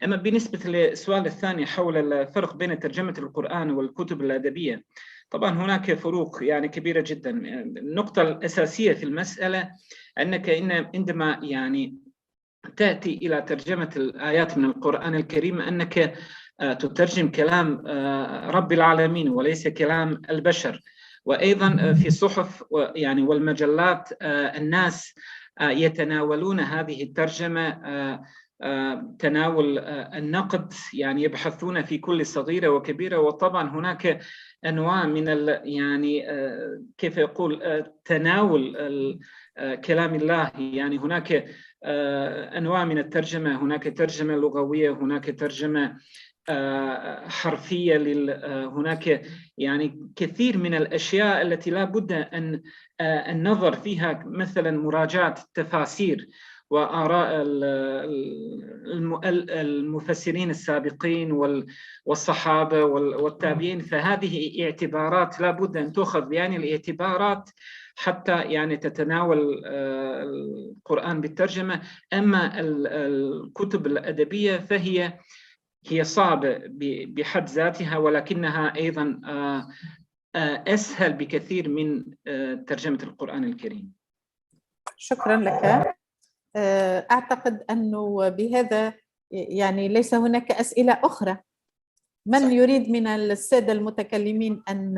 أما بالنسبة للسؤال الثاني حول الفرق بين ترجمة القرآن والكتب الأدبية، طبعا هناك فروق يعني كبيرة جدا. النقطة الأساسية في المسألة أنك عندما يعني تأتي إلى ترجمة الآيات من القرآن الكريم أنك تترجم كلام رب العالمين وليس كلام البشر. وأيضا في الصحف يعني والمجلات الناس يتناولون هذه الترجمة تناول النقد، يعني يبحثون في كل صغيرة وكبيرة. وطبعا هناك أنواع من يعني كيف يقول تناول كلام الله. يعني هناك أنواع من الترجمة، هناك ترجمة لغوية، هناك ترجمة حرفية، هناك يعني كثير من الأشياء التي لا بد أن النظر فيها، مثلا مراجعة التفاسير وآراء المفسرين السابقين والصحابة والتابعين. فهذه اعتبارات لا بد أن تأخذ بعين الاعتبارات حتى يعني تتناول القرآن بالترجمة. أما الكتب الأدبية فهي صعبة بحد ذاتها، ولكنها أيضا أسهل بكثير من ترجمة القرآن الكريم. شكرا لك. أعتقد أنه بهذا يعني ليس هناك أسئلة أخرى. من يريد من السادة المتكلمين أن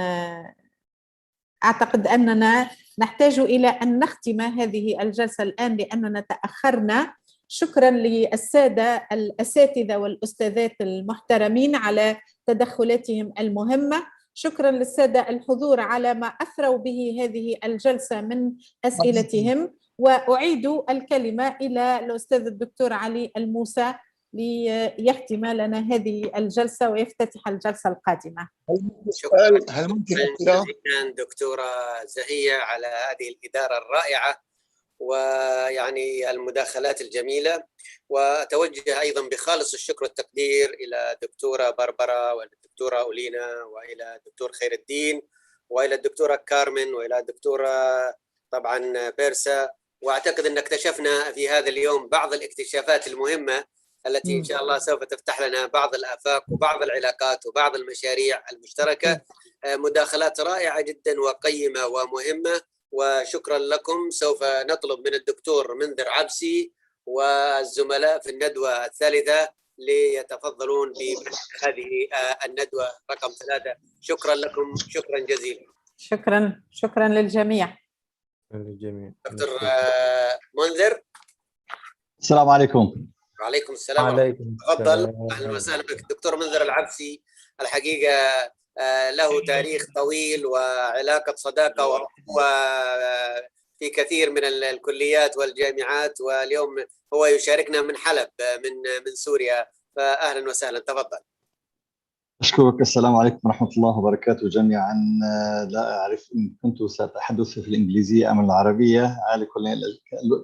أعتقد أننا نحتاج إلى أن نختم هذه الجلسة الآن لأننا تأخرنا. شكرا للسادة الأساتذة والأستاذات المحترمين على تدخلاتهم المهمة. شكرا للسادة الحضور على ما أثروا به هذه الجلسة من أسئلتهم. وأعيد الكلمة إلى الأستاذ الدكتور علي الموسى ليختم لنا هذه الجلسة ويفتتح الجلسة القادمة. هل ممكن جزيلا دكتورة زهية على هذه الإدارة الرائعة ويعني المداخلات الجميلة، وأتوجه أيضا بخالص الشكر والتقدير إلى الدكتورة باربرا والدكتورة أولينا وإلى الدكتور خير الدين وإلى الدكتورة كارمن وإلى الدكتورة طبعا بيرسا. وأعتقد أن اكتشفنا في هذا اليوم بعض الاكتشافات المهمة التي إن شاء الله سوف تفتح لنا بعض الآفاق وبعض العلاقات وبعض المشاريع المشتركة. مداخلات رائعة جدا وقيمة ومهمة، وشكرا لكم. سوف نطلب من الدكتور منذر عبسي والزملاء في الندوة الثالثة ليتفضلون بهذه الندوة رقم 3. شكرا لكم، شكرا جزيلا. شكرا للجميع. دكتور منذر. السلام عليكم. وعليكم السلام. تفضل. اهلا وسهلا بك دكتور منذر العبسي. الحقيقه له تاريخ طويل وعلاقه صداقه وفي كثير من الكليات والجامعات، واليوم هو يشاركنا من حلب من سوريا، فاهلا وسهلا. تفضل. أشكرك. السلام عليكم ورحمة الله وبركاته جميعا. لا أعرف إن كنت سأتحدث في الإنجليزية أم العربية، على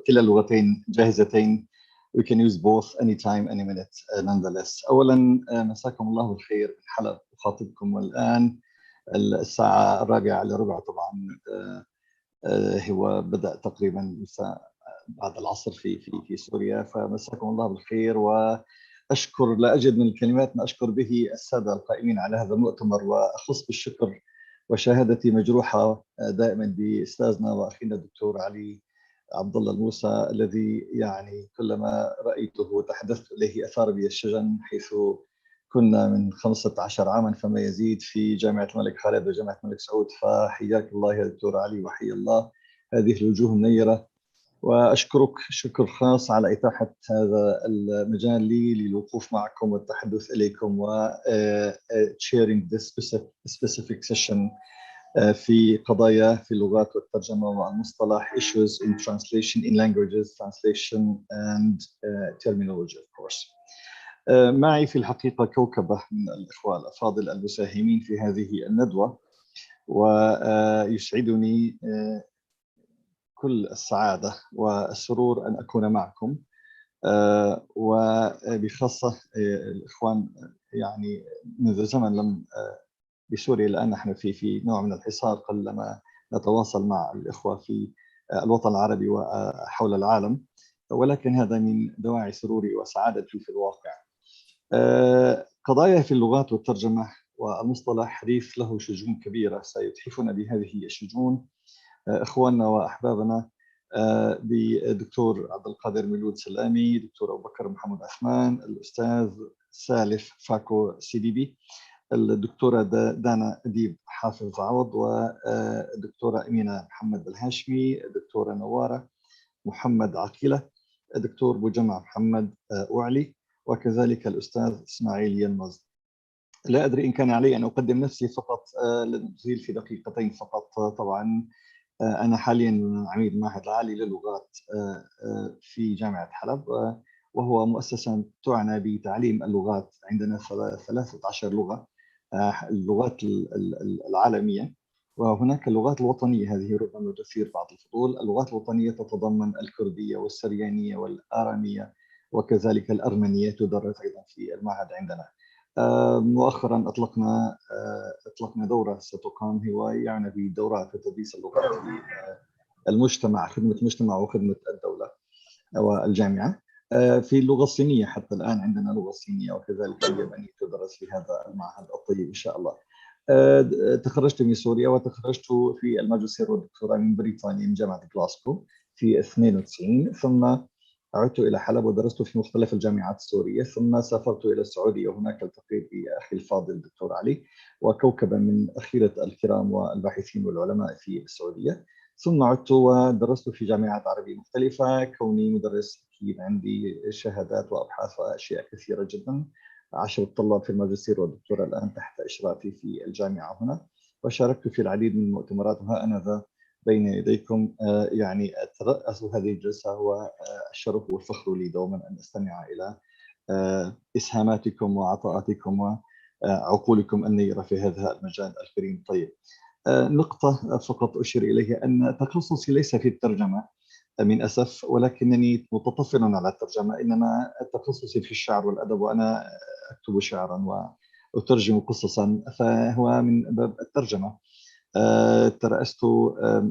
كلا اللغتين جاهزتين. We can use both anytime, any minute, nonetheless. أولا مساكم الله بالخير من حلب، أخاطبكم والآن الساعة 4:45 طبعا. هو بدأ تقريبا بعد العصر في سوريا، فمساكم الله بالخير. وأشكر، لا أجد من الكلمات ما أشكر به السادة القائمين على هذا المؤتمر، وأخص بالشكر وشهادتي مجروحة دائما بأستاذنا وأخينا الدكتور علي عبد الله الموسى، الذي يعني كلما رأيته وتحدثت إليه أثار بي الشجن، حيث كنا من 15 عاما فما يزيد في جامعة الملك خالد وجامعة الملك سعود. فحياك الله يا دكتور علي وحي الله هذه الوجوه النيرة. وأشكرك شكر خاص على إتاحة هذا المجال لي للوقوف معكم والتحدث إليكم و sharing this specific session في قضايا في اللغات والترجمة والمصطلح issues in translation in languages, translation and terminology of course. معي في الحقيقة كوكبة من الإخوة الأفاضل المساهمين في هذه الندوة، ويسعدني كل السعادة والسرور أن أكون معكم، وبخاصة الإخوان يعني منذ زمن لم بسوريا. الآن نحن في نوع من الحصار، قلما نتواصل مع الإخوة في الوطن العربي وحول العالم، ولكن هذا من دواعي سروري وسعادتي في الواقع. قضايا في اللغات والترجمة والمصطلح حديث له شجون كبيرة سيتحفنا بهذه الشجون إخواننا وأحبابنا بدكتور عبد القادر ميلود سلامي، دكتور أبو بكر محمد عثمان، الأستاذ سالف فاكو CDB، الدكتورة دانا أديب حافظ عوض، والدكتورة أمينة محمد الهاشمي، الدكتورة نوارة محمد عقيلة، الدكتور بوجمع محمد وعلي، وكذلك الأستاذ إسماعيل يلمز. لا أدري إن كان علي أن أقدم نفسي فقط لنزيل في دقيقتين فقط. طبعا أنا حاليا عميد المعهد العالي للغات في جامعة حلب، وهو مؤسسة تعنى بتعليم اللغات. عندنا 13 لغة، اللغات العالمية، وهناك اللغات الوطنية. هذه ربما تثير بعض الفضول. اللغات الوطنية تتضمن الكردية والسريانية والآرامية وكذلك الأرمنية، تدرس أيضا في المعهد عندنا. مؤخرا أطلقنا دورة ستقام هو يعني بدورات تدريس اللغات في المجتمع، خدمة المجتمع وخدمة الدولة والجامعة. في اللغة الصينية حتى الآن عندنا لغة صينية، وكذلك اليابانية تدرس في هذا المعهد الطيب إن شاء الله. تخرجت من سوريا، وتخرجت في الماجستير والدكتوراه من بريطانيا من جامعة غلاسكو في 92، ثم عدت إلى حلب ودرست في مختلف الجامعات السورية، ثم سافرت إلى السعودية، وهناك التقيت بأخي الفاضل الدكتور علي وكوكبا من أخيرة الكرام والباحثين والعلماء في السعودية. ثم عدت ودرست في جامعات عربية مختلفة، كوني مدرس أكيد عندي شهادات وأبحاث وأشياء كثيرة جدا، 10 طلاب في الماجستير والدكتوراه الآن تحت إشرافي في الجامعة هنا، وشاركت في العديد من المؤتمرات، وها أنا ذا بين يديكم. يعني أترأس هذه الجلسة هو الشرف والفخر لي دوما أن أستمع إلى إسهاماتكم وعطاءاتكم وعقولكم النيرة في هذا المجال الكريم. طيب، نقطة فقط أشير إليها، أن تخصصي ليس في الترجمة من أسف، ولكنني متطفل على الترجمة، إنما تخصصي في الشعر والأدب، وأنا أكتب شعرا وأترجم قصصا، فهو من باب الترجمة. ترأست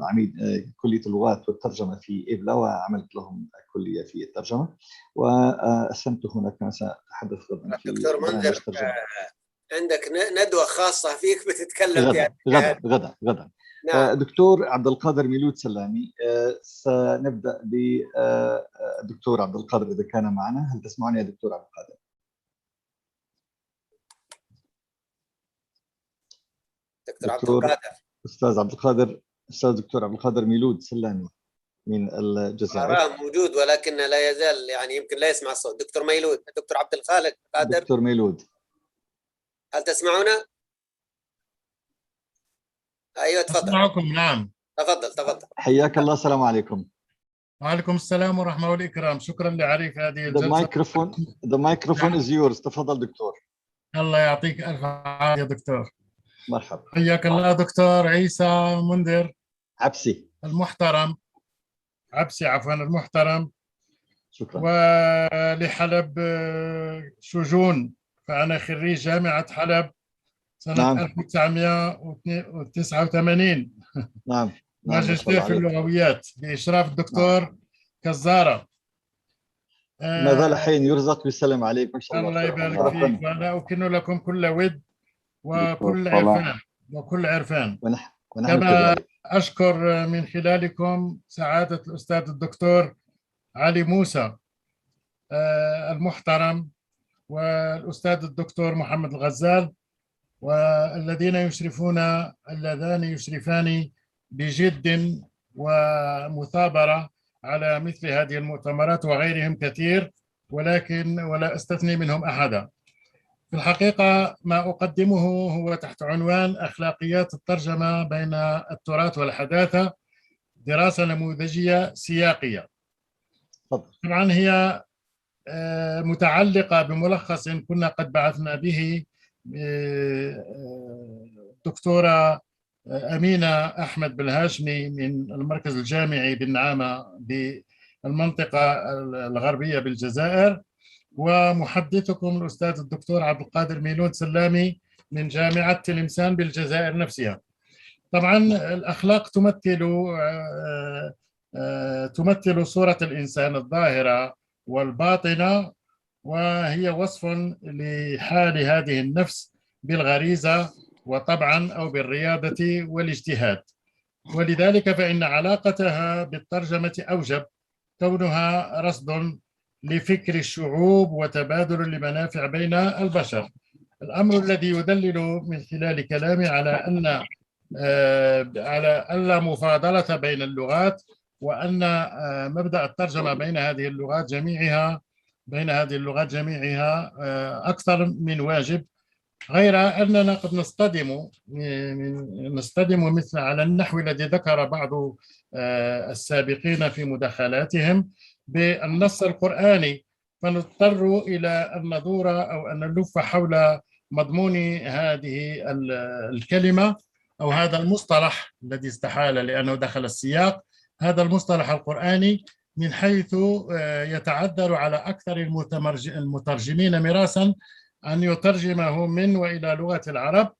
عميد كلية اللغات والترجمة في إبلا، وعملت لهم كلية في الترجمة، وأسهمت هناك كما سأتحدث غدا في دكتور منذر، عندك ندوة خاصة فيك بتتكلم غدا غدا غدا. نعم. دكتور عبد القادر ميلود سلامي، سنبدأ بدكتور عبد القادر إذا كان معنا. هل تسمعني يا دكتور عبد القادر؟ دكتور أستاذ عبد القادر، أستاذ دكتور عبد القادر ميلود سلامي من الجزائر. موجود ولكن لا يزال يعني يمكن لا يسمع الصوت. دكتور ميلود، دكتور عبد الخالق قادر. دكتور ميلود، هل تسمعنا؟ ايوه تفضل. أسمعكم. نعم تفضل. حياك الله، السلام عليكم. وعليكم السلام ورحمة والإكرام. شكرا لعريف هذه الجلسة. The microphone is yours. تفضل دكتور. الله يعطيك ألف عافية دكتور. مرحبا. حياك الله دكتور عيسى منذر عبسي المحترم، المحترم. شكرا. ولحلب شجون، فأنا خريج جامعة حلب سنة نعم. 1989. نعم. ماجستير في اللغويات بإشراف الدكتور كزارة. ما زال حين يرزق بالسلام عليك، ما شاء الله. الله يبارك فيك، وأنا أكن لكم كل ود وكل عرفان كما أشكر من خلالكم سعادة الأستاذ الدكتور علي موسى المحترم، والأستاذ الدكتور محمد الغزال، والذين اللذان يشرفان بجد ومثابرة على مثل هذه المؤتمرات، وغيرهم كثير ولكن ولا أستثني منهم أحدا. في الحقيقة ما أقدمه هو تحت عنوان أخلاقيات الترجمة بين التراث والحداثة، دراسة نموذجية سياقية. طبعا هي متعلقة بملخص كنا قد بعثنا به الدكتورة أمينة أحمد بالهاشمي من المركز الجامعي بالنعامة بالمنطقة الغربية بالجزائر، ومحدثكم الأستاذ الدكتور عبد القادر ميلود سلامي من جامعة تلمسان بالجزائر نفسها. طبعا الأخلاق تمثل صورة الإنسان الظاهرة والباطنة، وهي وصف لحال هذه النفس بالغريزة وطبعا أو بالرياضة والاجتهاد، ولذلك فإن علاقتها بالترجمة أوجب كونها رصد لفكر الشعوب وتبادل لمنافع بين البشر. الأمر الذي يدلل من خلال كلامي على أن لا مفاضلة بين اللغات، وأن مبدأ الترجمة بين هذه اللغات جميعها أكثر من واجب، غير أننا قد نصطدم مثل على النحو الذي ذكر بعض السابقين في مداخلاتهم بالنص القرآني، فنضطر إلى أن ندور أو أن نلف حول مضمون هذه الكلمة أو هذا المصطلح الذي استحال لأنه دخل السياق، هذا المصطلح القرآني، من حيث يتعذر على أكثر المترجمين مراسا أن يترجمه من وإلى لغة العرب،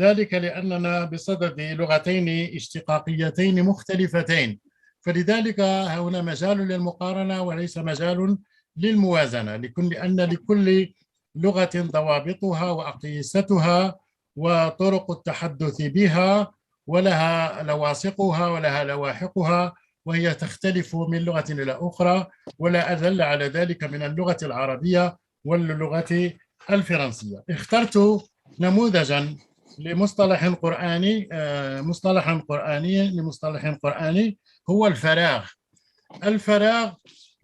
ذلك لأننا بصدد لغتين اشتقاقيتين مختلفتين، فلذلك هنا مجال للمقارنة وليس مجال للموازنة، لأن لكل لغة ضوابطها وأقيستها وطرق التحدث بها، ولها لواصقها ولها لواحقها، وهي تختلف من لغة إلى أخرى، ولا أدل على ذلك من اللغة العربية واللغة الفرنسية. اخترت نموذجا لمصطلح قرآني لمصطلح قرآني هو الفراغ. الفراغ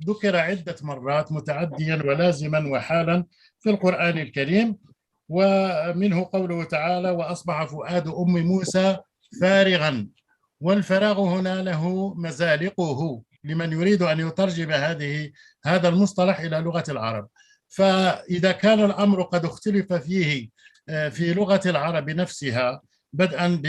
ذكر عدة مرات متعديا ولازما وحالا في القرآن الكريم، ومنه قوله تعالى: وأصبح فؤاد أم موسى فارغا. والفراغ هنا له مزالقه لمن يريد أن يترجم هذا المصطلح إلى لغة العرب. فإذا كان الأمر قد اختلف فيه في لغة العرب نفسها، بدءا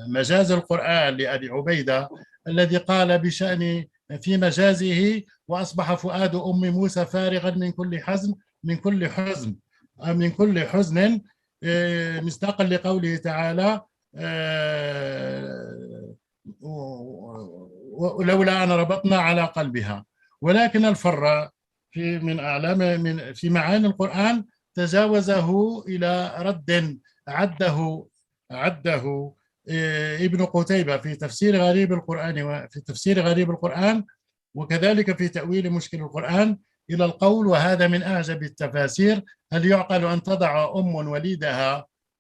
بمجاز القرآن لأبي عبيدة الذي قال بشأن في مجازه: وأصبح فؤاد أم موسى فارغا من كل حزن مصداقا لقوله تعالى: ولولا أن ربطنا على قلبها. ولكن الفراء في معاني القرآن تجاوزه إلى رد عده ابن قتيبة في تفسير غريب القرآن وكذلك في تأويل مشكل القرآن إلى القول: وهذا من أعجب التفاسير، هل يعقل أن تضع أم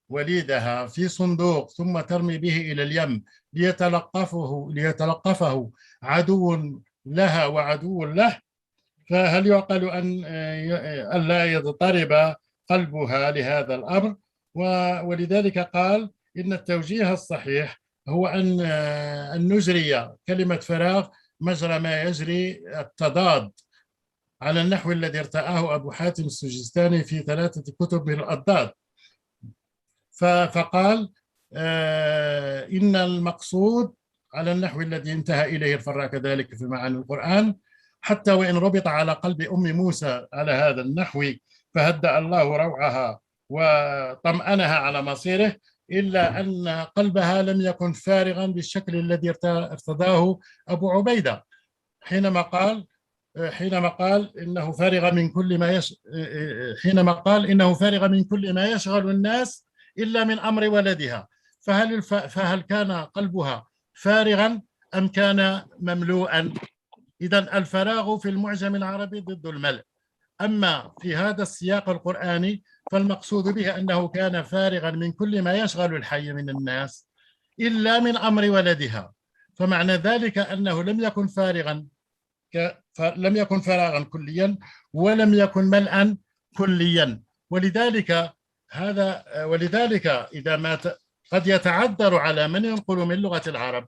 وليدها في صندوق ثم ترمي به إلى اليم ليتلقفه عدو لها وعدو له؟ فهل يعقل أن لا يضطرب قلبها لهذا الأمر؟ ولذلك قال إن التوجيه الصحيح هو أن نجري كلمة فراغ مجرى ما يجري التضاد، على النحو الذي ارتآه أبو حاتم السجستاني في 3 كتب من الأضداد. فقال إن المقصود على النحو الذي انتهى إليه الفراء كذلك في معاني القرآن، حتى وإن ربط على قلب أم موسى على هذا النحو فهدأ الله روعها وطمأنها على مصيره، إلا أن قلبها لم يكن فارغا بالشكل الذي ارتضاه أبو عبيدة حينما قال إنه فارغ من كل ما يشغل الناس إلا من أمر ولدها. فهل كان قلبها فارغا أم كان مملوءا؟ إذن الفراغ في المعجم العربي ضد الملء، أما في هذا السياق القرآني فالمقصود به أنه كان فارغا من كل ما يشغل الحي من الناس إلا من أمر ولدها. فمعنى ذلك أنه لم يكن فراغا كليا ولم يكن ملئا كليا. ولذلك إذا ما قد يتعذر على من ينقل من لغة العرب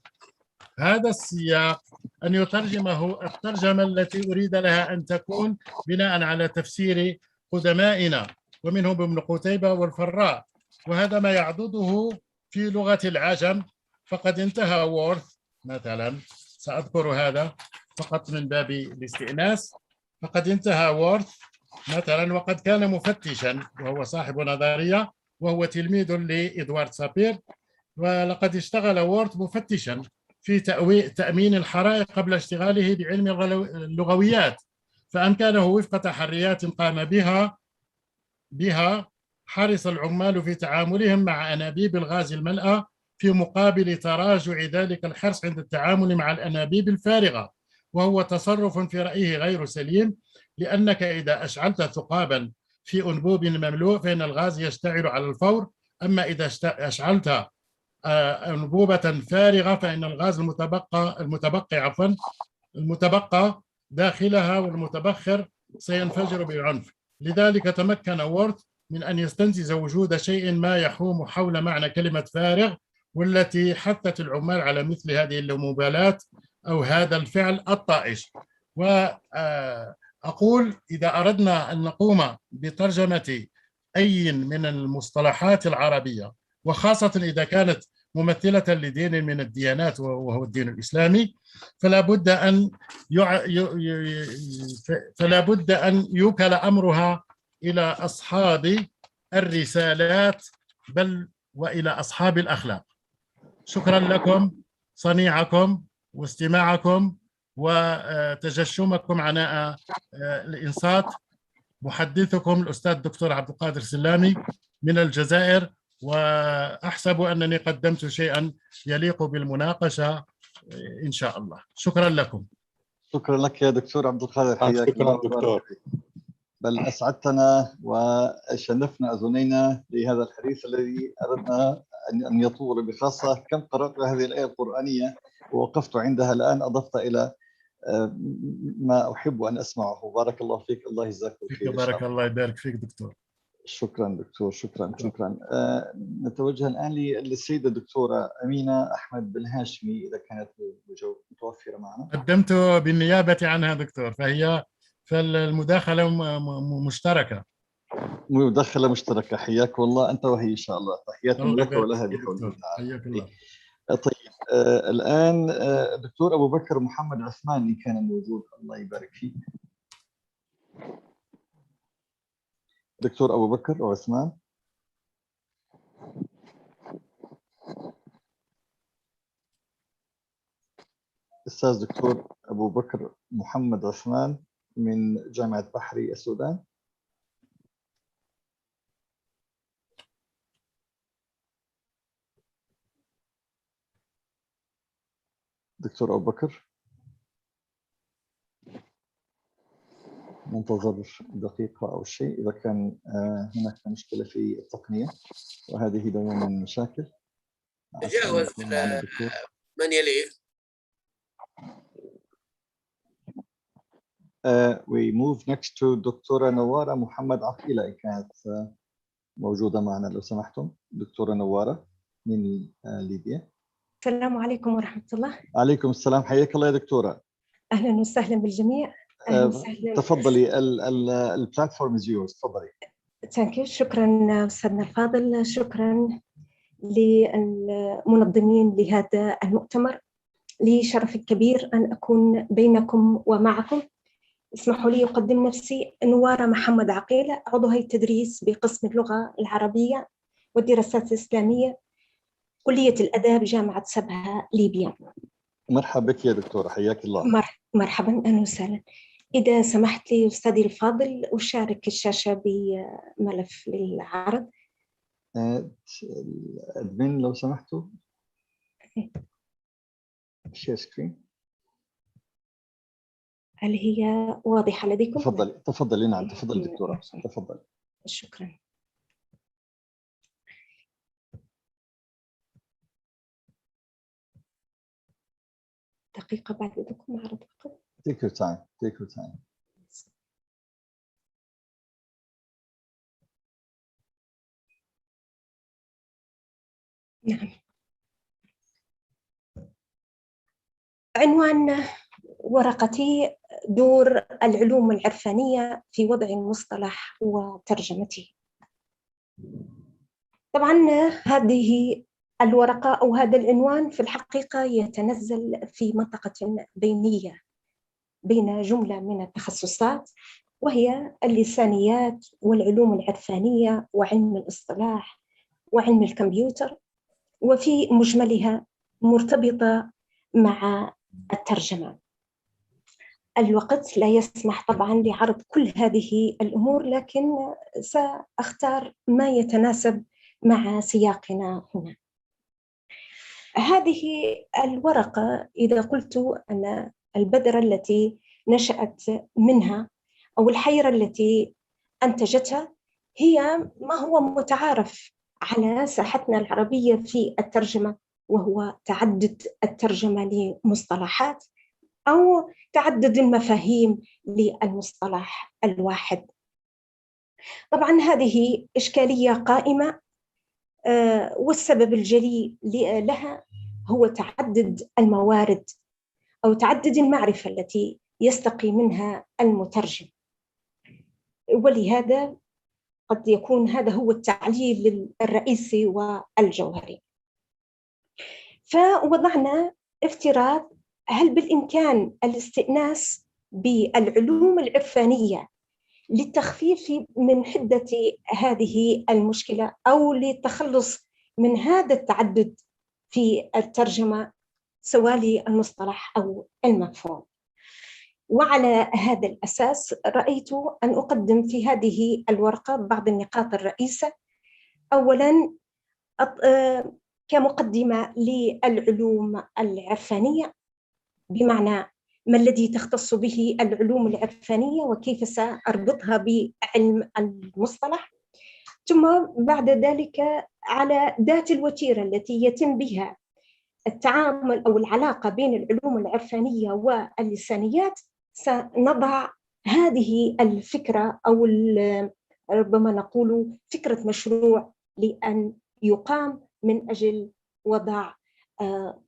هذا السياق أن يترجمه الترجمة التي أريد لها أن تكون بناء على تفسير قدمائنا ومنهم ابن قتيبة والفراء، وهذا ما يعضده في لغة العجم. فقد انتهى وورث مثلا، سأذكر هذا فقط من باب الاستئناس، فقد انتهى وورث مثلا وقد كان مفتشا وهو صاحب نظرية وهو تلميذ لإدوارد سابير، ولقد اشتغل وورث مفتشا في تأمين الحرائق قبل اشتغاله بعلم اللغويات، فأمكنه وفق تحريات قام بها حرص العمال في تعاملهم مع أنابيب الغاز الملأة في مقابل تراجع ذلك الحرص عند التعامل مع الأنابيب الفارغة، وهو تصرف في رأيه غير سليم، لأنك إذا أشعلت ثقابا في أنبوب مملوء فإن الغاز يشتعل على الفور، أما إذا أشعلت أنبوبة فارغة فإن الغاز المتبقى داخلها والمتبخر سينفجر بالعنف. لذلك تمكن وورث من أن يستنتج وجود شيء ما يحوم حول معنى كلمة فارغ، والتي حثت العمال على مثل هذه المبالات أو هذا الفعل الطائش. وأقول إذا أردنا أن نقوم بترجمة أي من المصطلحات العربية، وخاصة إذا كانت ممثلة لدين من الديانات وهو الدين الإسلامي، فلا بد أن يوكل أمرها إلى أصحاب الرسالات بل وإلى أصحاب الأخلاق. شكرا لكم صنيعكم واستماعكم وتجشمكم عناء الإنصات. محدثكم الأستاذ الدكتور عبد القادر سلامي من الجزائر، وأحسب أنني قدمت شيئا يليق بالمناقشة إن شاء الله. شكرا لكم. شكرا لك يا دكتور عبد القادر، حياك شكرا الله. دكتور. بل أسعدتنا وشرفنا أذنينا لهذا الحديث الذي أردنا أن يطول، بخاصة كم قرأت هذه الآية القرآنية ووقفت عندها الآن، أضفت إلى ما أحب أن أسمعه. بارك الله فيك، الله يجزاك الخير. بارك الله يبارك فيك دكتور. شكرا دكتور، شكرا. نتوجه الآن للسيدة الدكتورة أمينة أحمد بن هاشمي إذا كانت متوفرة معنا. قدمت بالنيابة عنها دكتور، فالمداخلة مشتركة. مداخلة مشتركة، حياك والله أنت وهي إن شاء الله. تحياتنا لك ولها بحول الله تعالى. حياك الله. طيب الآن دكتور أبو بكر محمد عثمان إن كان موجود، الله يبارك فيك. دكتور أبو بكر وعثمان. أستاذ دكتور أبو بكر محمد عثمان من جامعة بحري السودان. دكتور أبو بكر، ننتظر دقيقة أو شيء إذا كان هناك مشكلة في التقنية، وهذه دوما مشاكل. تجاوز من يليه. We move next to دكتورة نوارة محمد عقيلة إن كانت موجودة معنا لو سمحتم. دكتورة نوارة من ليبيا. السلام عليكم ورحمة الله. عليكم السلام، حياك الله يا دكتورة. أهلا وسهلا بالجميع. أهلا وسهلا. تفضلي، البلاتفورم is yours. تفضلي. Thank you. شكرا أستاذنا الفاضل، شكرا للمنظمين لهذا المؤتمر. لي شرف كبير أن أكون بينكم ومعكم. اسمحوا لي أقدم نفسي. نوارة محمد عقيلة، عضو هيئة التدريس بقسم اللغة العربية والدراسات الإسلامية، كلية الآداب جامعة سبها ليبيا. مرحبا بك يا دكتورة، حياك الله. مرحبا، أهلا وسهلا. إذا سمحت لي أستاذي الفاضل أشارك الشاشة بملف للعرض. أدمن لو سمحتوا. شير سكرين. هل هي واضحة لديكم؟ تفضلي. نعم تفضلي دكتورة، تفضلي. شكرا. دقيقة بعد إذنكم أعرض فقط. Take your time. Take your time. نعم. عنوان ورقتي: دور العلوم العرفانية في وضع المصطلح وترجمته. طبعا هذه الورقة أو هذا العنوان في الحقيقة يتنزل في منطقة بينية بين جملة من التخصصات، وهي اللسانيات والعلوم العرفانية وعلم الاصطلاح وعلم الكمبيوتر، وفي مجملها مرتبطة مع الترجمة. الوقت لا يسمح طبعا لعرض كل هذه الأمور، لكن سأختار ما يتناسب مع سياقنا هنا. هذه الورقة إذا قلت أن البذرة التي نشأت منها أو الحيرة التي أنتجتها هي ما هو متعارف على ساحتنا العربية في الترجمة، وهو تعدد الترجمة لمصطلحات أو تعدد المفاهيم للمصطلح الواحد. طبعا هذه إشكالية قائمة، والسبب الجلي لها هو تعدد الموارد أو تعدد المعرفة التي يستقي منها المترجم، ولهذا قد يكون هذا هو التعليل الرئيسي والجوهري. فوضعنا افتراض: هل بالإمكان الاستئناس بالعلوم العرفانية للتخفيف من حدة هذه المشكلة أو للتخلص من هذا التعدد في الترجمة سواء للمصطلح أو المفهوم؟ وعلى هذا الأساس رأيت أن أقدم في هذه الورقة بعض النقاط الرئيسة. أولاً كمقدمة للعلوم العرفانية، بمعنى ما الذي تختص به العلوم العرفانية وكيف سأربطها بعلم المصطلح، ثم بعد ذلك على ذات الوتيرة التي يتم بها التعامل أو العلاقة بين العلوم العرفانية واللسانيات، سنضع هذه الفكرة أو ربما نقول فكرة مشروع لأن يقام من أجل وضع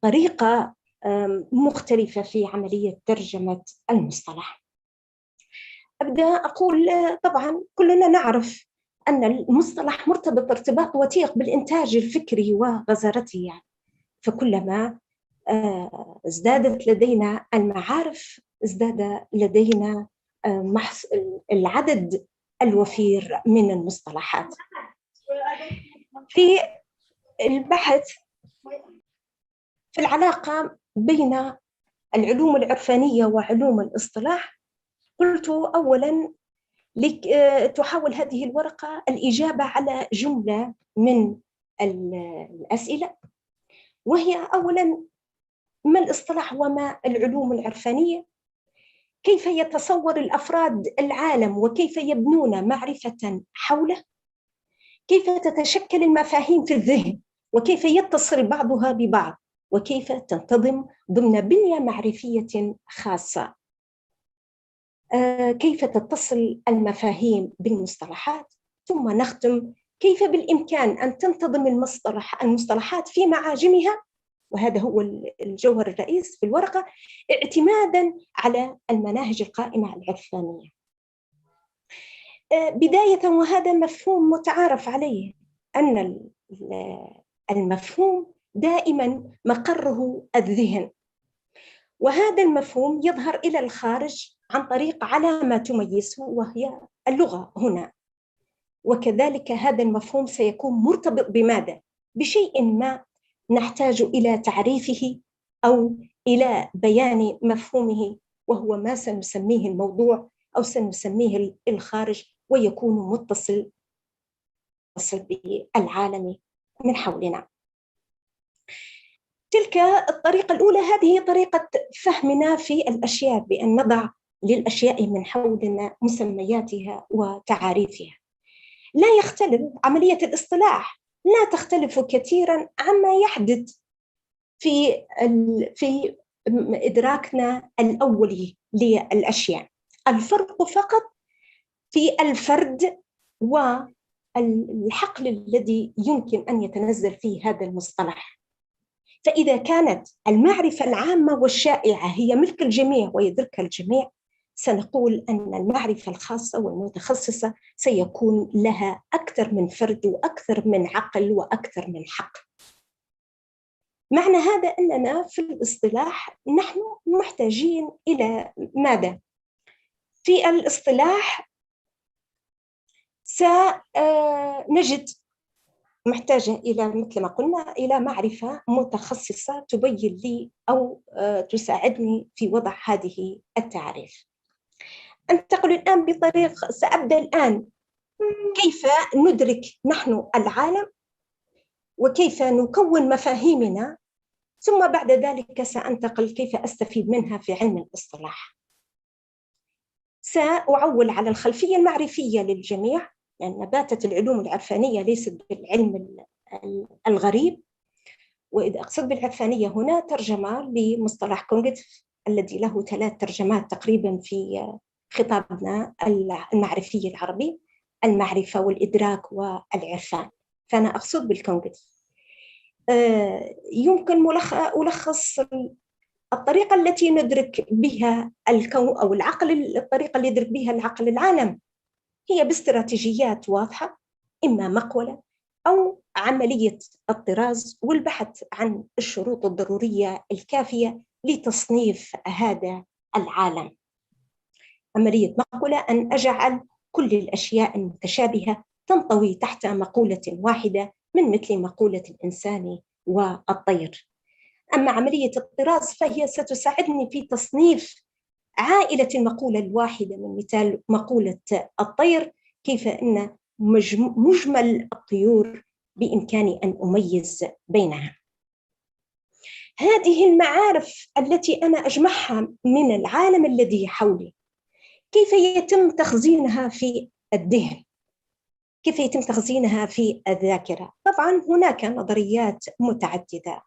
طريقة مختلفة في عملية ترجمة المصطلح. أبدأ أقول طبعا كلنا نعرف أن المصطلح مرتبط ارتباط وثيق بالإنتاج الفكري وغزارته، يعني فكلما ازدادت لدينا المعارف ازداد لدينا العدد الوفير من المصطلحات. في البحث في العلاقة بين العلوم العرفانية وعلوم الاصطلاح، قلت أولاً تحاول هذه الورقة الإجابة على جملة من الأسئلة، وهي أولاً ما الاصطلاح وما العلوم العرفانية؟ كيف يتصور الأفراد العالم وكيف يبنون معرفة حوله؟ كيف تتشكل المفاهيم في الذهن وكيف يتصل بعضها ببعض وكيف تنتظم ضمن بنية معرفية خاصة؟ كيف تتصل المفاهيم بالمصطلحات؟ ثم نختم كيف بالإمكان أن تنتظم المصطلحات في معاجمها، وهذا هو الجوهر الرئيس في الورقة، اعتماداً على المناهج القائمة العرفانية. بداية، وهذا مفهوم متعارف عليه، أن المفهوم دائماً مقره الذهن، وهذا المفهوم يظهر إلى الخارج عن طريق علامة تميزه وهي اللغة هنا، وكذلك هذا المفهوم سيكون مرتبط بماذا؟ بشيء ما نحتاج إلى تعريفه أو إلى بيان مفهومه، وهو ما سنسميه الموضوع أو سنسميه الخارج، ويكون متصل بالعالم من حولنا. تلك الطريقة الأولى، هذه طريقة فهمنا في الأشياء، بأن نضع للأشياء من حولنا مسمياتها وتعاريفها. لا يختلف عملية الاصطلاح، لا تختلف كثيرا عما يحدث في إدراكنا الأولي للأشياء. الفرق فقط في الفرد والحقل الذي يمكن أن يتنزل فيه هذا المصطلح. فإذا كانت المعرفة العامة والشائعة هي ملك الجميع ويدركها الجميع، سنقول أن المعرفة الخاصة والمتخصصة سيكون لها أكثر من فرد وأكثر من عقل وأكثر من حق. معنى هذا أننا في الاصطلاح نحن محتاجين إلى ماذا؟ في الاصطلاح سنجد محتاجة إلى مثل ما قلنا إلى معرفة متخصصة تبين لي أو تساعدني في وضع هذه التعريف. أنتقل الآن بطريق، سأبدأ الآن كيف ندرك نحن العالم وكيف نكون مفاهيمنا، ثم بعد ذلك سأنتقل كيف أستفيد منها في علم الاصطلاح. سأعول على الخلفية المعرفية للجميع، لأن باتت العلوم العرفانية ليست بالعلم الغريب، وإذا أقصد بالعرفانية هنا ترجمة لمصطلح كونغتف الذي له 3 ترجمات تقريبا في خطابنا المعرفي العربي: المعرفة والإدراك والعرفان. فأنا أقصد بالكونغتف. يمكن ألخص الطريقة التي ندرك بها الكون أو العقل، الطريقة اللي يدرك بها العقل العالم هي باستراتيجيات واضحة، إما مقولة أو عملية الطراز والبحث عن الشروط الضرورية الكافية لتصنيف هذا العالم. عملية مقولة أن أجعل كل الأشياء المتشابهة تنطوي تحت مقولة واحدة، من مثل مقولة الإنسان والطير. أما عملية الطراز فهي ستساعدني في تصنيف عائلة المقولة الواحدة، من مثال مقولة الطير، كيف أن مجمل الطيور بإمكاني أن أميز بينها. هذه المعارف التي أنا أجمعها من العالم الذي حولي، كيف يتم تخزينها في الذهن؟ كيف يتم تخزينها في الذاكرة؟ طبعاً هناك نظريات متعددة،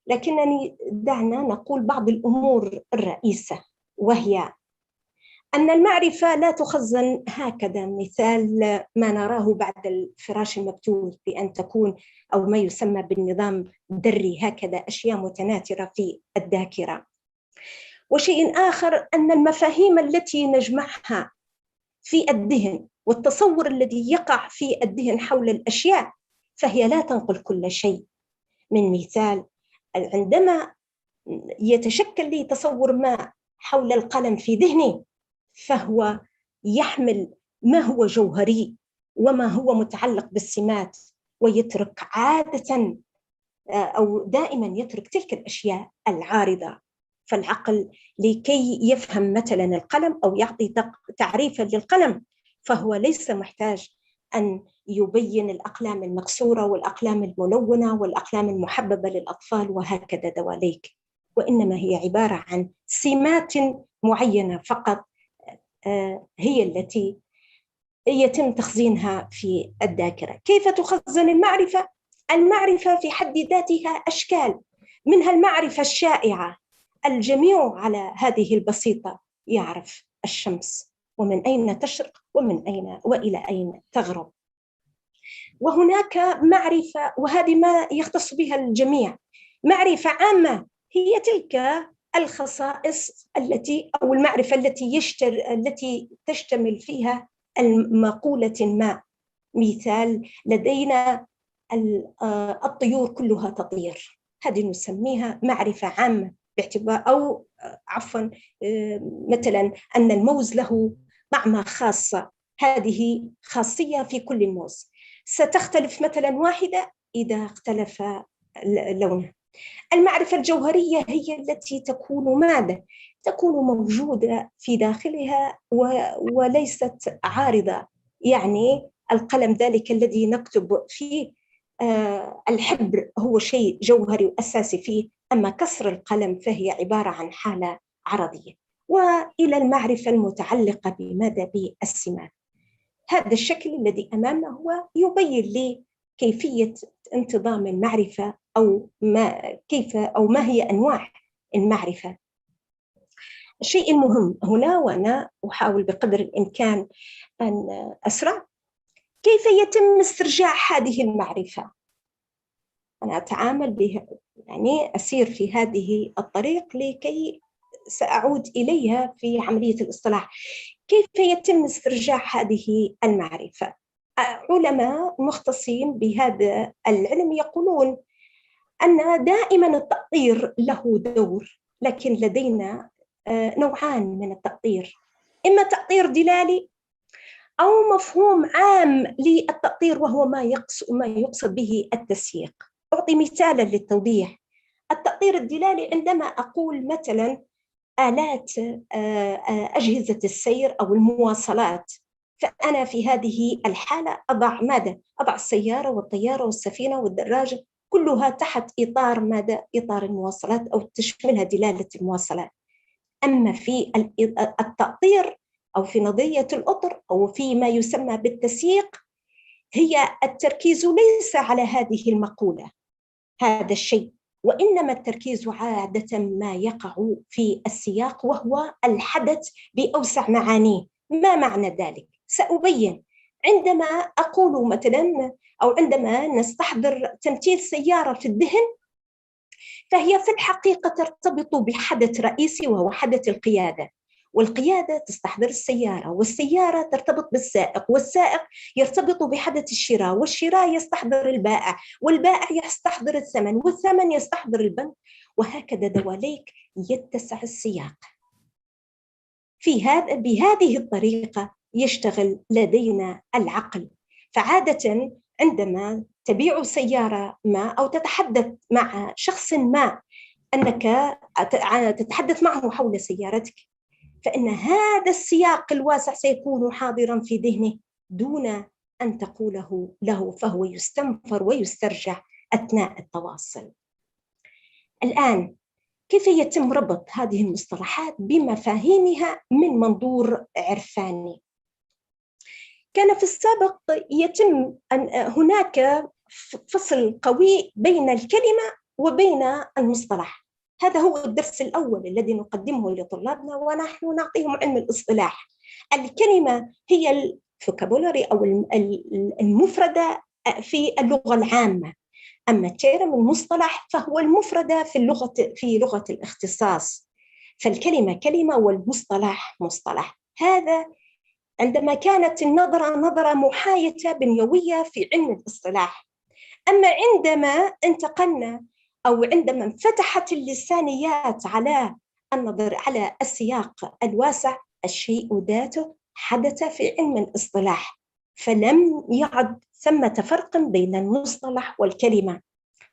لكنني دعنا نقول بعض الأمور الرئيسة، وهي أن المعرفة لا تخزن هكذا، مثال ما نراه بعد الفراش المبثوث بأن تكون أو ما يسمى بالنظام الذري، هكذا أشياء متناثرة في الذاكرة. وشيء آخر أن المفاهيم التي نجمعها في الذهن والتصور الذي يقع في الذهن حول الأشياء فهي لا تنقل كل شيء. من مثال، عندما يتشكل لي تصور ما حول القلم في ذهني فهو يحمل ما هو جوهري وما هو متعلق بالسمات، ويترك عادة أو دائما يترك تلك الأشياء العارضة. فالعقل لكي يفهم مثلا القلم أو يعطي تعريفا للقلم فهو ليس محتاج أن يبين الأقلام المكسورة والأقلام الملونة والأقلام المحببة للأطفال وهكذا دواليك، وإنما هي عبارة عن سمات معينة فقط هي التي يتم تخزينها في الذاكرة. كيف تخزن المعرفة؟ المعرفة في حد ذاتها أشكال، منها المعرفة الشائعة، الجميع على هذه البسيطة يعرف الشمس ومن أين تشرق ومن أين وإلى أين تغرب. وهناك معرفة، وهذه ما يختص بها الجميع، معرفة عامة، هي تلك الخصائص التي أو المعرفة التي تشتمل فيها المقولة ما. مثال، لدينا الطيور كلها تطير، هذه نسميها معرفة عامة، باعتبار أو عفوا مثلا أن الموز له طعمة خاصة، هذه خاصية في كل الموز، ستختلف مثلا واحدة إذا اختلف لونها. المعرفة الجوهرية هي التي تكون ماذا؟ تكون موجودة في داخلها وليست عارضة. يعني القلم ذلك الذي نكتب فيه، الحبر هو شيء جوهري وأساسي فيه، أما كسر القلم فهي عبارة عن حالة عرضية. وإلى المعرفة المتعلقة بماذا؟ بالسمات. هذا الشكل الذي أمامنا هو يبين لي كيفية انتظام المعرفة أو ما هي أنواع المعرفة. الشيء المهم هنا، وأنا أحاول بقدر الإمكان أن أسرع، كيف يتم استرجاع هذه المعرفة؟ أنا أتعامل بها، يعني أسير في هذه الطريق لكي سأعود إليها في عملية الإصطلاح. كيف يتم استرجاع هذه المعرفة؟ علماء مختصين بهذا العلم يقولون أن دائما التأطير له دور، لكن لدينا نوعان من التأطير، إما تأطير دلالي أو مفهوم عام للتأطير وهو ما يقصد به التسييق. أعطي مثالا للتوضيح. التأطير الدلالي عندما أقول مثلا آلات أجهزة السير أو المواصلات، فأنا في هذه الحالة أضع ماذا؟ أضع السيارة والطيارة والسفينة والدراجة كلها تحت إطار ماذا؟ إطار المواصلات أو تشملها دلالة المواصلات. أما في التأطير أو في نظرية الأطر أو في ما يسمى بالتسييق، هي التركيز ليس على هذه المقولة هذا الشيء، وإنما التركيز عادة ما يقع في السياق وهو الحدث بأوسع معانيه. ما معنى ذلك؟ سأبين. عندما أقول مثلا أو عندما نستحضر تمثيل سيارة في الذهن، فهي في الحقيقة ترتبط بحدث رئيسي وهو حدث القيادة، والقيادة تستحضر السيارة، والسيارة ترتبط بالسائق، والسائق يرتبط بحدث الشراء، والشراء يستحضر البائع، والبائع يستحضر الثمن، والثمن يستحضر البنك، وهكذا دواليك يتسع السياق. بهذه الطريقة يشتغل لدينا العقل. فعادة عندما تبيع سيارة ما أو تتحدث مع شخص ما أنك تتحدث معه حول سيارتك، فإن هذا السياق الواسع سيكون حاضراً في ذهنه دون أن تقوله له، فهو يستنفر ويسترجع أثناء التواصل. الآن كيف يتم ربط هذه المصطلحات بمفاهيمها من منظور عرفاني؟ كان في السابق يتم أن هناك فصل قوي بين الكلمة وبين المصطلح. هذا هو الدرس الأول الذي نقدمه لطلابنا ونحن نعطيهم علم الاصطلاح. الكلمة هي الفوكابولاري أو المفردة في اللغة العامة، أما التيرم المصطلح فهو المفردة في لغة الاختصاص. فالكلمة كلمة والمصطلح مصطلح. هذا عندما كانت النظرة نظرة محايدة بنيوية في علم الاصطلاح. أما عندما انتقلنا أو عندما انفتحت اللسانيات على النظر على السياق الواسع، الشيء ذاته حدث في علم الاصطلاح، فلم يعد ثمة فرق بين المصطلح والكلمة.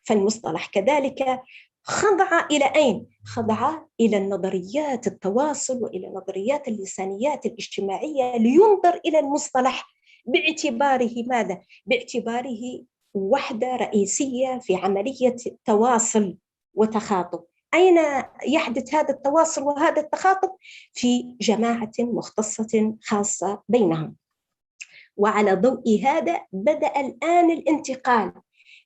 فالمصطلح كذلك خضع إلى أين؟ خضع إلى النظريات التواصل وإلى نظريات اللسانيات الاجتماعية لينظر إلى المصطلح باعتباره ماذا؟ باعتباره وحدة رئيسية في عملية تواصل وتخاطب. أين يحدث هذا التواصل وهذا التخاطب؟ في جماعة مختصة خاصة بينهم. وعلى ضوء هذا بدأ الآن الانتقال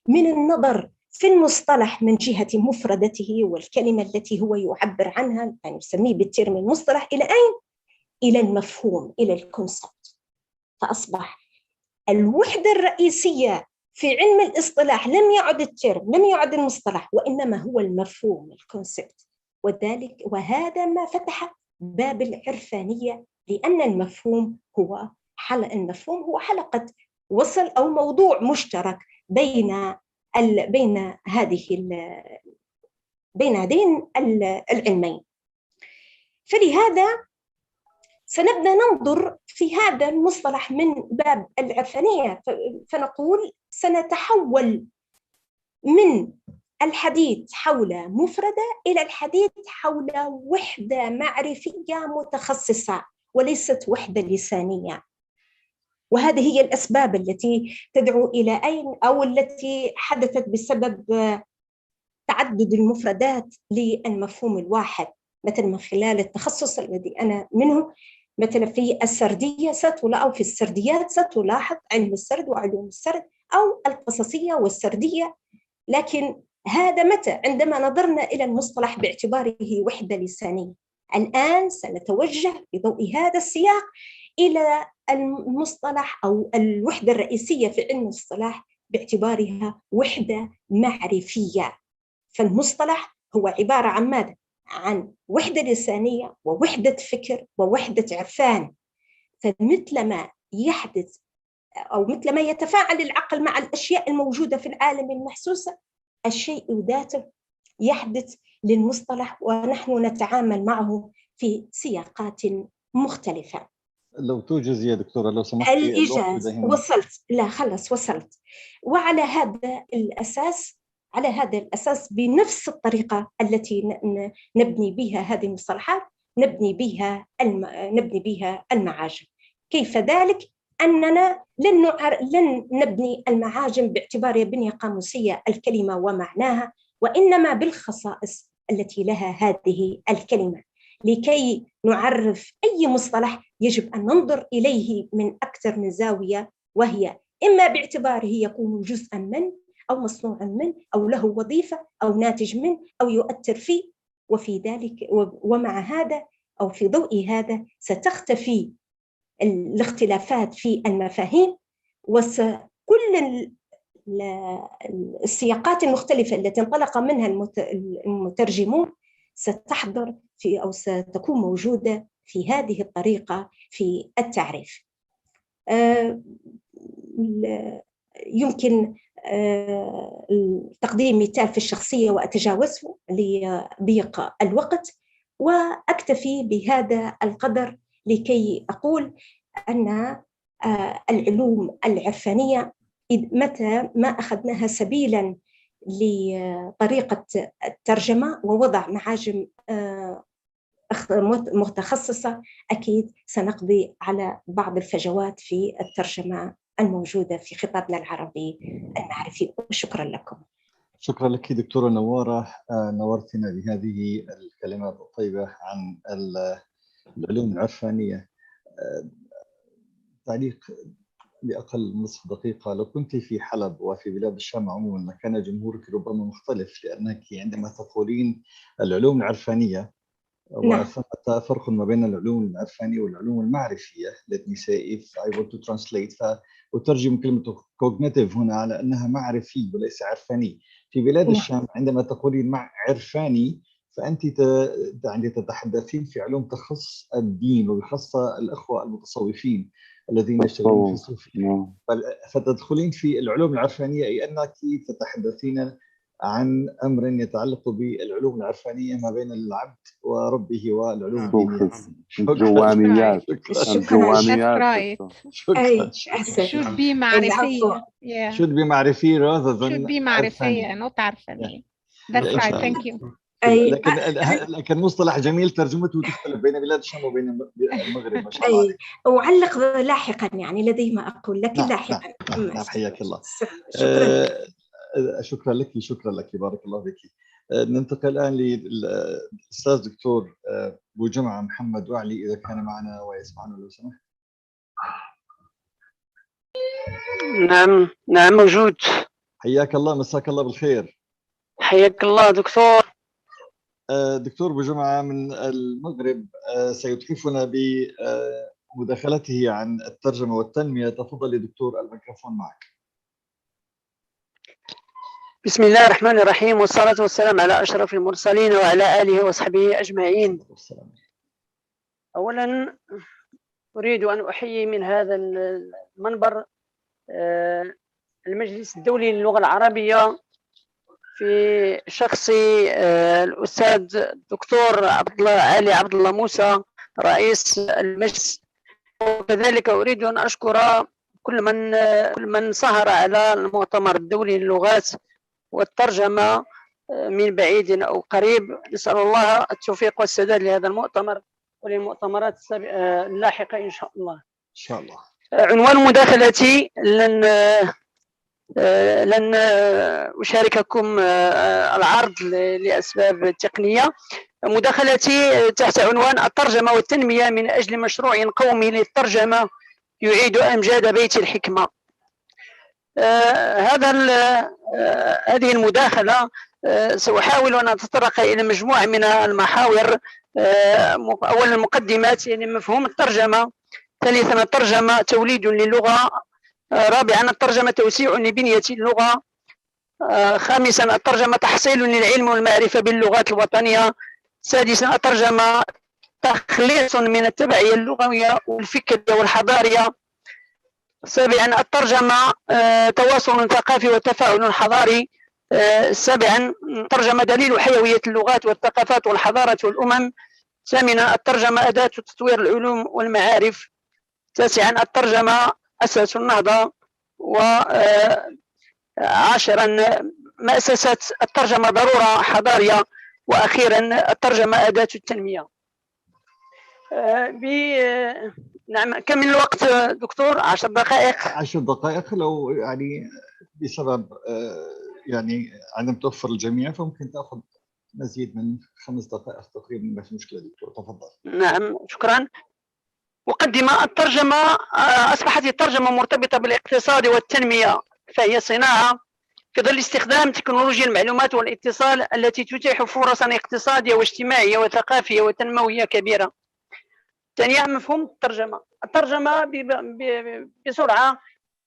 من النظر في المصطلح من جهة مفردته والكلمة التي هو يعبر عنها، يعني نسميه بالترم المصطلح، إلى أين؟ إلى المفهوم، إلى الكونسبت. فأصبح الوحدة الرئيسية في علم الاصطلاح لم يعد الترم، لم يعد المصطلح، وإنما هو المفهوم، الكونسبت. وهذا ما فتح باب العرفانية، لأن المفهوم هو حلقة وصل أو موضوع مشترك بين هذين العلمين. فلهذا سنبدأ ننظر في هذا المصطلح من باب العرفانية، فنقول سنتحول من الحديث حول مفردة إلى الحديث حول وحدة معرفية متخصصة وليست وحدة لسانية. وهذه هي الأسباب التي تدعو إلى أين أو التي حدثت بسبب تعدد المفردات للمفهوم الواحد. مثلا من خلال التخصص الذي أنا منه، مثلا في السردية أو في السرديات ستلاحظ علم السرد وعلوم السرد أو القصصية والسردية. لكن هذا متى؟ عندما نظرنا إلى المصطلح باعتباره وحدة لسانية. الآن سنتوجه بضوء هذا السياق إلى المصطلح أو الوحدة الرئيسية في علم الاصطلاح باعتبارها وحدة معرفية. فالمصطلح هو عبارة عن ماذا؟ عن وحدة لسانية ووحدة فكر ووحدة عرفان. فمثل ما يحدث أو مثل ما يتفاعل العقل مع الأشياء الموجودة في العالم المحسوسة، الشيء ذاته يحدث للمصطلح، ونحن نتعامل معه في سياقات مختلفة. لو توجز يا دكتورة لو سمحتي. الإيجاز وصلت، لا خلص وصلت. وعلى هذا الأساس بنفس الطريقة التي نبني بها هذه المصطلحات نبني بها المعاجم. كيف ذلك؟ أننا لن نبني المعاجم باعتبارها بنية قاموسية الكلمة ومعناها، وإنما بالخصائص التي لها هذه الكلمة. لكي نعرف أي مصطلح يجب أن ننظر إليه من أكثر من زاوية، وهي إما باعتباره يكون جزءاً من أو مصنوعاً من أو له وظيفة أو ناتج من أو يؤثر فيه. وفي ذلك ومع هذا أو في ضوء هذا ستختفي الاختلافات في المفاهيم، وكل السياقات المختلفة التي انطلق منها المترجمون ستحضر في أو ستكون موجودة في هذه الطريقة في التعريف. يمكن تقديم مثال في الشخصية وأتجاوزه لضيق الوقت، وأكتفي بهذا القدر لكي أقول أن العلوم العرفانية متى ما أخذناها سبيلاً لطريقة الترجمة ووضع معاجم متخصصة، أكيد سنقضي على بعض الفجوات في الترجمة الموجودة في خطابنا العربي المعرفي. وشكرا لكم. شكرا لك دكتورة نوارة، نورتنا بهذه الكلمات الطيبة عن العلوم العرفانية. تعليق بأقل من نصف دقيقة: لو كنت في حلب وفي بلاد الشام عموما لكان جمهورك ربما مختلف، لأنك عندما تقولين العلوم العرفانية وثمة فرق ما بين العلوم العرفانية والعلوم المعرفية. Let me say if I want to translate، فأترجم كلمة cognitive هنا على أنها معرفي وليس عرفاني. في بلاد الشام عندما تقولين عرفاني فأنت يعني تتحدثين في علوم تخص الدين، وبخاصة الأخوة المتصوفين الذين يشتغلون في الصوفية، فتدخلين في العلوم العرفانية، أي أنك تتحدثين عن أمر يتعلق بالعلوم العرفانية ما بين العبد وربه والعلوم الدينية. الجوانيات. should be معرفية. should be معرفي rather than should be معرفية not عرفانية. That's right. Thank you. لكن مصطلح جميل ترجمته تختلف بين بلاد الشام وبين المغرب ما شاء الله. أعلق لاحقا، يعني لدي ما أقول لكن لاحقا. نعم حياك الله. شكرا لك بارك الله فيك. ننتقل الآن للأستاذ دكتور بوجمعة محمد وعلي، إذا كان معنا ويسمعنا لو سمحت. نعم موجود. حياك الله، مساك الله بالخير. حياك الله دكتور. دكتور بوجمعة من المغرب سيتحفنا بمداخلته عن الترجمة والتنمية. تفضل دكتور، الميكروفون معك. بسم الله الرحمن الرحيم، والصلاة والسلام على أشرف المرسلين وعلى آله وصحبه أجمعين. أولا أريد أن أحيي من هذا المنبر المجلس الدولي للغة العربية في شخص الأستاذ الدكتور علي عبد الله موسى رئيس المجلس، وكذلك أريد أن أشكر كل من سهر على المؤتمر الدولي للغات والترجمة من بعيد أو قريب. نسأل الله التوفيق والسداد لهذا المؤتمر وللمؤتمرات اللاحقة إن شاء الله. إن شاء الله. عنوان مداخلتي لن أشارككم العرض لأسباب تقنية. مداخلتي تحت عنوان الترجمة والتنمية من أجل مشروع قومي للترجمة يعيد أمجاد بيت الحكمة. هذه المداخلة سأحاول أن أتطرق إلى مجموعة من المحاور. أولا المقدمات، يعني مفهوم الترجمة. ثالثا الترجمة توليد للغة. رابعا الترجمة توسيع لبنية اللغة. خامسا الترجمة تحصيل للعلم والمعرفة باللغات الوطنية. سادسا الترجمة تخليص من التبعية اللغوية والفكرية والحضارية. سابعا الترجمة تواصل ثقافي وتفاعل حضاري. سابعا الترجمة دليل حيوية اللغات والثقافات والحضارات والأمم. ثامنا الترجمة أداة تطوير العلوم والمعارف. تاسعا الترجمة أساس النهضة. وعاشرا مأسسة الترجمة ضرورة حضارية. وأخيرا الترجمة أداة التنمية. نعم، كم من الوقت دكتور؟ 10 دقائق. 10 دقائق، لو يعني بسبب يعني عدم توفر الجميع فممكن تأخذ مزيد من 5 دقائق تقريبا، ما في مشكلة دكتور، تفضل. نعم شكرا. مقدمة. الترجمة أصبحت الترجمة مرتبطة بالاقتصاد والتنمية، فهي صناعة في ظل استخدام تكنولوجيا المعلومات والاتصال التي تتيح فرصا اقتصادية واجتماعية وثقافية وتنموية كبيرة. ثانيا مفهوم الترجمة. الترجمة بسرعة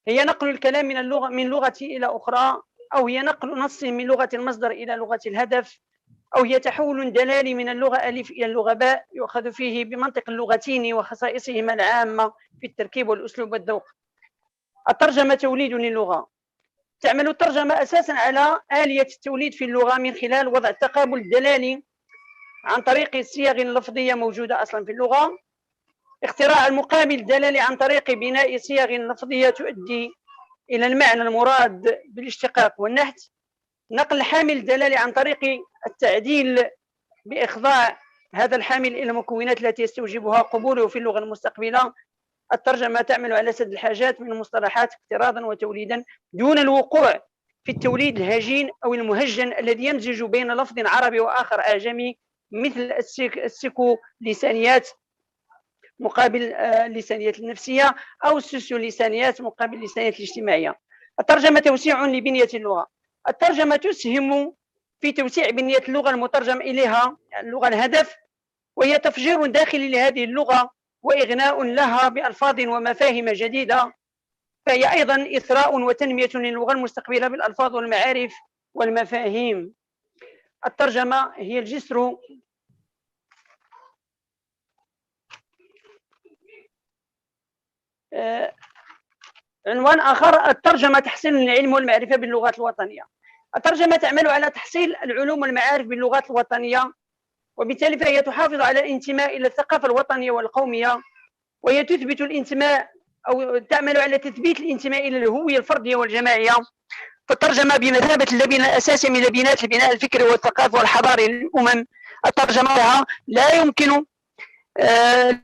هي نقل الكلام من لغة إلى أخرى، أو هي نقل نص من لغة المصدر إلى لغة الهدف، أو هي تحول دلالي من اللغة ألف إلى اللغة باء يؤخذ فيه بمنطق اللغتين وخصائصهما العامة في التركيب والأسلوب والذوق. الترجمة توليد للغة. تعمل الترجمة أساسا على آلية التوليد في اللغة من خلال وضع التقابل الدلالي عن طريق الصيغ اللفظية موجودة أصلا في اللغة، اختراع المقابل الدلالي عن طريق بناء صيغ لفظية تؤدي إلى المعنى المراد بالاشتقاق والنحت، نقل الحامل الدلالي عن طريق التعديل بإخضاع هذا الحامل إلى المكونات التي يستوجبها قبوله في اللغة المستقبلة، الترجمة تعمل على سد الحاجات من المصطلحات اقتراضا وتوليدا دون الوقوع في التوليد الهجين أو المهجن الذي يمزج بين لفظ عربي وآخر أعجمي، مثل السيكوليسانيات مقابل اللسانيات النفسية، أو السوسيوليسانيات مقابل اللسانيات الاجتماعية. الترجمة توسيع لبنية اللغة. الترجمة تسهم في توسيع بنية اللغة المترجم إليها، اللغة الهدف، وهي تفجير داخلي لهذه اللغة وإغناء لها بألفاظ ومفاهيم جديدة، فهي أيضا إثراء وتنمية للغة المستقبلة بالألفاظ والمعارف والمفاهيم. الترجمة هي الجسر عنوان آخر: الترجمة تحسين العلم والمعرفة باللغات الوطنية. الترجمة تعمل على تحصيل العلوم والمعارف باللغات الوطنية، وبالتالي فهي تحافظ على الانتماء إلى الثقافة الوطنية والقومية، وهي تثبت الانتماء أو تعمل على تثبيت الانتماء إلى الهوية الفردية والجماعية. فالترجمة بمثابة اللبنة الأساسية من لبنات البناء الفكري والثقافي والحضاري للأمم. الترجمة لا يمكن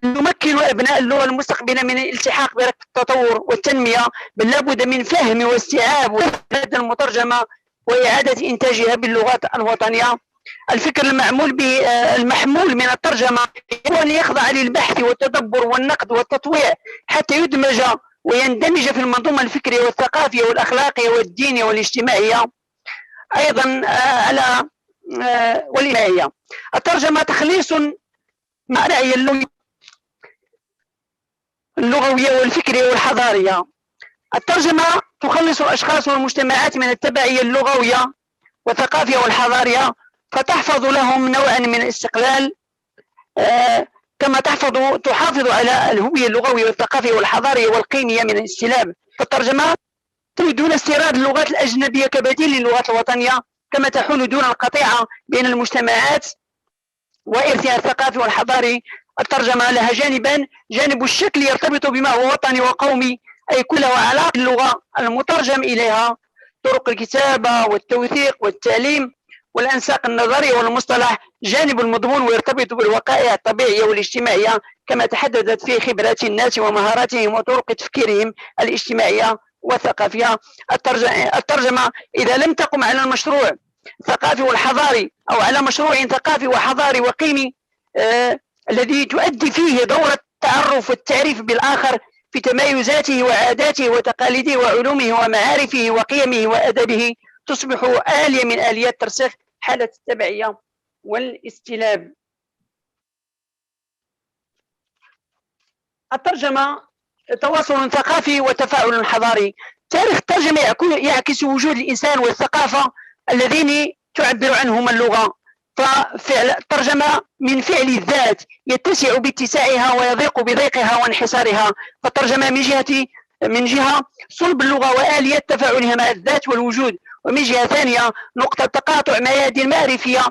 يمكن أبناء اللغة المستقبلة من الالتحاق بركب التطور والتنمية، بل لابد من فهم واستيعاب وإعادة المترجمة وإعادة إنتاجها باللغات الوطنية. الفكر المحمول من الترجمة هو أن يخضع للبحث والتدبر والنقد والتطويع حتى يدمج ويندمج في المنظومة الفكرية والثقافية والأخلاقية والدينية والاجتماعية أيضا على والإجتماعية. الترجمة تخليص مع رعي اللغوية والفكرية والحضارية. الترجمة تخلص الأشخاص والمجتمعات من التبعية اللغوية والثقافية والحضارية، فتحفظ لهم نوعا من الاستقلال كما تحافظ على الهوية اللغوية والثقافية والحضارية والقيمية من الاستلاب. فالترجمة دون استيراد اللغات الأجنبية كبديل للغات الوطنية، كما تحول دون القطيعة بين المجتمعات وإرثها الثقافي والحضاري. الترجمة لها جانبان: جانب الشكل يرتبط بما هو وطني وقومي، أي كله علاقة باللغة المترجم إليها، طرق الكتابة والتوثيق والتعليم والأنساق النظرية والمصطلح. جانب المضمون ويرتبط بالوقائع الطبيعية والاجتماعية، كما تحددت في خبرات الناس ومهاراتهم وطرق تفكيرهم الاجتماعية والثقافية. الترجمة إذا لم تقم على المشروع الثقافي والحضاري أو على مشروع ثقافي وحضاري وقيمي الذي تؤدي فيه دور التعرف والتعريف بالآخر في تمايزاته وعاداته وتقاليده وعلومه ومعارفه وقيمه وأدبه، تصبح آلية من آليات ترسيخ حالة التبعية والاستلاب. الترجمة تواصل ثقافي وتفاعل حضاري. تاريخ الترجمة يعكس وجود الإنسان والثقافة اللذين تعبر عنهما اللغة. ففعل الترجمة من فعل الذات يتسع باتساعها ويضيق بضيقها وانحسارها. فالترجمة من جهة صلب اللغة وآلية تفاعلها مع الذات والوجود، ومن جهة ثانية نقطة تقاطع ميادين معرفية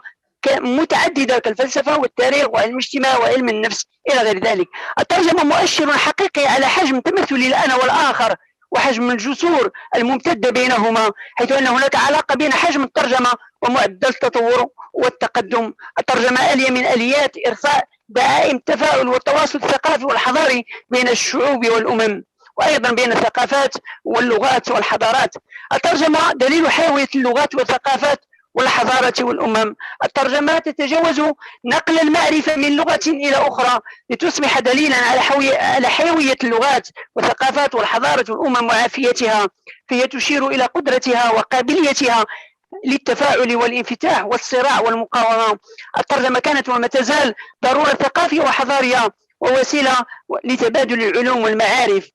متعددة كالفلسفة والتاريخ وعلم الاجتماع وعلم النفس إلى غير ذلك. الترجمة مؤشر حقيقي على حجم تمثل الأنا والآخر وحجم الجسور الممتدة بينهما، حيث أن هناك علاقة بين حجم الترجمة ومعدل التطور والتقدم. الترجمة آلية من آليات إرساء دعائم التفاعل والتواصل الثقافي والحضاري بين الشعوب والأمم، وأيضا بين الثقافات واللغات والحضارات. الترجمة دليل حيوية اللغات والثقافات والحضارة والأمم. الترجمة تتجاوز نقل المعرفة من لغة إلى أخرى لتصبح دليلا على حيوية اللغات والثقافات والحضارة والأمم وعافيتها، فهي تشير إلى قدرتها وقابليتها للتفاعل والانفتاح والصراع والمقاومة. الترجمة كانت وما تزال ضرورة ثقافية وحضارية ووسيلة لتبادل العلوم والمعارف.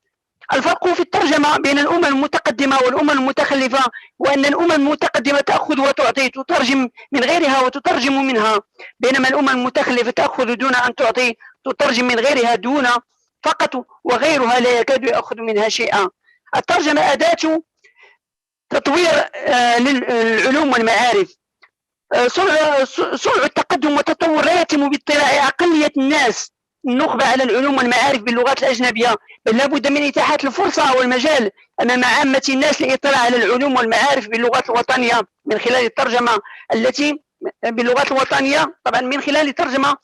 الفرق في الترجمة بين الأمم المتقدمة والأمم المتخلفة وأن الأمم المتقدمة تأخذ وتعطي، تترجم من غيرها وتترجم منها، بينما الأمم المتخلفة تأخذ دون أن تعطي، تترجم من غيرها دون فقط، وغيرها لا يكاد يأخذ منها شيئا. الترجمة أداة تطوير للعلوم والمعارف. صنع التقدم والتطور لا يتم باطلاع أقلية الناس النخبة على العلوم والمعارف باللغات الأجنبية، بل لابد من إتاحة الفرصة والمجال أمام عامة الناس للاطلاع على العلوم والمعارف باللغات الوطنية من خلال الترجمة التي باللغات الوطنية. طبعا من خلال الترجمة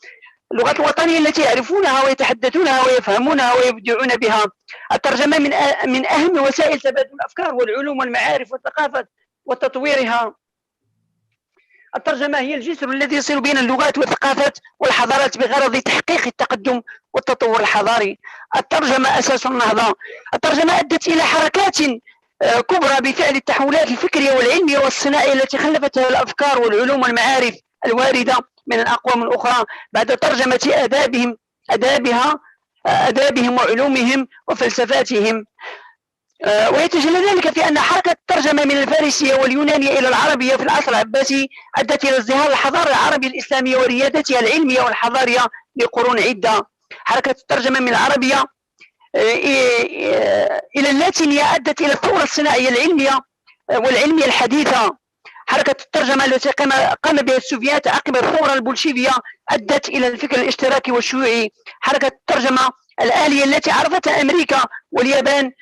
اللغات الوطنية التي يعرفونها ويتحدثونها ويفهمونها ويبدعون بها. الترجمة من أهم وسائل تبادل الأفكار والعلوم والمعارف والثقافة وتطويرها. الترجمة هي الجسر الذي يصل بين اللغات والثقافات والحضارات بغرض تحقيق التقدم والتطور الحضاري. الترجمة أساس النهضة. الترجمة أدت إلى حركات كبرى بفعل التحولات الفكرية والعلمية والصناعية التي خلفتها الأفكار والعلوم والمعارف الواردة من الأقوام الأخرى بعد ترجمة آدابهم وعلومهم وفلسفاتهم. ويتجلى ذلك في أن حركة الترجمة من الفارسية واليونانية إلى العربية في العصر العباسي أدت إلى ازدهار الحضارة العربية الإسلامية وريادتها العلمية والحضارية لقرون عدة. حركة الترجمة من العربية إلى اللاتينية أدت إلى الثورة الصناعية العلمية والعلمية الحديثة. حركة الترجمة التي قام بها السوفيات عقب الثورة البولشيفية أدت إلى الفكر الاشتراكي والشيوعي. حركة الترجمة الآلية التي عرفتها أمريكا واليابان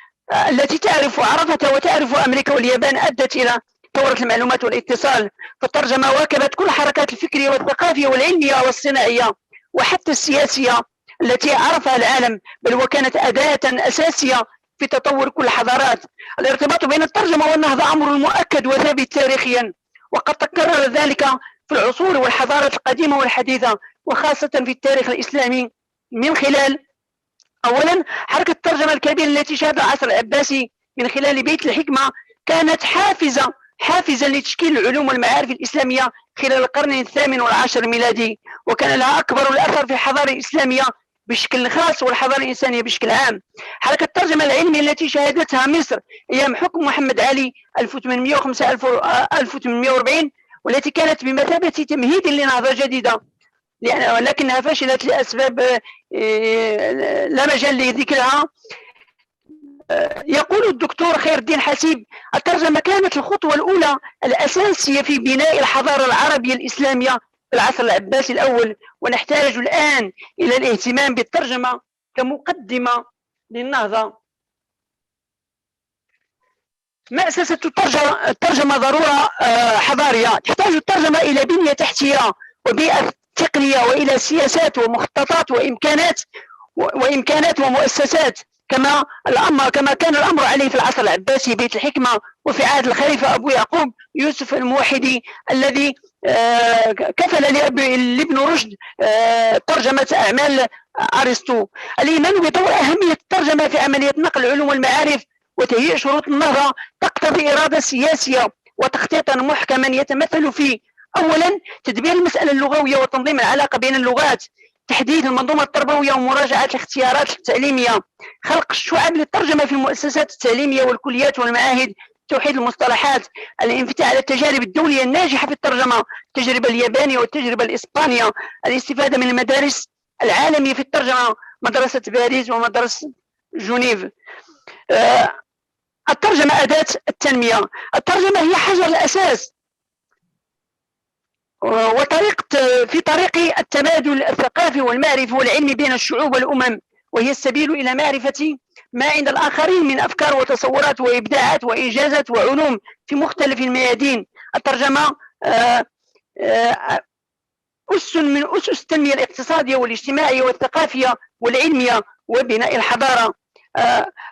التي عرفتها وتعرف أمريكا واليابان أدت إلى ثورة المعلومات والاتصال. فالترجمة واكبت كل حركات الفكرية والثقافية والعلمية والصناعية وحتى السياسية التي عرفها العالم، بل وكانت أداة أساسية في تطور كل الحضارات. الارتباط بين الترجمة والنهضة أمر مؤكد وثابت تاريخيا، وقد تكرر ذلك في العصور والحضارات القديمة والحديثة، وخاصة في التاريخ الإسلامي من خلال أولا حركة الترجمة الكبيرة التي شهدها العصر العباسي من خلال بيت الحكمة كانت حافزا لتشكيل العلوم والمعارف الإسلامية خلال القرن الثامن والعشر الميلادي، وكان لها أكبر الأثر في الحضارة الإسلامية بشكل خاص والحضارة الإنسانية بشكل عام. حركة الترجمة العلمية التي شهدتها مصر أيام حكم محمد علي 1805-1840 والتي كانت بمثابة تمهيد لنهضة جديدة، ولكنها فشلت لأسباب لا مجال لذكرها. يقول الدكتور خير الدين حسيب: الترجمة كانت الخطوة الأولى الأساسية في بناء الحضارة العربية الإسلامية في العصر العباسي الأول، ونحتاج الآن إلى الاهتمام بالترجمة كمقدمة للنهضة. مأسسة الترجمة ضرورة حضارية. تحتاج الترجمة إلى بنية تحتية وبيئة تقنية وإلى سياسات ومخططات وإمكانات ومؤسسات كما كان الأمر عليه في العصر العباسي بيت الحكمة، وفي عهد الخليفة أبو يعقوب يوسف الموحدي الذي كفل لابن رشد ترجمة أعمال أرسطو. الإيمان بطور أهمية الترجمة في عملية نقل العلوم والمعارف وتهيئ شروط النهضة تقتضي إرادة سياسية وتخطيطا محكما يتمثل في أولا تدبير المسألة اللغوية وتنظيم العلاقة بين اللغات، تحديث المنظومة التربوية ومراجعة الاختيارات التعليمية، خلق الشعب للترجمة في المؤسسات التعليمية والكليات والمعاهد، توحيد المصطلحات، الانفتاح على التجارب الدولية الناجحة في الترجمة، التجربة اليابانية والتجربة الإسبانية، الاستفادة من المدارس العالمية في الترجمة، مدرسة باريس ومدرسة جنيف. الترجمة أداة التنمية. الترجمة هي حجر الأساس في طريق التبادل الثقافي والمعرفي والعلمي بين الشعوب والأمم، وهي السبيل إلى معرفة ما عند الآخرين من أفكار وتصورات وإبداعات وإنجازات وعلوم في مختلف الميادين. الترجمة أس من أسس التنمية الاقتصادية والاجتماعية والثقافية والعلمية وبناء الحضارة.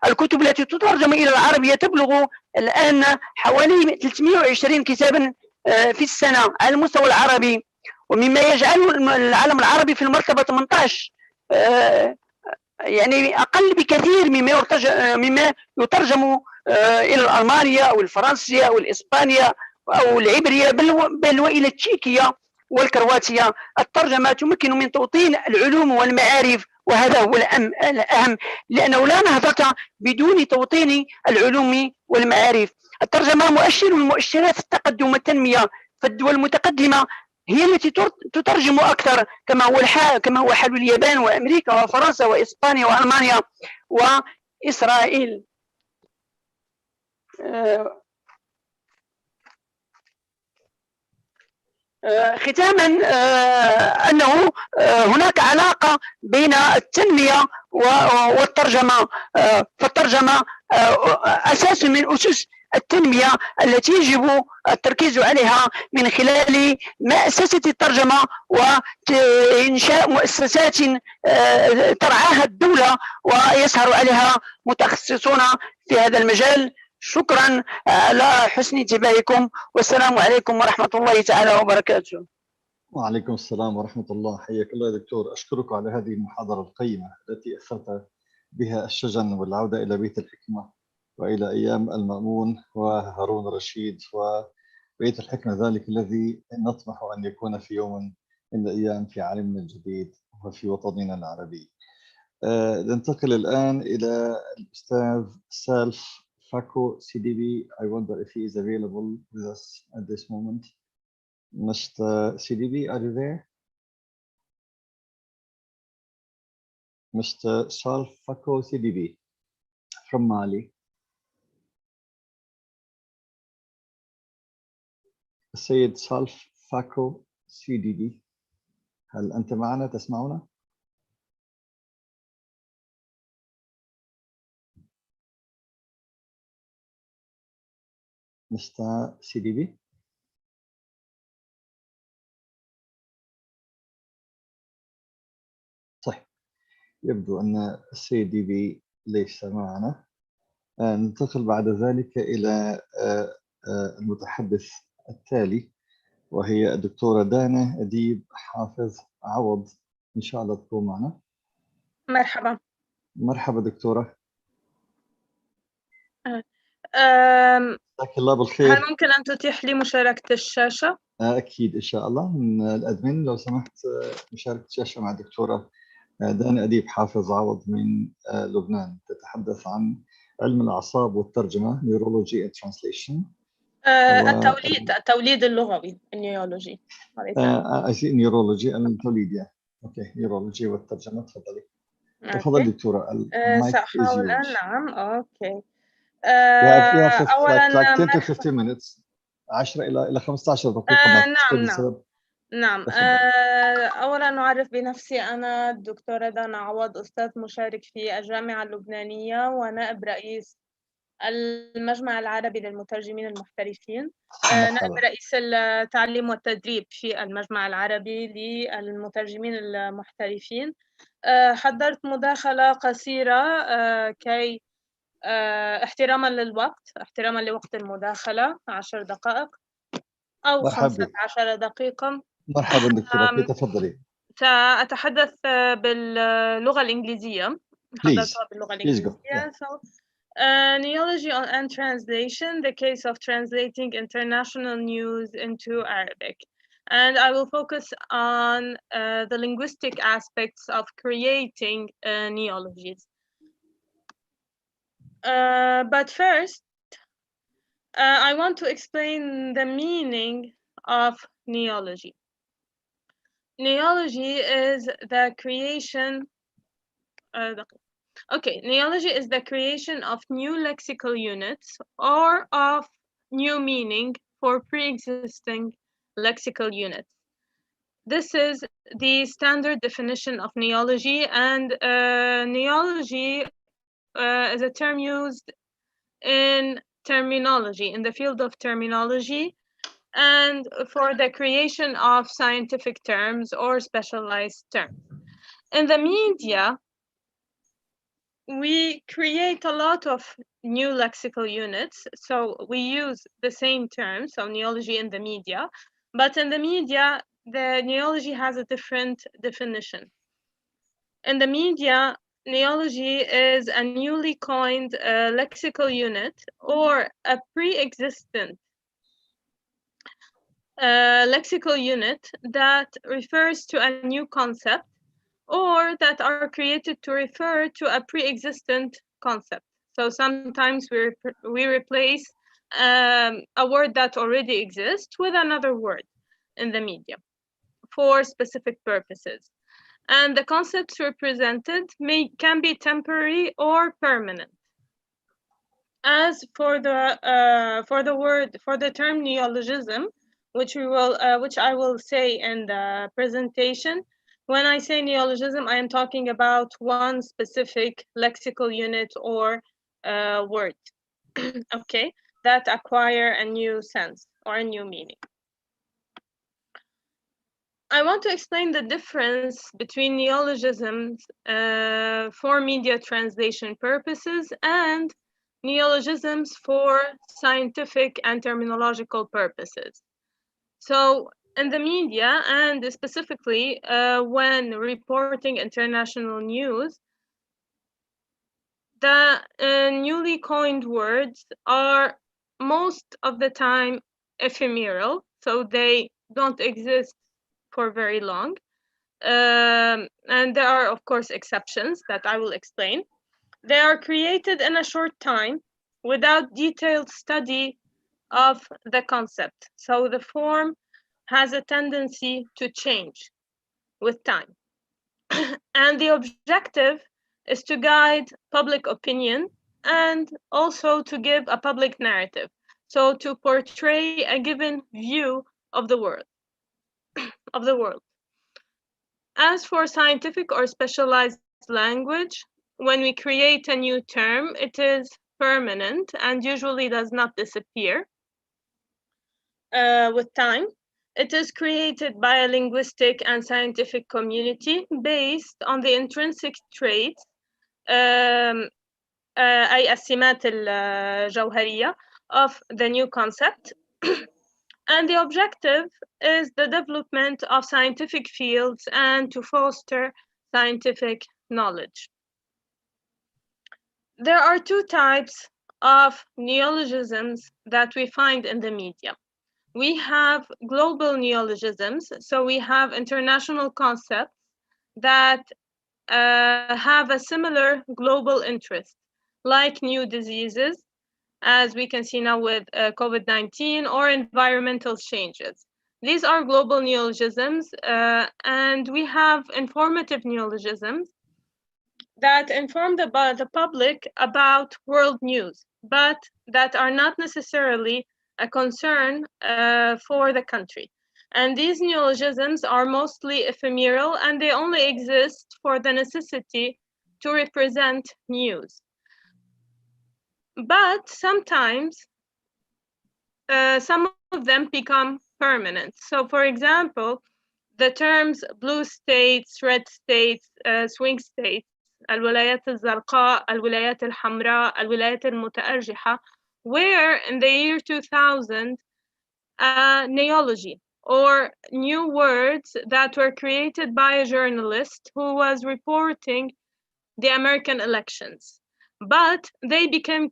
الكتب التي تترجم إلى العربية تبلغ الآن حوالي 320 كتابا في السنة على المستوى العربي، ومما يجعل العالم العربي في المرتبة 18، يعني أقل بكثير مما يترجم إلى الألمانية أو الفرنسية أو الإسبانية أو العبرية بل وإلى التشيكية والكرواتية. الترجمة تمكن من توطين العلوم والمعارف، وهذا هو الأهم، لأنه لا نهضة بدون توطين العلوم والمعارف. الترجمة مؤشر من مؤشرات التقدم والتنمية، فالدول المتقدمة هي التي تترجم أكثر كما هو حال اليابان وأمريكا وفرنسا وإسبانيا وألمانيا وإسرائيل. ختاما أنه هناك علاقة بين التنمية والترجمة، فالترجمة أساس من أسس التنمية التي يجب التركيز عليها من خلال مؤسسة الترجمة وإنشاء مؤسسات ترعاها الدولة ويسهر عليها متخصصون في هذا المجال. شكرا على حسن انتباهكم، والسلام عليكم ورحمة الله تعالى وبركاته. وعليكم السلام ورحمة الله. حياك الله يا دكتور. أشكرك على هذه المحاضرة القيمة التي أثرت بها الشجن والعودة إلى بيت الحكمة وإلى أيام المأمون وهارون الرشيد وبيت الحكمة، ذلك الذي نطمح أن يكون في يوم من الأيام في عالمنا الجديد وفي وطننا العربي. ننتقل الآن إلى الأستاذ سالف فاكو CDB. I wonder if he is available with us at this moment. Mr. CDB, are you there? Mr. Salf Fako CDB from Mali. السيد سالف فاكو CDB، هل أنت معنا تسمعنا؟ Mr. CDB. طيب، يبدو أن CDB ليس معنا. ننتقل بعد ذلك إلى المتحدث التالي، وهي الدكتورة دانا أديب حافظ عوض. إن شاء الله تكون معنا. مرحبا. مرحبا دكتورة. مساك الله بالخير. هل ممكن أن تتيح لي مشاركة الشاشة؟ أكيد إن شاء الله. من الأدمن لو سمحت مشاركة الشاشة مع الدكتورة دانا أديب حافظ عوض من لبنان، تتحدث عن علم الأعصاب والترجمة Neurology and Translation. التوليد اللغوي النيولوجي. نيورولوجي التوليد. أوكي، نيورولوجي والترجمة. تفضلي دكتورة. سأحاول أن نعم. أوكي. أولاً like 10 to 15 minutes، 10 إلى 15 دقيقة. نعم. أولاً أعرف بنفسي. أنا الدكتورة دانا عوض، أستاذ مشارك في الجامعة اللبنانية ونائب رئيس المجمع العربي للمترجمين المحترفين، نائب رئيس التعليم والتدريب في المجمع العربي للمترجمين المحترفين. حضرت مداخلة قصيرة كي احتراما للوقت، احتراما لوقت المداخلة 10 دقائق أو 15 دقيقة. مرحبا دكتورة، تفضلي. سأتحدث باللغة الإنجليزية. حضرتها باللغة الإنجليزية. Neology and translation, the case of translating international news into Arabic. And I will focus on the linguistic aspects of creating neologies. But first, I want to explain the meaning of neology. Neology is the creation neology is the creation of new lexical units or of new meaning for pre-existing lexical units. This is the standard definition of neology, and neology is a term used in terminology, in the field of terminology, and for the creation of scientific terms or specialized terms. In the media, we create a lot of new lexical units, so we use the same term, so neology in the media, but in the media, the neology has a different definition. In the media, neology is a newly coined lexical unit or a pre-existent lexical unit that refers to a new concept or that are created to refer to a pre-existent concept. So sometimes we replace a word that already exists with another word in the media for specific purposes. And the concepts represented can be temporary or permanent. As for the term neologism, which I will say in the presentation, when I say neologism, I am talking about one specific lexical unit or word. Okay, that acquire a new sense or a new meaning. I want to explain the difference between neologisms for media translation purposes and neologisms for scientific and terminological purposes. So in the media, and specifically when reporting international news, the newly coined words are most of the time ephemeral, so they don't exist for very long. And there are, of course, exceptions that I will explain. They are created in a short time without detailed study of the concept. So the form has a tendency to change with time. And the objective is to guide public opinion and also to give a public narrative. So to portray a given view of the world. As for scientific or specialized language, when we create a new term, it is permanent and usually does not disappear with time. It is created by a linguistic and scientific community based on the intrinsic traits أي السمات الجوهرية of the new concept. And the objective is the development of scientific fields and to foster scientific knowledge. There are two types of neologisms that we find in the media. We have global neologisms, so we have international concepts that have a similar global interest, like new diseases, as we can see now with COVID-19, or environmental changes. These are global neologisms, and we have informative neologisms that inform the public about world news, but that are not necessarily a concern for the country. And these neologisms are mostly ephemeral, and they only exist for the necessity to represent news. But sometimes some of them become permanent. So for example, the terms blue states, red states, swing states, الولايات الزرقاء, الولايات الحمراء, الولايات المتأرجحة, were in the year 2000 neology, or new words that were created by a journalist who was reporting the American elections. But they became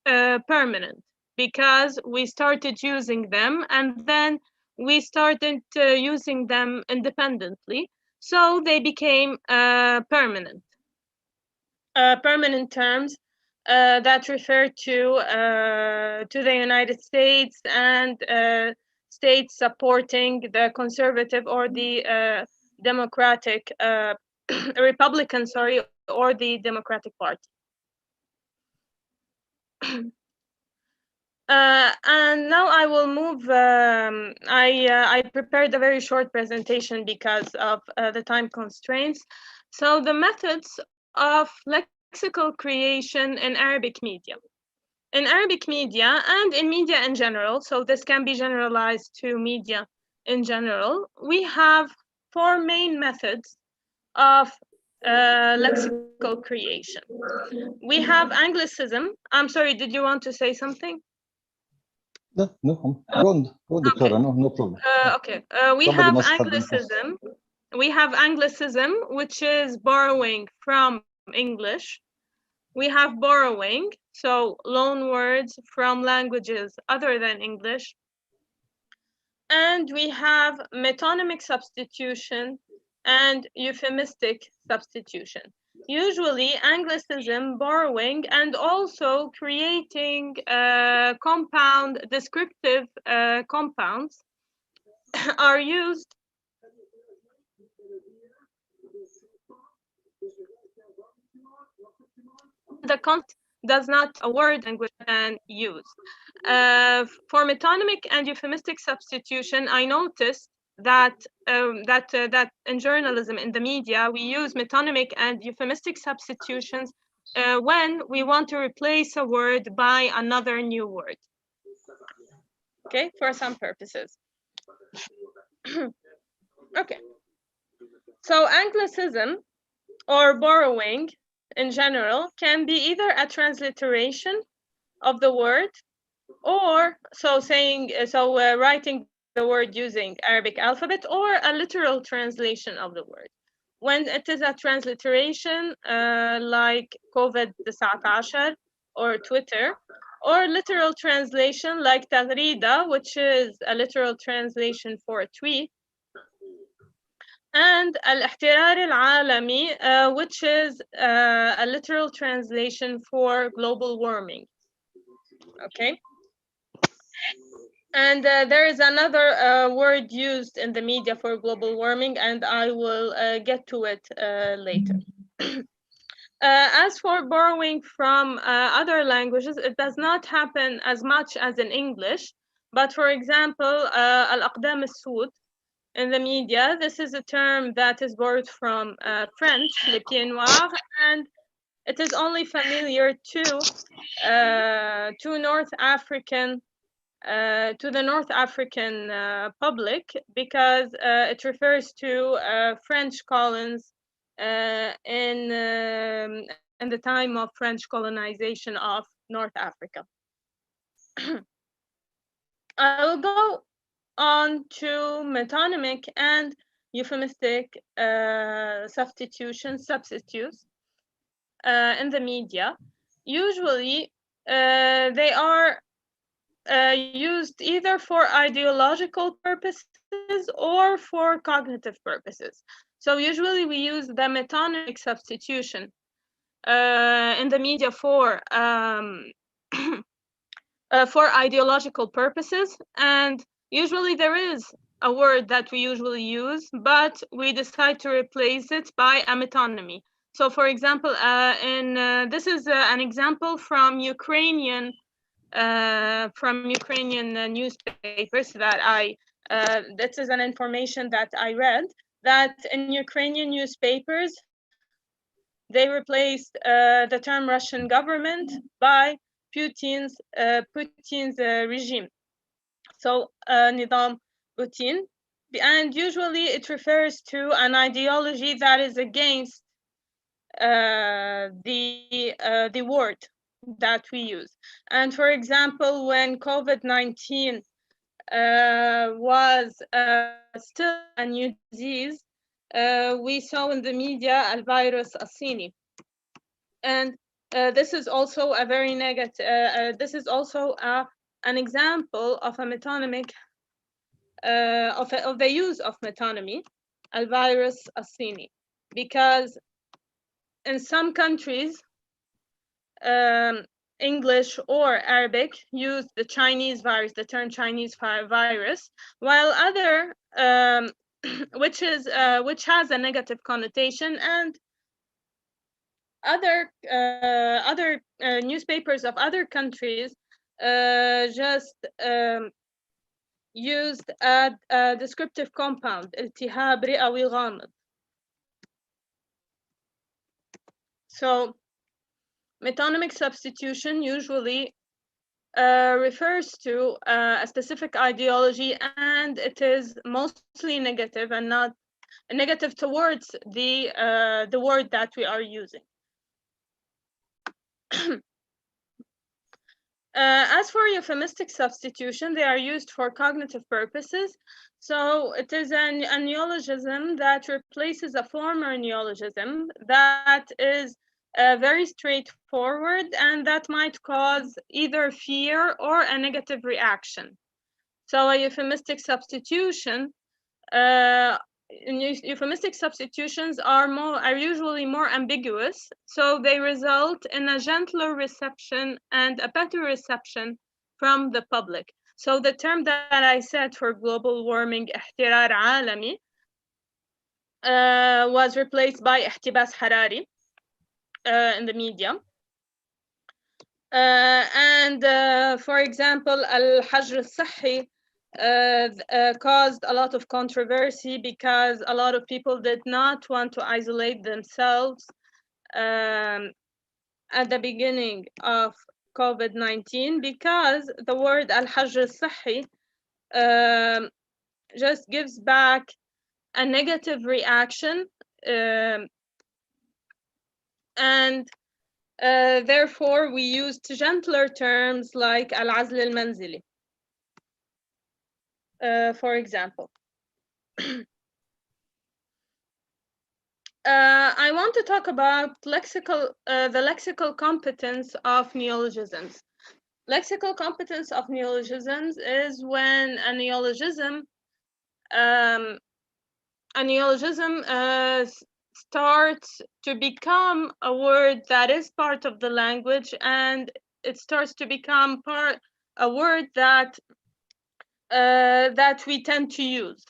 permanent because we started using them, and then we started using them independently. So they became permanent. Permanent terms that refer to the United States and states supporting the conservative or the Democratic, Republican, sorry, or the Democratic Party. And now I will move. I prepared a very short presentation because of the time constraints. So the methods of lexical creation in Arabic media. In Arabic media and in media in general, so this can be generalized to media in general, we have four main methods of lexical creation. We have Anglicism. I'm sorry, did you want to say something? No, go, Doctora, no problem. Okay, we have Anglicism. We have Anglicism, which is borrowing from English. We have borrowing, so loan words from languages other than English. And we have metonymic substitution and euphemistic substitution. Usually Anglicism, borrowing, and also creating compound, descriptive compounds are used. The concept does not a word language can use. For metonymic and euphemistic substitution, I noticed that that in journalism, in the media, we use metonymic and euphemistic substitutions when we want to replace a word by another new word. Okay, for some purposes. Okay. So Anglicism or borrowing in general can be either a transliteration of the word, or writing the word using Arabic alphabet, or a literal translation of the word. When it is a transliteration like COVID-19 or Twitter, or literal translation like تغريدة, which is a literal translation for a tweet, and الاحترار العالمي, which is a literal translation for global warming. Okay. And there is another word used in the media for global warming, and I will get to it later. As for borrowing from other languages, it does not happen as much as in English. But for example, al-aqdam al-soud in the media, this is a term that is borrowed from French, les pieds noirs, and it is only familiar to the North African public, because it refers to French colons in the time of French colonization of North Africa. I will go on to metonymic and euphemistic substitutes in the media. Usually they are used either for ideological purposes or for cognitive purposes. So usually we use the metonymic substitution in the media for ideological purposes, and usually there is a word that we usually use, but we decide to replace it by a metonymy. So for example, this is an example from Ukrainian newspapers that this is an information that I read, that in Ukrainian newspapers, they replaced the term Russian government by Putin's regime. So Nizam Putin, and usually it refers to an ideology that is against the word that we use. And for example, when COVID-19 was still a new disease, we saw in the media al-virus as-Sini. And this is also a very negative, this is also an example of a metonymic, of the use of metonymy, al-virus as-Sini, because in some countries, English or Arabic use the Chinese virus, the term Chinese virus, while other, which has a negative connotation, and other newspapers of other countries just used a descriptive compound, التهاب رئوي غامض. So metonymic substitution usually refers to a specific ideology, and it is mostly negative and not negative towards the word that we are using. As for euphemistic substitution, they are used for cognitive purposes. So it is a neologism that replaces a former neologism that is very straightforward and that might cause either fear or a negative reaction. So a euphemistic substitution, euphemistic substitutions are usually more ambiguous, so they result in a gentler reception and a better reception from the public. So the term that I said for global warming, احترار عالمي, was replaced by احتباس حراري in the media. For example, al-Hajr al-Sahhi caused a lot of controversy because a lot of people did not want to isolate themselves at the beginning of COVID-19 because the word al-hajr al-sahhi just gives back a negative reaction, and therefore we used gentler terms like al-azl al-manzili, for example. I want to talk about the lexical competence of neologisms. Lexical competence of neologisms is when a neologism starts to become a word that is part of the language, and it starts to become a word that that we tend to use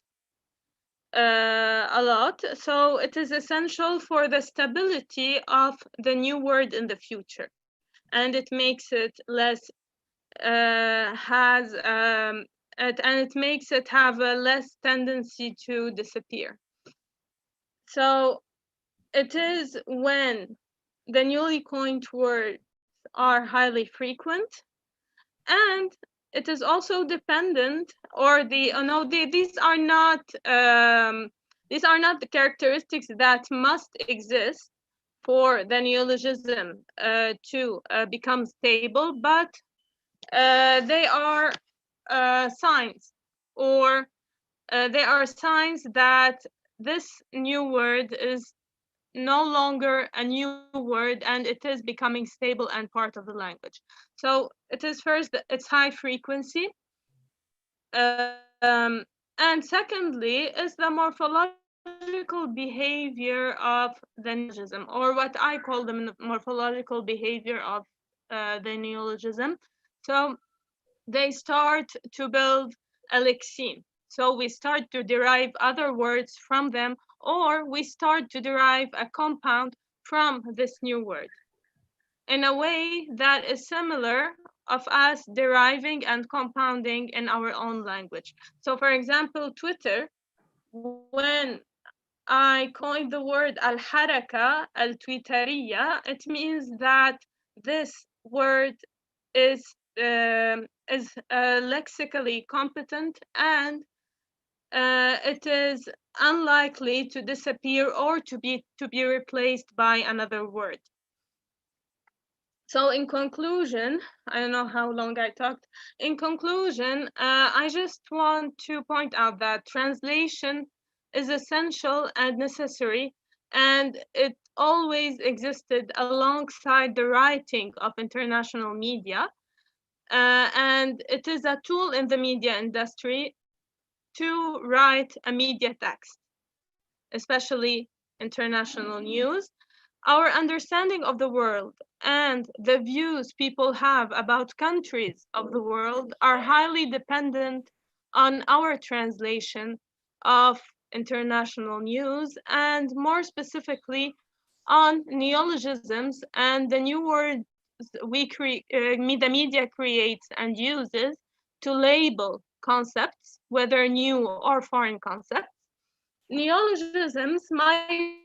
a lot. So it is essential for the stability of the new word in the future, and it makes it less it makes it have a less tendency to disappear. So it is when the newly coined words are highly frequent, and it is also dependent, or these are not the characteristics that must exist for the neologism to become stable, but they are signs, or they are signs that this new word is no longer a new word and it is becoming stable and part of the language. So it is first, it's high frequency, and secondly is the morphological behavior of the neologism, or what I call the morphological behavior of the neologism. So they start to build a lexeme. So we start to derive other words from them, or we start to derive a compound from this new word in a way that is similar of us deriving and compounding in our own language. So for example, Twitter, when I coined the word al-haraka al-Twitteriya, it means that this word is lexically competent, and it is unlikely to disappear or to be replaced by another word. So in conclusion, I don't know how long I talked. In conclusion, I just want to point out that translation is essential and necessary, and it always existed alongside the writing of international media. And it is a tool in the media industry to write a media text, especially international news. Our understanding of the world and the views people have about countries of the world are highly dependent on our translation of international news, and more specifically on neologisms and the new words the media creates and uses to label concepts, whether new or foreign concepts. Neologisms might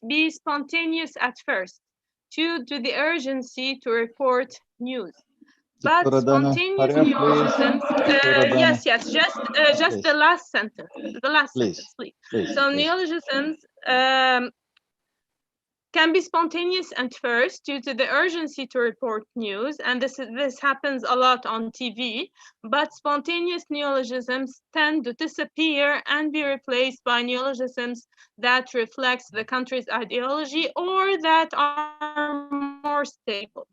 be spontaneous at first due to the urgency to report news. But spontaneous neologisms, yes, just the last sentence, please. So neologisms can be spontaneous at first due to the urgency to report news, and this happens a lot on TV, but spontaneous neologisms tend to disappear and be replaced by neologisms that reflects the country's ideology or that are more stable.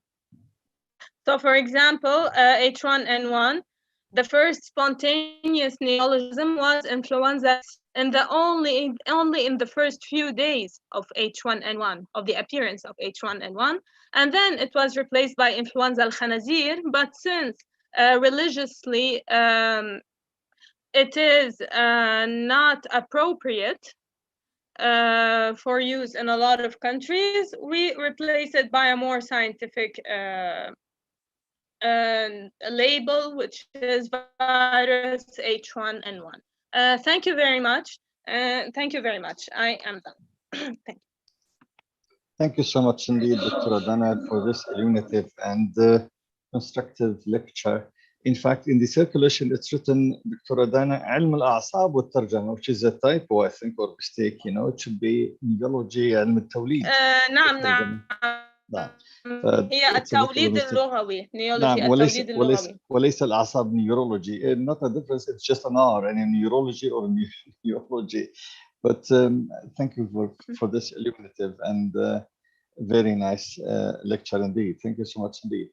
So for example, H1N1, the first spontaneous neologism was influenza, and only in the first few days of H1N1, of the appearance of H1N1, and then it was replaced by influenza al-Khanazir. But since religiously it is not appropriate for use in a lot of countries, we replace it by a more scientific label, which is virus H1N1. Thank you very much. Thank you very much. I am done. Thank you. Thank you so much indeed, Dr. Adana, for this illuminative and constructive lecture. In fact, in the circulation, it's written, Dr. Adana, علم الأعصاب والترجمة, which is a typo, I think, or mistake. You know, it should be neurology, علم التوليد. نعم. هي التوليد اللغوي. نعم، وليس الأعصاب neurology. Not a difference. It's just an R, and neurology or neurology. But thank you for this illuminative and very nice lecture indeed. Thank you so much indeed.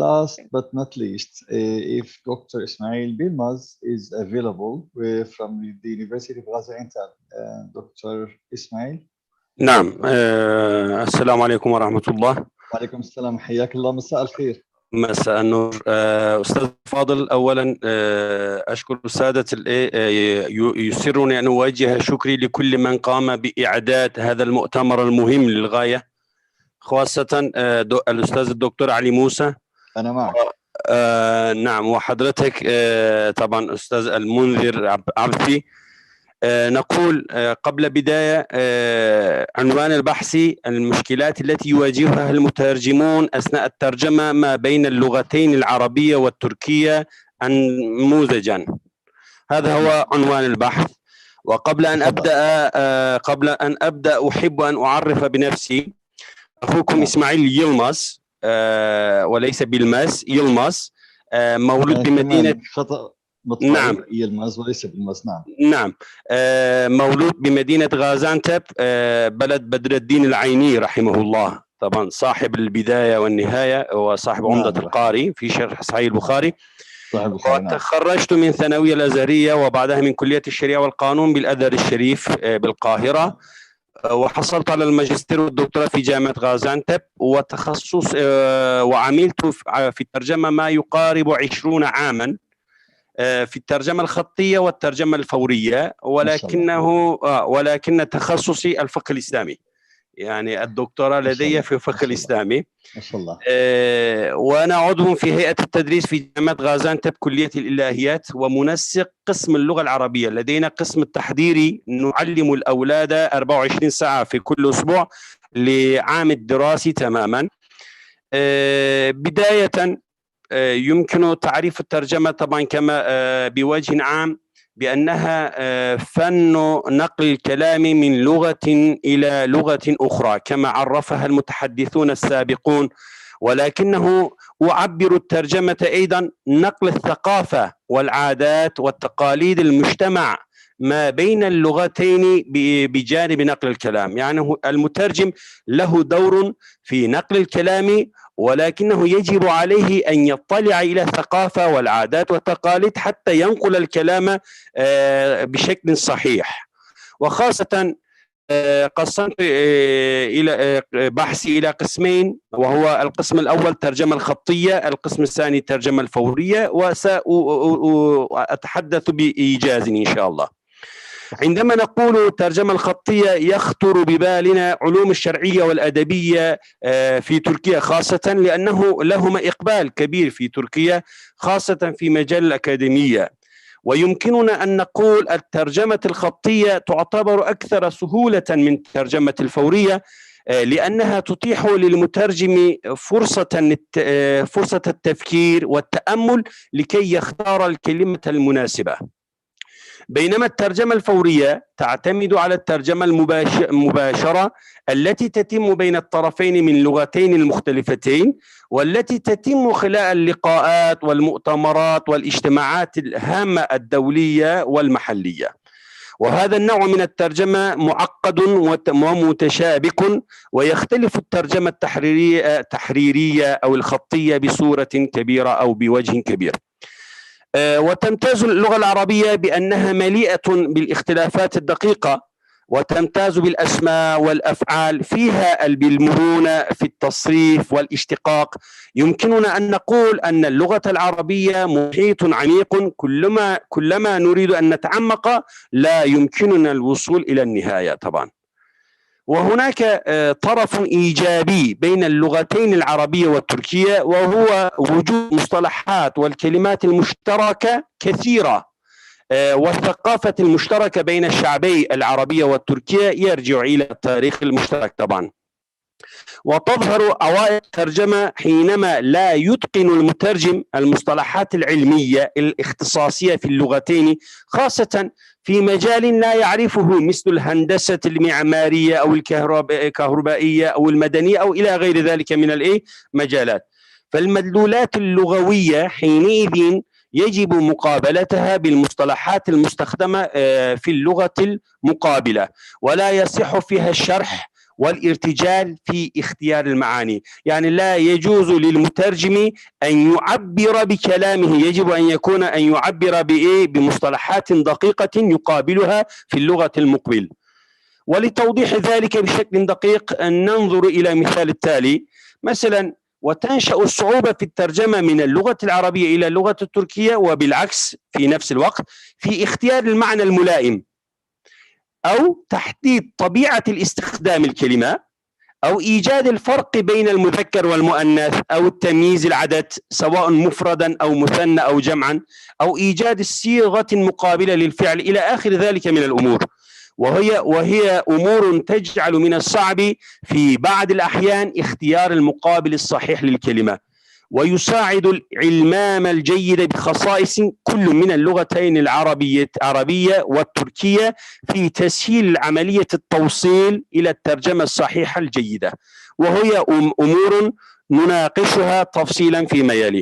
Last but not least, if Dr. Ismail Bilmaz is available from the University of Gaziantep, Dr. Ismail. نعم. السلام عليكم ورحمة الله. وعليكم السلام، حياك الله، مساء الخير. مساء النور. أستاذ فاضل، أولا أشكر السادة يسرني أن أوجه شكري لكل من قام بإعداد هذا المؤتمر المهم للغاية، خاصة الأستاذ الدكتور علي موسى. أنا معك. نعم، وحضرتك طبعا أستاذ المنذر عبثي. نقول قبل بداية عنوان البحث المشكلات التي يواجهها المترجمون أثناء الترجمة ما بين اللغتين العربية والتركية نموذجا. هذا هو عنوان البحث. وقبل أن أبدأ أحب أن أعرف بنفسي. أخوكم إسماعيل يلماس وليس بيلماس، يلماس، مولود بمدينة نعم يلماس وليس بالماس. نعم، مولود بمدينة غازانتب، بلد بدر الدين العيني رحمه الله، طبعا صاحب البداية والنهاية وصاحب عمدة القاري في شرح صحيح البخاري. وتخرجت من الثانوية الأزهرية وبعدها من كلية الشريعة والقانون بالأزهر الشريف بالقاهرة، وحصلت على الماجستير والدكتوراه في جامعة غازانتب، وتخصص وعملت في الترجمة ما يقارب 20 عاما في الترجمة الخطية والترجمة الفورية، ولكن تخصصي الفقه الإسلامي، يعني الدكتوراه لدي في الفقه الإسلامي. ما شاء الله. وأنا عضو في هيئة التدريس في جامعة غازانتب كلية الإلهيات، ومنسق قسم اللغة العربية. لدينا قسم التحضيري نعلم الأولاد 24 ساعة في كل أسبوع لعام الدراسي تماما. بداية يمكن تعريف الترجمة طبعا كما بوجه عام بأنها فن نقل الكلام من لغة إلى لغة أخرى كما عرفها المتحدثون السابقون، ولكنه أعبر الترجمة أيضا نقل الثقافة والعادات والتقاليد المجتمع ما بين اللغتين بجانب نقل الكلام. يعني المترجم له دور في نقل الكلام، ولكنه يجب عليه أن يطلع إلى الثقافة والعادات والتقاليد حتى ينقل الكلام بشكل صحيح. وخاصة قسمت إلى بحثي إلى قسمين، وهو القسم الأول ترجمة الخطية، القسم الثاني ترجمة الفورية، وسأتحدث بإيجاز إن شاء الله. عندما نقول ترجمة الخطية يخطر ببالنا علوم الشرعية والأدبية في تركيا، خاصة لأنه لهما إقبال كبير في تركيا خاصة في مجال الأكاديمية. ويمكننا أن نقول الترجمة الخطية تعتبر أكثر سهولة من الترجمة الفورية، لأنها تتيح للمترجم فرصة التفكير والتأمل لكي يختار الكلمة المناسبة. بينما الترجمة الفورية تعتمد على الترجمة المباشرة التي تتم بين الطرفين من لغتين المختلفتين، والتي تتم خلال اللقاءات والمؤتمرات والاجتماعات الهامة الدولية والمحلية. وهذا النوع من الترجمة معقد ومتشابك، ويختلف الترجمة التحريرية أو الخطية بصورة كبيرة أو بوجه كبير. وتمتاز اللغة العربية بأنها مليئة بالاختلافات الدقيقة، وتمتاز بالأسماء والأفعال، فيها بالمرونة في التصريف والاشتقاق. يمكننا أن نقول أن اللغة العربية محيط عميق، كلما نريد أن نتعمق لا يمكننا الوصول إلى النهاية طبعا. وهناك طرف إيجابي بين اللغتين العربية والتركية، وهو وجود مصطلحات والكلمات المشتركة كثيرة، والثقافة المشتركة بين الشعبي العربية والتركية يرجع إلى التاريخ المشترك طبعا. وتظهر عوائق الترجمة حينما لا يتقن المترجم المصطلحات العلمية الاختصاصية في اللغتين، خاصة في مجال لا يعرفه مثل الهندسة المعمارية أو الكهربائية أو المدنية أو إلى غير ذلك من المجالات. فالمدلولات اللغوية حينئذ يجب مقابلتها بالمصطلحات المستخدمة في اللغة المقابلة، ولا يصح فيها الشرح والارتجال في اختيار المعاني. يعني لا يجوز للمترجم أن يعبر بكلامه، يجب أن يعبر بمصطلحات دقيقة يقابلها في اللغة المقبل. ولتوضيح ذلك بشكل دقيق ننظر إلى مثال التالي. مثلا، وتنشأ الصعوبة في الترجمة من اللغة العربية إلى اللغة التركية وبالعكس في نفس الوقت في اختيار المعنى الملائم، أو تحديد طبيعة الاستخدام الكلمة، أو إيجاد الفرق بين المذكر والمؤنث، أو التمييز العدد سواء مفردا أو مثنى أو جمعا، أو إيجاد الصيغة المقابلة للفعل إلى آخر ذلك من الأمور. وهي أمور تجعل من الصعب في بعض الأحيان اختيار المقابل الصحيح للكلمة، ويساعد العلمام الجيد بخصائص كل من اللغتين العربية والتركية في تسهيل عملية التوصيل إلى الترجمة الصحيحة الجيدة، وهي أمور نناقشها تفصيلا فيما يلي.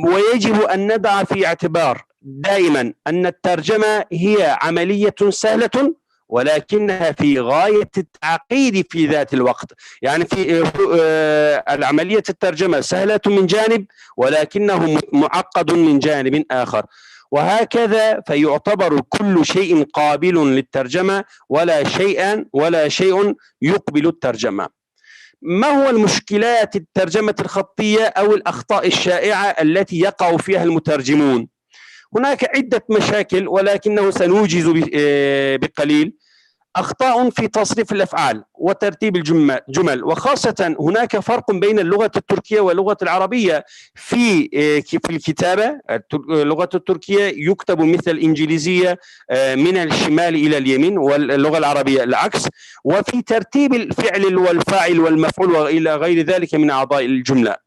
ويجب أن ندع في اعتبار دائما أن الترجمة هي عملية سهلة ولكنها في غاية التعقيد في ذات الوقت. يعني في العملية الترجمة سهلة من جانب ولكنه معقد من جانب آخر، وهكذا فيعتبر كل شيء قابل للترجمة ولا شيء يقبل الترجمة. ما هو المشكلات الترجمة الخطية أو الأخطاء الشائعة التي يقع فيها المترجمون؟ هناك عدة مشاكل ولكنه سنوجز بقليل. أخطاء في تصريف الأفعال وترتيب الجمل، وخاصة هناك فرق بين اللغة التركية واللغة العربية في الكتابة. اللغة التركية يكتب مثل الإنجليزية من الشمال إلى اليمين، واللغة العربية العكس. وفي ترتيب الفعل والفاعل والمفعول وإلى غير ذلك من أعضاء الجملة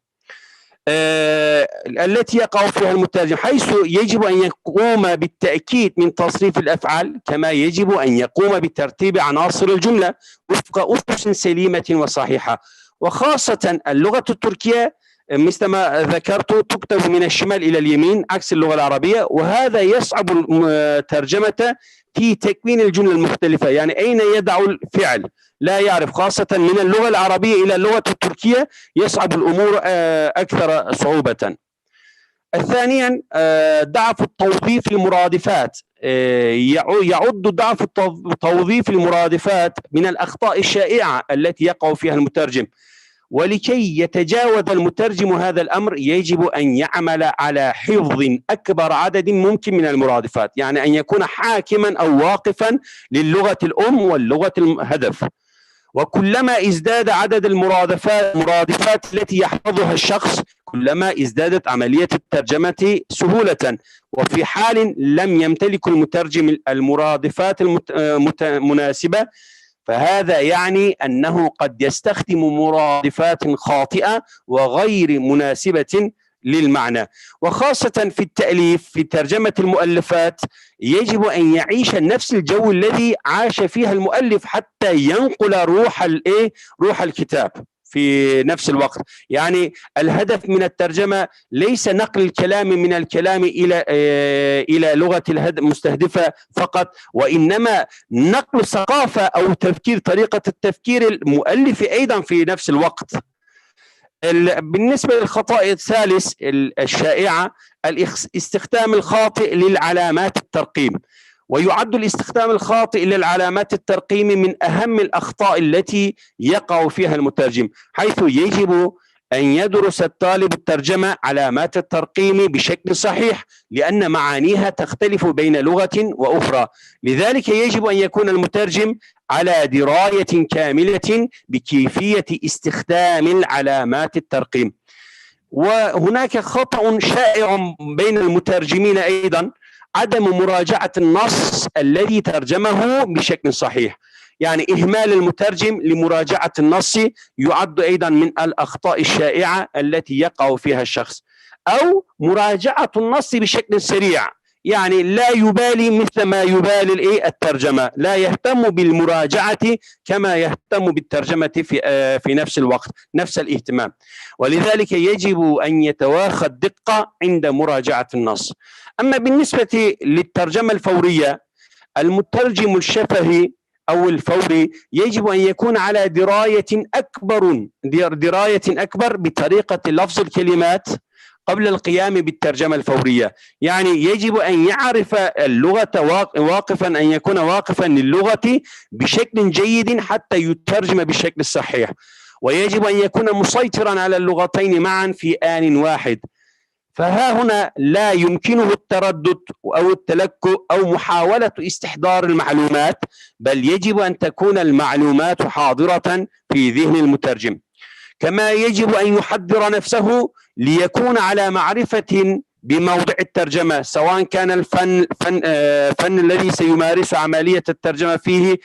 التي يقع فيها المترجم، حيث يجب أن يقوم بالتأكيد من تصريف الأفعال كما يجب أن يقوم بترتيب عناصر الجملة وفق أسس سليمة وصحيحة. وخاصة اللغة التركية مثل ما ذكرت تكتب من الشمال إلى اليمين عكس اللغة العربية، وهذا يصعب ترجمة في تكوين الجملة المختلفة. يعني أين يضع الفعل لا يعرف، خاصة من اللغة العربية إلى اللغة التركية يصعب الأمور أكثر صعوبة. ثانيا ضعف التوظيف المرادفات. يعد ضعف توظيف المرادفات من الأخطاء الشائعة التي يقع فيها المترجم، ولكي يتجاوز المترجم هذا الأمر يجب أن يعمل على حفظ أكبر عدد ممكن من المرادفات، يعني أن يكون حاكما أو واقفا للغة الأم واللغة الهدف. وكلما ازداد عدد المرادفات التي يحفظها الشخص كلما ازدادت عملية الترجمة سهولة. وفي حال لم يمتلك المترجم المرادفات المناسبة فهذا يعني أنه قد يستخدم مرادفات خاطئة وغير مناسبة للمعنى. وخاصة في التأليف في ترجمة المؤلفات يجب أن يعيش نفس الجو الذي عاش فيها المؤلف حتى ينقل روح الكتاب في نفس الوقت. يعني الهدف من الترجمة ليس نقل الكلام من الكلام إلى لغة المستهدفة فقط، وإنما نقل ثقافة أو طريقة التفكير المؤلف أيضا في نفس الوقت. بالنسبة للخطأ الثالث الشائعة الاستخدام الخاطئ للعلامات الترقيم. ويعد الاستخدام الخاطئ للعلامات الترقيم من أهم الأخطاء التي يقع فيها المترجم، حيث يجب أن يدرس الطالب الترجمة علامات الترقيم بشكل صحيح لأن معانيها تختلف بين لغة وأخرى. لذلك يجب أن يكون المترجم على دراية كاملة بكيفية استخدام العلامات الترقيم. وهناك خطأ شائع بين المترجمين أيضا عدم مراجعة النص الذي ترجمه بشكل صحيح. يعني إهمال المترجم لمراجعة النص يعد أيضا من الأخطاء الشائعة التي يقع فيها الشخص، أو مراجعة النص بشكل سريع، يعني لا يبالي مثل ما يبالي الترجمة، لا يهتم بالمراجعة كما يهتم بالترجمة في نفس الوقت، نفس الاهتمام. ولذلك يجب أن يتواخى الدقة عند مراجعة النص. أما بالنسبة للترجمة الفورية، المترجم الشفهي أو الفوري يجب أن يكون على دراية أكبر بطريقة لفظ الكلمات قبل القيام بالترجمة الفورية. يعني يجب أن يعرف اللغة واقفا، أن يكون واقفا للغة بشكل جيد حتى يترجم بالشكل الصحيح، ويجب أن يكون مسيطرا على اللغتين معا في آن واحد. فها هنا لا يمكنه التردد أو التلكؤ أو محاولة استحضار المعلومات، بل يجب أن تكون المعلومات حاضرة في ذهن المترجم. كما يجب أن يحضر نفسه ليكون على معرفة بموضع الترجمة، سواء كان الفن الذي سيمارس عملية الترجمة فيه،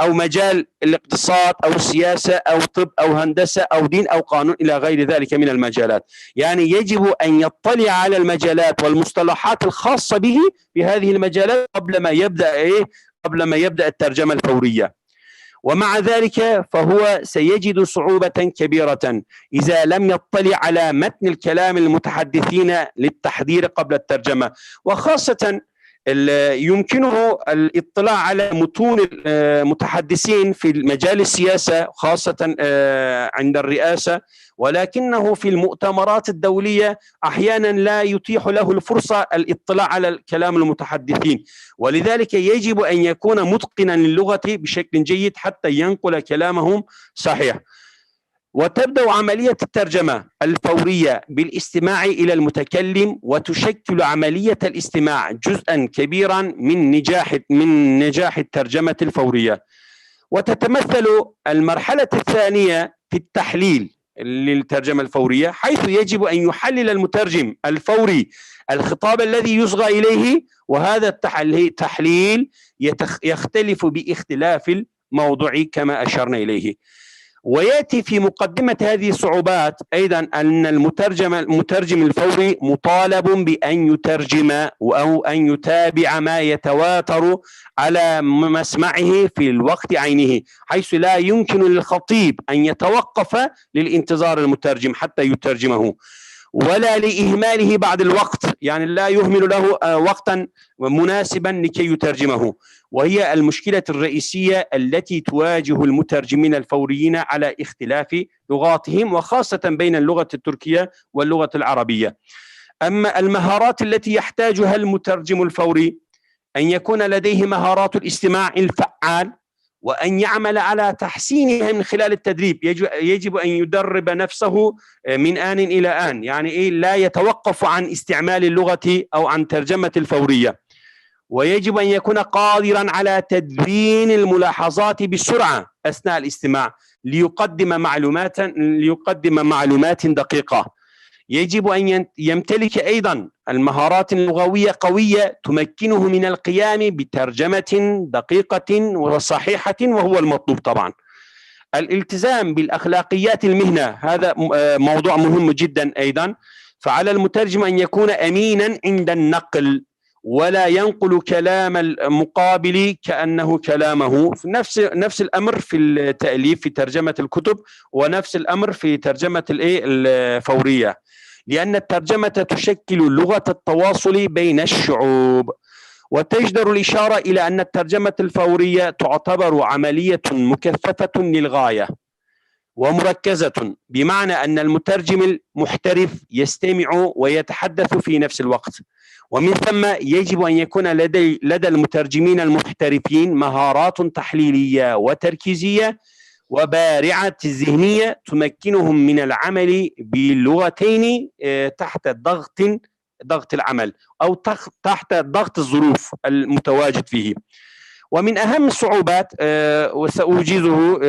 أو مجال الاقتصاد أو السياسة أو طب أو هندسة أو دين أو قانون إلى غير ذلك من المجالات. يعني يجب أن يطلع على المجالات والمصطلحات الخاصة به بهذه المجالات قبل ما يبدأ الترجمة الفورية. ومع ذلك فهو سيجد صعوبة كبيرة إذا لم يطلع على متن الكلام المتحدثين للتحضير قبل الترجمة، وخاصة يمكنه الاطلاع على متون المتحدثين في مجال السياسة خاصة عند الرئاسة، ولكنه في المؤتمرات الدولية أحيانا لا يتيح له الفرصة الاطلاع على الكلام المتحدثين، ولذلك يجب أن يكون متقنا للغة بشكل جيد حتى ينقل كلامهم صحيح. وتبدأ عملية الترجمة الفورية بالاستماع إلى المتكلم، وتشكل عملية الاستماع جزءا كبيرا من نجاح الترجمة الفورية. وتتمثل المرحلة الثانية في التحليل للترجمة الفورية، حيث يجب أن يحلل المترجم الفوري الخطاب الذي يصغى إليه، وهذا التحليل يختلف باختلاف الموضوع كما أشرنا إليه. ويأتي في مقدمة هذه الصعوبات أيضا أن المترجم الفوري مطالب بأن يترجم أو أن يتابع ما يتواتر على مسمعه في الوقت عينه، حيث لا يمكن للخطيب أن يتوقف للانتظار المترجم حتى يترجمه، ولا لإهماله بعد الوقت، يعني لا يهمل له وقتا مناسبا لكي يترجمه. وهي المشكلة الرئيسية التي تواجه المترجمين الفوريين على اختلاف لغاتهم، وخاصة بين اللغة التركية واللغة العربية. أما المهارات التي يحتاجها المترجم الفوري، أن يكون لديه مهارات الاستماع الفعال، وأن يعمل على تحسينها من خلال التدريب. يجب أن يدرب نفسه من آن إلى آن، يعني لا يتوقف عن استعمال اللغة أو عن ترجمة الفورية. ويجب أن يكون قادرا على تدوين الملاحظات بسرعة أثناء الاستماع ليقدم معلومات دقيقة. يجب أن يمتلك أيضا المهارات اللغوية قوية تمكنه من القيام بترجمة دقيقة وصحيحة، وهو المطلوب طبعا. الالتزام بالأخلاقيات المهنة هذا موضوع مهم جدا أيضا. فعلى المترجم أن يكون أمينا عند النقل، ولا ينقل كلام المقابل كأنه كلامه. نفس الأمر في التأليف في ترجمة الكتب، ونفس الأمر في ترجمة الفورية، لأن الترجمة تشكل لغة التواصل بين الشعوب. وتجدر الإشارة إلى أن الترجمة الفورية تعتبر عملية مكثفة للغاية ومركزة، بمعنى أن المترجم المحترف يستمع ويتحدث في نفس الوقت. ومن ثم يجب أن يكون لدى المترجمين المحترفين مهارات تحليلية وتركيزية وبارعة الذهنية تمكنهم من العمل باللغتين تحت ضغط العمل أو تحت ضغط الظروف المتواجد فيه. ومن أهم الصعوبات وسأوجزه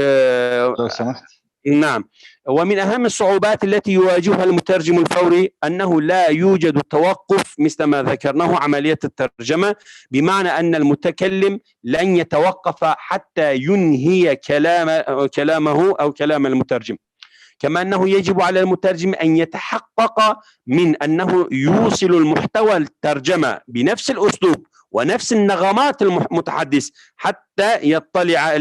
لو سمحت. نعم، ومن أهم الصعوبات التي يواجهها المترجم الفوري أنه لا يوجد توقف مثل ما ذكرناه عملية الترجمة، بمعنى أن المتكلم لن يتوقف حتى ينهي كلامه أو كلام المترجم. كما أنه يجب على المترجم أن يتحقق من أنه يوصل المحتوى الترجمة بنفس الأسلوب ونفس النغمات المتحدث حتى يطلع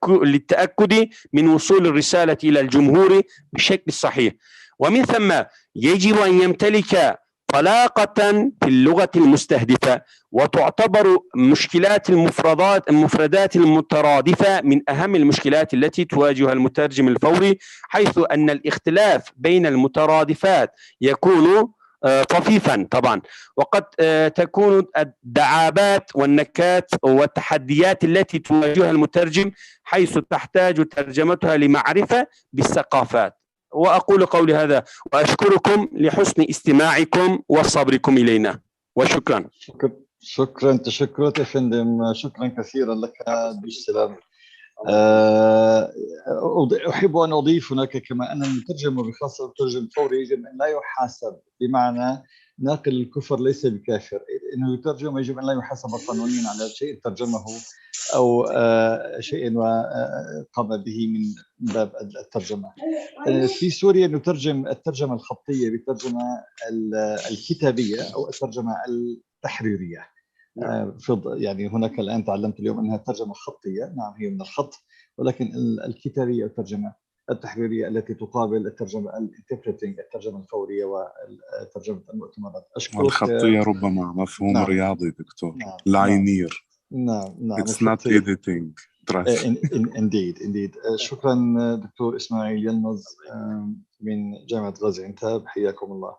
للتأكد من وصول الرسالة إلى الجمهور بشكل صحيح. ومن ثم يجب أن يمتلك طلاقة في اللغة المستهدفة، وتعتبر مشكلات المفردات المترادفة من أهم المشكلات التي تواجه المترجم الفوري، حيث أن الاختلاف بين المترادفات يكون طفيفا طبعا، وقد تكون الدعابات والنكات والتحديات التي تواجهها المترجم، حيث تحتاج ترجمتها لمعرفة بالثقافات. وأقول قولي هذا وأشكركم لحسن استماعكم وصبركم إلينا، وشكرا. شكرا تشكرت يا فندم، شكرا كثيرا لك بالسلام. أحب أن أضيف هناك كما أن المترجم وبخاصة المترجم الفوري يجب أن لا يحاسب، بمعنى ناقل الكفر ليس بكافر، إنه يترجم يجب أن لا يحاسب قانونيا على شيء ترجمه أو شيء قام به من باب الترجمة. في سوريا نترجم الترجمة الخطية بالترجمة الكتابية أو الترجمة التحريرية. يعني هناك الآن تعلمت اليوم أنها ترجمة خطية، نعم هي من الخط، ولكن الكتابية الترجمة التحريرية التي تقابل الترجمة الانتربريتنج، الترجمة الفورية وترجمة المؤتمرات. أشكرك. والخطية ربما مفهوم نعم. رياضي دكتور. نعم. لاينير. نعم. It's not editing. Indeed. شكرا دكتور إسماعيل يلمز من جامعة غازي عنتاب، حياكم الله.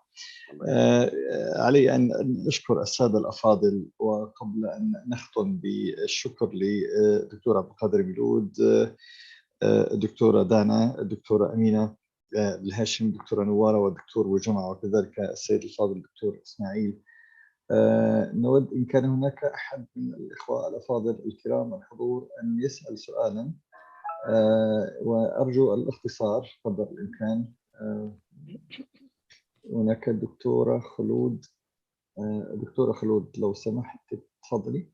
علي أن نشكر السادة الأفاضل، وقبل أن نختم بالشكر لدكتور عبد القادر ميلود، دكتورة دانا، دكتورة أمينة الهاشم، دكتورة نوارة، والدكتور وجمعة، وكذلك السيد الفاضل دكتور إسماعيل. نود إن كان هناك أحد من الإخوة الأفاضل الكرام الحضور أن يسأل سؤالا، وأرجو الاختصار قدر الإمكان. هناك دكتورة خلود. دكتورة خلود لو سمحت تفضلي.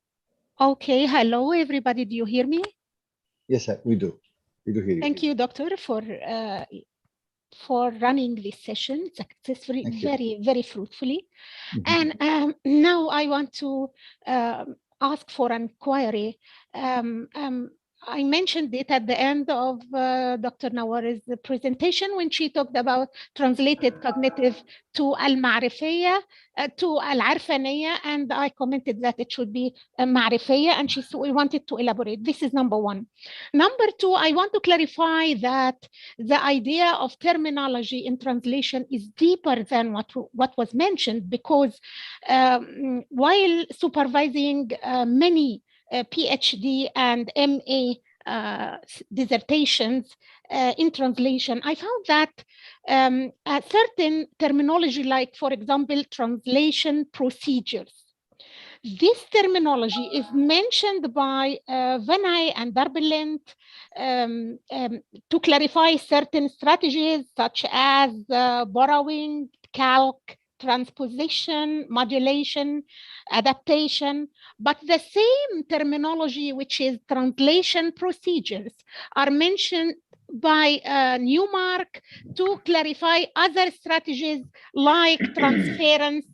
Okay, hello everybody, do you hear me? Yes, we do. We do hear you. Thank you, Doctor, for running this session successfully, very fruitfully. And now I want to ask for an inquiry. I mentioned it at the end of Dr. Nawar's presentation when she talked about translated cognitive to al-ma'rifiyya, to al-arfaniyya, and I commented that it should be ma'rifiyya, and she wanted to elaborate. This is number one. Number two, I want to clarify that the idea of terminology in translation is deeper than what was mentioned, because while supervising many PhD and MA dissertations in translation, I found that a certain terminology, like for example, translation procedures, this terminology is mentioned by Vanay and Darbelint to clarify certain strategies such as borrowing, calc, transposition, modulation, adaptation, but the same terminology, which is translation procedures, are mentioned by Newmark to clarify other strategies like transference,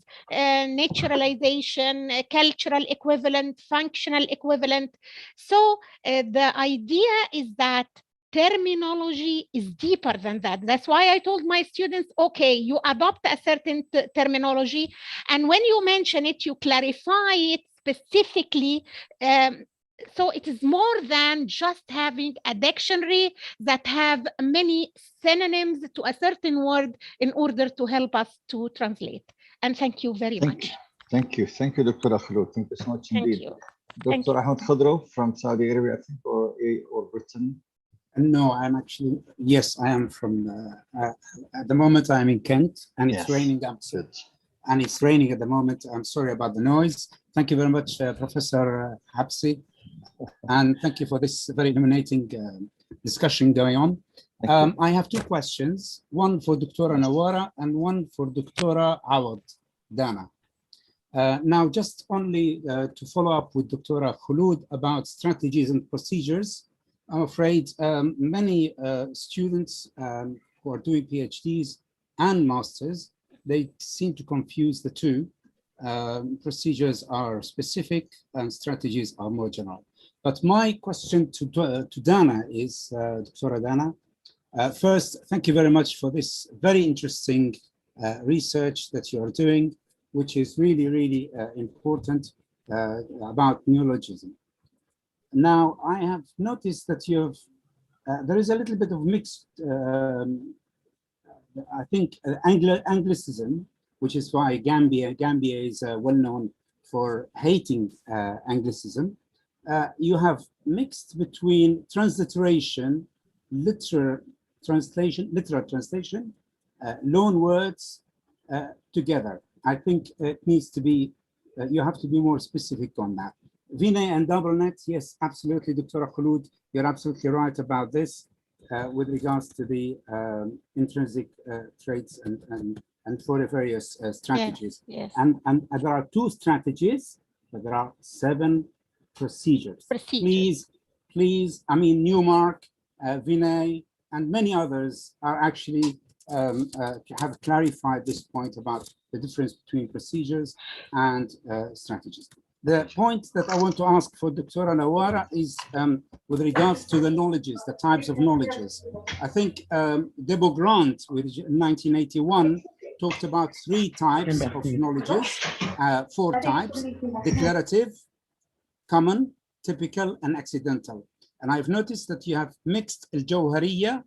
naturalization, cultural equivalent, functional equivalent. So the idea is that terminology is deeper than that. That's why I told my students, okay, you adopt a certain terminology, and when you mention it, you clarify it specifically. So it is more than just having a dictionary that have many synonyms to a certain word in order to help us to translate. And thank you very much. Thank you, Dr. Akhlou. Thank you so much indeed. Dr. Ahmed Khadro from Saudi Arabia, I think, or Britain. No, I'm actually, yes, I am from, at the moment I'm in Kent, and it's raining. And it's raining at the moment. I'm sorry about the noise. Thank you very much, Professor Habsi. And thank you for this very illuminating discussion going on. I have two questions, one for Dr. Nawara and one for Dr. Awad Dana. Now, just only to follow up with Dr. Khulud about strategies and procedures, I'm afraid many students who are doing PhDs and masters, they seem to confuse the two. Procedures are specific and strategies are more general. But my question to Dana is, Dr. Dana, first, thank you very much for this very interesting research that you are doing, which is really, really important about neologism. Now, I have noticed that there is a little bit of mixed, I think, Anglicism, which is why Gambia is well known for hating Anglicism. You have mixed between transliteration, literal translation, loan words together. I think it needs to be, you have to be more specific on that. Vinay and DoubleNet, yes, absolutely, Dr. Khulud, you're absolutely right about this with regards to the intrinsic traits and for the various strategies. Yes. And there are two strategies, but there are 7 procedures. Please, I mean, Newmark, Vinay, and many others are actually have clarified this point about the difference between procedures and strategies. The point that I want to ask for Dr. Nawara is with regards to the knowledges, the types of knowledges. I think Debo Grant, which in 1981, talked about 3 types of knowledges, 4 types: declarative, common, typical, and accidental. And I've noticed that you have mixed الجوهرية,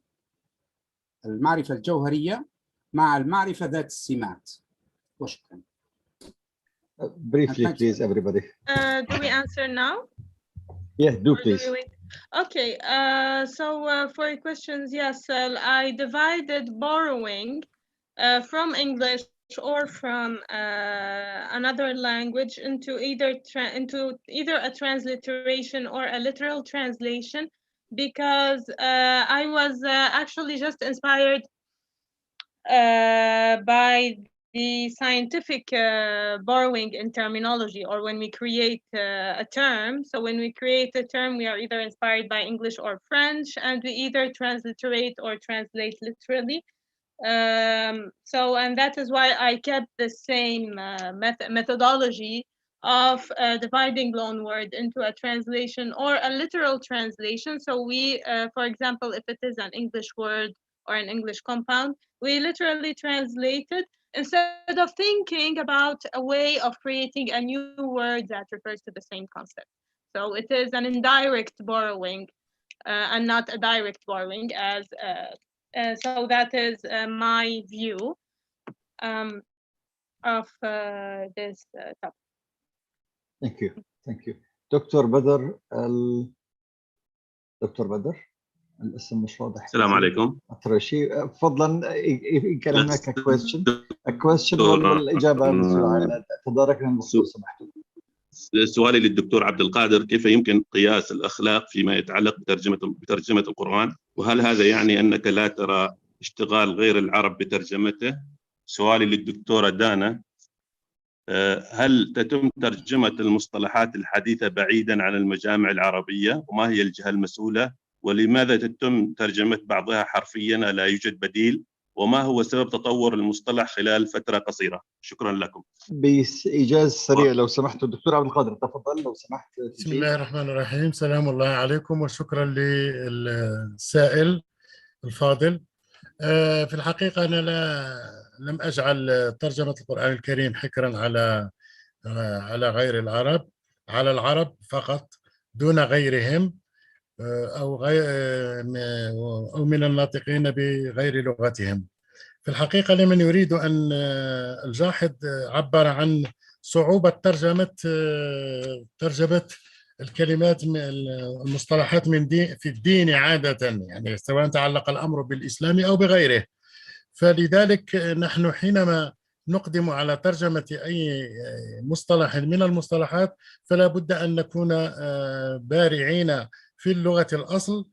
المعرفة الجوهرية مع المعرفة ذات السمات. وشكرا. Briefly, please, everybody. Do we answer now? Yeah, do please. Okay, so for questions, yes, I divided borrowing from English or from another language into either a transliteration or a literal translation, because I was actually just inspired by the scientific borrowing in terminology, or when we create a term. So when we create a term, we are either inspired by English or French, and we either transliterate or translate literally. And that is why I kept the same methodology of dividing loan word into a translation or a literal translation. So we, for example, if it is an English word or an English compound, we literally translate it instead of thinking about a way of creating a new word that refers to the same concept. So it is an indirect borrowing and not a direct borrowing, as so that is my view of this topic. Thank you. Thank you. Dr. Badr Dr. Badr الاسم مش واضح. السلام عليكم. أترشي فضلا إن كان هناك question والإجابة للسؤال تداركنا النص لو سمحتوا. سؤالي للدكتور عبد القادر: كيف يمكن قياس الأخلاق فيما يتعلق بترجمة القرآن؟ وهل هذا يعني أنك لا ترى اشتغال غير العرب بترجمته؟ سؤالي للدكتورة دانا: هل تتم ترجمة المصطلحات الحديثة بعيدا عن المجامع العربية؟ وما هي الجهة المسؤولة؟ ولماذا تتم ترجمة بعضها حرفيا لا يوجد بديل؟ وما هو سبب تطور المصطلح خلال فترة قصيرة؟ شكرا لكم. بإيجاز سريع لو سمحت الدكتور عبد القادر، تفضل لو سمحت. بسم الله الرحمن الرحيم. سلام الله عليكم وشكرا للسائل الفاضل. في الحقيقة أنا لم أجعل ترجمة القرآن الكريم حكرا على غير العرب، على العرب فقط دون غيرهم أو من الناطقين بغير لغتهم. في الحقيقة لمن يريد أن الجاحظ عبر عن صعوبة ترجمة الكلمات المصطلحات في الدين عادة، يعني سواء تعلق الأمر بالإسلام أو بغيره. فلذلك نحن حينما نقدم على ترجمة أي مصطلح من المصطلحات فلا بد أن نكون بارعين في اللغة الأصل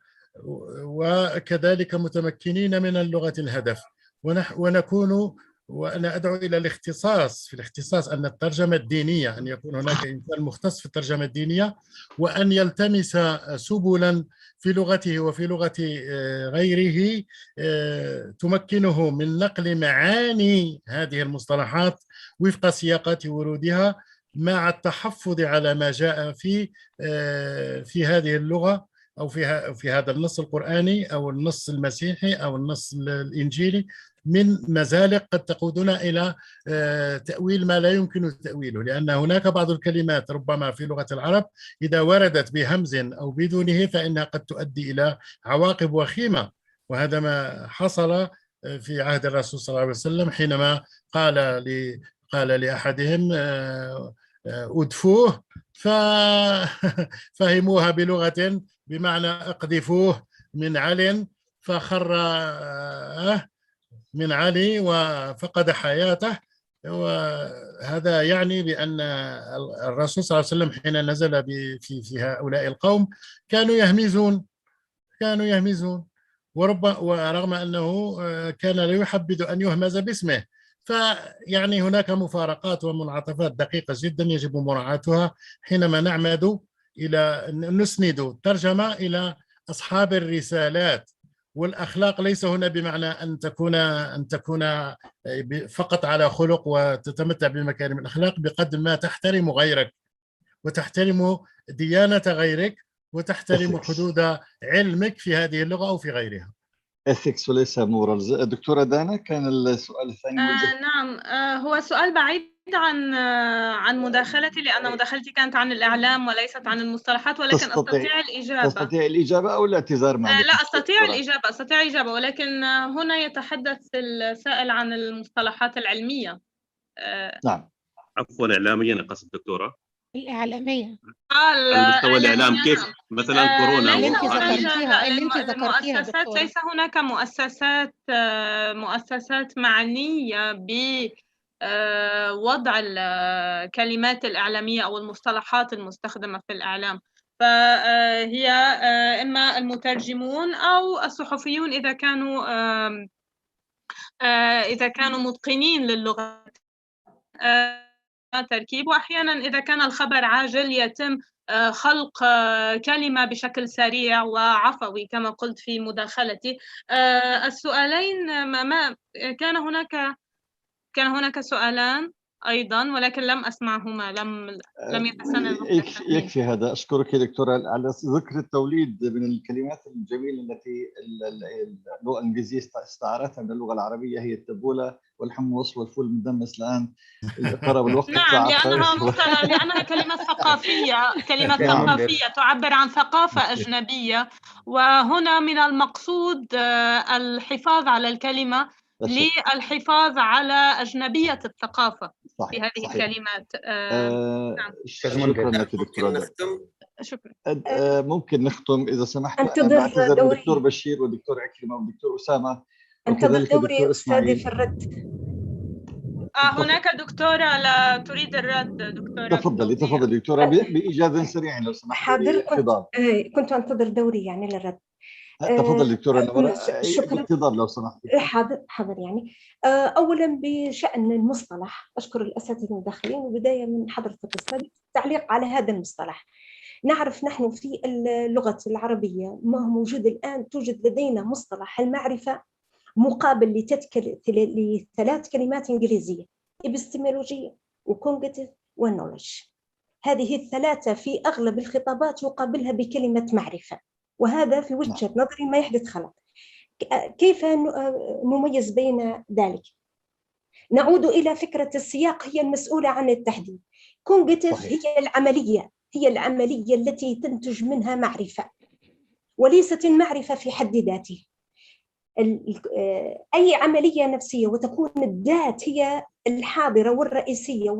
وكذلك متمكنين من اللغة الهدف، ونكون، وأنا أدعو إلى الاختصاص في الاختصاص، أن الترجمة الدينية، أن يكون هناك إنسان مختص في الترجمة الدينية، وأن يلتمس سبلا في لغته وفي لغة غيره تمكنه من نقل معاني هذه المصطلحات وفق سياقات ورودها، مع التحفظ على ما جاء في هذه اللغة أو في هذا النص القرآني أو النص المسيحي أو النص الإنجيلي من مزالق قد تقودنا إلى تأويل ما لا يمكن تأويله، لأن هناك بعض الكلمات ربما في لغة العرب إذا وردت بهمز أو بدونه فإنها قد تؤدي إلى عواقب وخيمة، وهذا ما حصل في عهد الرسول صلى الله عليه وسلم حينما قال لأحدهم أدفوه، ففهموها بلغة بمعنى أقذفوه من علي، فخر من علي وفقد حياته. وهذا يعني بأن الرسول صلى الله عليه وسلم حين نزل في هؤلاء القوم كانوا يهمزون ورغم أنه كان لا يحبذ أن يهمز باسمه. فيعني هناك مفارقات ومنعطفات دقيقة جدا يجب مراعاتها حينما نعمد إلى نسند الترجمة إلى أصحاب الرسالات. والأخلاق ليس هنا بمعنى أن تكون فقط على خلق وتتمتع بمكارم الأخلاق، بقدر ما تحترم غيرك وتحترم ديانة غيرك وتحترم حدود علمك في هذه اللغة أو في غيرها. ethics وليس morals. دكتورة دانا، كان السؤال الثاني نعم، هو سؤال بعيد عن مداخلتي، لأن مداخلتي كانت عن الإعلام وليست عن المصطلحات، ولكن أستطيع الإجابة. تستطيع الإجابة أو الاعتذار معك؟ لا، أستطيع الإجابة، ولكن هنا يتحدث السائل عن المصطلحات العلمية. نعم، عفوا، إعلاميا قصد دكتورة؟ الإعلامية على مستوى الإعلام كيف مثلا كورونا اللي انت ذكرتيها المؤسسات، ليس هناك مؤسسات معنية بوضع الكلمات الإعلامية أو المصطلحات المستخدمة في الإعلام، فهي إما المترجمون أو الصحفيون إذا كانوا متقنين للغة تركيب، وأحيانا إذا كان الخبر عاجل يتم خلق كلمة بشكل سريع وعفوي كما قلت في مداخلتي. السؤالين ما كان هناك سؤالان أيضا، ولكن لم أسمعهما، لم يتسنى. يكفي هذا. أشكرك يا دكتورة على ذكر التوليد من الكلمات الجميلة التي اللغة الإنجليزية استعارتها من اللغة العربية، هي التبولة والحمص والفول المدمس. الآن قرب الوقت. نعم، لأنها كلمات ثقافية تعبر عن ثقافة أجنبية، وهنا من المقصود الحفاظ على الكلمة للحفاظ على أجنبية الثقافة في هذه الكلمات. شكرا لك دكتورة. شكرا. ممكن نختم إذا سمحت. أعتذر الدكتور بشير والدكتور عكرمة والدكتور أسامة، انتظر دوري أستاذي في الرد. هناك دكتورة لا تريد الرد. دكتورة تفضلي دكتورة بإيجاز سريع لو سمحت. حاضر، كنت أنتظر دوري يعني للرد. تفضل دكتورة نورة، باختصار لو سمحت. حاضر يعني. أولا بشأن المصطلح، أشكر الأساتذة المداخلين، وبداية من حضرتك أستاذ تعليق على هذا المصطلح. نعرف نحن في اللغة العربية ما هو موجود الآن، توجد لدينا مصطلح المعرفة مقابل لثلاث كلمات إنجليزية: epistemology وcognitive وknowledge. هذه الثلاثة في أغلب الخطابات يقابلها بكلمة معرفة، وهذا في وجهة نظري ما يحدث خلط. كيف نميز بين ذلك؟ نعود إلى فكرة السياق، هي المسؤولة عن التحديد. cognitive هي العملية التي تنتج منها معرفة، وليست المعرفة في حد ذاته. أي عملية نفسية وتكون الذات هي الحاضرة والرئيسية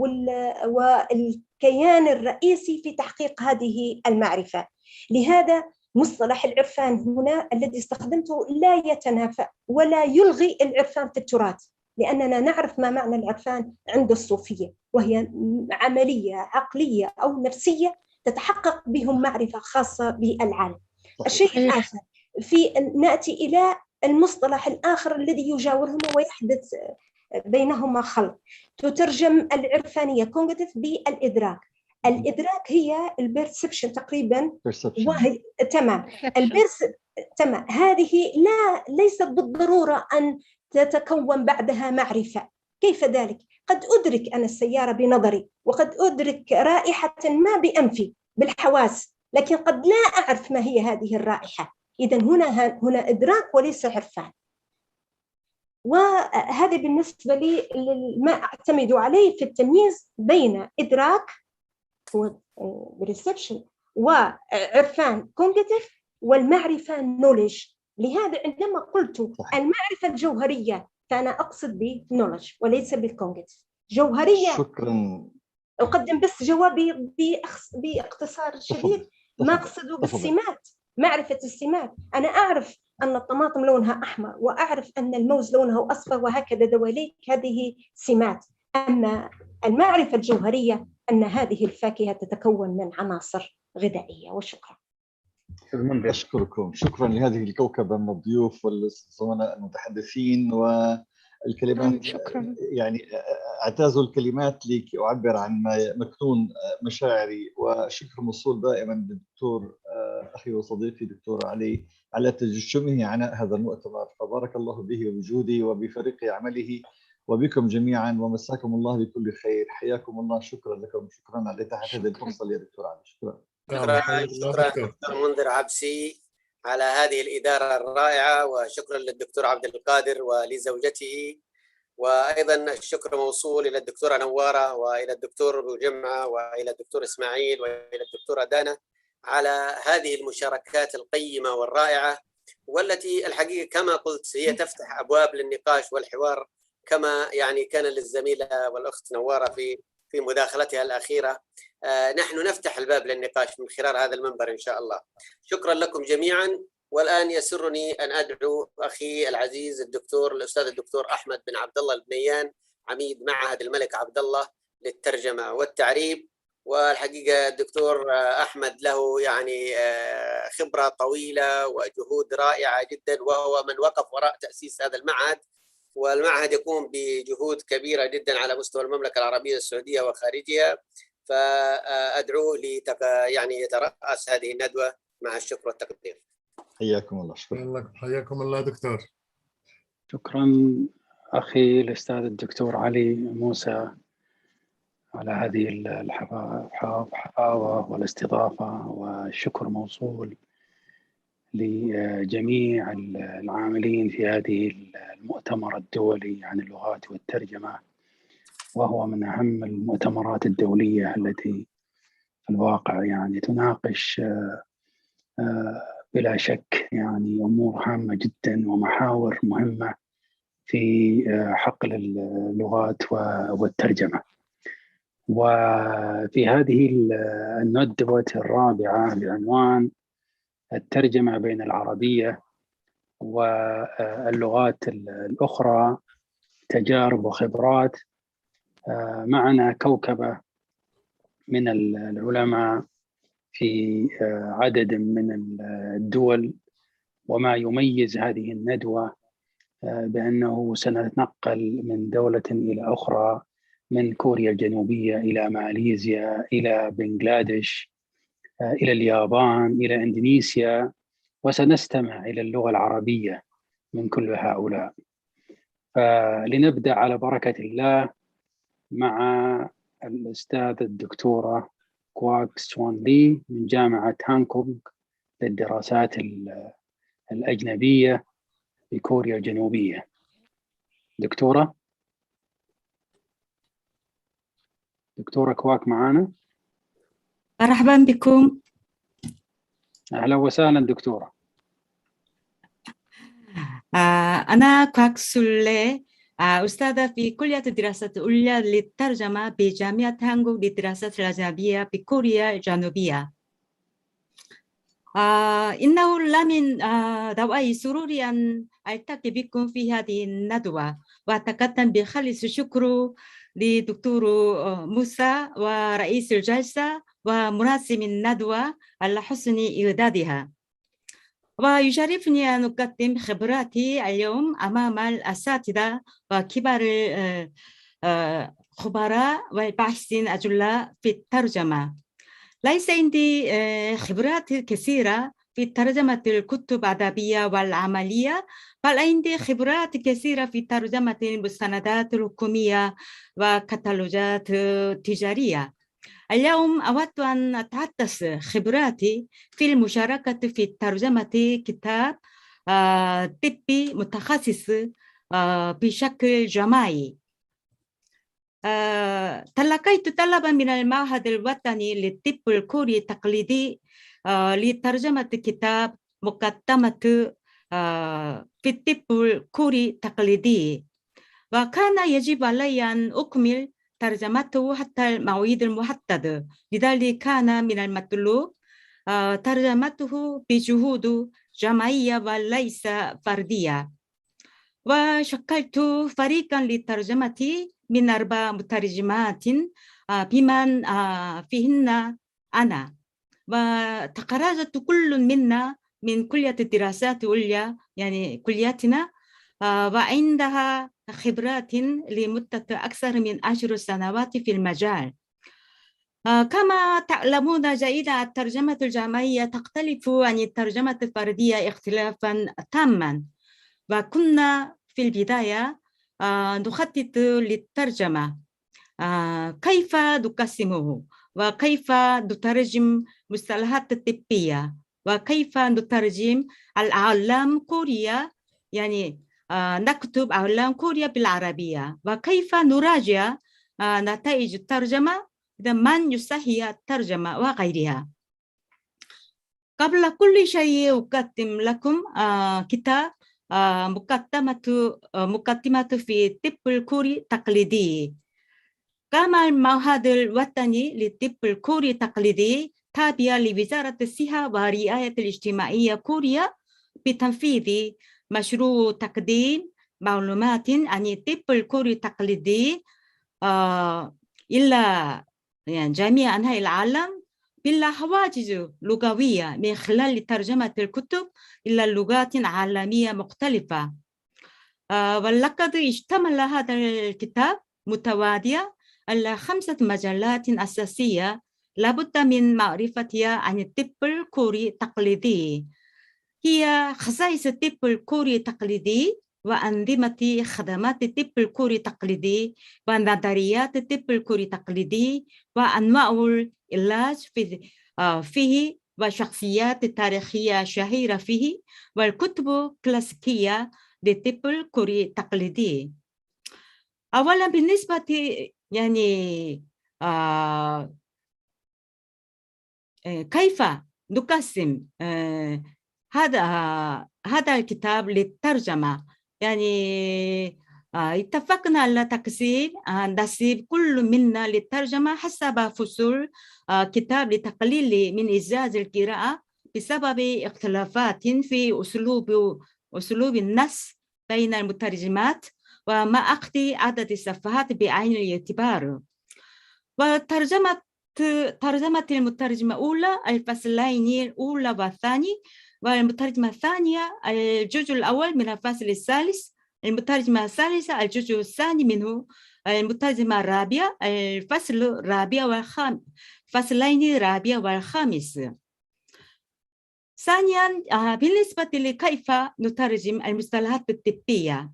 والكيان الرئيسي في تحقيق هذه المعرفة. لهذا مصطلح العرفان هنا الذي استخدمته لا يتنافى ولا يلغي العرفان في التراث، لأننا نعرف ما معنى العرفان عند الصوفية، وهي عملية عقلية أو نفسية تتحقق بهم معرفة خاصة بالعالم. الشيء الآخر، نأتي إلى المصطلح الآخر الذي يجاورهما ويحدث بينهما خلط. تترجم العرفانية cognitive بالإدراك. الإدراك هي البيرسبشن تقريبا، وهي تمام تمام. هذه ليست بالضرورة أن تتكون بعدها معرفة. كيف ذلك؟ قد أدرك أنا السيارة بنظري، وقد أدرك رائحة ما بأنفي بالحواس، لكن قد لا أعرف ما هي هذه الرائحة. إذن هنا إدراك وليس عرفان. وهذا بالنسبة لي ما أعتمد عليه في التمييز بين إدراك perception وعرفان cognitive والمعرفة knowledge. لهذا عندما قلت المعرفة الجوهرية فأنا أقصد بالknowledge وليس بالcognitive. جوهرية. شكرا. أقدم بس جوابي باختصار شديد. ما أقصده بالسمات، معرفة السمات. أنا أعرف أن الطماطم لونها أحمر، وأعرف أن الموز لونه أصفر، وهكذا دواليك، هذه سمات. أما المعرفة الجوهرية أن هذه الفاكهة تتكون من عناصر غذائية. وشكرا. أشكركم، شكرا لهذه الكوكبة من الضيوف والزملاء المتحدثين والكلمات. شكرا. يعني أعتاز الكلمات لأعبر عن ما مكنون مشاعري، وشكر موصول دائما للدكتور أخي وصديقي دكتور علي على تجشمه عناء هذا المؤتمر. فبارك الله به وبجوده وبفريق عمله وبكم جميعا، ومساكم الله بكل خير. حياكم الله. شكرا لكم، شكرا على إتاحة هذه الفرصة لي دكتور علي. شكرا. شكرا دكتور منذر عبسي على هذه الإدارة الرائعة، وشكرا للدكتور عبد القادر ولزوجته، وأيضا الشكر موصول إلى الدكتورة نوارة وإلى الدكتور أبو جمعة وإلى الدكتور إسماعيل وإلى الدكتورة دانا على هذه المشاركات القيمة والرائعة، والتي الحقيقة كما قلت هي تفتح أبواب للنقاش والحوار، كما يعني كان للزميلة والأخت نوارة في مداخلتها الأخيرة. نحن نفتح الباب للنقاش من خلال هذا المنبر إن شاء الله. شكرا لكم جميعا. والآن يسرني أن أدعو أخي العزيز الأستاذ الدكتور أحمد بن عبد الله البنيان، عميد معهد الملك عبد الله للترجمة والتعريب. والحقيقة الدكتور أحمد له يعني خبرة طويلة وجهود رائعة جدا، وهو من وقف وراء تأسيس هذا المعهد، والمعهد يقوم بجهود كبيرة جدا على مستوى المملكة العربية السعودية وخارجها. فأدعوه يعني يترأس هذه الندوة مع الشكر والتقدير. حياكم الله. شكرا. حياكم الله دكتور. شكرا أخي الأستاذ الدكتور علي موسى على هذه الحفاوة والاستضافة، والشكر موصول لجميع العاملين في هذه المؤتمر الدولي عن اللغات والترجمة، وهو من أهم المؤتمرات الدولية التي في الواقع يعني تناقش بلا شك يعني أمور هامة جدا ومحاور مهمة في حقل اللغات والترجمة. وفي هذه الندوة الرابعة بعنوان الترجمة بين العربية واللغات الأخرى، تجارب وخبرات، معنا كوكبة من العلماء في عدد من الدول. وما يميز هذه الندوة بأنه سنتنقل من دولة إلى أخرى، من كوريا الجنوبية إلى ماليزيا إلى بنغلاديش إلى اليابان إلى إندونيسيا، وسنستمع إلى اللغة العربية من كل هؤلاء. فلنبدأ على بركة الله مع الأستاذ الدكتورة كواك سوان لي من جامعة هانكونغ للدراسات الأجنبية في كوريا الجنوبية. دكتورة كواك معنا؟ مرحبا بكم. أهلا وسهلا دكتورة. أنا كواك سولي، أستاذة في كلية الدراسات العليا للترجمة بجامعة هانكونغ للدراسات الأجنبية بكوريا الجنوبية. إنه لمن دوائي سروري أن ألتقي بكم في هذه الندوة، وأتقدم بخالص الشكر لدكتور موسى ورئيس الجلسة ومنظم الندوة على حسن إعدادها. ويشرفني أن أقدم خبراتي اليوم أمام الأساتذة وكبار خبراء والباحثين أجلاء في الترجمة. ليس عندي خبرات كثيرة في ترجمة الكتب الأدبية والعملية، بل عندي خبرات كثيرة في ترجمة المستندات الحكومية وكتالوجات تجارية. اليوم أود أن أتحدث خبراتي في المشاركة في ترجمة كتاب طبي متخصص بشكل جماعي. تلقيت طلبا من المعهد الوطني للطب الكوري التقليدي لترجمة كتاب مقدمة في الطب الكوري التقليدي، وكان يجب علي أن أكمل ترجمته حتى الموعد المحدد، لذلك كان من المطلوب ترجمته بجهود جماعية وليس فردية. وشكلت فريقا لترجمتي من 4 مترجمات بمن فيهن أنا، وتخرجت كل منا من كلية الدراسات العليا يعني كليتنا، وعندها خبرات لمدة أكثر من 10 سنوات في المجال. كما تعلمون جيدا الترجمة الجماعية تختلف عن الترجمة الفردية اختلافا تاما، وكنا في البداية نخطط للترجمة كيف نقسمه وكيف نترجم مصطلحات طبية وكيف نترجم الأعلام كوريا، يعني نكتب أعلام كوريا بالعربية، وكيف نراجع نتائج الترجمة من يصحح الترجمة وغيرها. قبل كل شيء أقدم لكم كتاب مقدمة في الطب الكوري التقليدي. قام المعهد الوطني للطب الكوري التقليدي تابع لوزارة الصحة والرعاية الاجتماعية كوريا بتنفيذ مشروع تقديم معلومات عن الطب الكوري التقليدي إلى جميع أنحاء العالم بلا حواجز لغوية من خلال ترجمة الكتب إلى لغات عالمية مختلفة. ولقد اشتمل هذا الكتاب متوادية على 5 مجالات أساسية لابد من معرفتها عن الطب الكوري التقليدي. هي خصائص الطب الكوري التقليدي وأنظمة خدمات الطب الكوري التقليدي ونظريات الطب الكوري التقليدي وأنواع العلاج فيه وشخصيات تاريخية شهيرة فيه والكتب كلاسيكية للطب الكوري التقليدي. أولا بالنسبة يعني كيف نقسم هذا الكتاب للترجمة، يعني اتفقنا على تقسيم نصيب كل منا للترجمة حسب فصول كتاب لتقليل من إزعاج القراءة بسبب اختلافات في أسلوب النص بين المترجمات وما أخذ عدد الصفحات بعين الاعتبار. وترجمة المترجمة الأولى الفصلين الأولى والثاني، والمترجمة الثانية الجزء الأول من الفصل الثالث، المترجمة الثالثة الجزء الثاني منه، المترجمة الرابعة الفصل الرابع والخامس، فصلين الرابع والخامس. ثانيا بالنسبة لكيف نترجم المصطلحات الطبية،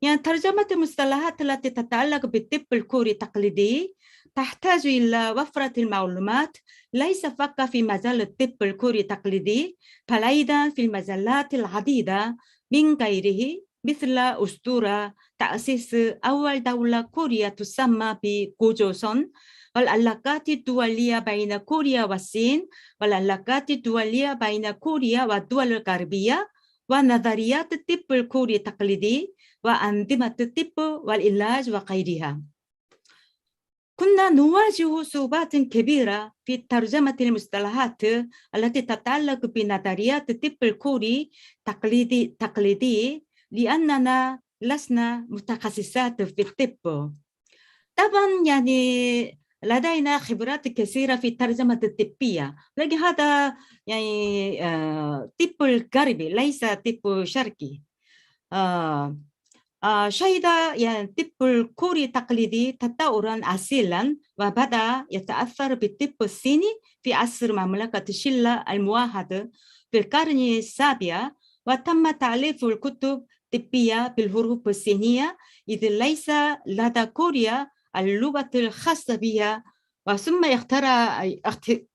يعني ترجمة المصطلحات التي تتعلق بالطب الكوري التقليدي تحتاج إلى وفرة المعلومات ليس فقط في مجال الطب الكوري التقليدي بل أيضا في المجالات العديدة من غيره، مثل أسطورة تأسيس أول دولة كوريا تسمى بجوجوسون، والعلاقات الدولية بين كوريا والصين، والعلاقات الدولية بين كوريا والدول الغربية، ونظريات الطب الكوري التقليدي وأنظمة الطب والعلاج وغيرها. كنا نواجه صعوبات كبيرة في ترجمة المصطلحات التي تتعلق بنظريات الطب الكوري التقليدي لأننا لسنا متخصصات في الطب. طبعا يعني لدينا خبرات كثيرة في الترجمة الطبية، لكن هذا يعني طب الغربي ليس طب شرقي. شهد يعني الطب الكوري التقليدي تطورا أصيلا، وبدأ يتأثر بالطب الصيني في عصر مملكة شilla الموحدة في القرن السابع، وتم تأليف الكتب الطبية بالحروف الصينية إذ ليس لدى كوريا اللغة الخاصة بها. وثم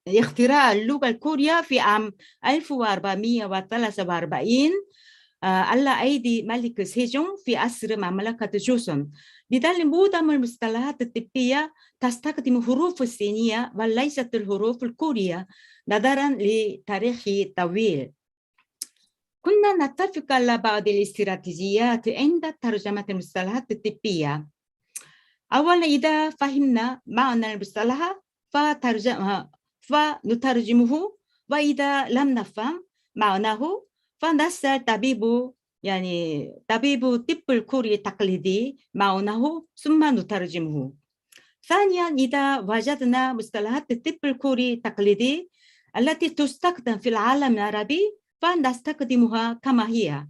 اختراع اللغة الكورية في عام 1443 على أيدي ملك سيجونغ في عصر مملكة جوسون. لذلك معظم المصطلحات الطبية تستخدم حروف الصينية وليست الحروف الكورية نظرا لتاريخ طويل. كنا نتفق على بعض الاستراتيجيات عند ترجمة المصطلحات الطبية. أولا، إذا فهمنا معنى المصطلح فنترجمه، وإذا لم نفهم معناه فنسأل طبيب الطب الكوري التقليدي معناه ثم نترجمه. ثانيا، إذا وجدنا مصطلحات الطب الكوري التقليدي التي تستخدم في العالم العربي فنستخدمها كما هي.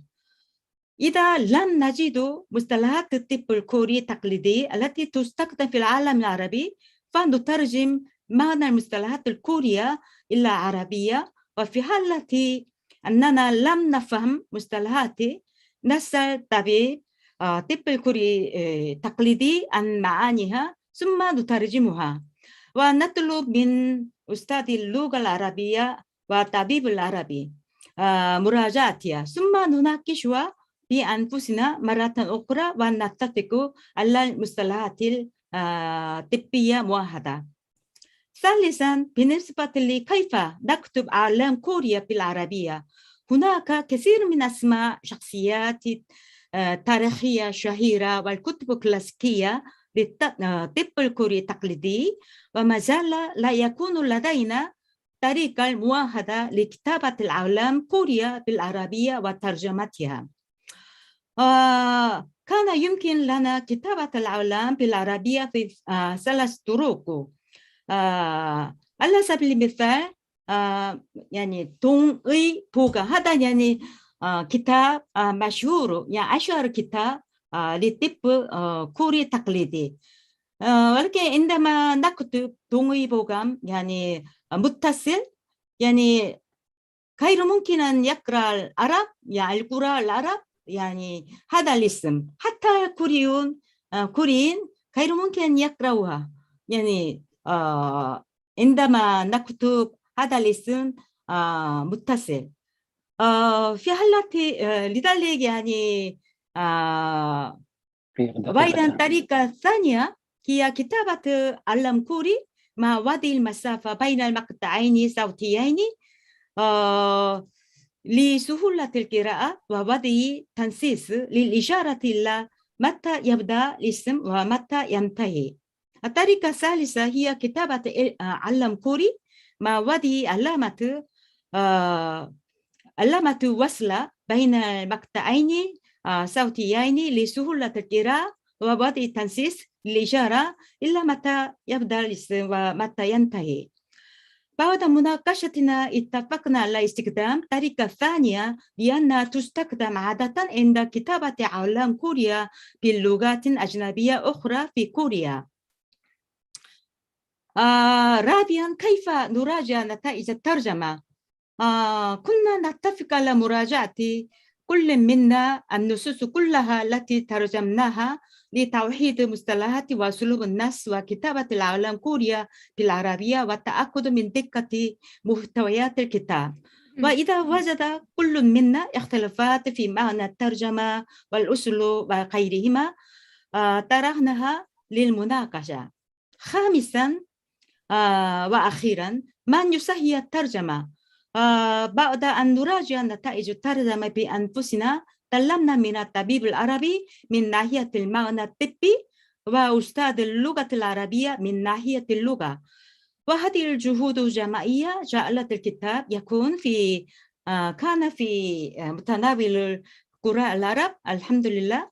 إذا لم نجد مصطلحات الطب الكوري التقليدي التي تستخدم في العالم العربي فنترجم معنى المصطلحات الكورية إلى عربية. وفي حالة أننا لم نفهم مصطلحات نسأل طبيب الطب الكوري التقليدي عن معانيها ثم نترجمها، ونطلب من أستاذ اللغة العربية وطبيب العربي مراجعتها، ثم نناقشها بأنفسنا مرة أخرى ونتفق على المصطلحات الطبية موحدة. ثالثا، بالنسبة لكيف نكتب أعلام كوريا بالعربية، هناك كثير من أسماء شخصيات تاريخية شهيرة والكتب الكلاسيكية للطب الكوري التقليدي، وما زال لا يكون لدينا طريقة موحدة لكتابة الأعلام كوريا بالعربية وترجمتها. كان يمكن لنا كتابة الأعلام بالعربية في 3 طرق. على سبيل المثال يعني 동의 보가، هذا يعني كتاب مشهور، يعني أشهر كتاب للطب كوري تقليدي. ولكن عندما نكتب 동의 보감 يعني متصل، يعني غير ممكن أن يقرأ العرب، يعني القراء العرب يعني هذا الاسم، حتى الكوريين غير ممكن أن يقرأوها. يعني عندما نكتب هذا الاسم متصل في حالة لذلك يعني وأيضا الطريقة الثانية هي كتابة علم كوري مع وضع المسافة بين المقطعين الصوتيين لسهولة القراءة ووضع تنصيص للإشارة إلى متى يبدأ الاسم ومتى ينتهي. الطريقة الثالثة هي كتابة علم كوري مع وضع علامة وصلة بين المقطعين صوتيين لسهولة القراءة ووضع تنصيص للإشارة إلى متى يبدأ الاسم ومتى ينتهي. بعد مناقشتنا اتفقنا على استخدام طريقة ثانية لأنها تستخدم عادة عند كتابة أعلام كوريا باللغات أجنبية أخرى في كوريا. رابعا، كيف نراجع نتائج الترجمة؟ كنا نتفق على مراجعة كل منا النصوص كلها التي ترجمناها لتوحيد مصطلحات وأسلوب النص وكتابة الأعلام كوريا بالعربية والتأكد من دقة محتويات الكتاب. وإذا وجد كل منا اختلافات في معنى الترجمة والأسلوب وغيرهما طرحناها للمناقشة. خامسا وأخيرا، من يسهل الترجمة؟ بعد أن نراجع نتائج الترجمة بأنفسنا تعلمنا من الطبيب العربي من ناحية المعنى الطبي وأستاذ اللغة العربية من ناحية اللغة، وهذه الجهود الجماعية جعلت الكتاب يكون كان في متناول القراء العرب الحمد لله.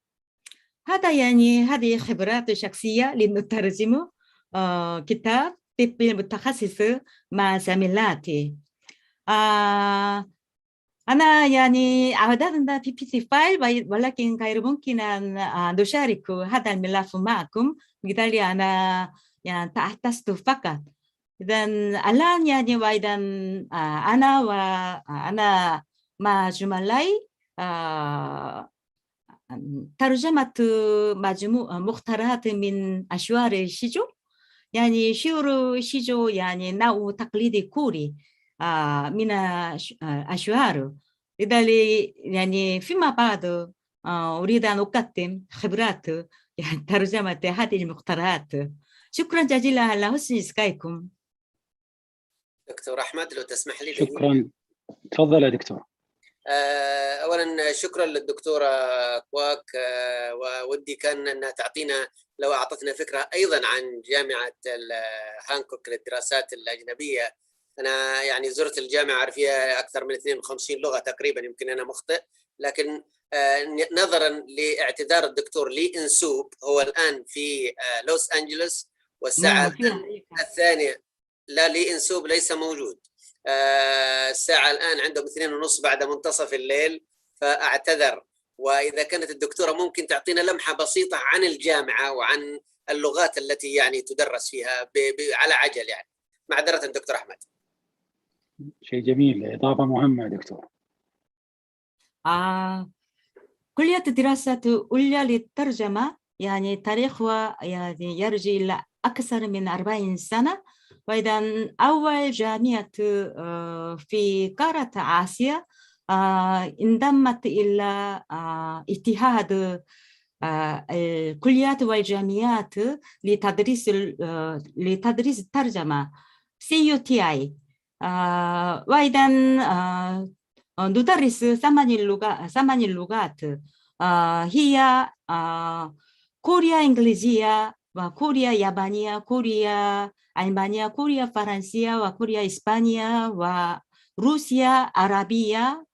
هذا يعني هذه خبرات شخصية لنترجمه كتاب طبي متخصص مع زميلاتي. أنا يعني أعددنا PPT فايل ولكن غير ممكن أن نشارك هذا الملف معكم، بالتالي أنا يعني تحدثت فقط. إذن الآن يعني وأيضا أنا مع زملائي ترجمة مختارات من أشعار شيجو. يعني شعر شيجو يعني نوع تقليدي كوري من أشعار. لذلك يعني فيما بعد أريد أن أقدم خبرات يعني ترجمة هذه المختارات. شكرا جزيلا على حسن إصغائكم. دكتور أحمد لو تسمح لي. شكرا، تفضل يا دكتور. أولا شكرا للدكتورة كواك، وودي كان أنها تعطينا لو أعطتنا فكرة أيضا عن جامعة هانكوك للدراسات الأجنبية. أنا يعني زرت الجامعة أعرف فيها أكثر من 52 لغة تقريبا، يمكن أنا مخطئ، لكن نظرا لاعتذار الدكتور لي إنسوب هو الآن في لوس أنجلوس، والساعة الثانية لا لي إنسوب ليس موجود. الساعة الآن عندهم 2:30 بعد منتصف الليل، فأعتذر. وإذا كانت الدكتورة ممكن تعطينا لمحة بسيطة عن الجامعة وعن اللغات التي يعني تدرس فيها على عجل يعني. معذرة دكتور أحمد. شيء جميل، إضافة مهمة يا دكتور. كلية دراسة عليا للترجمة يعني تاريخها يعني يرجع إلى أكثر من 40 سنة، وإذا أول جامعة في قارة آسيا انضمت إلى اتحاد الكليات والجامعات لتدريس الترجمة CUTI. وإذا ندرس 8 لغات هي كوريا إنجليزية وكوريا يابانية، كوريا ألمانيا، كوريا فرنسية، وكوريا إسبانيا، وروسيا عربية.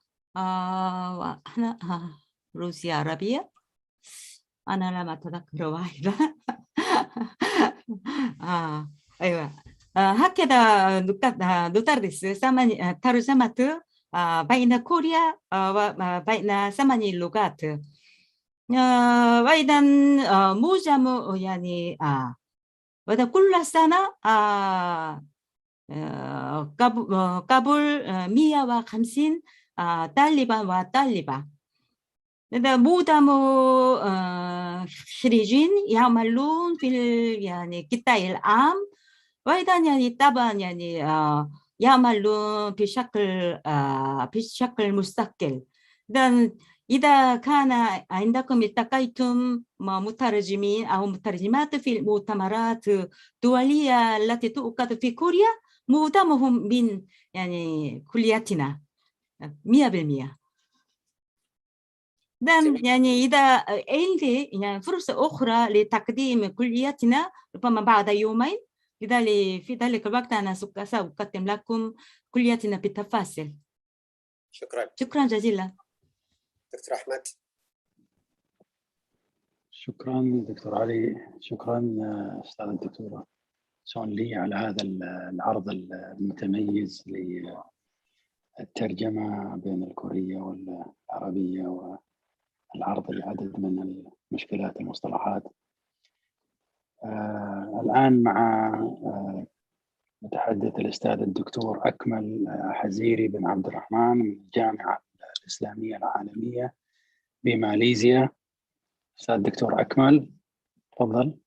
روسيا عربية أنا لم أتذكر واحدة. أيوة هكذا ندرس ترجمة بين كوريا وبين 8 لغات. وإذا معظم يعني وإذا كل سنة قبل 150 طالبا وطالبة. إذا معظم خريجين يعملون في يعني القطاع العام، وإذا يعني طبعا يعني يعملون بشكل مستقل. إذا كان عندكم التقيتم مع مترجمين أو مترجمات في المؤتمرات الدولية التي تعقد في كوريا، معظمهم من يعني كلياتنا 100%. يعني إذا عندي يعني فرصة أخرى لتقديم كلياتنا ربما بعد يومين، لذلك في ذلك الوقت أنا سأقدم لكم كلياتنا بالتفاصيل. شكرا جزيلا دكتور أحمد. شكرا دكتور علي، شكرا أستاذ الدكتورة سون لي على هذا العرض المتميز للترجمة بين الكورية والعربية، والعرض لعدد من المشكلات المصطلحات. الآن مع متحدث الأستاذ الدكتور أكمل حزيري بن عبد الرحمن من الجامعة الإسلامية العالمية بماليزيا. أستاذ الدكتور أكمل تفضل.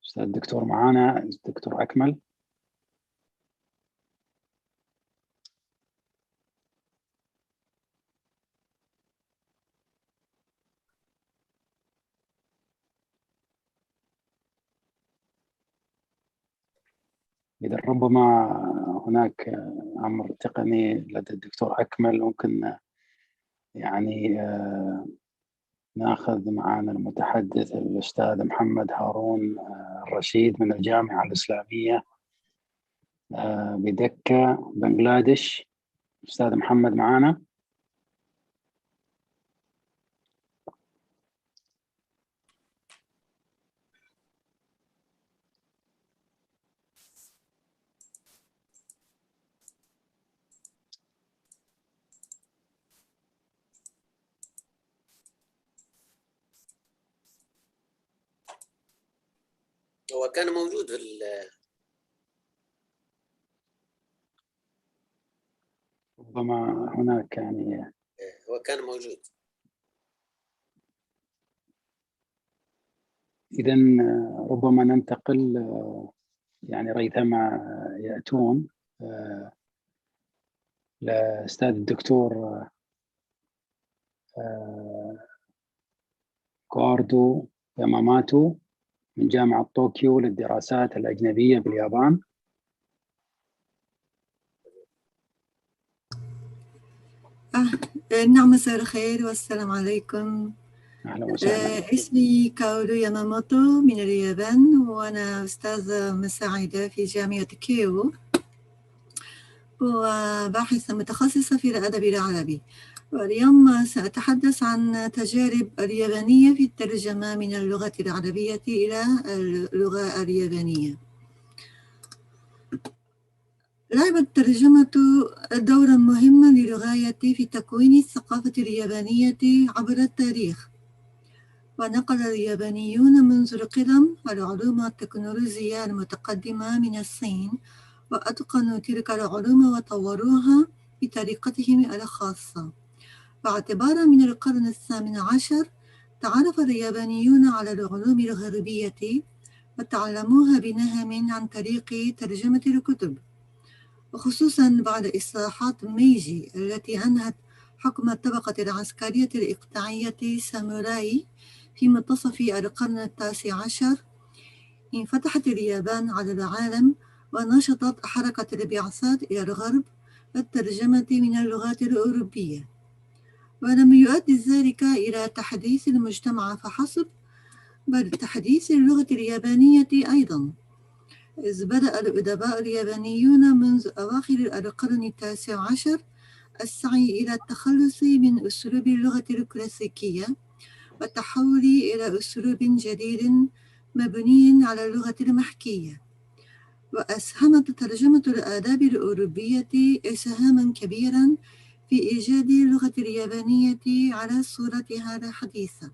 أستاذ الدكتور معانا الدكتور أكمل. إذا ربما هناك أمر تقني لدى الدكتور أكمل، ممكن يعني ناخذ معنا المتحدث الأستاذ محمد هارون الرشيد من الجامعة الإسلامية بدكة بنغلاديش. أستاذ محمد معنا؟ هو كان موجود في ربما هناك يعني هو كان موجود. إذا ربما ننتقل يعني ريثما يأتون لأستاذ الدكتور كواردو ياماماتو من جامعة طوكيو للدراسات الأجنبية باليابان. نعم، مساء الخير والسلام عليكم. أهلا وسهلا. اسمي كاورو ياماموتو من اليابان، وأنا أستاذة مساعدة في جامعة كيو وباحثة متخصصة في الأدب العربي. واليوم سأتحدث عن تجارب اليابانية في الترجمة من اللغة العربية إلى اللغة اليابانية. لعبت الترجمة دورا مهما للغاية في تكوين الثقافة اليابانية عبر التاريخ، ونقل اليابانيون منذ القدم العلوم والتكنولوجيا المتقدمة من الصين، وأتقنوا تلك العلوم وطوروها بطريقتهم الخاصة. واعتبارا من القرن الثامن عشر تعرف اليابانيون على العلوم الغربية وتعلموها بنهم عن طريق ترجمة الكتب، وخصوصا بعد إصلاحات ميجي التي أنهت حكم الطبقة العسكرية الإقطاعية ساموراي في منتصف القرن التاسع عشر. انفتحت اليابان على العالم ونشطت حركة البعثات إلى الغرب والترجمة من اللغات الأوروبية، ولم يؤدي ذلك إلى تحديث المجتمع فحسب، بل تحديث اللغة اليابانية أيضا، إذ بدأ الأدباء اليابانيون منذ أواخر القرن التاسع عشر السعي إلى التخلص من أسلوب اللغة الكلاسيكية والتحول إلى أسلوب جديد مبني على اللغة المحكية. وأسهمت ترجمة الآداب الأوروبية إسهاما كبيرا في إيجاد اللغة اليابانية على صورتها الحديثة.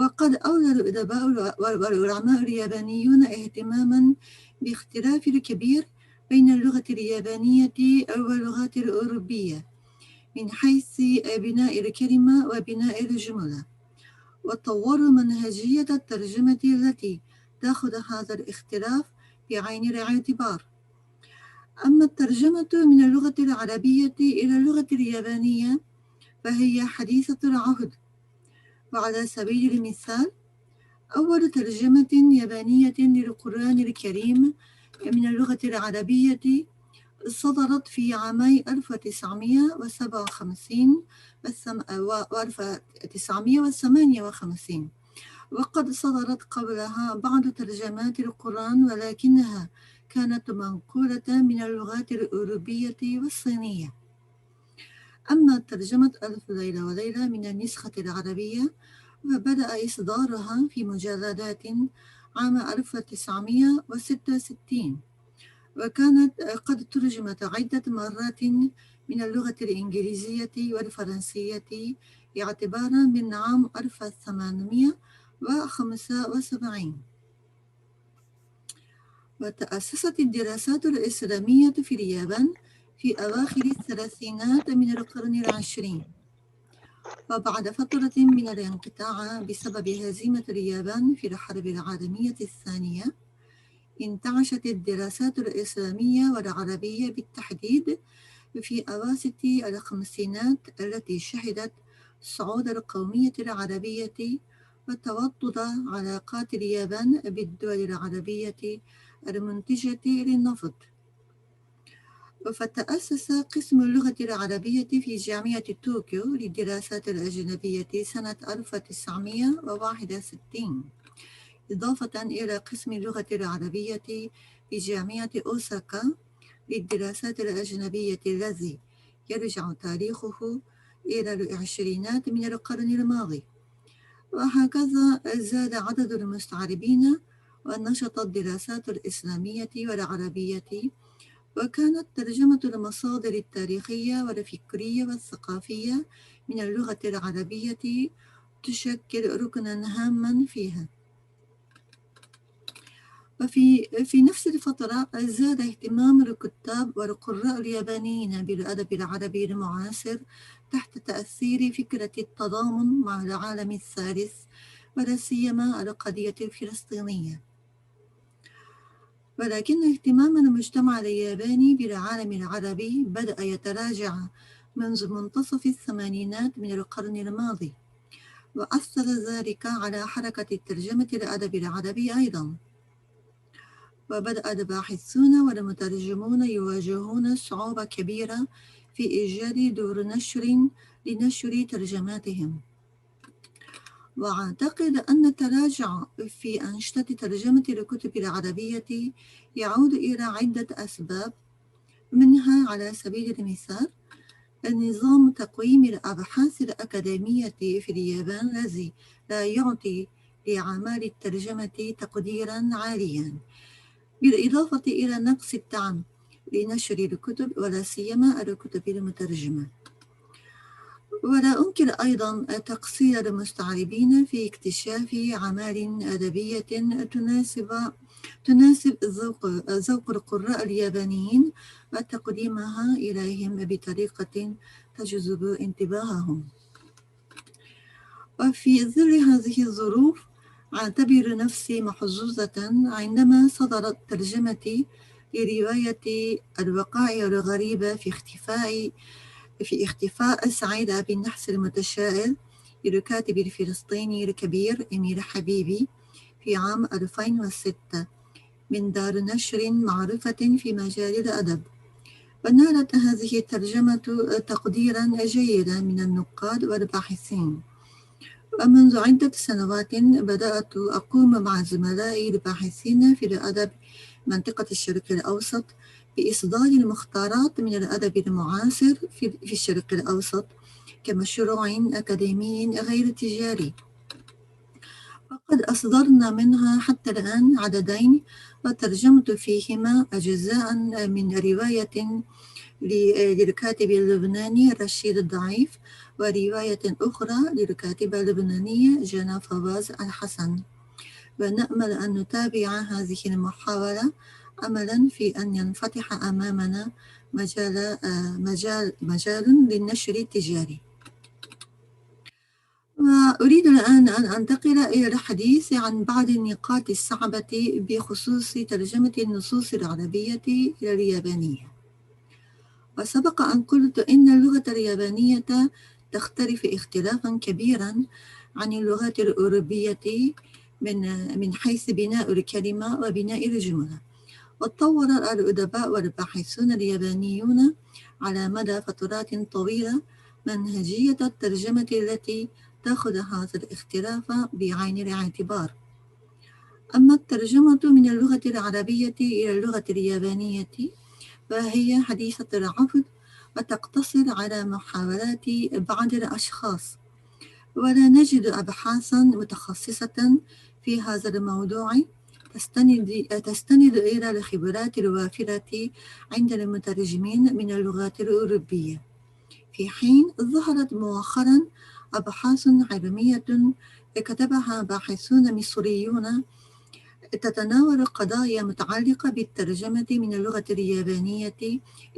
وقد أولى الأدباء والعلماء اليابانيون اهتماما باختلاف الكبير بين اللغة اليابانية واللغات الأوروبية من حيث بناء الكلمة وبناء الجملة، وطوروا منهجية الترجمة التي تأخذ هذا الاختلاف بعين الاعتبار. أما الترجمة من اللغة العربية إلى اللغة اليابانية فهي حديثة العهد. وعلى سبيل المثال، أول ترجمة يابانية للقرآن الكريم من اللغة العربية صدرت في عامي 1957 و 1958، وقد صدرت قبلها بعض ترجمات القرآن، ولكنها كانت منقولة من اللغات الأوروبية والصينية. أما ترجمة ألف ليلة وليلة من النسخة العربية فبدأ إصدارها في مجلدات عام 1966، وكانت قد ترجمت عدة مرات من اللغة الإنجليزية والفرنسية اعتبارا من عام 1875. وتأسست الدراسات الإسلامية في اليابان في أواخر الثلاثينات من القرن العشرين، وبعد فترة من الانقطاع بسبب هزيمة اليابان في الحرب العالمية الثانية انتعشت الدراسات الإسلامية والعربية بالتحديد في أواسط الخمسينات، التي شهدت صعود القومية العربية وتوطد علاقات اليابان بالدول العربية المنتجة للنفط. فتأسس قسم اللغة العربية في جامعة طوكيو للدراسات الأجنبية سنة 1961، إضافة إلى قسم اللغة العربية في جامعة أوساكا للدراسات الأجنبية الذي يرجع تاريخه إلى العشرينات من القرن الماضي. وهكذا زاد عدد المستعربين ونشطت الدراسات الإسلامية والعربية، وكانت ترجمة المصادر التاريخية والفكرية والثقافية من اللغة العربية تشكل ركناً هاماً فيها. وفي نفس الفترة زاد اهتمام الكتاب والقراء اليابانيين بالأدب العربي المعاصر تحت تأثير فكرة التضامن مع العالم الثالث، ولا سيما القضية الفلسطينية. ولكن اهتمام المجتمع الياباني بالعالم العربي بدأ يتراجع منذ منتصف الثمانينات من القرن الماضي، وأثر ذلك على حركة ترجمة الأدب العربي أيضاً. وبدأ الباحثون والمترجمون يواجهون صعوبة كبيرة في إيجاد دور لنشر ترجماتهم. وأعتقد أن التراجع في أنشطة ترجمة الكتب العربية يعود إلى عدة أسباب، منها على سبيل المثال النظام تقويم الأبحاث الأكاديمية في اليابان الذي لا يعطي لأعمال الترجمة تقديراً عالياً، بالإضافة إلى نقص الدعم لنشر الكتب ولا سيما الكتب المترجمة. ولا أنكر أيضاً تقصير المستعربين في اكتشاف أعمال أدبية تناسب ذوق القراء اليابانيين وتقديمها إليهم بطريقة تجذب انتباههم. وفي ظل هذه الظروف أعتبر نفسي محظوظة عندما صدرت ترجمتي لرواية الوقائع الغريبة في اختفاء سعيد أبي النحس المتشائم للكاتب الفلسطيني الكبير إمير حبيبي في عام 2006 من دار نشر معروفة في مجال الأدب. ونالت هذه الترجمة تقديرا جيدا من النقاد والباحثين. ومنذ عدة سنوات بدأت أقوم مع زملائي الباحثين في الأدب منطقة الشرق الأوسط بإصدار المختارات من الأدب المعاصر في الشرق الأوسط كمشروع أكاديمي غير تجاري. وقد أصدرنا منها حتى الآن عددين، وترجمت فيهما أجزاء من رواية للكاتب اللبناني رشيد الضعيف، ورواية أخرى للكاتبة اللبنانية جنى فواز الحسن. ونأمل أن نتابع هذه المحاولة أملا في أن ينفتح أمامنا مجال للنشر التجاري. وأريد الآن أن أنتقل إلى الحديث عن بعض النقاط الصعبة بخصوص ترجمة النصوص العربية إلى اليابانية. وسبق أن قلت إن اللغة اليابانية تختلف اختلافا كبيرا عن اللغات الأوروبية من حيث بناء الكلمة وبناء الجملة. وطور الأدباء والباحثون اليابانيون على مدى فترات طويلة منهجية الترجمة التي تأخذ هذا الاختلاف بعين الاعتبار. أما الترجمة من اللغة العربية إلى اللغة اليابانية فهي حديثة العهد وتقتصر على محاولات بعض الأشخاص، ولا نجد أبحاثا متخصصة في هذا الموضوع تستند إلى الخبرات الوافرة عند المترجمين من اللغات الأوروبية، في حين ظهرت مؤخرا أبحاث علمية كتبها باحثون مصريون تتناول قضايا متعلقة بالترجمة من اللغة اليابانية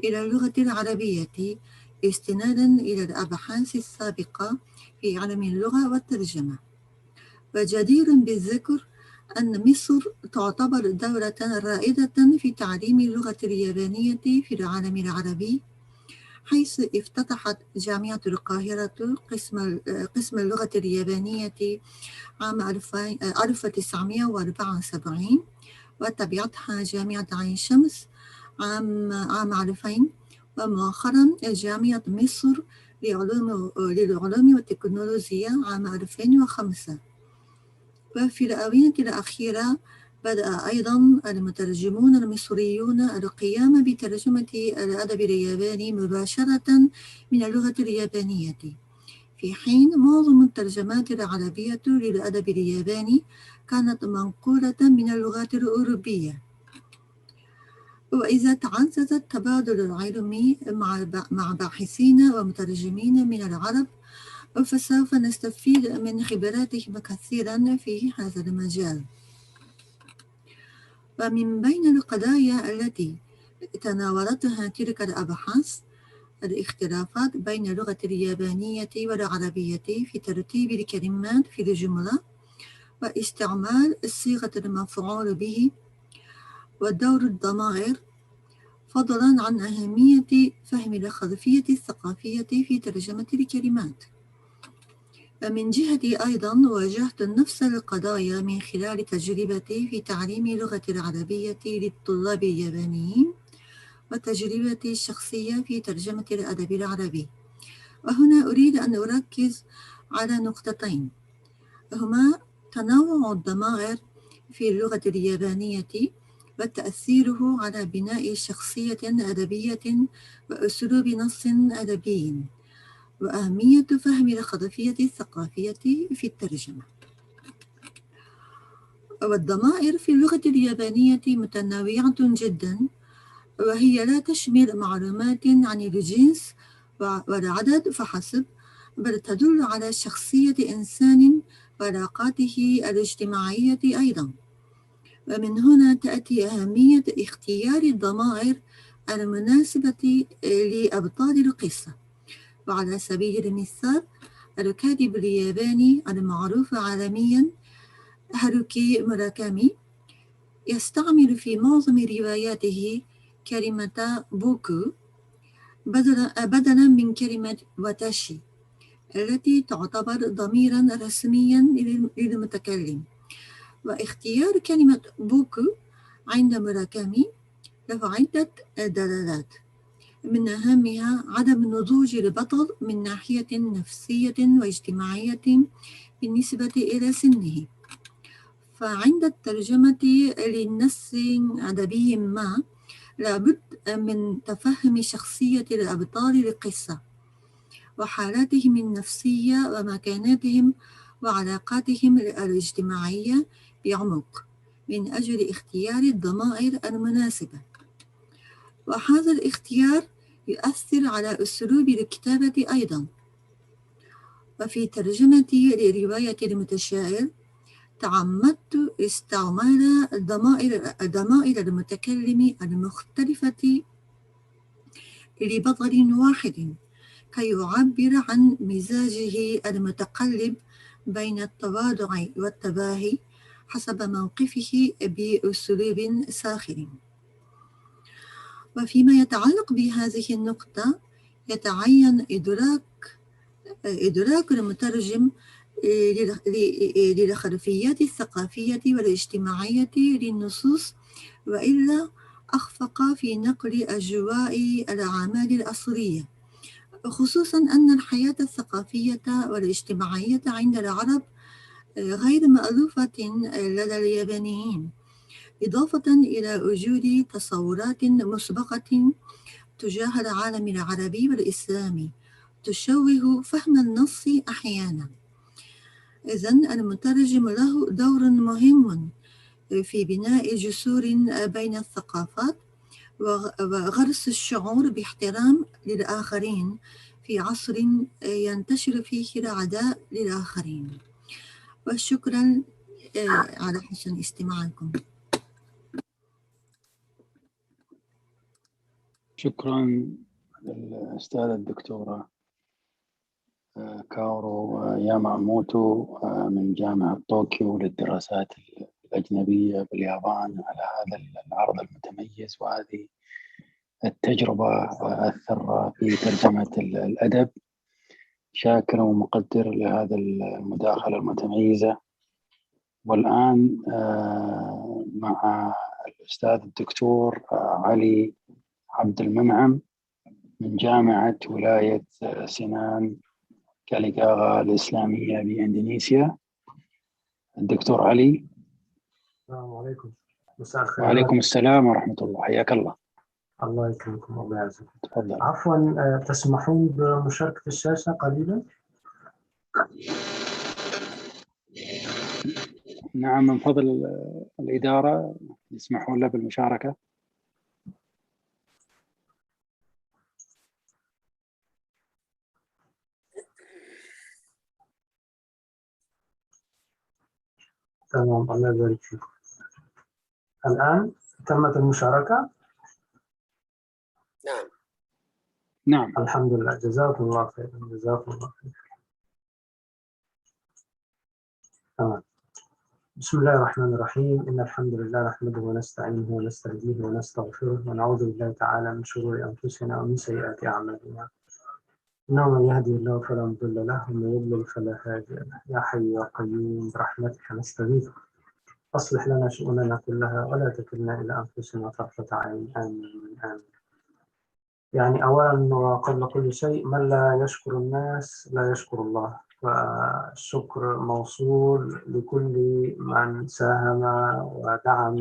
إلى اللغة العربية استنادا إلى الأبحاث السابقة في علم اللغة والترجمة. وجدير بالذكر أن مصر تعتبر دولة رائدة في تعليم اللغة اليابانية في العالم العربي، حيث افتتحت جامعة القاهرة قسم اللغة اليابانية عام 1974 وتبعتها جامعة عين شمس عام 2000 ومؤخرا جامعة مصر للعلوم والتكنولوجيا عام 2005. وفي الآونة الأخيرة بدأ أيضا المترجمون المصريون القيام بترجمة الأدب الياباني مباشرة من اللغة اليابانية، في حين معظم الترجمات العربية للأدب الياباني كانت منقولة من اللغات الأوروبية. وإذا تعزز التبادل العلمي مع باحثين ومترجمين من العرب فسوف نستفيد من خبراتهم كثيرا في هذا المجال. ومن بين القضايا التي تناولتها تلك الأبحاث الاختلافات بين اللغة اليابانية والعربية في ترتيب الكلمات في الجملة واستعمال صيغة المفعول به ودور الضمائر، فضلا عن أهمية فهم الخلفية الثقافية في ترجمة الكلمات. ومن جهتي أيضا واجهت نفس القضايا من خلال تجربتي في تعليم اللغة العربية للطلاب اليابانيين وتجربتي الشخصية في ترجمة الأدب العربي. وهنا أريد أن أركز على نقطتين، هما تنوع الضمائر في اللغة اليابانية وتأثيره على بناء شخصية أدبية وأسلوب نص أدبي، وأهمية فهم الخلفية الثقافية في الترجمة. والضمائر في اللغة اليابانية متنوعة جدا، وهي لا تشمل معلومات عن الجنس والعدد فحسب، بل تدل على شخصية إنسان وعلاقاته الاجتماعية أيضا. ومن هنا تأتي أهمية اختيار الضمائر المناسبة لأبطال القصة. وعلى سبيل المثال الكاتب الياباني المعروف عالميا هاروكي موراكامي يستعمل في معظم رواياته كلمة بوكو بدلا من كلمة واتاشي التي تعتبر ضميرا رسميا للمتكلم. واختيار كلمة بوكو عند موراكامي له عدة دلالات، من أهمها عدم نضوج البطل من ناحية نفسية واجتماعية بالنسبة إلى سنه. فعند الترجمة لنص أدبي ما لابد من تفهم شخصية الأبطال القصة وحالاتهم النفسية ومكاناتهم وعلاقاتهم الاجتماعية بعمق من أجل اختيار الضمائر المناسبة. وهذا الاختيار يؤثر على أسلوب الكتابة أيضا. وفي ترجمتي لرواية المتشائم تعمدت استعمال ضمائر المتكلم المختلفة لبطل واحد كي يعبر عن مزاجه المتقلب بين التواضع والتباهي حسب موقفه بأسلوب ساخر. وفيما يتعلق بهذه النقطة يتعين إدراك المترجم للخلفيات الثقافية والاجتماعية للنصوص، وإلا أخفق في نقل أجواء الأعمال الأصلية، خصوصا أن الحياة الثقافية والاجتماعية عند العرب غير مألوفة لدى اليابانيين، إضافة إلى وجود تصورات مسبقة تجاه العالم العربي والإسلامي تشوه فهم النص أحيانا. إذن المترجم له دور مهم في بناء جسور بين الثقافات وغرس الشعور باحترام للآخرين في عصر ينتشر فيه العداء للآخرين. وشكرا على حسن استماعكم. شكرا للأستاذة الدكتورة كاورو ياماموتو من جامعة طوكيو للدراسات الأجنبية باليابان على هذا العرض المتميز وهذه التجربة الثرة في ترجمة الأدب. شاكر ومقدر لهذا المداخلة المتميزة. والآن مع الأستاذ الدكتور علي عبد المنعم من جامعة ولاية سينان كاليغاغا الإسلامية بإندونيسيا. الدكتور علي. السلام عليكم. مساء الخير. وعليكم السلام ورحمة الله، حياك الله. الله يكرمكم، الله يعزكم. تفضل. عفوا، تسمحون بمشاركة الشاشة قليلا؟ نعم، من فضل الإدارة يسمحون له بالمشاركة. تمام، الله يبارك فيكم. الآن تمت المشاركة؟ نعم. نعم. الحمد لله، جزاكم الله خيرا، جزاكم الله خيرا. تمام. بسم الله الرحمن الرحيم. إن الحمد لله نحمده ونستعينه ونستهديه ونستغفره ونعوذ بالله تعالى من شرور أنفسنا ومن سيئات أعمالنا. إنه من يهدي الله فلا مضل له ومن يضلل فلا هادي له. يا حي يا قيوم برحمتك نستغيث أصلح لنا شؤوننا كلها ولا تكلنا إلى أنفسنا طرفة عين. آمين آمين. يعني أولا وقبل كل شيء، من لا يشكر الناس لا يشكر الله، فالشكر موصول لكل من ساهم ودعم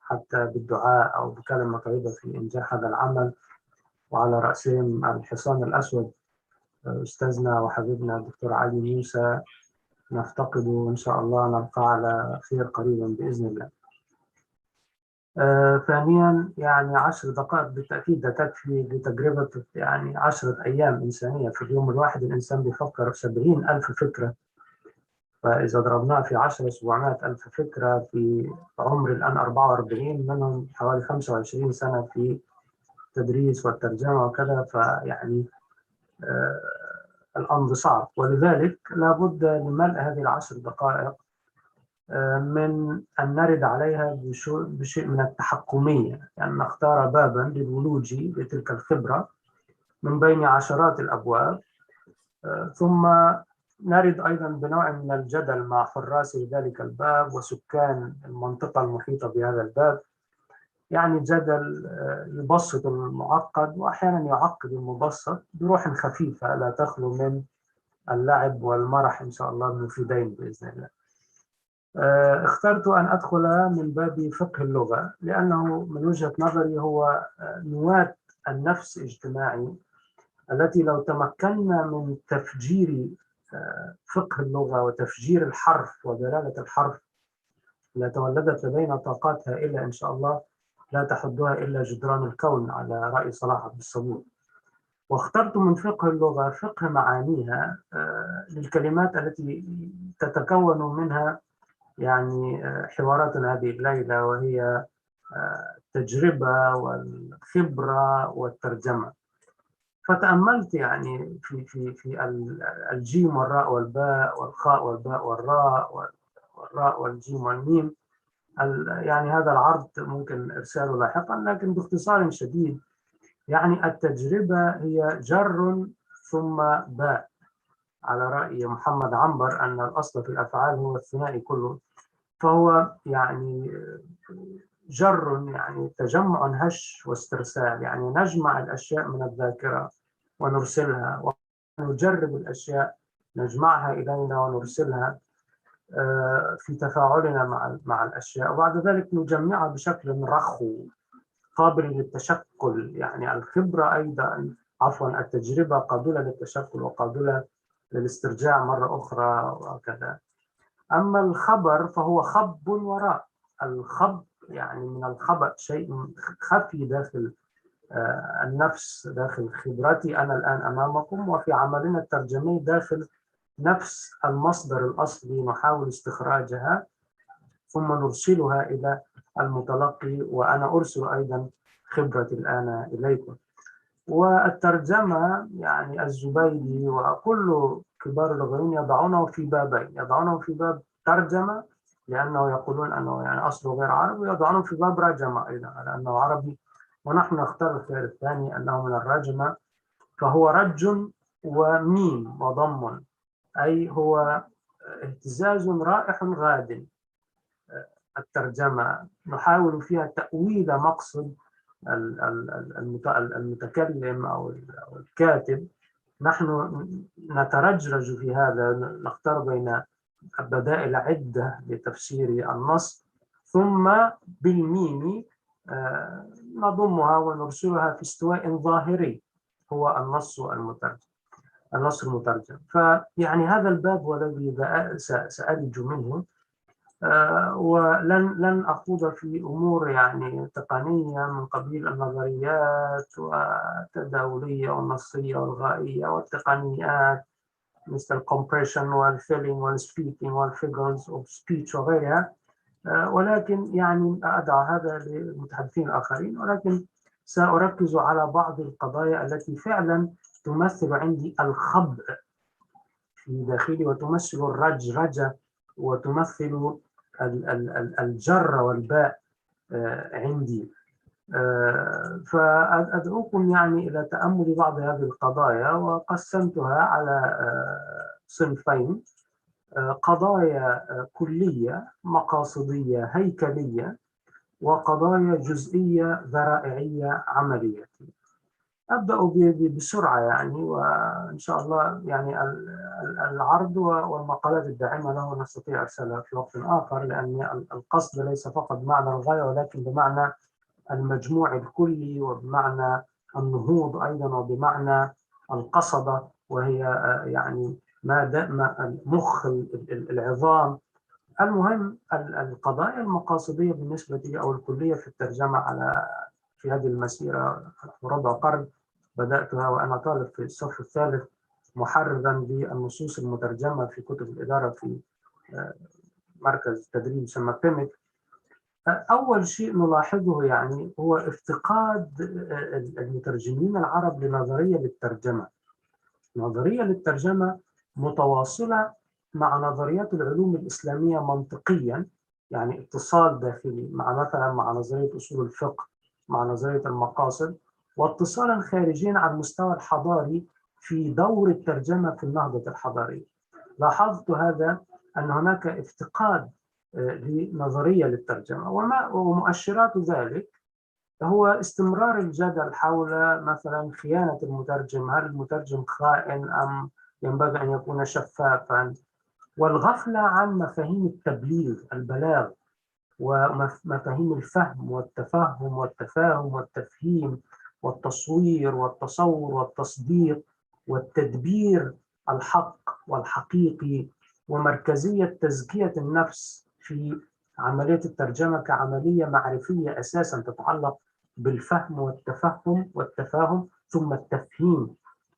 حتى بالدعاء أو بكلمة طيبة في إنجاح هذا العمل، وعلى رأسهم الحصان الأسود أستاذنا وحبيبنا الدكتور علي موسى، نفتقده إن شاء الله نلقاه على خير قريبا بإذن الله. ثانيا، يعني 10 دقائق بالتأكيد لا تكفي لتجربة يعني 10 أيام إنسانية. في اليوم الواحد الإنسان بيفكر في 70,000 فكرة، فإذا ضربناها في 10 700,000 فكرة في عمر الآن 44، منهم حوالي 25 سنة في التدريس والترجمة وكذا، فيعني الأمر صعب، ولذلك لابد لملء هذه 10 دقائق من أن نرد عليها بشيء من التحكمية، يعني نختار بابا للولوج لتلك الخبرة من بين عشرات الأبواب، ثم نرد أيضا بنوع من الجدل مع حراس ذلك الباب وسكان المنطقة المحيطة بهذا الباب، يعني جدل يبسط المعقد وأحيانا يعقد المبسط بروح خفيفة لا تخلو من اللعب والمرح إن شاء الله المفيدين بإذن الله. اخترت أن أدخل من باب فقه اللغة، لأنه من وجهة نظري هو نواة النفس الاجتماعي التي لو تمكنا من تفجير فقه اللغة وتفجير الحرف ودلالة الحرف لتولدت لدينا طاقات هائلة إن شاء الله لا تحدها إلا جدران الكون على رأي صلاح عبد الصبور. واخترت من فقه اللغة فقه معانيها للكلمات التي تتكون منها يعني حواراتنا هذه الليلة، وهي التجربة والخبرة والترجمة. فتأملت يعني في الجيم والراء والباء والخاء والباء والراء والجيم والميم. يعني هذا العرض ممكن إرساله لاحقا، لكن باختصار شديد يعني التجربة هي جر ثم باء، على رأي محمد عنبر أن الأصل في الأفعال هو الثنائي كله، فهو يعني جر يعني تجمع هش واسترسال، يعني نجمع الأشياء من الذاكرة ونرسلها، ونجرب الأشياء نجمعها إلينا ونرسلها في تفاعلنا مع الأشياء، وبعد ذلك نجمعها بشكل رخو قابل للتشكل. يعني الخبرة أيضا عفوا التجربة قابلة للتشكل وقابلة للاسترجاع مرة أخرى وكذا. أما الخبر فهو خب وراء. الخب يعني من الخبأ، شيء خفي داخل النفس، داخل خبرتي أنا الآن أمامكم، وفي عملنا الترجمي داخل نفس المصدر الأصلي نحاول استخراجها ثم نرسلها إلى المتلقي، وأنا أرسل أيضا خبرتي الآن إليكم. والترجمة يعني الزبيدي وكل كبار اللغويين يضعونه في بابين، يضعونه في باب ترجمة لأنه يقولون أنه يعني أصله غير عربي، ويضعونه في باب رجمة أيضا على أنه عربي، ونحن نختار الخيار الثاني أنه من الرجمة، فهو رج وميم وضم، أي هو اهتزاز رائح غاد. الترجمة نحاول فيها تأويل مقصد المتكلم أو الكاتب، نحن نترجرج في هذا، نختار بين بدائل عدة لتفسير النص، ثم بالميم نضمها ونرسلها في استواء ظاهري هو النص المترجم. فيعني هذا الباب والذي سألج منه، ولن أخوض في أمور يعني تقنية من قبيل النظريات والتداولية والنصية والغائية والتقنيات مثل الكومبريشن والفيلينج والسبيكينج والفيجرز اوف سبيتش وغيرها، ولكن يعني أدع هذا للمتحدثين الآخرين، ولكن سأركز على بعض القضايا التي فعلا تمثل عندي الخبء في داخلي وتمثل الرجرجة وتمثل الجر والباء عندي. فأدعوكم يعني إلى تأمل بعض هذه القضايا، وقسمتها على صنفين: قضايا كلية مقاصدية هيكلية، وقضايا جزئية ذرائعية عملية. أبدأ بسرعة يعني، وإن شاء الله يعني العرض والمقالات الداعمة له نستطيع إرسالها في وقت آخر، لأن القصد ليس فقط بمعنى الغاية ولكن بمعنى المجموع الكلي، وبمعنى النهوض أيضا، وبمعنى القصدة، وهي يعني مخ العظام. المهم القضايا المقاصدية بالنسبة لي أو الكلية في الترجمة في هذه المسيرة ربع قرن بدأتها وأنا طالب في الصف الثالث، محررا بالنصوص المترجمة في كتب الإدارة في مركز تدريب يسمى بيمك. أول شيء نلاحظه يعني هو افتقاد المترجمين العرب لنظرية للترجمة. نظرية للترجمة متواصلة مع نظريات العلوم الإسلامية منطقيا، يعني اتصال داخلي مثلا مع نظرية أصول الفقه، مع نظرية المقاصد، واتصالا خارجيا على المستوى الحضاري في دور الترجمة في النهضة الحضارية. لاحظت هذا أن هناك افتقاد لنظرية للترجمة، ومؤشرات ذلك هو استمرار الجدل حول مثلا خيانة المترجم، هل المترجم خائن أم ينبغي أن يكون شفافا، والغفلة عن مفاهيم التبليغ البلاغ، ومفاهيم الفهم والتفهم والتفاهم والتفهيم والتصوير والتصور والتصديق والتدبير الحق والحقيقي، ومركزية تزكية النفس في عملية الترجمة كعملية معرفية أساسا تتعلق بالفهم والتفهم والتفاهم ثم التفهيم،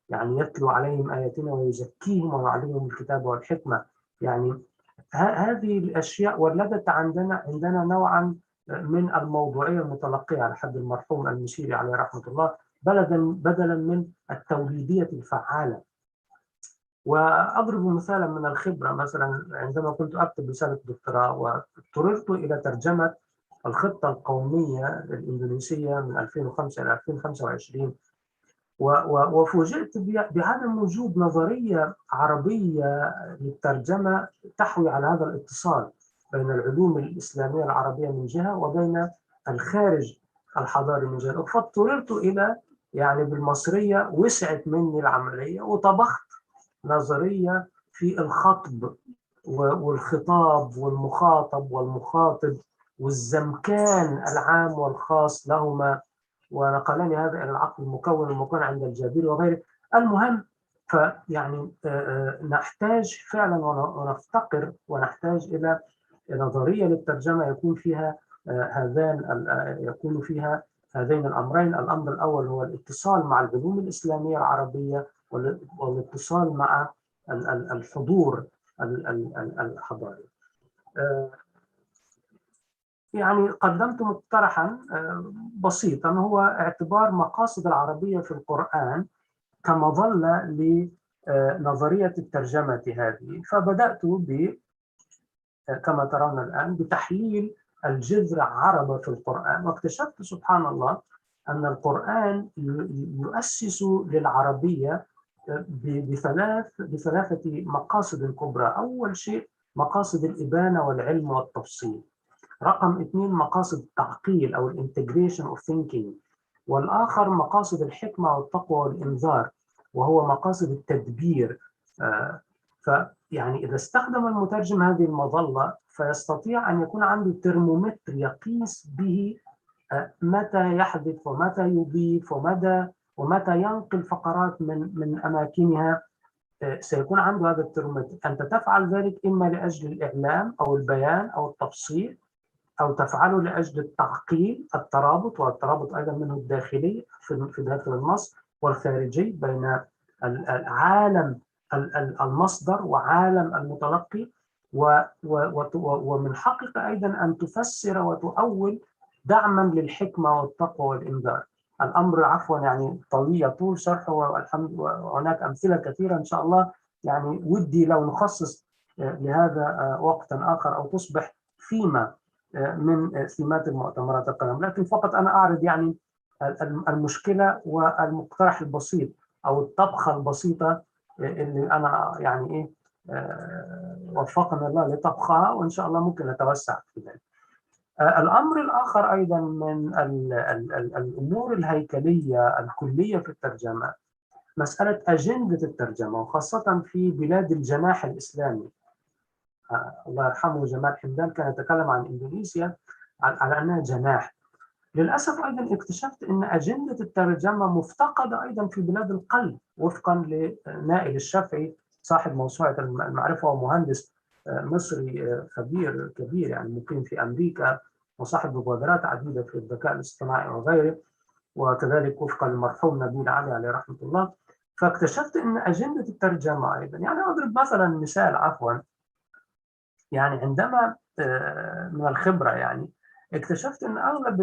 يعني يتلو عليهم آياتنا ويزكيهم ويعلمهم الكتاب والحكمة. يعني هذه الأشياء ولدت عندنا نوعا من الموضوعية المتلقية على حد المرحوم المشيري عليه رحمة الله، بدلا من التوليدية الفعالة. وأضرب مثالا من الخبرة، مثلا عندما كنت أكتب رسالة دكتوراه واضطررت إلى ترجمة الخطة القومية الإندونيسية من 2005 إلى 2025، وفوجئت بعدم وجود نظرية عربية للترجمة تحوي على هذا الاتصال بين العلوم الإسلامية العربية من جهة وبين الخارج الحضاري من جهة، فاضطررت إلى يعني بالمصرية وسعت مني العملية وطبخت نظرية في الخطب والخطاب والمخاطب والمخاطب والزمكان العام والخاص لهما، ونقلني هذا إلى العقل المكون عند الجابري وغيره. المهم فيعني نحتاج فعلا ونفتقر ونحتاج إلى نظرية للترجمة يكون فيها هذين الأمرين. الأمر الأول هو الاتصال مع العلوم الإسلامية العربية والاتصال مع الحضور الحضاري. يعني قدمت مقترحا بسيطا هو اعتبار مقاصد العربية في القرآن كمظلة لنظرية الترجمة هذه، فبدأت كما ترون الآن بتحليل الجذر عربة في القرآن، واكتشفت سبحان الله أن القرآن يؤسس للعربية بثلاثة مقاصد كبرى. أول شيء مقاصد الإبانة والعلم والتفصيل، رقم 2 مقاصد التعقيل أو الانتجريشن اوف ثينكينج، والآخر مقاصد الحكمة والتقوى والإنذار وهو مقاصد التدبير. فيعني إذا استخدم المترجم هذه المظلة فيستطيع أن يكون عنده ترمومتر يقيس به متى يحذف ومتى يضيف ومتى ينقل فقرات من أماكنها. سيكون عنده هذا الترمومتر. أنت تفعل ذلك إما لأجل الإعلام أو البيان أو التفصيل، أو تفعله لأجل التعقيل، الترابط، والترابط أيضا منه الداخلي في داخل النص والخارجي بين عالم المصدر وعالم المتلقي، ومن حقك أيضا أن تفسر وتؤول دعما للحكمة والتقوى والإنذار. الأمر عفوا يعني طويل يطول شرحه والحمد، وهناك أمثلة كثيرة إن شاء الله. يعني ودي لو نخصص لهذا وقتا آخر أو تصبح ثيمة من ثيمات المؤتمرات القادمة، لكن فقط أنا أعرض يعني المشكلة والمقترح البسيط أو الطبخة البسيطة اللي أنا يعني إيه وفقنا الله لطبخها، وإن شاء الله ممكن نتوسع في ذلك. الأمر الآخر أيضا من الأمور الهيكلية الكلية في الترجمة مسألة أجندة الترجمة، وخاصة في بلاد الجناح الإسلامي. الله يرحمه جمال حمدان كان يتكلم عن إندونيسيا على أنها جناح. للأسف أيضا اكتشفت أن أجندة الترجمة مفتقدة أيضا في بلاد القلب، وفقا لنائل الشافعي صاحب موسوعة المعرفة ومهندس مصري خبير كبير يعني مقيم في أمريكا وصاحب مبادرات عديدة في الذكاء الاصطناعي وغيره، وكذلك وفقا للمرحوم نبيل علي عليه رحمة الله. فاكتشفت أن أجندة الترجمة أيضا، يعني أضرب مثلا مثال عفوا، يعني عندما من الخبرة يعني اكتشفت أن أغلب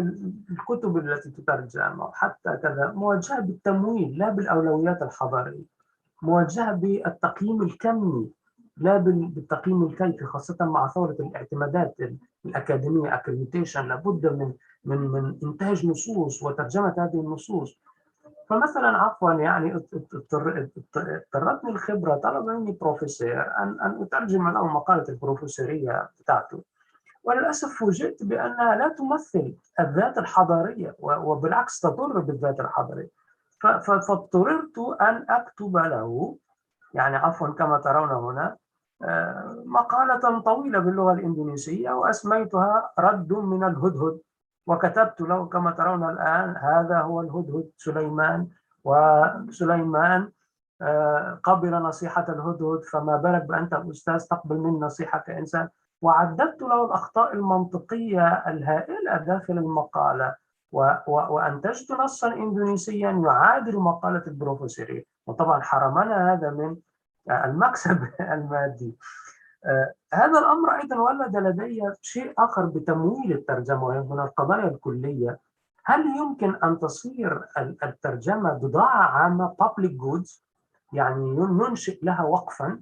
الكتب التي تترجم وحتى كذا موجهة بالتمويل لا بالأولويات الحضارية، موجهة بالتقييم الكمي لا بالتقييم الكيفي، خاصة مع ثورة الاعتمادات الأكاديمية accreditation. لابد من إنتاج نصوص وترجمة هذه النصوص. فمثلا عفوا يعني اضطرتني الخبرة، طلب مني بروفيسور أن أترجم له مقالة البروفيسورية بتاعته، وللأسف فوجئت بأنها لا تمثل الذات الحضارية وبالعكس تضر بالذات الحضارية. فاضطررت أن أكتب له يعني عفوا كما ترون هنا مقالة طويلة باللغة الإندونيسية وأسميتها رد من الهدهد، وكتبت له كما ترون الآن هذا هو الهدهد سليمان، وسليمان قبل نصيحة الهدهد، فما بالك بأنت الأستاذ تقبل مني نصيحة كإنسان. وعددت له الأخطاء المنطقية الهائلة داخل المقالة، وأنتجت نصا إندونيسيا يعادل مقالة البروفيسورية، وطبعا حرمنا هذا من المكسب المادي. هذا الأمر أيضا ولد لدي شيء آخر بتمويل الترجمة، وهي من القضايا الكلية. هل يمكن أن تصير الترجمة بضاعة عامة public goods، يعني ننشئ لها وقفا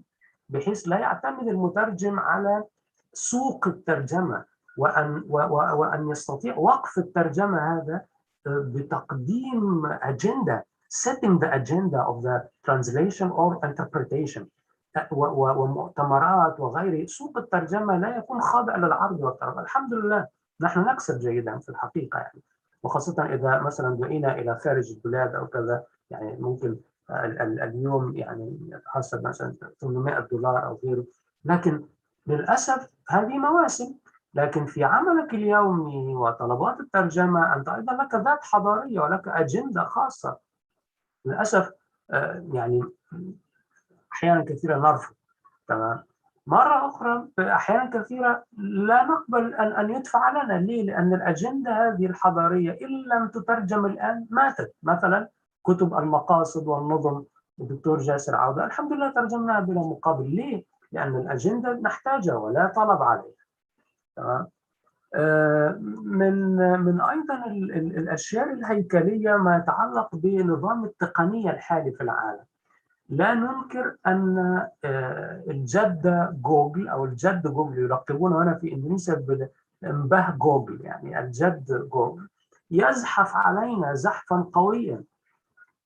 بحيث لا يعتمد المترجم على سوق الترجمة، وأن يستطيع وقف الترجمة هذا بتقديم أجندة setting the agenda of the translation or interpretation ومؤتمرات وغيره. سوق الترجمة لا يكون خاضع للعرض والطلب. الحمد لله نحن نكسب جيدا في الحقيقة يعني، وخاصة إذا مثلا دعينا إلى خارج البلاد أو كذا، يعني ممكن اليوم يعني يتحسب مثلا $800 أو غيره. لكن للأسف هذه مواسم، لكن في عملك اليومي وطلبات الترجمة أنت أيضا لك ذات حضارية ولك أجندة خاصة. للأسف يعني أحيانا كثيرة نرفض، تمام. مرة أخرى أحيانا كثيرة لا نقبل أن يدفع لنا. ليه؟ لأن الأجندة هذه الحضارية إن لم تترجم الآن ماتت. مثلا كتب المقاصد والنظم الدكتور جاسر عودة الحمد لله ترجمناها بلا مقابل. ليه؟ لأن الأجندة نحتاجها ولا طلب عليها، تمام. من أيضا الأشياء الهيكلية ما يتعلق بنظام التقنية الحالي في العالم. لا ننكر أن الجد جوجل أو الجد جوجل يلقبونه هنا في إندونيسيا بمباه جوجل، يعني الجد جوجل يزحف علينا زحفا قويا،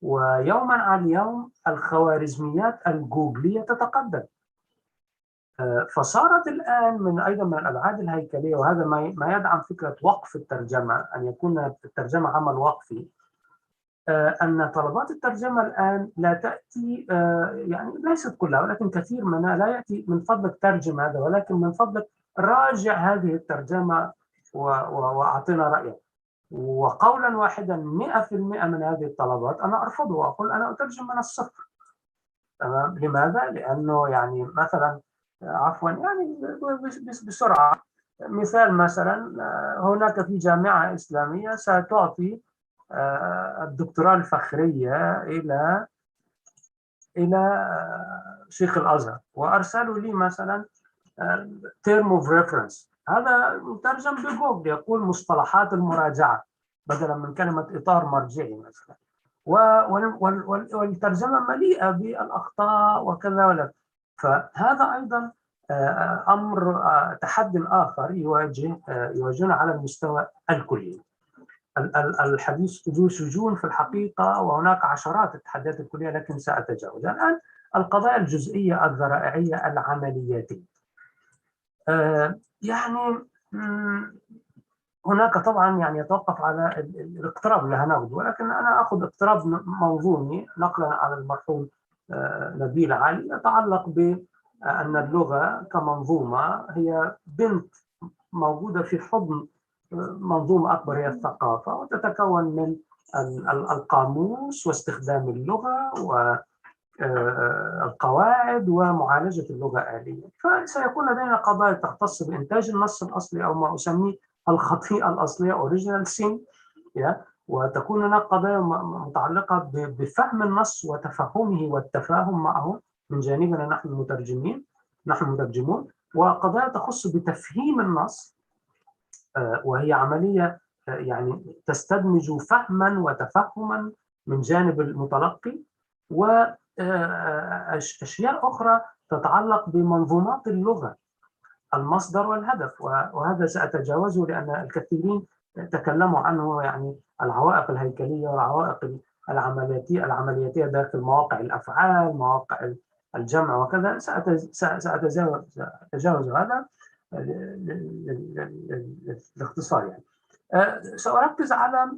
ويوما عن يوم الخوارزميات الجوجلية تتقدم. فصارت الآن أيضا من الأبعاد الهيكلية، وهذا ما يدعم فكرة وقف الترجمة، أن يكون الترجمة عمل وقفي، أن طلبات الترجمة الآن لا تأتي، يعني ليست كلها ولكن كثير منها لا يأتي من فضلك ترجم هذا، ولكن من فضلك راجع هذه الترجمة وأعطينا رأيك. وقولا واحدا 100% من هذه الطلبات أنا أرفضه وأقول أنا أترجم من الصفر. تمام؟ لماذا؟ لأنه يعني مثلا عفوا يعني بسرعة، مثال مثلا هناك في جامعة إسلامية ستعطي الدكتوراه الفخرية إلى شيخ الأزهر، وأرسلوا لي مثلا term of reference، هذا مترجم بجوجل يقول مصطلحات المراجعة بدلا من كلمة إطار مرجعي مثلا، والترجمة مليئة بالأخطاء وكذا ولا. فهذا أيضا أمر تحدي آخر يواجهنا على المستوى الكلي. الحديث ذو شجون في الحقيقة، وهناك عشرات التحديات الكلية لكن سأتجاوزها. الآن القضايا الجزئية الذرائعية العملياتية، يعني هناك طبعا يعني يتوقف على الاقتراب اللي هناخده، ولكن أنا أخذ اقتراب منظومي نقلا على المرحوم نبيل علي، يتعلق بأن اللغة كمنظومة هي بنت موجودة في حضن منظومة أكبر هي الثقافة، وتتكون من القاموس واستخدام اللغة والقواعد ومعالجة اللغة آلية. فسيكون لدينا قضايا تختص بإنتاج النص الأصلي أو ما أسميه الخطيئة الأصلية original sin، وتكون هناك قضايا متعلقة بفهم النص وتفهمه والتفاهم معه من جانبنا نحن المترجمون، وقضايا تخص بتفهيم النص، وهي عملية يعني تستدمج فهما وتفهما من جانب المتلقي، وأشياء أخرى تتعلق بمنظومات اللغة، المصدر والهدف، وهذا سأتجاوزه لأن الكثيرين تكلموا عنه، يعني العوائق الهيكلية والعوائق العملياتية داخل مواقع الأفعال، مواقع الجمع وكذا. سأتجاوز هذا الاختصار. يعني سأركز على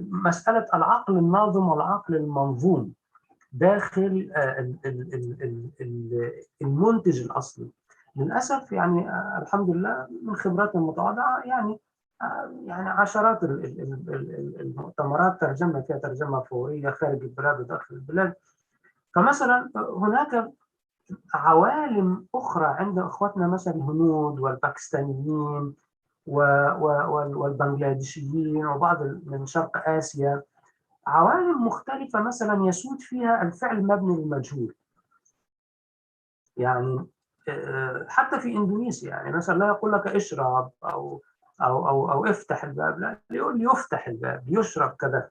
مسألة العقل الناظم والعقل المنظوم داخل المنتج الأصلي. للأسف يعني الحمد لله من خبراتي المتواضعة يعني عشرات المؤتمرات ترجمة فيها ترجمة فورية خارج البلاد وداخل البلاد. فمثلا هناك عوالم أخرى عند إخوتنا مثلا الهنود والباكستانيين والبنغلاديشيين وبعض من شرق آسيا، عوالم مختلفة مثلا يسود فيها الفعل مبني للمجهول. يعني حتى في إندونيسيا يعني مثلا لا يقول لك اشرب أو افتح الباب، لا يقول يفتح الباب، يشرب كذا.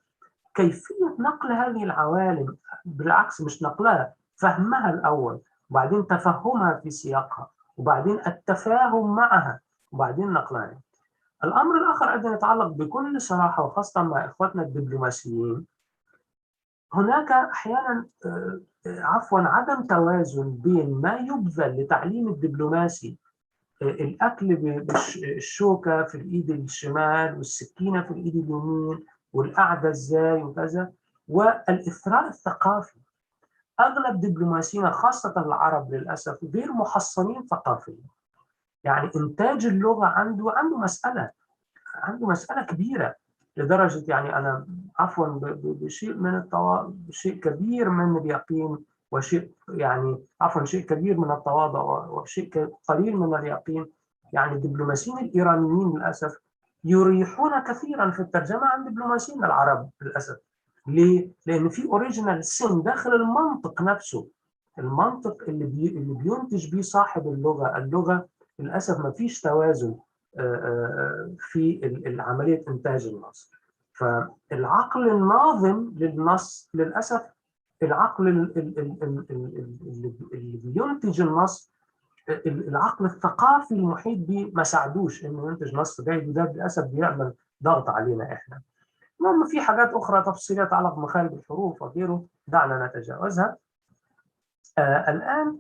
كيفية نقل هذه العوالم، بالعكس مش نقلها، فهمها الأول وبعدين تفهمها في سياقها وبعدين التفاهم معها وبعدين نقلها. الأمر الآخر أيضا يتعلق بكل صراحة وخاصة مع إخواتنا الدبلوماسيين، هناك أحيانا عدم توازن بين ما يبذل لتعليم الدبلوماسي، الأكل بالشوكة في الإيد الشمال والسكينة في الإيد اليمين والقعدة إزاي وكذا، والإثراء الثقافي. أغلب دبلوماسينا خاصة العرب للأسف غير محصنين ثقافيا. يعني إنتاج اللغة عنده مسألة كبيرة، لدرجة يعني أنا عفوا بشيء كبير من اليقين وشيء يعني شيء كبير من التواضع وشيء قليل من اليقين. يعني الدبلوماسيين الإيرانيين للأسف يريحون كثيرا في الترجمة عن دبلوماسيين العرب للأسف. ليه؟ لأن في أوريجينال سين داخل المنطق نفسه، المنطق اللي بينتج به صاحب اللغة للأسف ما فيش توازن في عملية إنتاج النص. فالعقل الناظم للنص للأسف، العقل اللي بينتج النص، العقل الثقافي المحيط به ما ساعدوش إنه ينتج نص جيد، وده للأسف بيعمل ضغط علينا إحنا. المهم في حاجات أخرى تفصيلية تتعلق بمخارج الحروف وغيره دعنا نتجاوزها. الآن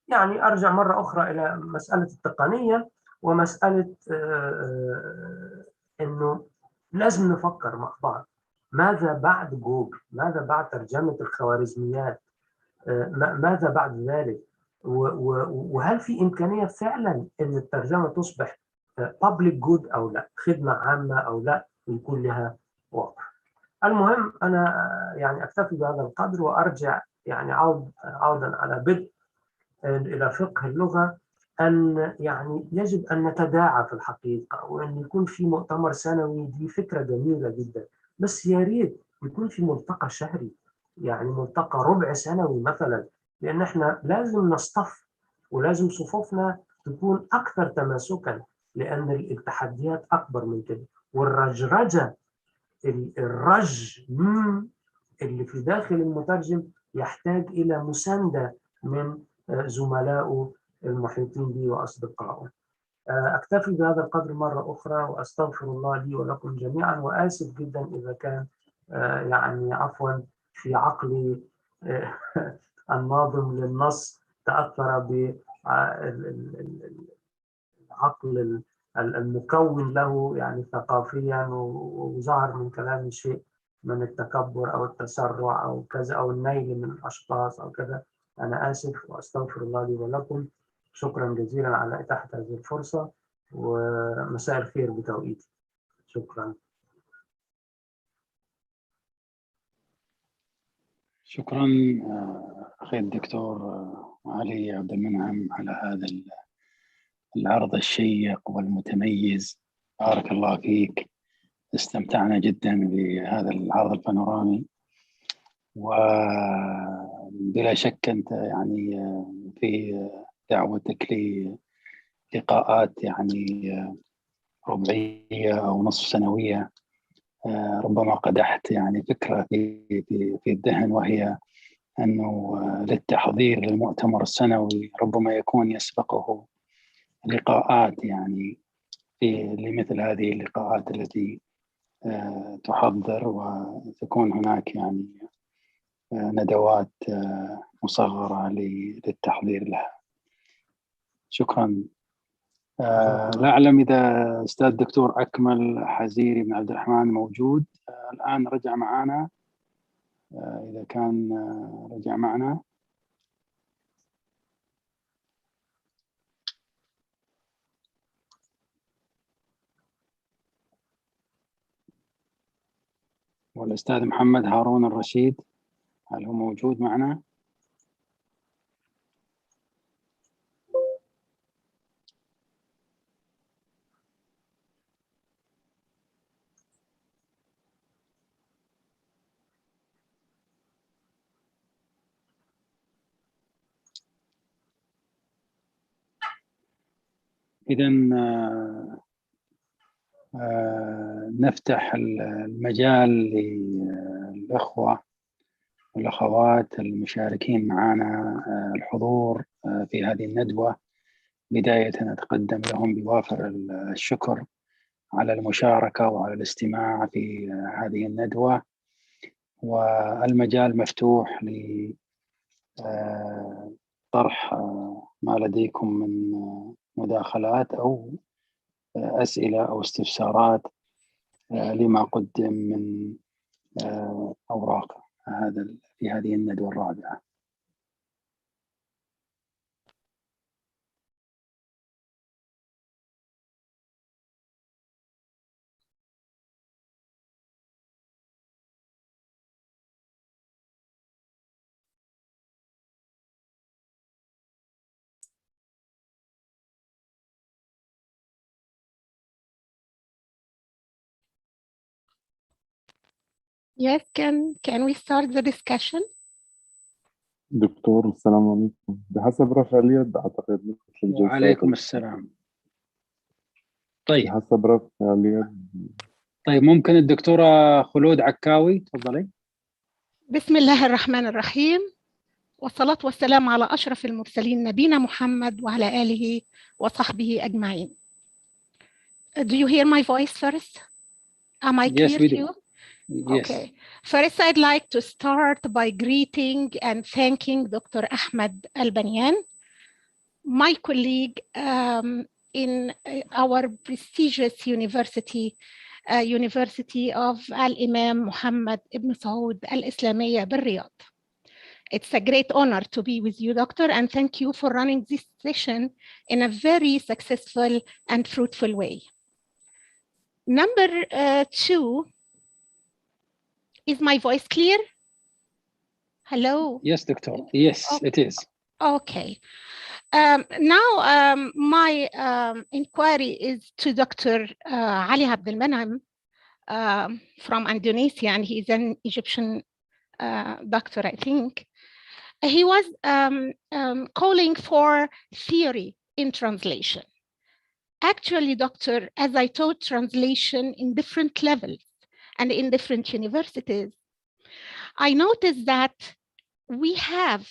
يعني أرجع مرة أخرى إلى مسألة التقنية ومسألة إنه لازم نفكر مع بعض ماذا بعد جوجل؟ ماذا بعد ترجمة الخوارزميات؟ ماذا بعد ذلك؟ وهل في إمكانية فعلا أن الترجمة تصبح public good أو لا، خدمة عامة أو لا، ويكون لها واقع. المهم أنا يعني أكتفي بهذا القدر وأرجع يعني عودا على بدء إلى فقه اللغة، أن يعني يجب أن نتداعى في الحقيقة، وأن يكون في مؤتمر سنوي. دي فكرة جميلة جدا، بس يا ريت يكون في ملتقى شهري، يعني ملتقى ربع سنوي مثلا، لأن احنا لازم نصطف ولازم صفوفنا تكون أكثر تماسكا، لأن التحديات أكبر من كده. والرجرجة اللي في داخل المترجم يحتاج إلى مساندة من زملائه المحيطين به وأصدقائه. أكتفي بهذا القدر مرة أخرى، وأستغفر الله لي ولكم جميعا، وآسف جدا إذا كان يعني عفوا في عقلي الناظم للنص تأثر بالعقل المكون له يعني ثقافيا، وظهر من كلامي شيء من التكبر أو التسرع أو كذا أو النيل من الأشخاص أو كذا. أنا آسف وأستغفر الله لي ولكم. شكرا جزيلا على إتاحة هذه الفرصة، ومساء الخير بتوقيتي. شكرا. شكرا أخي الدكتور علي عبد المنعم على هذا العرض الشيق والمتميز. بارك الله فيك، استمتعنا جدا بهذا العرض البانورامي، وبلا شك أنت يعني في دعوتك للقاءات يعني ربعية أو نصف سنوية ربما قدحت يعني فكرة في الذهن، وهي أنه للتحضير للمؤتمر السنوي ربما يكون يسبقه لقاءات يعني لمثل هذه اللقاءات التي تحضر، وتكون هناك يعني ندوات مصغرة للتحضير لها. شكرا. لا أعلم إذا أستاذ الدكتور أكمل حزيري بن عبد الرحمن موجود الآن، رجع معنا. إذا كان رجع معنا والأستاذ محمد هارون الرشيد، هل هو موجود معنا؟ إذا نفتح المجال للأخوة والأخوات المشاركين معنا الحضور في هذه الندوة. بداية أتقدم لهم بوافر الشكر على المشاركة وعلى الاستماع في هذه الندوة، والمجال مفتوح لطرح ما لديكم من مداخلات أو أسئلة أو استفسارات لما قدم من أوراق في هذه الندوة الرابعة. Yes, can we start the discussion? دكتور السلام عليكم. بحسب رفع اليد أعتقد مثل الجلسات. وعليكم السلام. طيب بحسب رفع اليد. طيب ممكن الدكتورة خلود عكاوي تفضلي. بسم الله الرحمن الرحيم، والصلاة والسلام على أشرف المرسلين نبينا محمد وعلى آله وصحبه أجمعين. Do you hear my voice first? Am I clear to you? Yes. Okay. First, I'd like to start by greeting and thanking Dr. Ahmed Al-Banyan my colleague in our prestigious university, University of Al-Imam Muhammad ibn Saud Al-Islamiyya Riyadh. It's a great honor to be with you, Doctor, and thank you for running this session in a very successful and fruitful way. Number 2, is my voice clear? Hello? Yes, Doctor. Yes, okay. It is. Okay. Now, my inquiry is to Dr. Ali Abdel Menam from Indonesia, and he's an Egyptian doctor, I think. He was calling for theory in translation. Actually, Doctor, as I taught translation in different levels and in different universities, I noticed that we have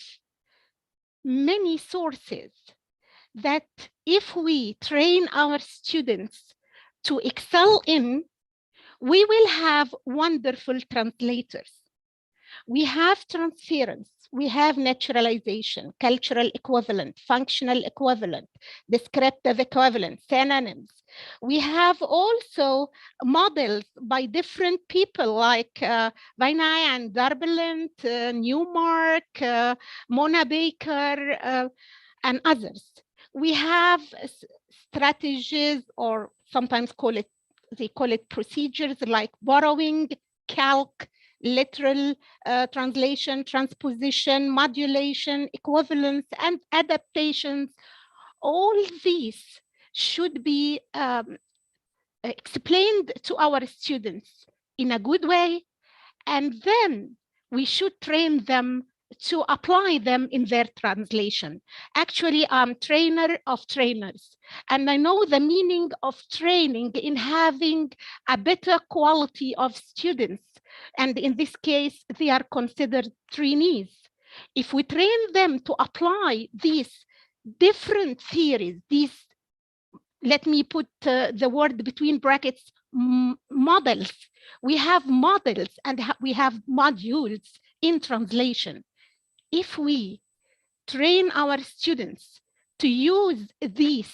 many sources that if we train our students to excel in, we will have wonderful translators. We have transference, we have naturalization, cultural equivalent, functional equivalent, descriptive equivalent, synonyms. We have also models by different people like Weinai and Darbeland, Newmark, Mona Baker, and others. We have strategies, or sometimes they call it procedures, like borrowing, calc, literal translation, transposition, modulation, equivalence, and adaptations. All these should be explained to our students in a good way, and then we should train them to apply them in their translation. Actually, I'm trainer of trainers, and I know the meaning of training in having a better quality of students. And in this case, they are considered trainees. If we train them to apply these different theories, these, let me put the word between brackets, models. We have models and we have modules in translation. If we train our students to use these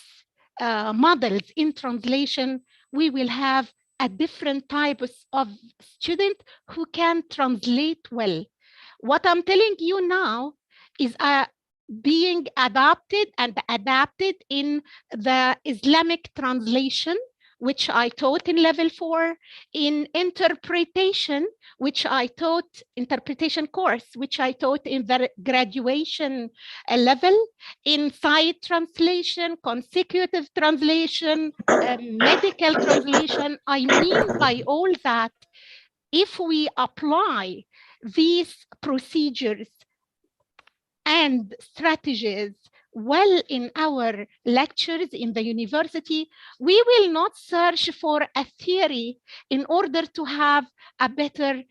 models in translation, we will have a different type of student who can translate well. What I'm telling you now is being adopted and adapted in the Islamic translation, which I taught in level 4, in interpretation, which I taught, interpretation course, which I taught in the graduation level, in side translation, consecutive translation, medical translation. I mean by all that, if we apply these procedures and strategies well in our lectures in the university, we will not search for a theory in order to have a better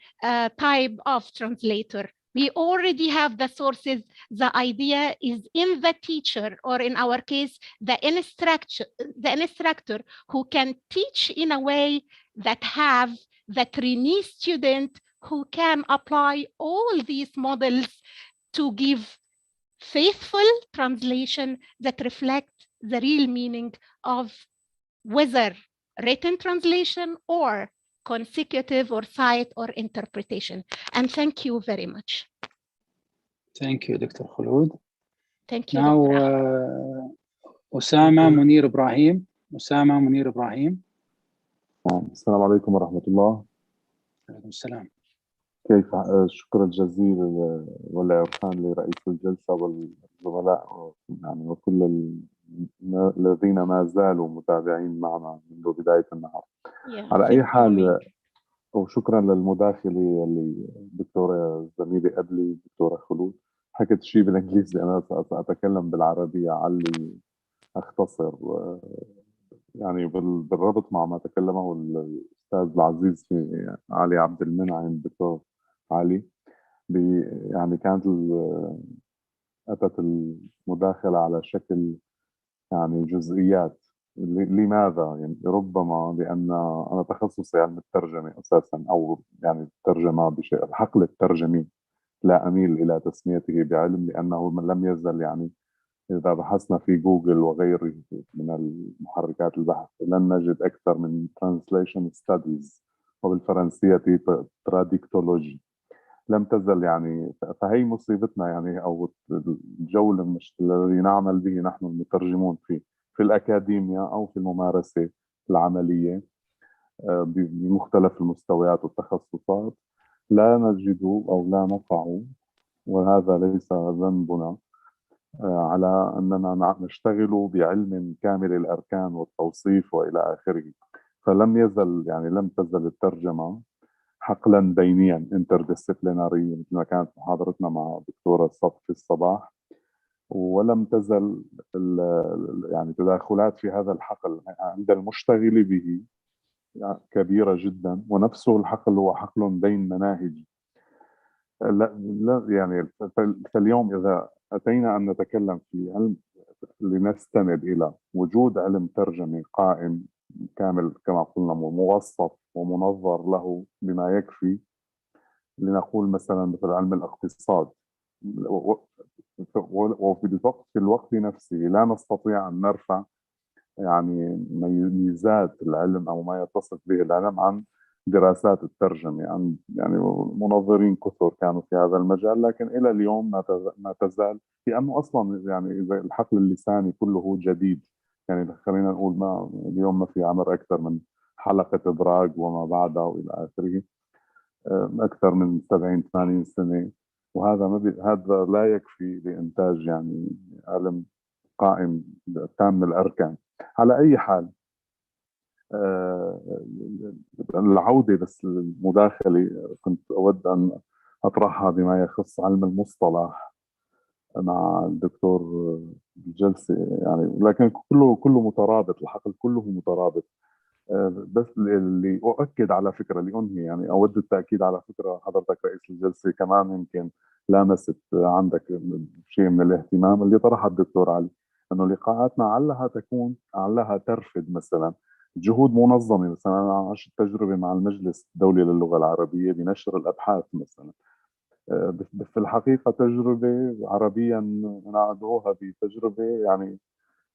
type of translator. We already have the sources. The idea is in the teacher, or in our case, the instructor who can teach in a way that have the trainee student who can apply all these models to give faithful translation that reflect the real meaning of whether written translation or consecutive or side or interpretation. And thank you very much. Thank you, Dr. Khulud. Thank you. Now, Osama Munir Ibrahim. Osama Munir Ibrahim. السلام عليكم ورحمة الله. عليكم السلام. كيف الشكر الجزيل والعرفان لرئيس الجلسة والزملاء يعني وكل الذين ما زالوا متابعين معنا منذ بداية النهار. على أي حال، وشكرا للمداخلة اللي دكتورة زميلي قبلي دكتورة خلود حكت شيء بالإنجليزي، أنا سأتكلم بالعربية علي أختصر يعني بالربط مع ما تكلمه الأستاذ العزيز في علي عبد المنعم الدكتور علي. يعني كانت أتت المداخلة على شكل يعني جزئيات. لماذا؟ يعني ربما لأن أنا تخصصي علم الترجمة أساسا، أو يعني الترجمة بشيء الحقل الترجمي لا أميل إلى تسميته بعلم، لأنه من لم يزل يعني إذا بحثنا في جوجل وغيره من المحركات البحث لن نجد أكثر من translation studies، وبالفرنسية traductology. لم تزل يعني، فهي مصيبتنا يعني، أو الجو الذي نعمل به نحن المترجمون في الأكاديميا أو في الممارسة العملية بمختلف المستويات والتخصصات، لا نجد أو لا نقع، وهذا ليس ذنبنا، على أننا نشتغل بعلم كامل الأركان والتوصيف وإلى آخره. فلم يزل يعني لم تزل الترجمة حقلا بينيا interdisciplinary مثل ما كانت محاضرتنا مع دكتورة صفي الصباح، ولم تزل يعني تداخلات في هذا الحقل عند المشتغل به كبيرة جدا، ونفسه الحقل هو حقل بين مناهجي. لا يعني فاليوم إذا أتينا أن نتكلم في علم لنستند إلى وجود علم ترجمة قائم كامل كما قلنا موصف ومنظر له بما يكفي، لنقول مثلا مثل علم الاقتصاد، وفي الوقت نفسه لا نستطيع أن نرفع يعني ميزات العلم أو ما يتصف به العلم عن دراسات الترجمة. يعني منظرين كثر كانوا في هذا المجال، لكن إلى اليوم ما تزال، لأنه أصلا يعني إذا الحقل اللساني كله جديد، يعني خلينا نقول ما اليوم ما في عمر أكثر من حلقة إدراج وما بعدها وإلى آخره، أكثر من 70-80 سنة، وهذا هذا لا يكفي لإنتاج يعني علم قائم تام الأركان. على أي حال العودة بس المداخلة كنت أود أن أطرحها بما يخص علم المصطلح مع الدكتور الجلسة يعني، لكن كله مترابط، الحقل كله مترابط. بس اللي أؤكد على فكرة لأنهي يعني أود التأكيد على فكرة، حضرتك رئيس الجلسة كمان يمكن لامست عندك شيء من الاهتمام اللي طرحه الدكتور علي، أنه لقاءاتنا علها ترفد مثلا جهود منظمة. مثلا أنا عشت تجربة مع المجلس الدولي للغة العربية بنشر الأبحاث مثلا، في الحقيقة تجربة عربيا نعدوها بتجربة يعني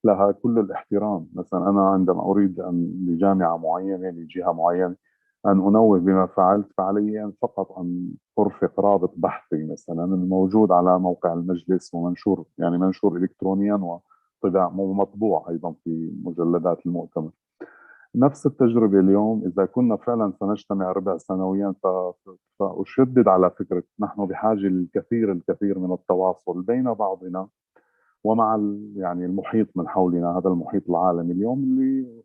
لها كل الاحترام. مثلا أنا عندما أريد أن لجامعة معينة لجهة معينة أن أنوه بما فعلت، فعلي فقط أن أرفق رابط بحثي مثلا الموجود على موقع المجلس ومنشور، يعني منشور إلكترونيا وطباع ومطبوع أيضا في مجلدات المؤتمر. نفس التجربة اليوم إذا كنا فعلا سنجتمع ربع سنويا، فأشدد على فكرة نحن بحاجة الكثير من التواصل بين بعضنا ومع يعني المحيط من حولنا، هذا المحيط العالمي اليوم اللي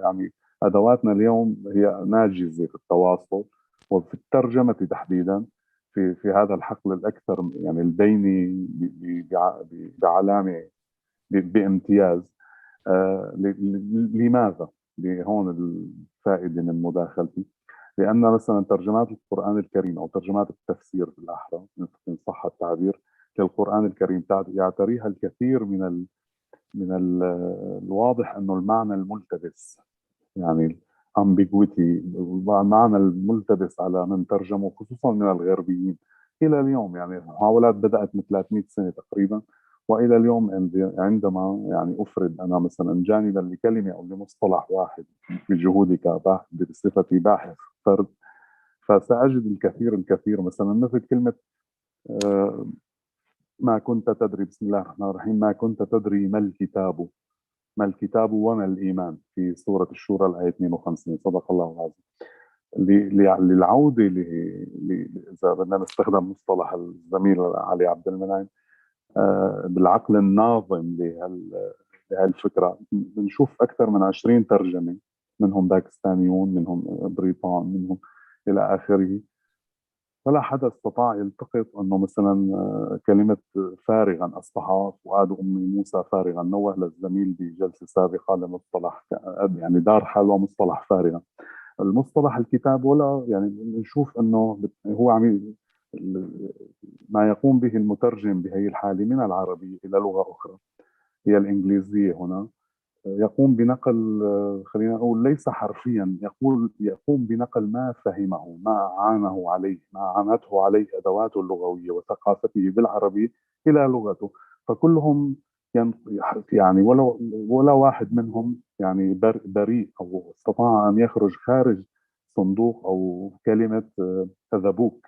يعني أدواتنا اليوم هي ناجزة في التواصل وفي الترجمة تحديدا في هذا الحقل الأكثر يعني البيني بعلامة بامتياز. لماذا؟ هون الفائدة من مداخلتي، لأن مثلا ترجمات القرآن الكريم أو ترجمات التفسير بالأحرى إن صح التعبير للقرآن الكريم يعتريها الكثير من الواضح أنه المعنى الملتبس، يعني ambiguity، المعنى الملتبس على من ترجمه خصوصا من الغربيين إلى اليوم. يعني محاولات بدأت من 300 سنة تقريبا، وإلى اليوم عندما يعني أفرد أنا مثلا جانبا لكلمة أو لمصطلح واحد بجهودي كباحث بصفتي باحث فرد، فسأجد الكثير مثلا مثل كلمة ما كنت تدري، بسم الله الرحمن الرحيم، ما كنت تدري ما الكتاب وما الإيمان في سورة الشورى الآية 52. صدق الله العظيم. للعودة إذا بدنا نستخدم مصطلح الزميل علي عبد المنعم بالعقل الناظم لهالفكرة، بنشوف أكثر من 20 ترجمة، منهم باكستانيون، منهم بريطان، منهم إلى آخره، ولا حدا استطاع يلتقط أنه مثلا كلمة فارغا أصبح فؤاد أم موسى فارغا، نوه للزميل بجلسة سابقة لمصطلح يعني دار حال ومصطلح فارغا. المصطلح الكتاب ولا يعني نشوف أنه هو ما يقوم به المترجم بهي الحالة من العربية إلى لغة أخرى هي الإنجليزية هنا، يقوم بنقل خلينا نقول ليس حرفيا، يقوم بنقل ما فهمه، ما عانه عليه، ما عانته عليه أدواته اللغوية وثقافته بالعربي إلى لغته. فكلهم يعني ولا واحد منهم يعني بريء أو استطاع أن يخرج خارج صندوق أو كلمة the book.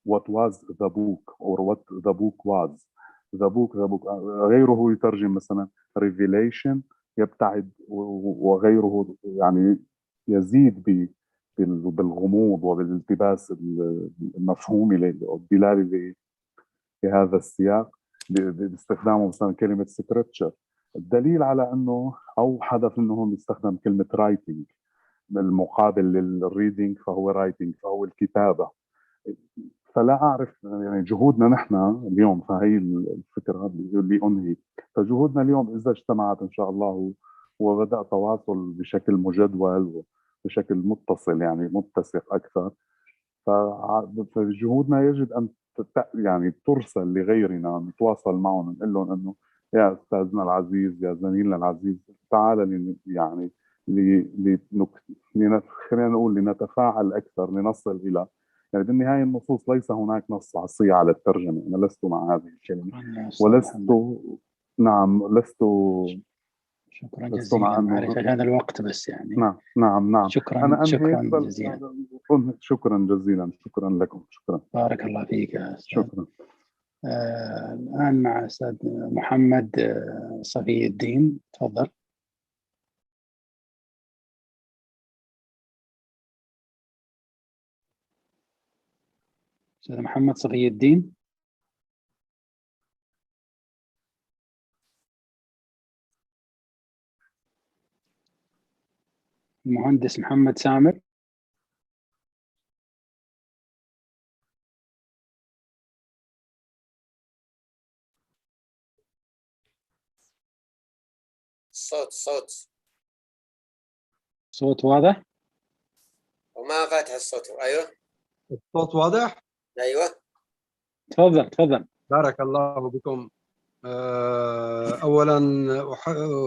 What was the book or what the book was. the book غيره يترجم مثلا revelation يبتعد، وغيره يعني يزيد بالغموض وبالالتباس المفهومي أو الدلالي لهذا السياق باستخدامه مثلا كلمة scripture. الدليل على أنه أو حدث أنه يستخدم كلمة writing بالمقابل للريدينج، فهو writing فهو الكتابة. فلا أعرف يعني جهودنا نحن اليوم، فهي الفكرة اللي أنهي، فجهودنا اليوم إذا اجتمعت إن شاء الله وبدأ تواصل بشكل مجدول وبشكل متصل يعني متسق أكثر، فجهودنا يجب أن يعني ترسل لغيرنا، نتواصل معهم نقول لهم إنه يا أستاذنا العزيز يا زميلنا العزيز تعال يعني خلينا نقول لنتفاعل أكثر، لنصل إلى يعني بالنهاية النصوص ليس هناك نص عصي على الترجمة. أنا لست مع هذه الكلمة ولست شكرا جزيلا. معلش عشان الوقت بس يعني. نعم. شكرا جزيلا. شكرا جزيلا. شكرا لكم. شكرا. بارك الله فيك يا أستاذ. شكرا. الآن مع أستاذ محمد صفي الدين، تفضل. أستاذ محمد صفي الدين. المهندس محمد سامر. صوت واضح؟ وما فاتح الصوت. أيوه الصوت واضح؟ أيوه تفضل. بارك الله بكم. أولا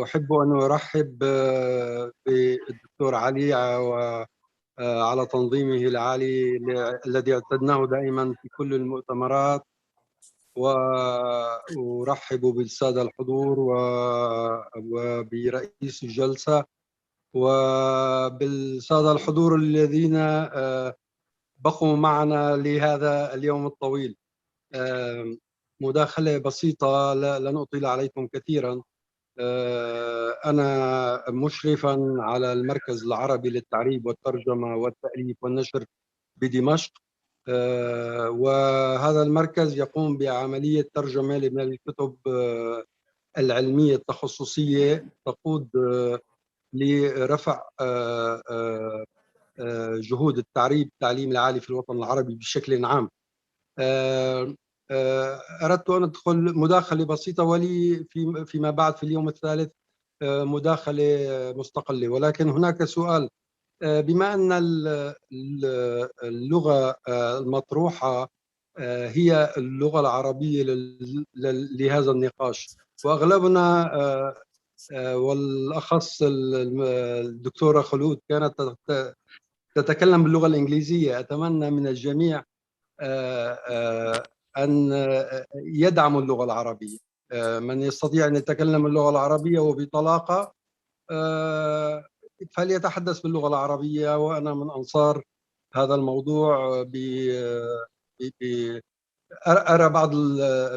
أحب أن أرحب بالدكتور علي وعلى تنظيمه العالي الذي اعتدناه دائما في كل المؤتمرات، وأرحب بالسادة الحضور وبرئيس الجلسة وبالسادة الحضور الذين بقوا معنا لهذا اليوم الطويل. مداخلة بسيطة لن أطيل عليكم كثيرا. أنا مشرفا على المركز العربي للتعريب والترجمة والتأليف والنشر بدمشق، وهذا المركز يقوم بعملية ترجمة من الكتب العلمية التخصصية تقود لرفع جهود التعليم العالي في الوطن العربي بشكل عام. أردت أن أدخل مداخلة بسيطة، ولي فيما بعد في اليوم الثالث مداخلة مستقلة، ولكن هناك سؤال. بما أن اللغة المطروحة هي اللغة العربية لهذا النقاش، وأغلبنا والأخص الدكتورة خلود كانت تتكلم باللغة الإنجليزية، أتمنى من الجميع أن يدعموا اللغة العربية. من يستطيع أن يتكلم اللغة العربية وبطلاقة فليتحدث باللغة العربية، وأنا من أنصار هذا الموضوع. أرى بعض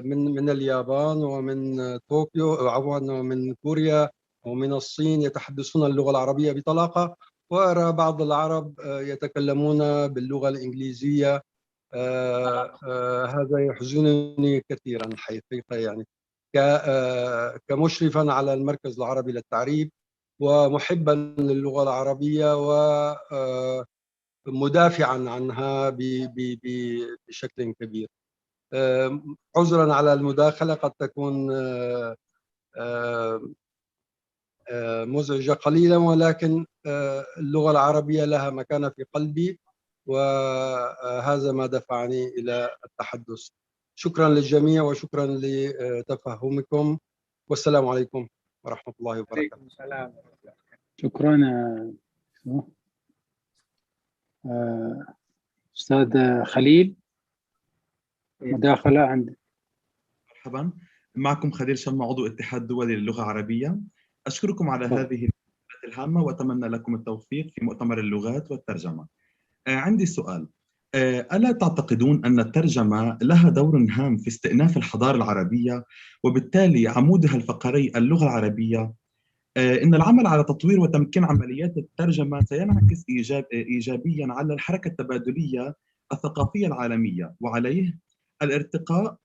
من اليابان ومن طوكيو عفوا ومن كوريا ومن الصين يتحدثون اللغة العربية بطلاقة، وأرى بعض العرب يتكلمون باللغة الإنجليزية. هذا يحزنني كثيرا حقيقة، يعني كمشرفا على المركز العربي للتعريب ومحبا للغة العربية ومدافعا عنها بشكل كبير. عذرا على المداخلة قد تكون مزعجة قليلا، ولكن اللغة العربية لها مكانة في قلبي، وهذا ما دفعني إلى التحدث. شكرا للجميع وشكرا لتفهمكم، والسلام عليكم ورحمة الله وبركاته. شكرا. أستاذ خليل، مداخلة عند. مرحبا. معكم خليل شمع، عضو اتحاد دولي للغة العربية. أشكركم على هذه المقابلة الهامة وأتمنى لكم التوفيق في مؤتمر اللغات والترجمة. عندي سؤال، ألا تعتقدون أن الترجمة لها دور هام في استئناف الحضارة العربية وبالتالي عمودها الفقري اللغة العربية؟ إن العمل على تطوير وتمكين عمليات الترجمة سينعكس إيجابياً على الحركة التبادلية الثقافية العالمية وعليه الارتقاء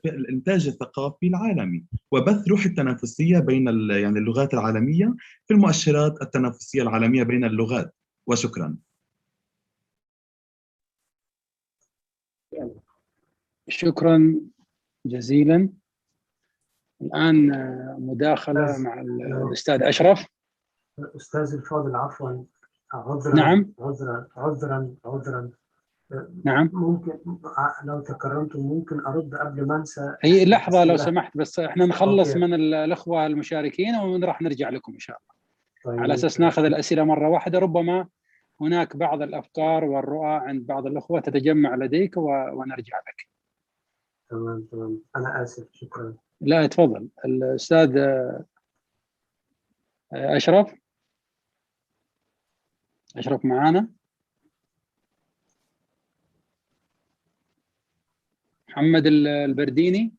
في الإنتاج الثقافي العالمي وبث روح التنافسية بين يعني اللغات العالمية في المؤشرات التنافسية العالمية بين اللغات. وشكراً. شكراً جزيلاً. الآن مداخلة مع الأستاذ أشرف. أستاذ الفاضل عفوا، عذرا. نعم. عذرا. نعم. ممكن لو تكرمتم ممكن أرد قبل ما أنسى؟ هي لحظة لو سمحت، بس احنا نخلص أوكي. من الأخوة المشاركين وراح نرجع لكم إن شاء الله. طيب. على أساس ناخذ الأسئلة مرة واحدة، ربما هناك بعض الأفكار والرؤى عند بعض الأخوة تتجمع لديك ونرجع لك. تمام. أنا آسف. شكرا. لا تفضل الأستاذ أشرف معانا. محمد البرديني.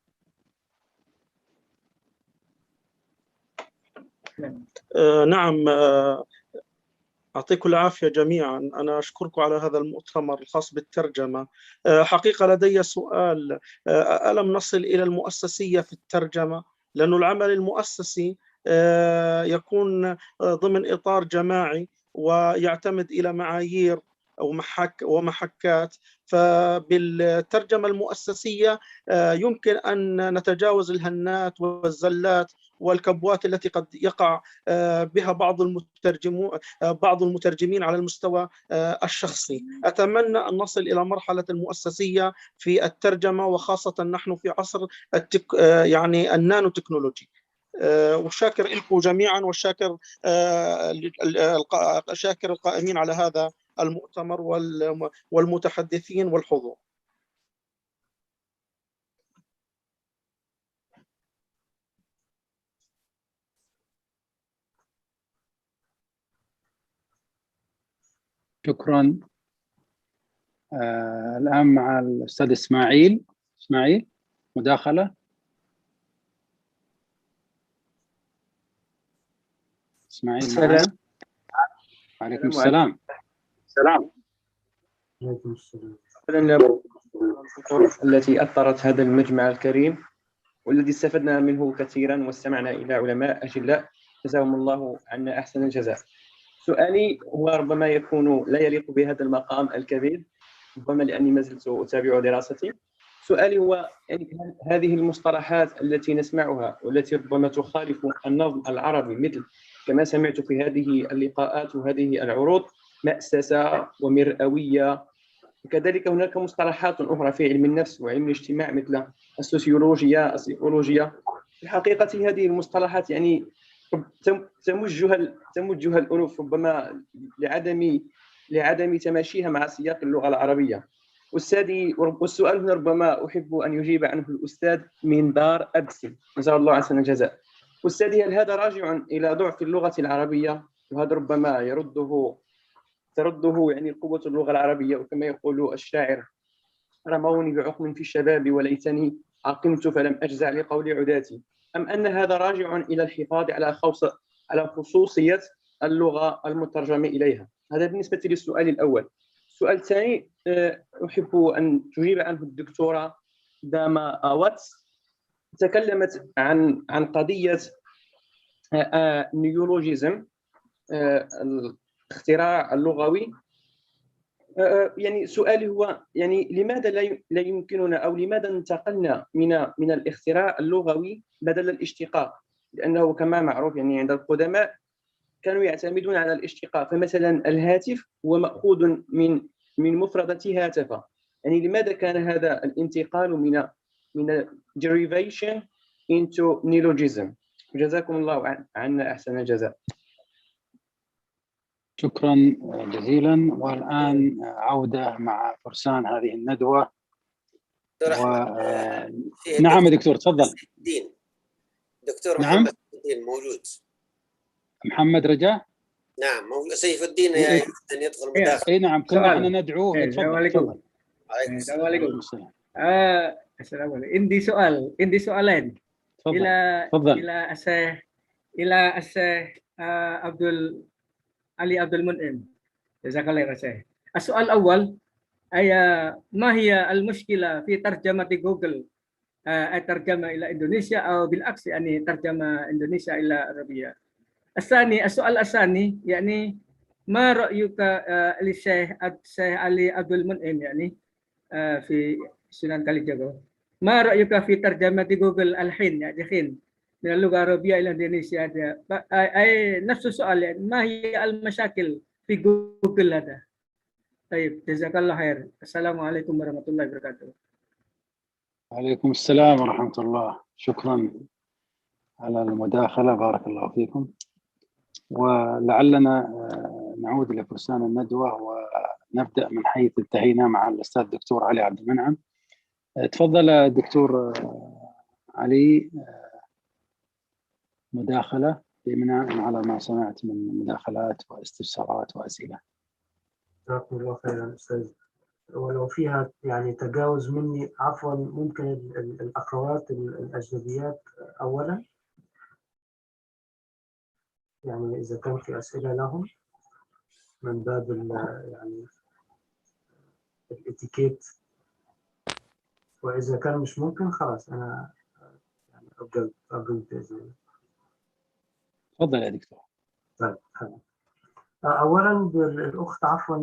نعم، يعطيكم العافية جميعا. أنا أشكركم على هذا المؤتمر الخاص بالترجمة. حقيقة لدي سؤال، ألم نصل إلى المؤسسية في الترجمة؟ لأن العمل المؤسسي يكون ضمن إطار جماعي ويعتمد إلى معايير أو ومحكات، فبالترجمة المؤسسية يمكن أن نتجاوز الهنات والزلات والكبوات التي قد يقع بها بعض المترجمين على المستوى الشخصي. أتمنى أن نصل إلى مرحلة المؤسسية في الترجمة، وخاصة نحن في عصر يعني النانو تكنولوجي. وشاكر لكم جميعا، وشاكر شاكر القائمين على هذا المؤتمر والمتحدثين والحضور. شكرا. الآن مع الأستاذ إسماعيل مداخلة. إسماعيل. السلام. وعليكم السلام. التي أثرت هذا المجمع الكريم والذي استفدنا منه كثيرا واستمعنا إلى علماء أجلاء جزاهم الله عنا أحسن الجزاء. سؤالي هو ربما يكون لا يليق بهذا المقام الكبير، ربما لأني ما زلت أتابع دراستي. سؤالي هو يعني هذه المصطلحات التي نسمعها والتي ربما تخالف النظم العربي، مثل كما سمعت في هذه اللقاءات وهذه العروض مأسسة ومرئوية، وكذلك هناك مصطلحات أخرى في علم النفس وعلم الاجتماع مثل السوسيولوجيا، السيكولوجيا. في الحقيقة هذه المصطلحات يعني تمجها الأنوف ربما لعدم تماشيها مع سياق اللغة العربية. والسؤال هنا ربما أحب أن يجيب عنه الأستاذ من دار أبسي جزاه الله أحسن الجزاء. أستاذي، هل هذا راجع إلى ضعف اللغة العربية؟ وهذا ربما ترده يعني قوة اللغة العربية، وكما يقول الشاعر: رموني بعقم في الشباب وليتني عقمت فلم أجزع لقول عداتي. أم أن هذا راجع إلى الحفاظ على خصوصية اللغة المترجم إليها؟ هذا بالنسبة للسؤال الأول. السؤال الثاني أحب أن تجيب عنه الدكتورة داما آواتس. تكلمت عن قضية نيولوجيزم، الاختراع اللغوي. يعني سؤالي هو يعني لماذا لا يمكننا أو لماذا انتقلنا من الاختراع اللغوي بدل الاشتقاق؟ لأنه كما معروف يعني عند القدماء كانوا يعتمدون على الاشتقاق، فمثلا الهاتف هو مأخوذ من مفردة هاتف. يعني لماذا كان هذا الانتقال من derivation into neologism؟ جزاكم الله عنا أحسن الجزاء. شكرا جزيلا. والآن عودة مع فرسان هذه الندوة نعم يا دكتور تفضل. دكتور نعم. محمد سيف الدين موجود. محمد رجاء. نعم موجود. سيف الدين أن يدخل مداخلة. اي نعم كنا احنا ندعوه. السلام عليكم. السلام عليكم. السلام عليكم. عندي سؤالين إلى الشيخ عبد علي عبد المنعم. جزاك الله خير. السؤال الأول ما هي المشكلة في ترجمة جوجل الترجمة إلى إندونيسيا أو بالعكس يعني ترجمة إندونيسيا إلى عربية؟ السؤال الثاني يعني ما رأيك للشيخ علي عبد المنعم يعني في سنن كاليجاغو، ما رأيك في ترجمة جوجل الحين يعني من اللغة العربية إلى إندونيسيا؟ أي نفس السؤال يعني ما هي المشاكل في جوجل هذا؟ طيب جزاك الله خير. السلام عليكم ورحمة الله وبركاته. وعليكم السلام ورحمة الله. شكرا على المداخلة، بارك الله فيكم. ولعلنا نعود لفرسان الندوة ونبدأ من حيث انتهينا مع الأستاذ الدكتور علي عبد المنعم. تفضل دكتور علي، مداخلة بناء على ما سمعت من مداخلات واستفسارات وأسئلة. جزاكم الله خيرا أستاذ. ولو فيها يعني تجاوز مني عفوا، ممكن الأخوات الأجنبيات أولا، يعني إذا كان في أسئلة لهم من باب يعني الاتيكيت، وإذا كان مش ممكن خلاص أنا يعني أقول بإذن الله. تفضل يا دكتور. طيب أولا الأخت عفوا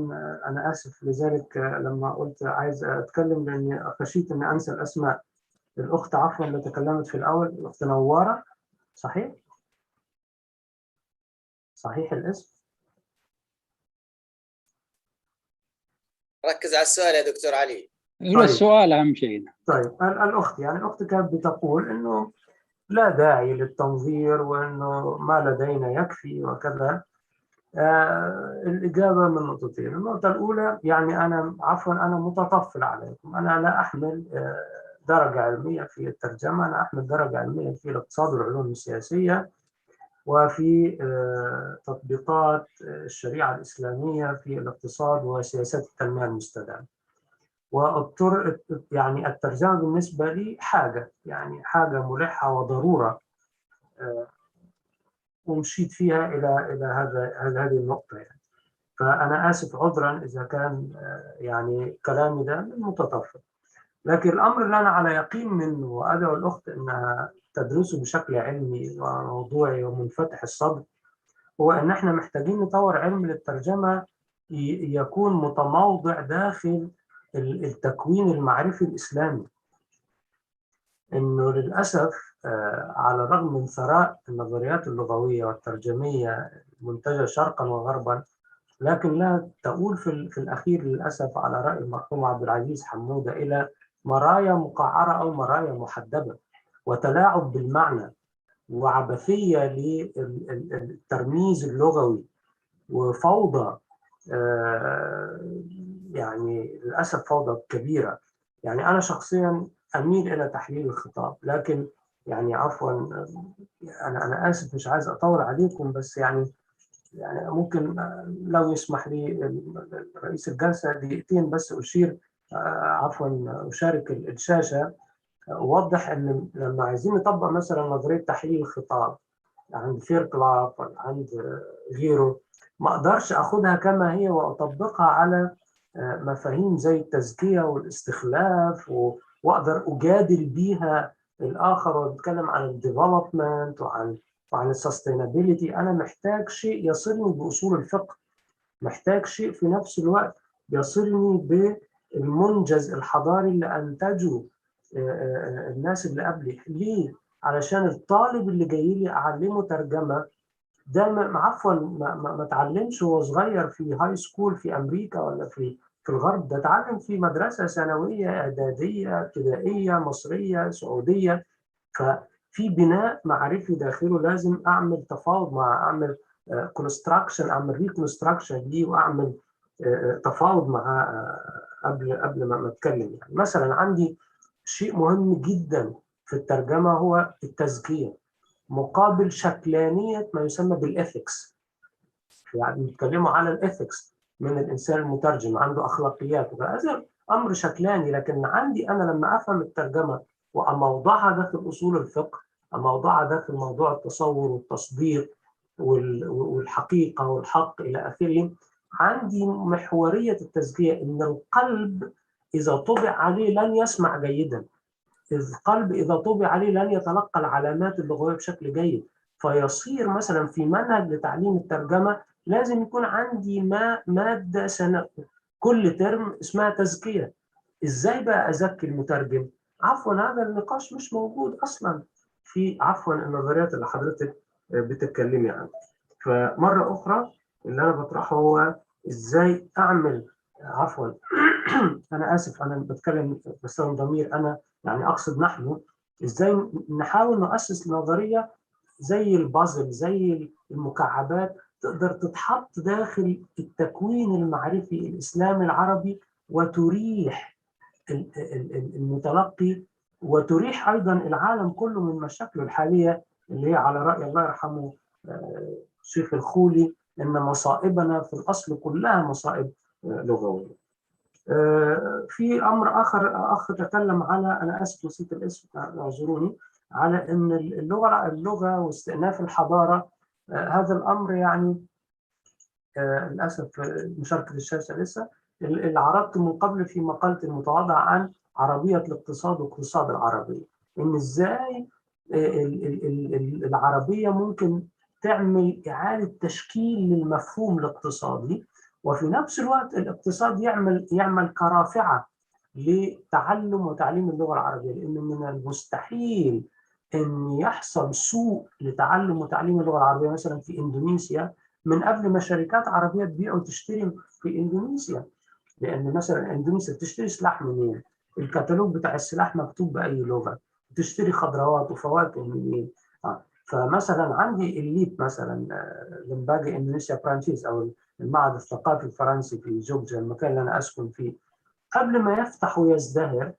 أنا آسف لذلك لما قلت عايز أتكلم لأني خشيت إني أنسى الأسماء. الأخت عفوا اللي تكلمت في الأول الأخت نوارة، صحيح؟ صحيح الاسم؟ ركز على السؤال يا دكتور علي. طيب. السؤال أهم شيء. طيب الأخت يعني الأخت كانت بتقول إنه لا داعي للتنظير وإنه ما لدينا يكفي وكذا. الإجابة من نقطتين. النقطة الأولى يعني أنا عفوا أنا متطفل عليكم، أنا لا أحمل درجة علمية في الترجمة، أنا أحمل درجة علمية في الاقتصاد والعلوم السياسية وفي تطبيقات الشريعة الإسلامية في الاقتصاد وسياسات التنمية المستدامة. واضطر يعني الترجمة بالنسبة لي حاجة يعني حاجة ملحة وضرورة، ومشيت فيها إلى هذه النقطة يعني. فأنا آسف عذرا إذا كان يعني كلامي ده متطفل، لكن الأمر اللي أنا على يقين منه وأدعو الأخت أنها تدرسه بشكل علمي وموضوعي ومنفتح الصدر هو أن احنا محتاجين نطور علم للترجمة يكون متموضع داخل التكوين المعرفي الإسلامي. إنه للأسف على الرغم من ثراء النظريات اللغوية والترجمية المنتجة شرقا وغربا، لكن لا تؤول في الأخير للأسف على رأي المرحوم عبد العزيز حمودة إلى مرايا مقعرة أو مرايا محدبة وتلاعب بالمعنى وعبثية للترميز اللغوي وفوضى، يعني للأسف فوضى كبيرة. يعني أنا شخصيا أميل إلى تحليل الخطاب، لكن يعني عفوا أنا آسف مش عايز أطول عليكم، بس يعني ممكن لو يسمح لي رئيس الجلسة دقيقتين بس أشير عفوا أشارك الشاشة، أوضح أن لما عايزين نطبق مثلا نظرية تحليل الخطاب عند فيركلاف ولا عند غيره، ما أقدرش أخدها كما هي وأطبقها على مفاهيم زي التزكية والاستخلاف وأقدر أجادل بيها الآخر وأتكلم عن الديفلوبمنت وعن السستينابيليتي. أنا محتاج شيء يصلني بأصول الفقه، محتاج شيء في نفس الوقت يصلني بالمنجز الحضاري اللي أنتجه الناس اللي قبلي. ليه؟ علشان الطالب اللي جاي لي أعلمه ترجمة ده عفوا ما تعلمش وهو صغير في هاي سكول في أمريكا ولا في الغرب، ده اتعلم في مدرسة ثانوية إعدادية ابتدائية مصرية سعودية. ففي بناء معرفي داخله لازم أعمل تفاوض مع أعمل كونستراكشن، أعمل ريكونستراكشن ليه وأعمل تفاوض معاه قبل ما أتكلم. يعني مثلا عندي شيء مهم جدا في الترجمة هو التزكية مقابل شكلانية ما يسمى بالإثكس. يعني بيتكلموا على الإثكس من الإنسان المترجم، عنده أخلاقيات، وهذا أمر شكلاني. لكن عندي أنا لما أفهم الترجمة وأموضعها داخل أصول الفقه، أموضعها داخل موضوع التصور والتصديق والحقيقة والحق إلى آخره، عندي محورية التزكية إن القلب إذا طبع عليه لن يسمع جيدا، القلب إذا طبع عليه لن يتلقى العلامات اللغوية بشكل جيد. فيصير مثلا في منهج لتعليم الترجمة لازم يكون عندي مادة سنة كل ترم اسمها تزكية. إزاي بقى أزكي المترجم؟ عفوا هذا النقاش مش موجود أصلا في النظريات اللي حضرتك بتتكلمي عنها. فمرة أخرى اللي أنا بطرحه هو إزاي أعمل أنا آسف أنا بتكلم بستخدم ضمير أنا، يعني أقصد نحن، إزاي نحاول نؤسس نظرية زي البازل، زي المكعبات، تقدر تتحط داخل التكوين المعرفي الإسلامي العربي وتريح المتلقي وتريح أيضا العالم كله من مشاكله الحالية اللي هي على رأي الله يرحمه الشيخ الخولي إن مصائبنا في الأصل كلها مصائب لغوية. في أمر آخر أخ تكلم على، أنا آسف نسيت الاسم اعذروني، على أن اللغة واستئناف الحضارة هذا الأمر يعني للأسف مشاركة الشاشة لسه اللي عرضت من قبل في مقالتي المتواضعة عن عربية الاقتصاد واقتصاد العربية، إن إزاي العربية ممكن تعمل إعادة تشكيل للمفهوم الاقتصادي، وفي نفس الوقت الاقتصاد يعمل كرافعة لتعلم وتعليم اللغة العربية، لأن من المستحيل أن يحصل سوء لتعلم وتعليم اللغة العربية مثلا في إندونيسيا من قبل ما شركات عربية تبيع وتشتري في إندونيسيا، لأن مثلا إندونيسيا بتشتري سلاح منين؟ الكتالوج بتاع السلاح مكتوب بأي لغة، بتشتري خضروات وفواكه منين؟ فمثلا عندي الليب مثلا لمباجي إندونيسيا فرانسيس أو المعهد الثقافي الفرنسي في جورجيا المكان اللي أنا أسكن فيه، قبل ما يفتح ويزدهر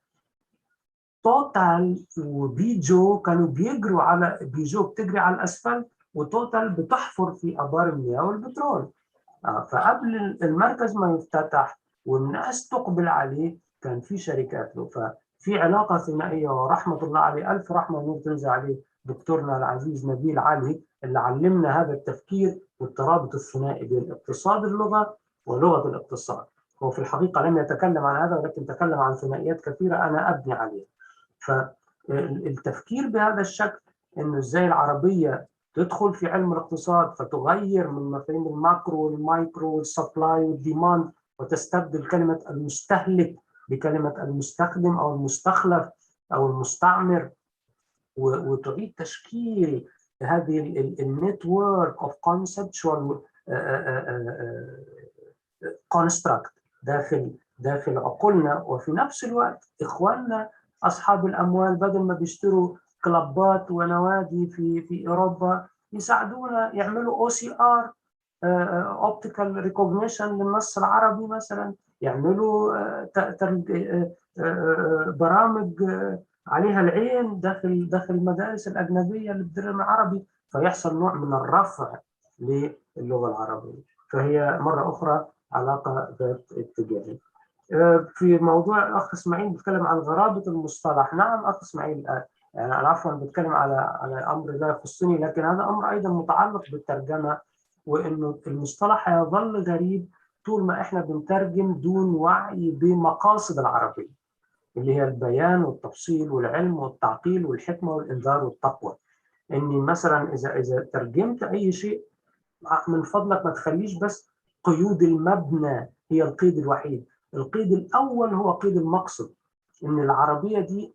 توتال وبيجو كانوا بيجروا على بيجو بتجري على الأسفلت وتوتال بتحفر في آبار المياه والبترول. فقبل المركز ما يفتتح والناس تقبل عليه كان في شركات له، ففي علاقة ثنائية ورحمة الله عليه ألف رحمة ونور تنزل عليه دكتورنا العزيز نبيل علي اللي علمنا هذا التفكير والترابط الثنائي بين اقتصاد اللغة ولغة الاقتصاد. هو في الحقيقة لم يتكلم عن هذا ولكن تكلم عن ثنائيات كثيرة أنا أبني عليها. فالتفكير بهذا الشكل إنه إزاي العربية تدخل في علم الاقتصاد فتغير من مفاهيم الماكرو والمايكرو والسبلاي والديماند وتستبدل كلمة المستهلك بكلمة المستخدم أو المستخلف أو المستعمر، وتعيد تشكيل هذه النتورك اوف conceptual construct داخل عقولنا. وفي نفس الوقت إخواننا أصحاب الأموال بدل ما بيشتروا كلابات ونوادي في أوروبا يساعدونا يعملوا OCR Optical Recognition للنص العربي مثلا، يعملوا برامج عليها العين داخل المدارس الأجنبية اللي بتدرس العربي، فيحصل نوع من الرفع للغة العربية. فهي مرة أخرى علاقة ذات اتجاه. في موضوع الأخ إسماعيل بيتكلم عن غرابة المصطلح. نعم أخ إسماعيل، يعني أنا عفوا بتكلم على أمر لا يخصني، لكن هذا أمر أيضا متعلق بالترجمة، وإنه المصطلح هيظل غريب طول ما إحنا بنترجم دون وعي بمقاصد العربية اللي هي البيان والتفصيل والعلم والتعقيل والحكمة والإنذار والتقوى. إني مثلا إذا ترجمت أي شيء من فضلك ما تخليش بس قيود المبنى هي القيد الوحيد، القيد الأول هو قيد المقصد. إن العربية دي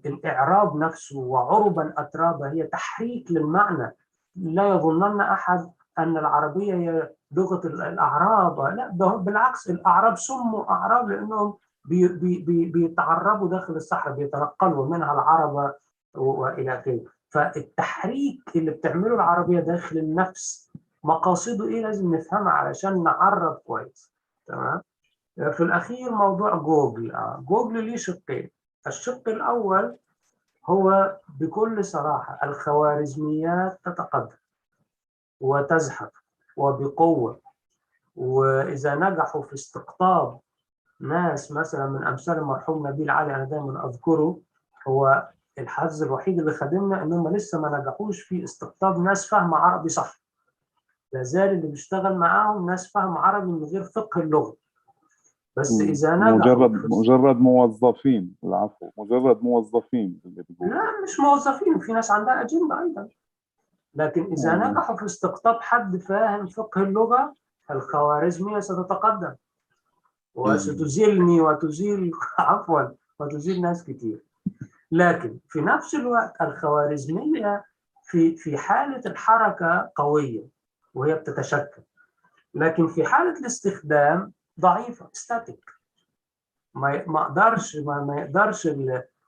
الإعراب نفسه وعربا أترابا هي تحريك للمعنى. لا يظنن أحد أن العربية هي لغة الأعراب، لا بالعكس، الأعراب سموا أعراب لأنهم بيتعربوا داخل الصحراء، بيتنقلوا منها العربة وإلى آخره. فالتحريك اللي بتعمله العربية داخل النفس مقاصده إيه لازم نفهمها علشان نعرب كويس. تمام. في الأخير موضوع جوجل. جوجل ليه شقين، الشق الأول هو بكل صراحة الخوارزميات تتقدم وتزحف وبقوة، وإذا نجحوا في استقطاب ناس مثلا من أمثال المرحوم نبيل علي، أنا دايما أذكره، هو الحظ الوحيد اللي خدمنا إنهم لسه ما نجحوش في استقطاب ناس فاهمة عربي صح. لازال اللي بيشتغل معاهم ناس فاهمة عربي من غير فقه اللغة. بس إذا نجحوا مجرد موظفين، العفو، مجرد موظفين اللي بيقولوا. لا مش موظفين، في ناس عندها أجندة أيضا. لكن إذا نجحوا في استقطاب حد فاهم فقه اللغة، الخوارزمية ستتقدم وستزيلني وتزيل عفوا وتزيل ناس كتير. لكن في نفس الوقت الخوارزمية في حالة الحركة قوية وهي بتتشكل، لكن في حالة الاستخدام ضعيفة ستاتيك. ما يقدرش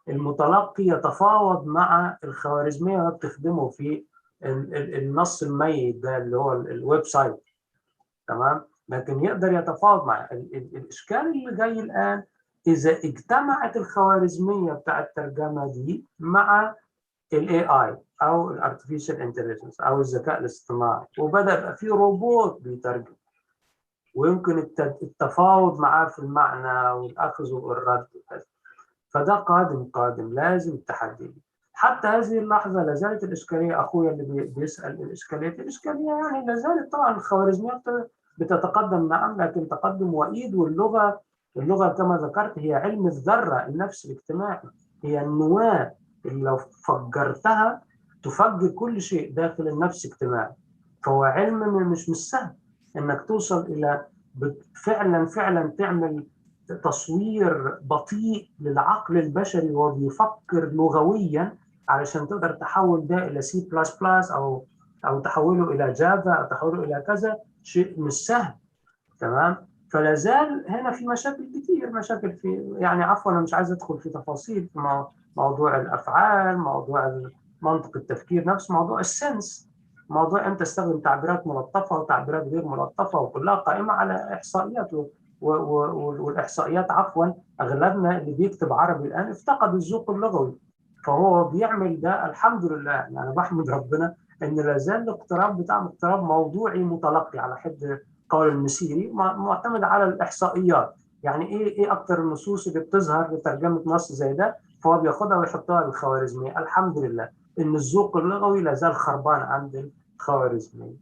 المتلقي يتفاوض مع الخوارزمية وهي بتخدمه في النص الميت ده اللي هو الويب سايت، تمام؟ لكن يقدر يتفاوض مع الإشكال اللي جاي الآن إذا اجتمعت الخوارزمية بتاع الترجمة دي مع AI أو الارتفيشال انتليجنس أو الذكاء الاصطناعي، وبدأ يبقى في روبوت بيترجم ويمكن التفاوض معاه في المعنى والأخذ والرد، فده قادم لازم التحدي. حتى هذه اللحظة لازالت الإشكالية، أخويا اللي بيسأل الإشكالية يعني لازالت طبعا الخوارزميات بتتقدم، نعم، لكن تقدم وئيد. واللغة كما ذكرت هي علم الذرة، النفس الاجتماعي هي النواة اللي لو فجرتها تفجر كل شيء داخل النفس الاجتماعي. فهو علم مش سهل انك توصل الى فعلا تعمل تصوير بطيء للعقل البشري وهو بيفكر لغويا علشان تقدر تحول ده الى C++ او تحوله الى جافا او تحوله الى كذا. شيء مش سهل، تمام؟ فلا زال هنا في مشاكل كتير، مشاكل في يعني عفوا انا مش عايز ادخل في تفاصيل في موضوع الافعال، موضوع منطق التفكير نفسه، موضوع السنس، موضوع امتى استخدم تعبيرات ملطفه وتعبيرات غير ملطفه، وكلها قائمه على احصائيات والاحصائيات عفوا اغلبنا اللي بيكتب عربي الان افتقد الذوق اللغوي. فهو بيعمل ده الحمد لله، يعني بحمد ربنا ان لا زال الاقتراب بتاعه اقتراب موضوعي متلقي على حد قول المسيري، معتمد على الاحصائيات. يعني ايه اكتر النصوص اللي بتظهر لترجمه نص زي ده، فهو بياخدها ويحطها للخوارزميه. الحمد لله ان الذوق اللغوي لا زال خربان عند الخوارزميه،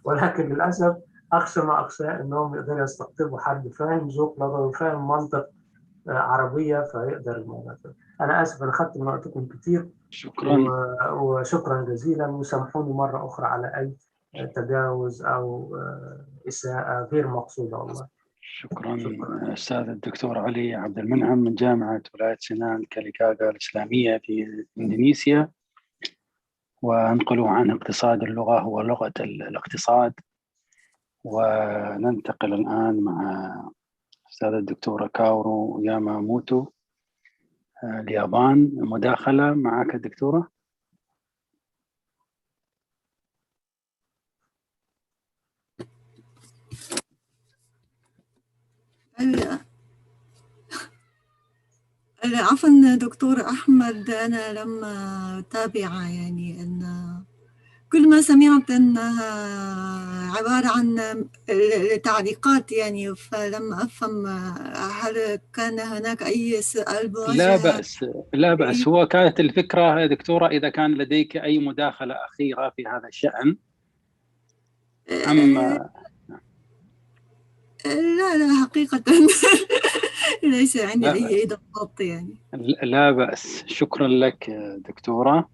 ولكن للاسف اخشى ما اخشى انهم يقدروا يستقطبوا حد فاهم ذوق لغوي وفاهم منطق عربيه فيقدر الموضوع ده. انا اسف انا اخذت من وقتكم كثير، شكرا وشكرا جزيلا، وسامحوني مره اخرى على اي تجاوز او اساءه غير مقصوده والله. شكرا أستاذ الدكتور علي عبد المنعم من جامعة ولاية سينان كاليكاغا الإسلامية في إندونيسيا، وانقلوا عن اقتصاد اللغة هو لغة الاقتصاد. وننتقل الآن مع أستاذ الدكتورة كاورو ياماموتو اليابان. مداخلة معك الدكتورة. عفوا دكتور أحمد، أنا لما تابع يعني أن كل ما سمعت أنها عبارة عن تعليقات يعني، فلم أفهم هل كان هناك أي سؤال موجه؟ لا بأس. هو كانت الفكرة دكتورة إذا كان لديك أي مداخلة أخيرة في هذا الشأن لا حقيقة ليس عندي أي إضافات يعني. لا بأس، شكرا لك دكتورة.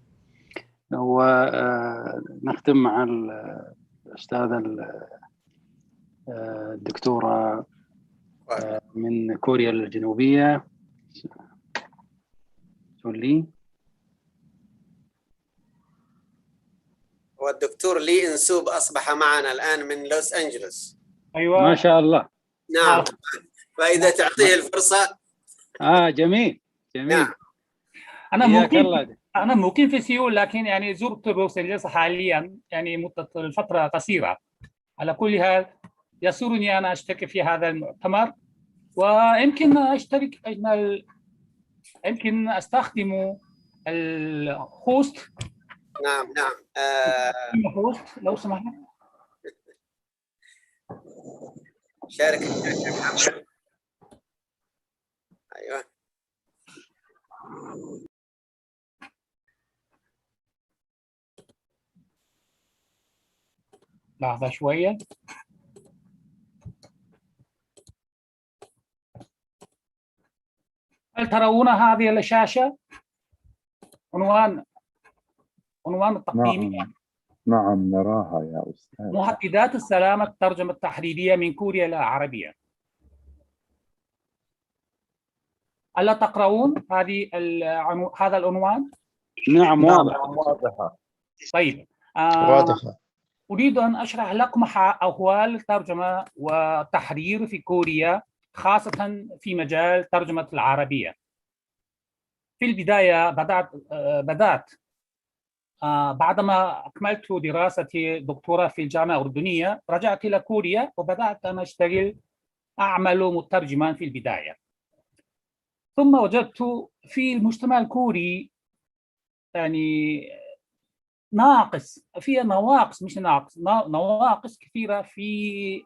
ونختم مع الأستاذة الدكتورة من كوريا الجنوبية سولي. والدكتور لي إنسوب أصبح معنا الآن من لوس أنجلوس. أيوة ما شاء الله. نعم، فإذا تعطيه الفرصة. جميل. نعم. أنا مقيم في سيول، لكن يعني زرت لوس أنجلوس حاليا يعني مدة فترة قصيرة. على كل حال يسرني أن أشترك في هذا المؤتمر، ويمكن أشترك يمكن أستخدم الهوست. نعم هوست لو سمحت. شارك. ايوه لحظة شوية. هل ترون هذه الشاشة؟ عنوان التقديمي. نعم نراها يا أستاذ. مهددات السلامة الترجمة التحريرية من كوريا إلى العربية. ألا تقرؤون هذا العنوان؟ نعم واضحة. طيب واضحة. أريد أن أشرح لكم أحوال الترجمة والتحرير في كوريا، خاصة في مجال ترجمة العربية. في البداية بدأت بعدما أكملت دراستي دكتوراه في الجامعة الأردنية، رجعت إلى كوريا وبدأت أن أشتغل أعمل مترجما في البداية. ثم وجدت في المجتمع الكوري يعني نواقص كثيرة في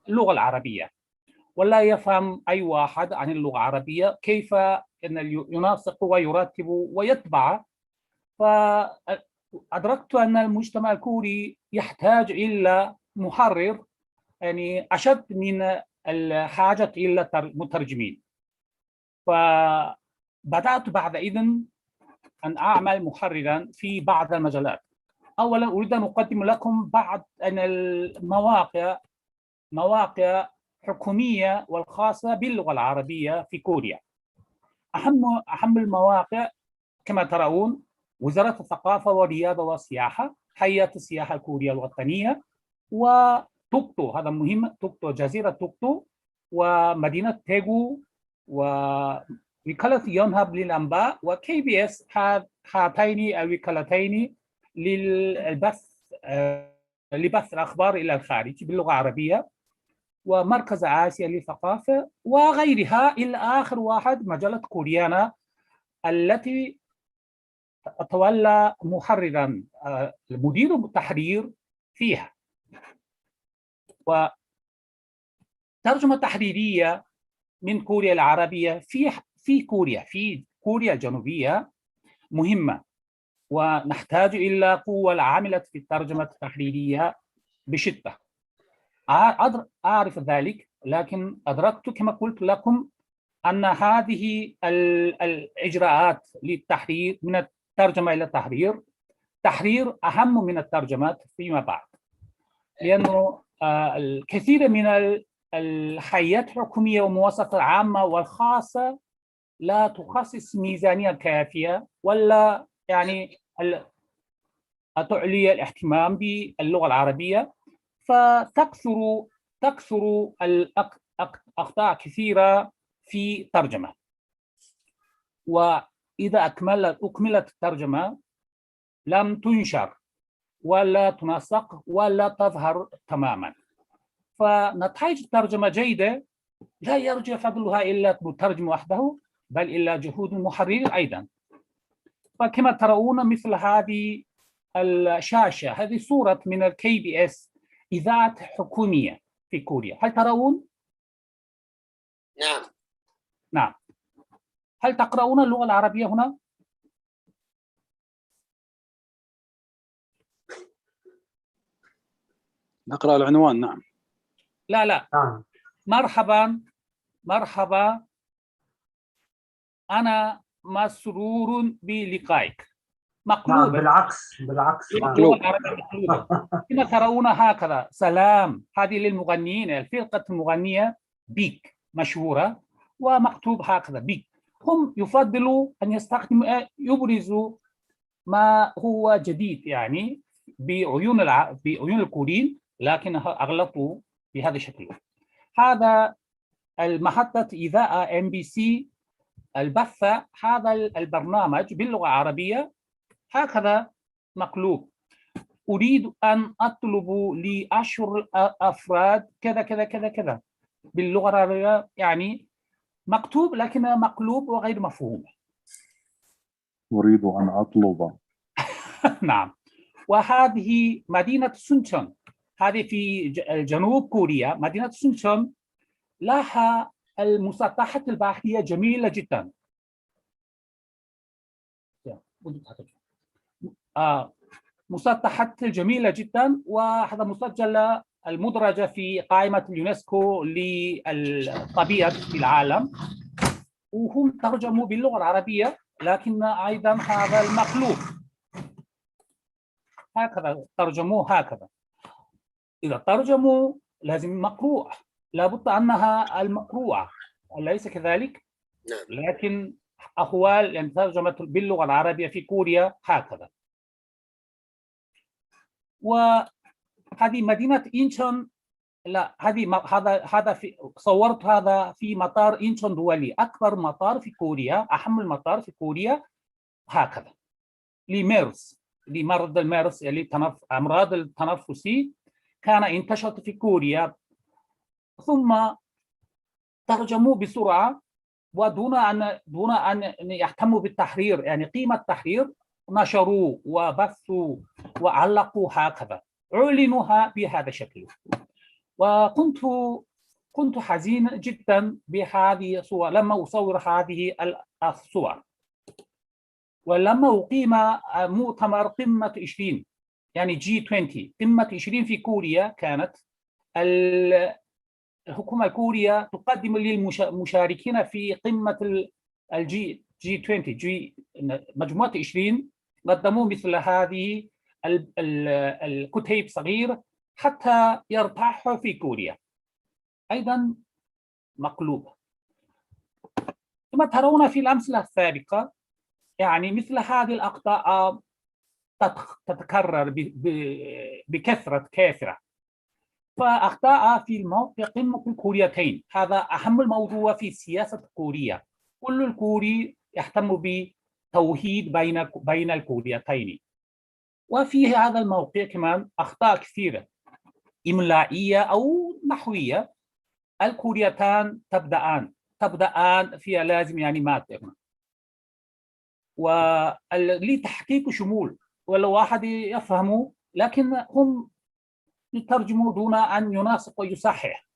اللغة العربية، ولا يفهم أي واحد عن اللغة العربية كيف ينسق ويرتب ويطبع. فأدركت أن المجتمع الكوري يحتاج إلى محرر، يعني أشد من الحاجة إلى مترجمين. فبدأت بعد إذن أن أعمل محررا في بعض المجالات. أولا أريد أن أقدم لكم بعض مواقع حكومية والخاصة باللغة العربية في كوريا. أهم المواقع كما ترون وزارة الثقافة والرياضة والسياحة، هيئة السياحة الكورية الوطنية، وتوكتو، هذا مهم، توكتو، جزيرة توكتو، ومدينة تيغو، ووكالة يونهاب للأنباء، وكي بي اس. هاتين الوكالتين لبث الأخبار إلى الخارج باللغة العربية، ومركز آسيا للثقافة وغيرها، إلى آخر واحد مجلة كوريانا التي تولى محررا مدير التحرير فيها. وترجمة تحريرية من كوريا العربية في كوريا الجنوبية مهمة، ونحتاج إلى قوة العاملة في الترجمة التحريرية بشدة. أعرف ذلك، لكن أدركت كما قلت لكم أن هذه الإجراءات للتحرير، من الترجمة إلى التحرير، تحرير أهم من الترجمات فيما بعد، لأنه الكثير من الهيئات الحكومية والمؤسسات العامة والخاصة لا تخصص ميزانية كافية، ولا يعني تعلي الاهتمام باللغة العربية، فتكثر الأخطاء كثيرة في الترجمة. وإذا أكملت الترجمة لم تنشر ولا تنسق ولا تظهر تماما، فنتائج الترجمة جيدة لا يرجع فضلها إلا المترجم وحده، بل إلا جهود المحرر أيضا. فكما ترون مثل هذه الشاشة، هذه صورة من الكي بي اس، إذاعة حكومية في كوريا. هل ترون؟ نعم. هل تقرؤون اللغة العربية هنا؟ نقرأ العنوان. نعم. لا. مرحبا، أنا مسرور بلقائك. مقلوب. بالعكس. مقلوب. كما ترون هكذا. سلام، هذه للمغنيين، الفرقة المغنية بيك مشهورة، ومكتوب هكذا بيك. هم يفضلوا أن يستخدموا يبرزوا ما هو جديد يعني بعيون الكوريين، لكن أغلطوا بهذا الشكل. هذا المحطة إذاعة MBC البث هذا البرنامج باللغة العربية هكذا مقلوب. أريد أن أطلب ل10 أفراد كذا كذا كذا كذا باللغة العربية، يعني مكتوب لكنها مقلوب وغير مفهوم. أريد أن أطلب. نعم. وهذه مدينة سونشون، هذه في جنوب كوريا. مدينة سونشون لها المسطحات البحرية جميلة جدا. مسطحات جميلة جدا، وهذا مسجل المدرجة في قائمة اليونسكو للطبيعة في العالم، وهم ترجموا باللغة العربية، لكن أيضا هذا المقلوب هكذا ترجموه هكذا. إذا ترجموا لازم مقروء، لابد أنها المقروءة، أليس كذلك؟ نعم. لكن أقوال يعني ترجمت باللغة العربية في كوريا هكذا. وهذه مدينة إنشون، لا هذا صورت هذا في مطار إنشون دولي، أكبر مطار في كوريا، أهم المطار في كوريا هكذا. لميرس، لمرض الميرس يعني أمراض التنفسي كان انتشرت في كوريا، ثم ترجموا بسرعة ودون أن يهتموا بالتحرير، يعني قيمة التحرير، نشروا وبثوا وعلقوا هكذا، أعلنوها بهذا الشكل. وكنت حزين جدا بهذه الصور لما أصور هذه الصور. ولما أقيم مؤتمر قمة 20 يعني G20 قمة 20 في كوريا، كانت الحكومة الكورية تقدم للمشاركين في قمة G20 مجموعة 20 قدموا مثل هذه الكتيب صغير حتى يرتاحوا في كوريا، أيضا مقلوب. كما ترون في الأمثلة السابقة، يعني مثل هذه الأخطاء تتكرر بكثرة كافرة. فأخطاء في الموقع قمة الكوريتين، هذا أهم الموضوع في سياسة كوريا. كل الكوري يهتم بتوحيد بين الكوريتين. وفي هذا الموقع كمان أخطاء كثيرة إملائية أو نحوية. الكوريتان تبدأان في لازم يعني مادة، ولتحقيق شمول ولو واحد يفهمه، لكن هم يترجموا دون أن يناسق ويصحح.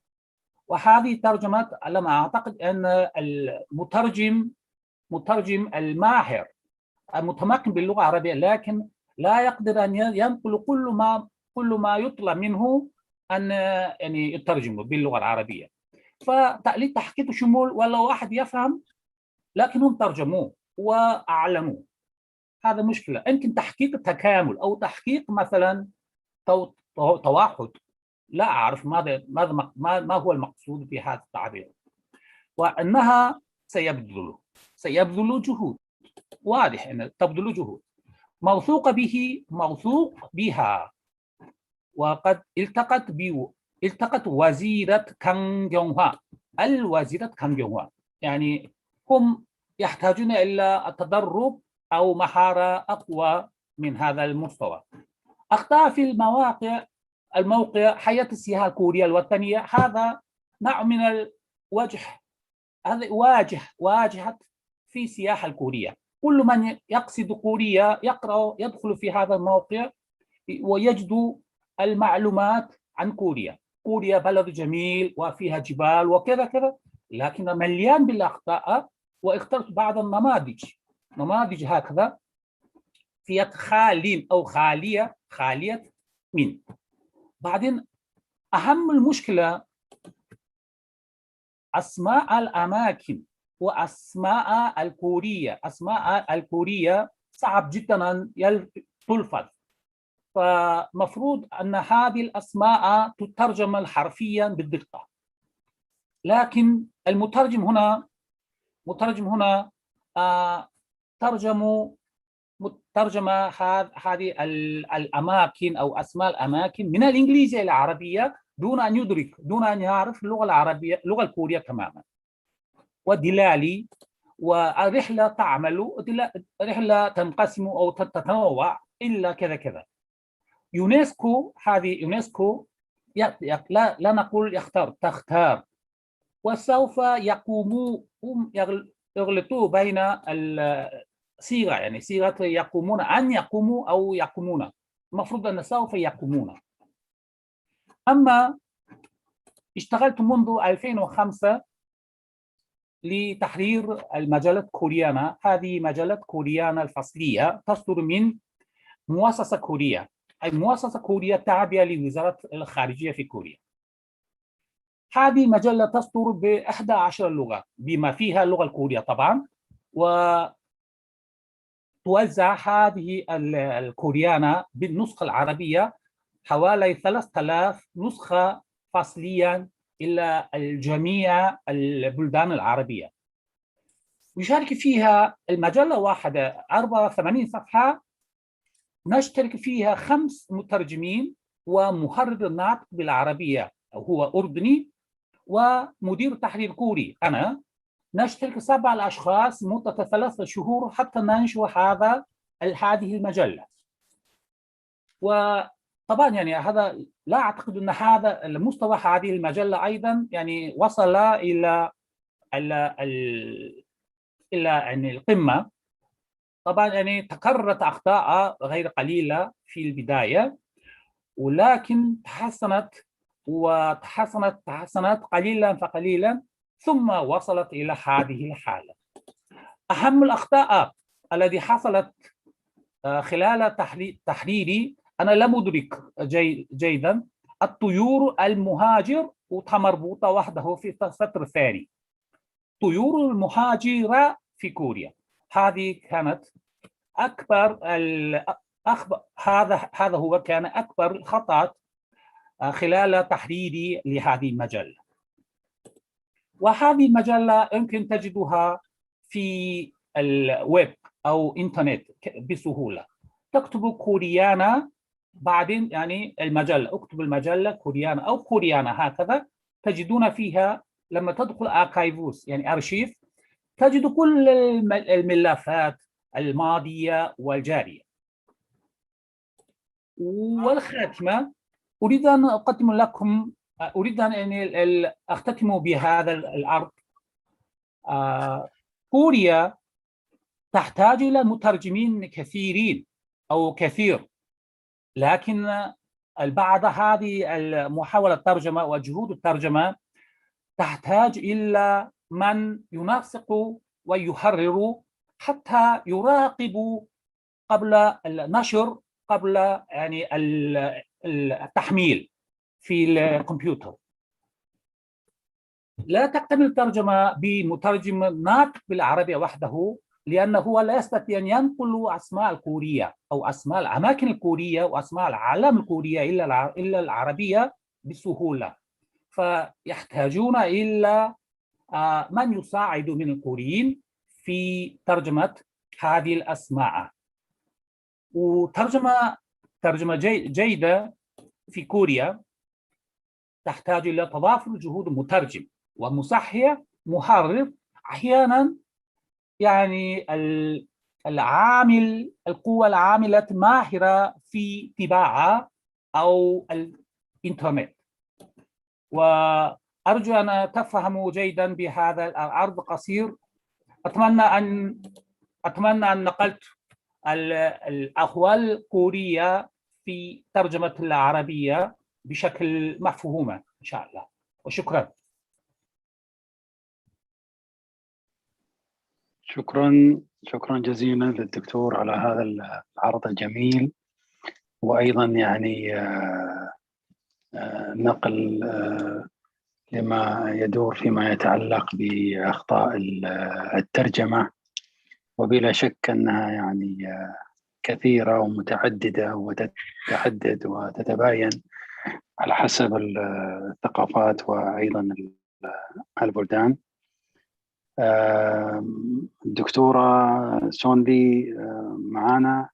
وهذه ترجمات لما أعتقد أن المترجم الماهر المتمكن باللغة العربية، لكن لا يقدر أن ينقل كل ما يطلب منه أن يعني يترجمه باللغة العربية. فلتحقيق شمول ولو واحد يفهم، لكنهم ترجموه وأعلنوه. هذا مشكلة. يمكن تحقيق تكامل أو تحقيق مثلا توحد، لا أعرف ما هو المقصود بهذا التعبير. وأنها سيبذل جهود، واضح أن تبذل جهود موثوق بها. وقد التقت وزيرة كان جونغ-هwa، الوزيرة كان جونغ-hwa، يعني هم يحتاجون إلى التدرب أو مهارة أقوى من هذا المستوى. أخطاء في الموقع حياة السياحة الكورية الوطنية، هذا نوع من الوجه، هذا واجهة في السياحة الكورية. كل من يقصد كوريا يدخل في هذا الموقع ويجد المعلومات عن كوريا. كوريا بلد جميل وفيها جبال وكذا كذا، لكن مليان بالأخطاء. واخترت بعض نماذج هكذا فيها خال أو خالية من. بعدين أهم المشكلة أسماء الأماكن وأسماء الكورية صعب جدا أن تلفظ. فمفروض أن هذه الأسماء تترجم حرفيا بالدقة، لكن المترجم هنا ترجم هذه الأماكن أو أسماء الأماكن من الإنجليزية إلى العربية دون أن يدرك، دون أن يعرف اللغة العربية، اللغة الكورية تماما. ودلالي والرحلة رحلة تنقسم أو تتنوع إلا كذا كذا. يونسكو لا نقول تختار، وسوف يغلطوا بين صيغة، يعني صيغة يقومون، أن يقوموا أو يقومون، المفروض أن سوف يقومون. أما اشتغلت منذ 2005 لتحرير المجلة كوريانا. هذه مجلة كوريانا الفصلية تصدر من مؤسسة كورية، أي مؤسسة كورية تابعة لوزارة الخارجية في كوريا. هذه مجلة تصدر ب11 لغة بما فيها اللغة الكورية طبعا، وتوزع هذه الكوريانا بالنسخة العربية حوالي 3000 نسخة فصليا إلى الجميع البلدان العربية. يشارك فيها المجلة واحدة 84 صفحة، نشترك فيها 5 مترجمين ومحرر ناطق بالعربية هو أردني، ومدير تحرير كوري أنا. نشترك 7 أشخاص مدة 3 شهور حتى ننشر هذه المجلة. وطبعا يعني هذا لا أعتقد أن هذا المستوى هذه المجلة أيضا يعني وصل إلى يعني القمة. طبعا يعني تكررت أخطاء غير قليلة في البداية، ولكن تحسنت قليلا فقليلا، ثم وصلت إلى هذه الحالة. أهم الأخطاء التي حصلت خلال تحريري أنا لم أدرك جيدا الطيور المهاجر ومربوطة وحده في السطر الثاني. طيور المهاجرة في كوريا، هذه كانت أكبر هذا هو كان أكبر خطأ خلال تحريري لهذه المجلة. وهذه المجلة يمكن تجدها في الويب أو إنترنت بسهولة. تكتب كوريانا بعدين يعني المجلة، اكتب المجلة كوريانا أو كوريانا هكذا، تجدون فيها لما تدخل أركايفوس يعني أرشيف تجد كل الملفات الماضية والجارية. والخاتمة أريد أن أقدم لكم، أريد أن يعني أختتم بهذا العرض. كوريا تحتاج إلى مترجمين كثيرين أو كثير، لكن بعد هذه المحاولة الترجمة وجهود الترجمة تحتاج إلى من ينسق ويحرر حتى يراقب قبل النشر، قبل يعني التحميل في الكمبيوتر. لا تكتمل الترجمة بمترجم ناطق بالعربية وحده، لأنه لا يستطيع أن ينقل أسماء الكورية أو أسماء الأماكن الكورية وأسماء العالم الكورية إلا العربية بسهولة. فيحتاجون إلى من يساعد من الكوريين في ترجمة هذه الأسماء. ترجمة جيدة في كوريا تحتاج إلى تضافر جهود مترجم ومصحح محرر. أحيانا يعني القوى العاملة ماهرة في طباعة أو الإنترنت. وأرجو أن تفهموا جيدا بهذا العرض القصير. أتمنى أن نقلت الأحوال الكورية في ترجمة العربية بشكل مفهوم إن شاء الله، وشكرا. شكرا جزيلا للدكتور على هذا العرض الجميل، وأيضا يعني نقل لما يدور فيما يتعلق بأخطاء الترجمة، وبلا شك أنها يعني كثيرة ومتعددة وتتعدد وتتباين على حسب الثقافات وأيضا البلدان. الدكتورة سونلي معنا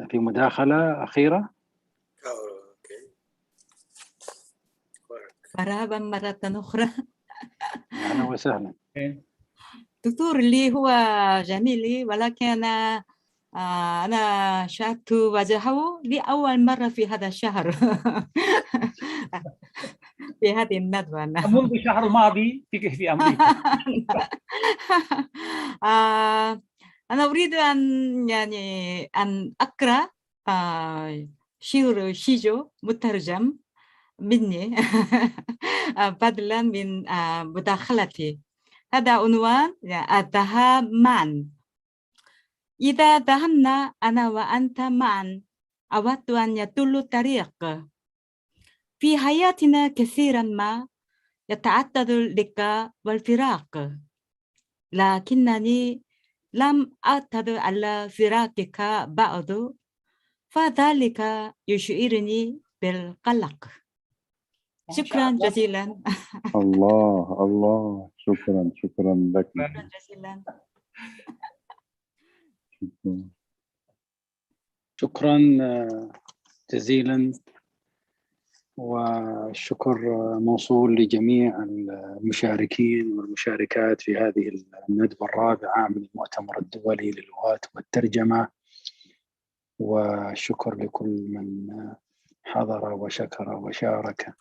في مداخلة أخيرة. مرحبا مرة أخرى. أهلا وسهلا. دكتور اللي هو جميل، ولكن أنا شاهدت وجهه لأول مرة في هذا الشهر في هذه الندوة منذ الشهر الماضي في أمريكا. أنا أريد أن أقرأ شعر شيجو مترجم مني بدلا من مداخلتي. هذا عنوان الذهاب معا. إذا ذهبنا أنا وأنت معا أود أن يطول الطريق. في حياتنا كثيرا ما يتعدد اللقاء والفراق، لكنني لم أعتد على فراقك بعد، فذلك يشعرني بالقلق. شكرا جزيلا. الله شكرا لك. شكرا جزيلا. شكرا جزيلا، والشكر موصول لجميع المشاركين والمشاركات في هذه الندوة الرابعة من المؤتمر الدولي للغات والترجمة، والشكر لكل من حضر وشكر وشارك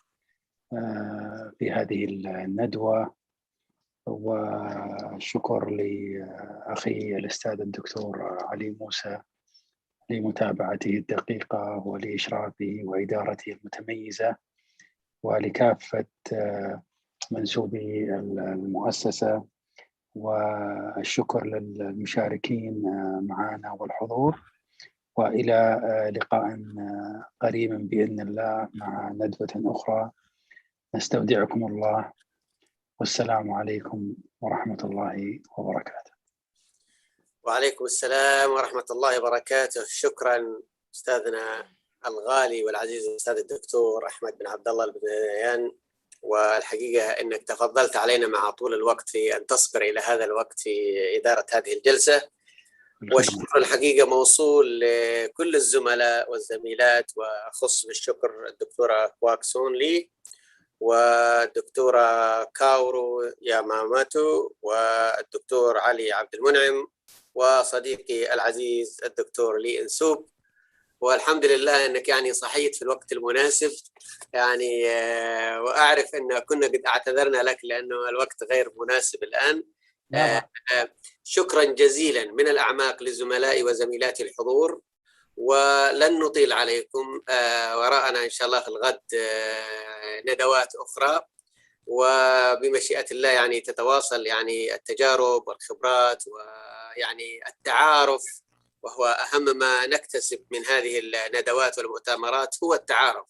في هذه الندوة، والشكر لأخي الأستاذ الدكتور علي موسى لمتابعته الدقيقة ولإشرافه وإدارته المتميزة، ولكافة منسوبي المؤسسة، والشكر للمشاركين معنا والحضور، وإلى لقاء قريب بإذن الله مع ندوة أخرى. نستودعكم الله، والسلام عليكم ورحمة الله وبركاته. وعليكم السلام ورحمة الله وبركاته. شكرا أستاذنا الغالي والعزيز الأستاذ الدكتور أحمد بن عبد الله البنيان، والحقيقة أنك تفضلت علينا مع طول الوقت في أن تصبر إلى هذا الوقت في إدارة هذه الجلسة. والشكر الحقيقة موصول لكل الزملاء والزميلات، وأخص بالشكر الدكتورة كواكسون لي والدكتورة كاورو ياماماتو والدكتور علي عبد المنعم وصديقي العزيز الدكتور لي إنسوب. والحمد لله أنك يعني صحيت في الوقت المناسب يعني، وأعرف أن كنا قد اعتذرنا لك لأنه الوقت غير مناسب الآن. شكرا جزيلا من الأعماق لزملائي وزميلاتي الحضور، ولن نطيل عليكم. وراءنا إن شاء الله في الغد ندوات أخرى، وبمشيئة الله يعني تتواصل يعني التجارب والخبرات ويعني التعارف، وهو أهم ما نكتسب من هذه الندوات والمؤتمرات هو التعارف،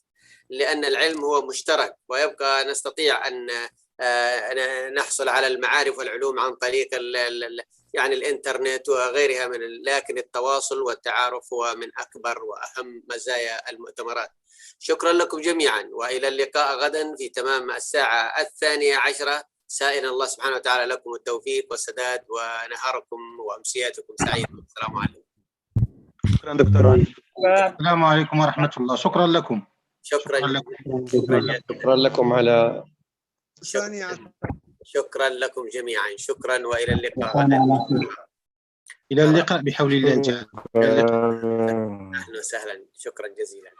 لأن العلم هو مشترك، ويبقى نستطيع أن نحصل على المعارف والعلوم عن طريق يعني الإنترنت وغيرها لكن التواصل والتعارف هو من أكبر وأهم مزايا المؤتمرات. شكرا لكم جميعا، وإلى اللقاء غدا في تمام الساعة 12:10، سائلا الله سبحانه وتعالى لكم التوفيق والسداد، ونهاركم وأمسياتكم سعيدة. السلام عليكم. شكرا دكتور. السلام عليكم ورحمة الله. شكرا لكم. شكرا لكم على شكرا لكم جميعا. شكرا وإلى اللقاء غدا. إلى اللقاء بحول الله تعالى. أهلا وسهلا. شكرا جزيلا.